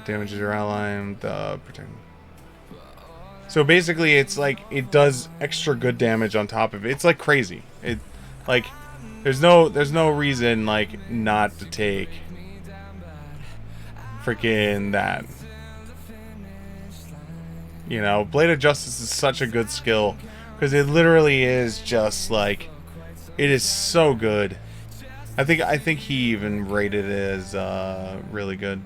Damages your ally and protect. So basically, it's like it does extra good damage on top of it. It's like crazy. It like there's no reason like not to take freaking that. You know, Blade of Justice is such a good skill because it literally is just like it is so good. I think he even rated it as really good.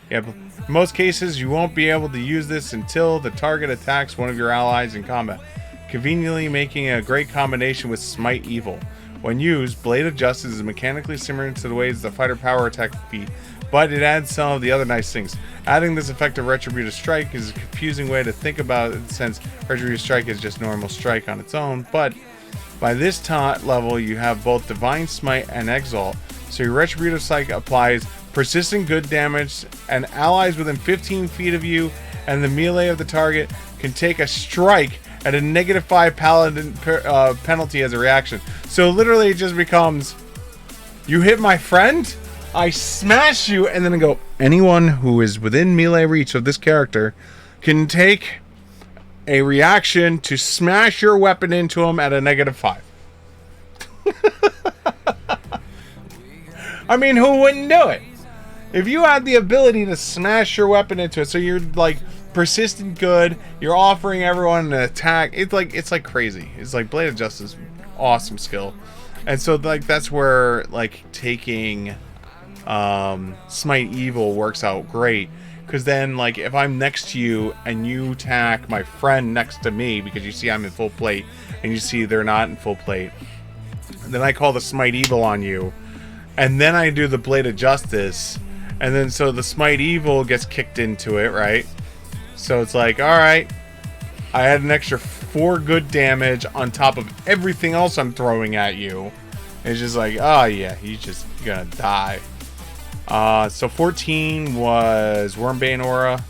Yeah, but in most cases, you won't be able to use this until the target attacks one of your allies in combat, conveniently making a great combination with Smite Evil. When used, Blade of Justice is mechanically similar to the ways the fighter power attack feat, but it adds some of the other nice things. Adding this effect of Retributive Strike is a confusing way to think about it, since Retributive Strike is just normal strike on its own, but by this level, you have both Divine Smite and Exalt, so your Retributive Strike applies persistent good damage, and allies within 15 feet of you and the melee of the target can take a strike at a -5 paladin penalty as a reaction. So literally it just becomes, you hit my friend, I smash you, and then I go, anyone who is within melee reach of this character can take a reaction to smash your weapon into him at a -5. I mean, who wouldn't do it? If you had the ability to smash your weapon into it, so you're like persistent good, you're offering everyone an attack. It's like crazy. It's like Blade of Justice, awesome skill, and so like that's where like taking Smite Evil works out great, because then like if I'm next to you and you attack my friend next to me because you see I'm in full plate and you see they're not in full plate, then I call the Smite Evil on you, and then I do the Blade of Justice. And then so the Smite Evil gets kicked into it, right? So it's like, alright, I had an extra 4 good damage on top of everything else I'm throwing at you. It's just like, oh yeah, you're gonna die. So 14 was Wormbane Aura.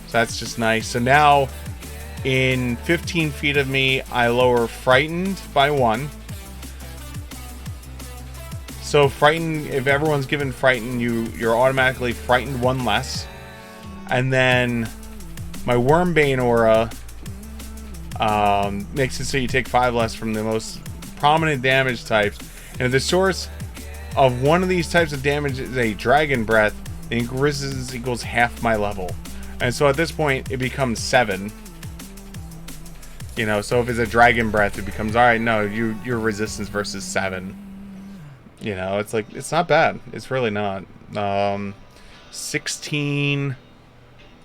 So that's just nice. So now, in 15 feet of me, I lower Frightened by 1. So Frightened, if everyone's given Frightened, you're automatically Frightened 1 less. And then my Wormbane Aura makes it so you take 5 less from the most prominent damage types. And if the source of one of these types of damage is a Dragon Breath, the resistance equals half my level. And so at this point, it becomes 7. You know, so if it's a Dragon Breath, it becomes, alright, no, your resistance versus 7. You know, it's like, it's not bad. It's really not. 16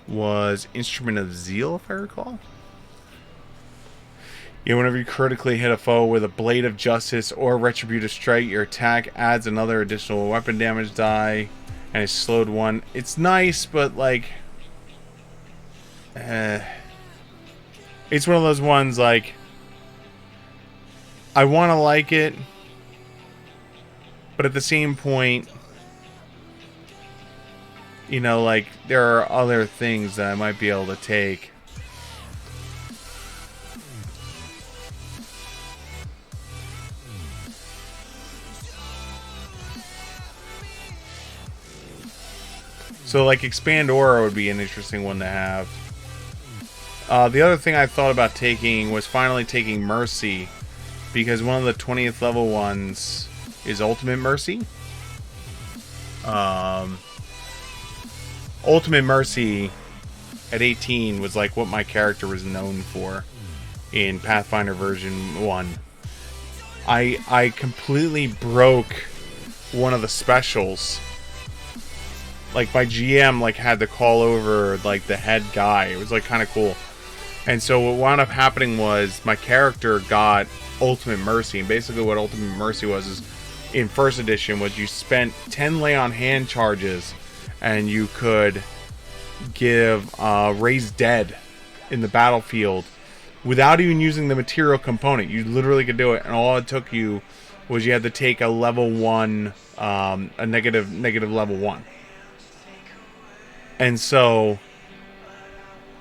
was Instrument of Zeal, if I recall. Yeah, whenever you critically hit a foe with a Blade of Justice or Retributive Strike, your attack adds another additional weapon damage die, and it's slowed 1. It's nice, but like, it's one of those ones like, I want to like it, but at the same point, you know, like, there are other things that I might be able to take. So, like, Expand Aura would be an interesting one to have. The other thing I thought about taking was finally taking Mercy, because one of the 20th level ones is Ultimate Mercy. Ultimate Mercy at 18 was like what my character was known for in Pathfinder version 1. I completely broke one of the specials. Like, my GM like had to call over like the head guy. It was like kind of cool. And so what wound up happening was my character got Ultimate Mercy, and basically what Ultimate Mercy was is, in first edition, was you spent 10 lay on hand charges and you could give Raise Dead in the battlefield without even using the material component. You literally could do it, and all it took you was you had to take a level 1, a negative level 1. And so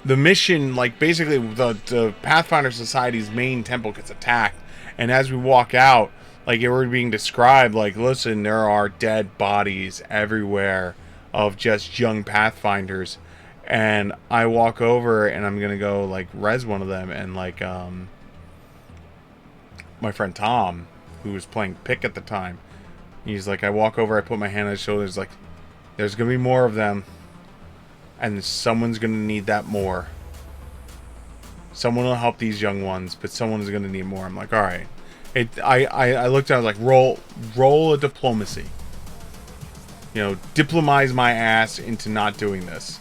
the mission, like, basically the Pathfinder Society's main temple gets attacked, and as we walk out, like, it were being described, like, listen, there are dead bodies everywhere of just young Pathfinders. And I walk over and I'm gonna go, like, res one of them, and, like, my friend Tom, who was playing Pick at the time, he's like, I walk over, I put my hand on his shoulders, like, there's gonna be more of them, and someone's gonna need that more. Someone will help these young ones, but someone is gonna need more. I'm like, all right. I looked at it, I was like, roll a diplomacy. You know, diplomize my ass into not doing this.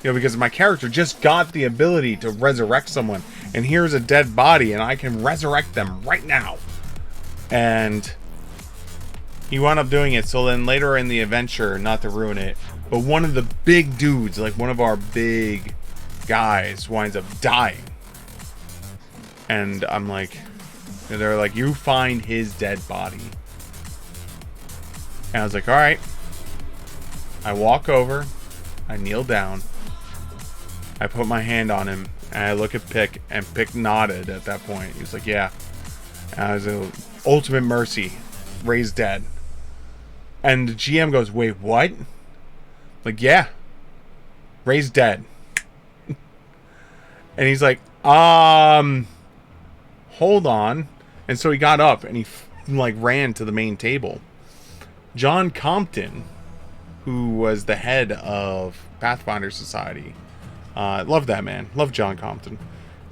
You know, because my character just got the ability to resurrect someone, and here's a dead body, and I can resurrect them right now. And he wound up doing it. So then later in the adventure, not to ruin it, but one of the big dudes, like one of our big guys, winds up dying. And I'm like, they're like, you find his dead body. And I was like, all right. I walk over, I kneel down, I put my hand on him, and I look at Pick, and Pick nodded at that point. He was like, yeah. And I was like, ultimate mercy, raised dead. And the GM goes, wait, what? Like, yeah, raised dead. And he's like, hold on. And so he got up, and he, like, ran to the main table. John Compton, who was the head of Pathfinder Society, love that man, love John Compton,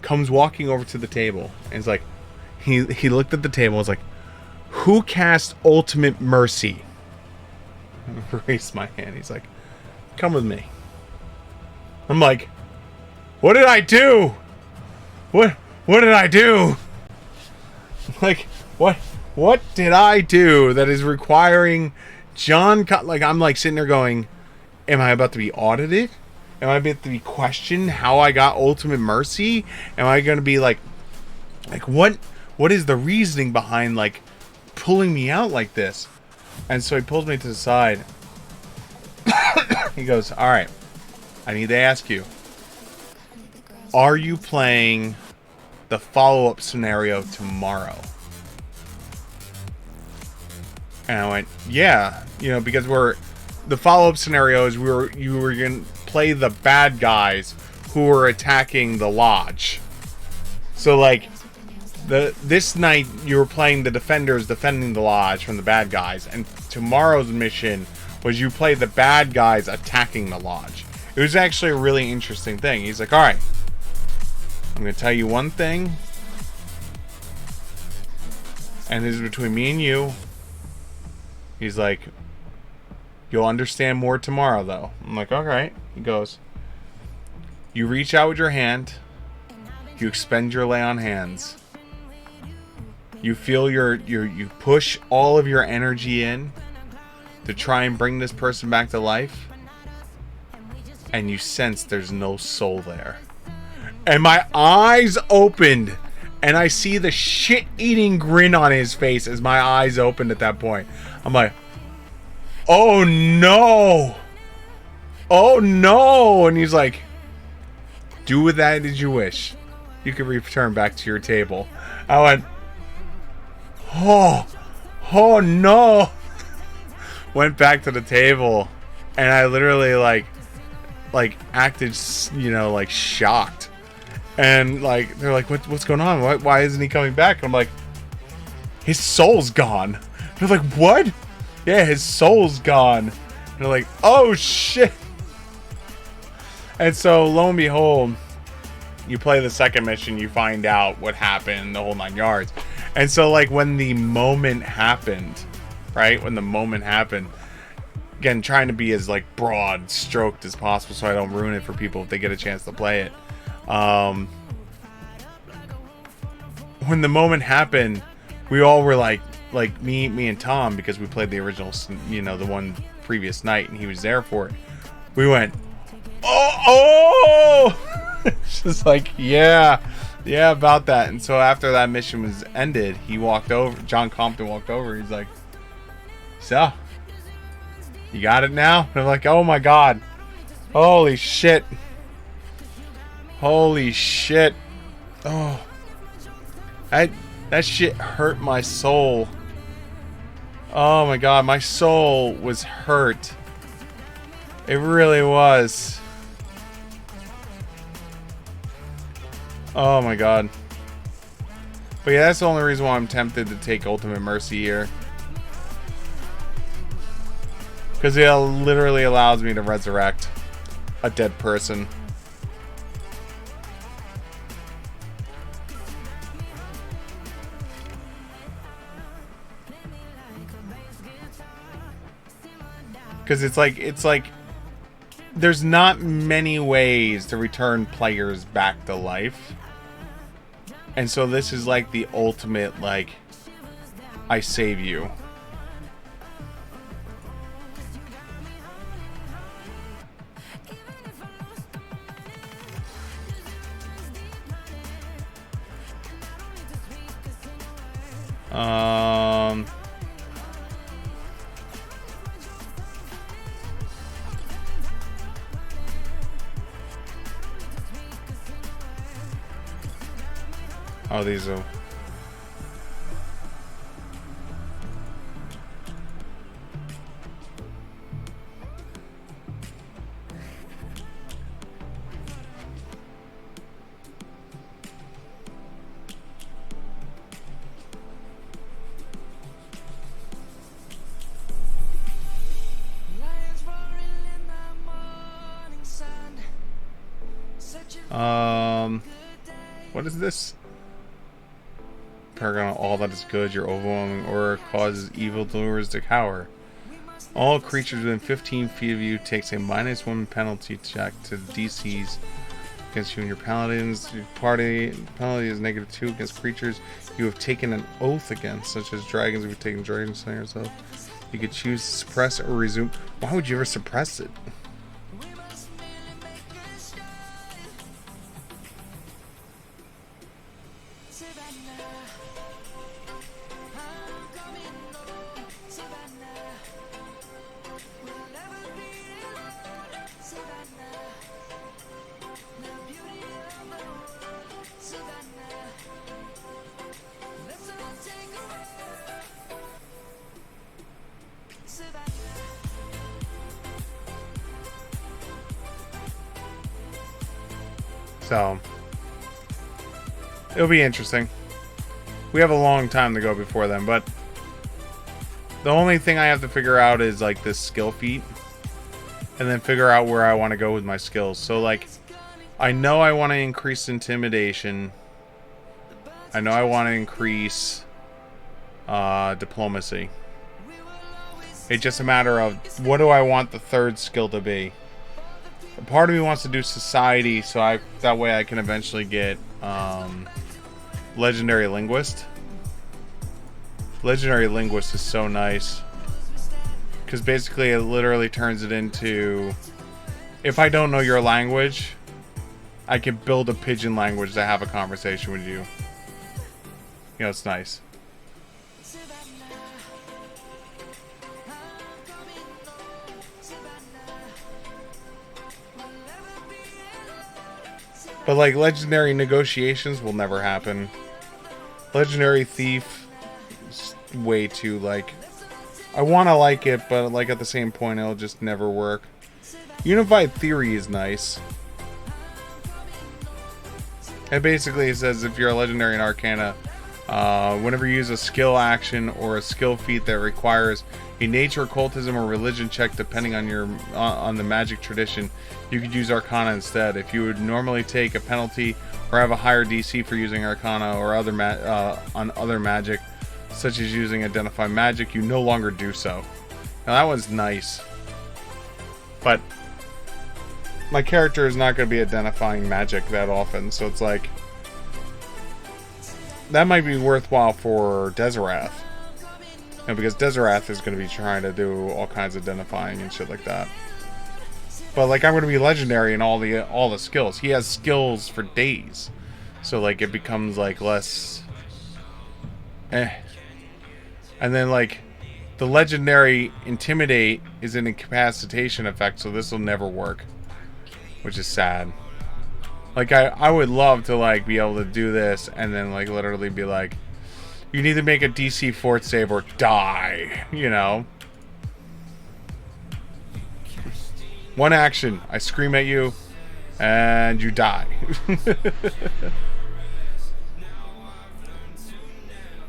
comes walking over to the table, and is like, he looked at the table and was like, who cast ultimate mercy? I raised my hand. He's like, come with me. I'm like, what did I do? What did I do? Like, what did I do that is requiring John, like, I'm like sitting there going, am I about to be audited? Am I about to be questioned how I got ultimate mercy? Am I going to be like what is the reasoning behind, like, pulling me out like this? And so he pulls me to the side. He goes, all right, I need to ask you, are you playing the follow-up scenario tomorrow? And I went, yeah, you know, because the follow-up scenario is you were going to play the bad guys who were attacking the lodge. So, like, this night you were playing the defenders defending the lodge from the bad guys, and tomorrow's mission was you play the bad guys attacking the lodge. It was actually a really interesting thing. He's like, all right, I'm going to tell you one thing, and this is between me and you. He's like, you'll understand more tomorrow, though. I'm like, all right. He goes, you reach out with your hand, you expend your lay on hands, you feel you push all of your energy in to try and bring this person back to life, and you sense there's no soul there. And my eyes opened, and I see the shit-eating grin on his face as my eyes opened at that point. I'm like, oh no! Oh no! And he's like, do with that as you wish. You can return back to your table. I went, oh no! Went back to the table, and I literally like acted, you know, like shocked. And like they're like, what's going on? Why isn't he coming back? And I'm like, his soul's gone. They're like, what? Yeah, his soul's gone. And they're like, oh shit. And so lo and behold, you play the second mission, you find out what happened, the whole 9 yards. And so, like, when the moment happened, right? When the moment happened, again, trying to be as, like, broad stroked as possible so I don't ruin it for people if they get a chance to play it. When the moment happened, we all were like me and Tom, because we played the original, you know, the one previous night, and he was there for it. We went, oh! It's just like, yeah, Yeah, about that. And so after that mission was ended, he walked over. John Compton walked over. He's like, "So, you got it now?" And I'm like, "Oh my god, holy shit, holy shit!" Oh, that shit hurt my soul. Oh my god, my soul was hurt. It really was. Oh my god. But yeah, that's the only reason why I'm tempted to take Ultimate Mercy here. Because it literally allows me to resurrect a dead person. Because it's like there's not many ways to return players back to life. And so this is like the ultimate, like, I save you. Oh, these are... What is this? Paragon, all that is good, your overwhelming aura causes evil doers to cower. All creatures within 15 feet of you takes a -1 penalty check to DCs against you and your paladins. Your party penalty is -2 against creatures you have taken an oath against, such as dragons if you've taken dragon slayer yourself. You could choose to suppress or resume. Why would you ever suppress it? So, it'll be interesting. We have a long time to go before then, but the only thing I have to figure out is like this skill feat, and then figure out where I want to go with my skills. So like, I know I want to increase intimidation. I know I want to increase diplomacy. It's just a matter of what do I want the third skill to be. Part of me wants to do society, so that way I can eventually get legendary linguist. Legendary linguist is so nice because basically it literally turns it into, if I don't know your language, I can build a pigeon language to have a conversation with you. You know, it's nice. But like legendary negotiations will never happen. Legendary thief is way too like, I want to like it, but like at the same point it'll just never work. Unified theory is nice. It basically says if you're a legendary in Arcana, whenever you use a skill action or a skill feat that requires a nature, occultism, or religion check, depending on your on the magic tradition, you could use Arcana instead. If you would normally take a penalty or have a higher DC for using Arcana or other on other magic, such as using Identify Magic, you no longer do so. Now that one's nice, but my character is not going to be identifying magic that often, so it's like that might be worthwhile for Deserath. You know, because Deserath is going to be trying to do all kinds of identifying and shit like that. But like I'm going to be legendary in all the skills. He has skills for days. So like it becomes like less and then like the legendary intimidate is an incapacitation effect, so this will never work, which is sad. Like I would love to like be able to do this and then like literally be like, you need to make a DC fort save or die, you know. One action, I scream at you and you die.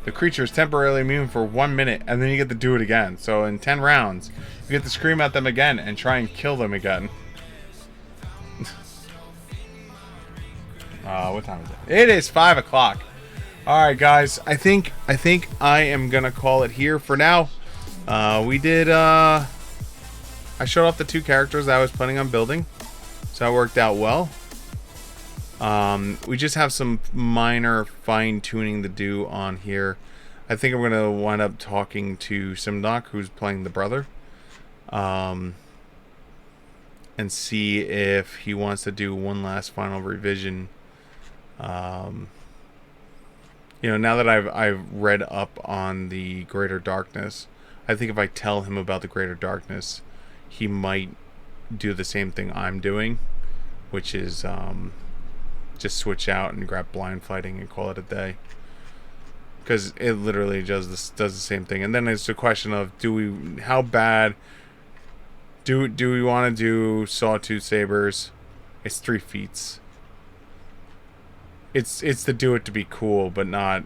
The creature is temporarily immune for 1 minute, and then you get to do it again. So in 10 rounds, you get to scream at them again and try and kill them again. What time is it? It is 5 o'clock. All right, guys. I think I am gonna call it here for now. I showed off the 2 characters I was planning on building, so that worked out well. We just have some minor fine-tuning to do on here. I think I'm going to wind up talking to Simdoc, who's playing the brother, and see if he wants to do one last final revision. You know, now that I've read up on the Greater Darkness, I think if I tell him about the Greater Darkness, he might do the same thing I'm doing, which is just switch out and grab blind fighting and call it a day, because it literally does the same thing. And then it's a question of how bad do we want to do Sawtooth Sabers? It's 3 feats. It's to do it to be cool, but not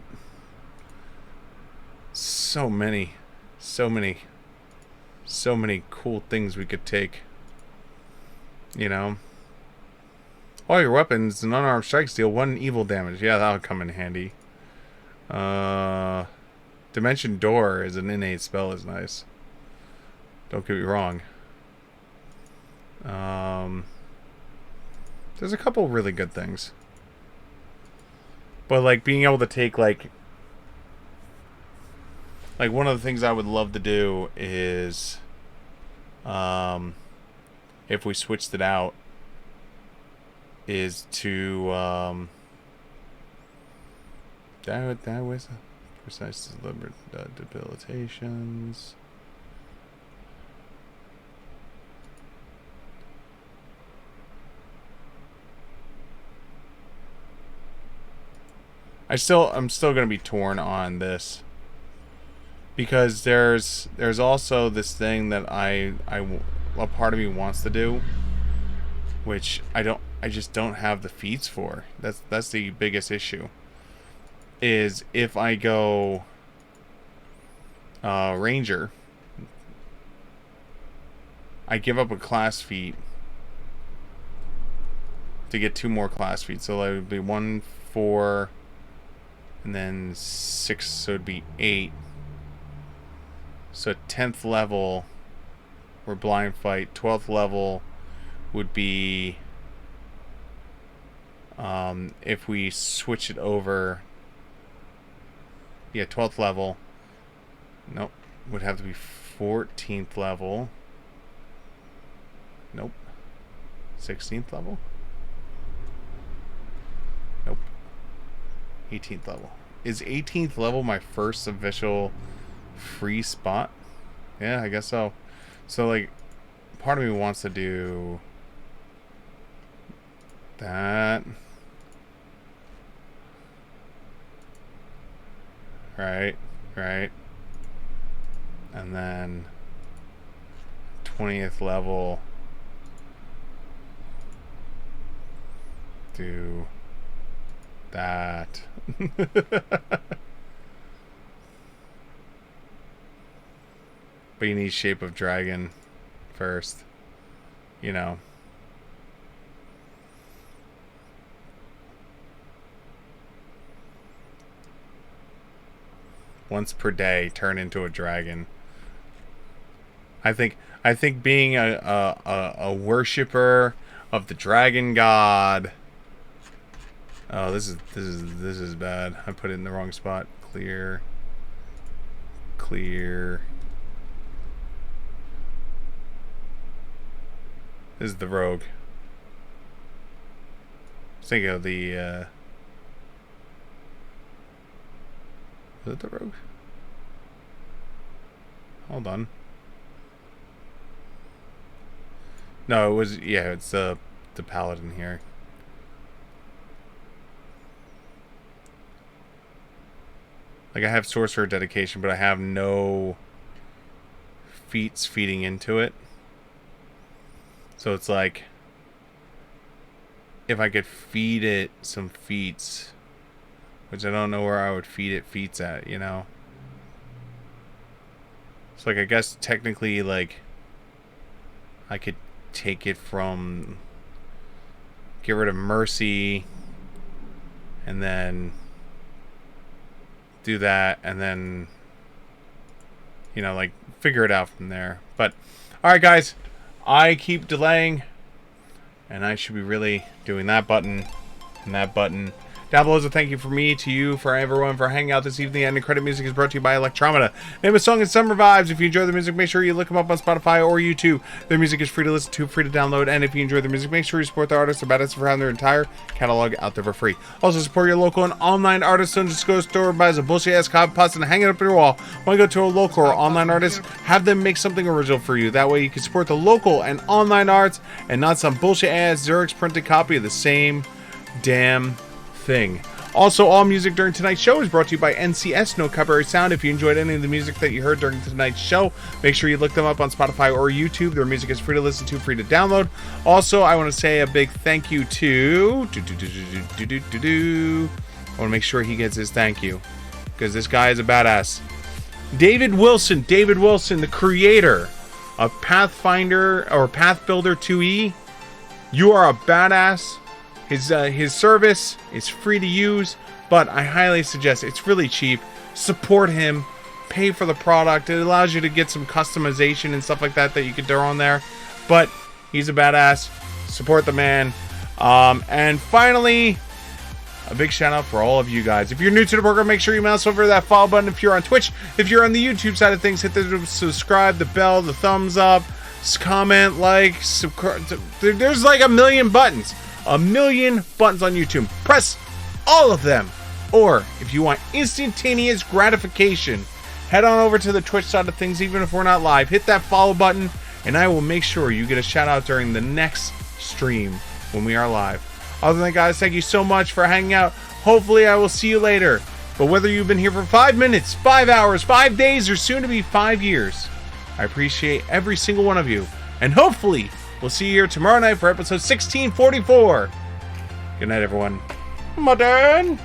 so many cool things we could take, you know. All your weapons and unarmed strikes deal 1 evil damage. Yeah, that would come in handy. Dimension Door is an innate spell, is nice. Don't get me wrong. There's a couple really good things. But like being able to take like one of the things I would love to do is if we switched it out, is to that was precise deliberate debilitations. I'm still gonna be torn on this, because there's also this thing that a part of me wants to do, which I just don't have the feats for. That's the biggest issue. Is if I go Ranger, I give up a class feat to get 2 more class feats. So that would be 1, 4, and then 6, so it'd be 8. So 10th level or blind fight. 12th level would be if we switch it over. Yeah, 12th level. Nope. Would have to be 14th level. Nope. 16th level? Nope. 18th level. Is 18th level my first official free spot? Yeah, I guess so. So, like, part of me wants to do that. Right. And then 20th level, do that. But you need Shape of Dragon first, you know. Once per day, turn into a dragon. I think being a worshipper of the dragon god. Oh, this is bad. I put it in the wrong spot. Clear. This is the rogue. Think of the Was it the rogue? Hold on. No, it was, yeah, it's the paladin here. Like, I have sorcerer dedication, but I have no feats feeding into it. So it's like, if I could feed it some feats, which I don't know where I would feed it feats at, you know? So, like, I guess technically, like, I could take it from, get rid of mercy, and then do that, and then, you know, like, figure it out from there. But, alright guys, I keep delaying, and I should be really doing that button, and that button. Down below is a thank you from me to you, for everyone, for hanging out this evening. And the credit music is brought to you by Electromata. Name of the song is Summer Vibes. If you enjoy the music, make sure you look them up on Spotify or YouTube. Their music is free to listen to, free to download. And if you enjoy the music, make sure you support the artists or badass for having their entire catalog out there for free. Also, support your local and online artists. Don't just go to the store and buy some bullshit-ass copy pasta and hang it up on your wall. When you go to a local or online artist, have them make something original for you. That way you can support the local and online arts and not some bullshit-ass Xerox printed copy of the same damn thing. Also, all music during tonight's show is brought to you by NCS, No Copyright Sound. If you enjoyed any of the music that you heard during tonight's show, make sure you look them up on Spotify or YouTube. Their music is free to listen to, free to download. Also, I want to say a big thank you to... I want to make sure he gets his thank you, because this guy is a badass. David Wilson, the creator of Pathfinder, or Pathbuilder 2E. You are a badass. His service is free to use, but I highly suggest, it's really cheap. Support him, pay for the product. It allows you to get some customization and stuff like that you could throw on there. But he's a badass. Support the man. And finally, a big shout out for all of you guys. If you're new to the program, make sure you mouse over that follow button. If you're on Twitch, if you're on the YouTube side of things, hit the subscribe, the bell, the thumbs up, comment, like, subscribe. There's like a million buttons. A million buttons on YouTube. Press all of them. Or, if you want instantaneous gratification, head on over to the Twitch side of things, even if we're not live. Hit that follow button, and I will make sure you get a shout out during the next stream when we are live. Other than that, guys, thank you so much for hanging out. Hopefully, I will see you later. But whether you've been here for 5 minutes, 5 hours, 5 days, or soon to be 5 years, I appreciate every single one of you. And hopefully, we'll see you here tomorrow night for episode 1644. Good night, everyone. Modern.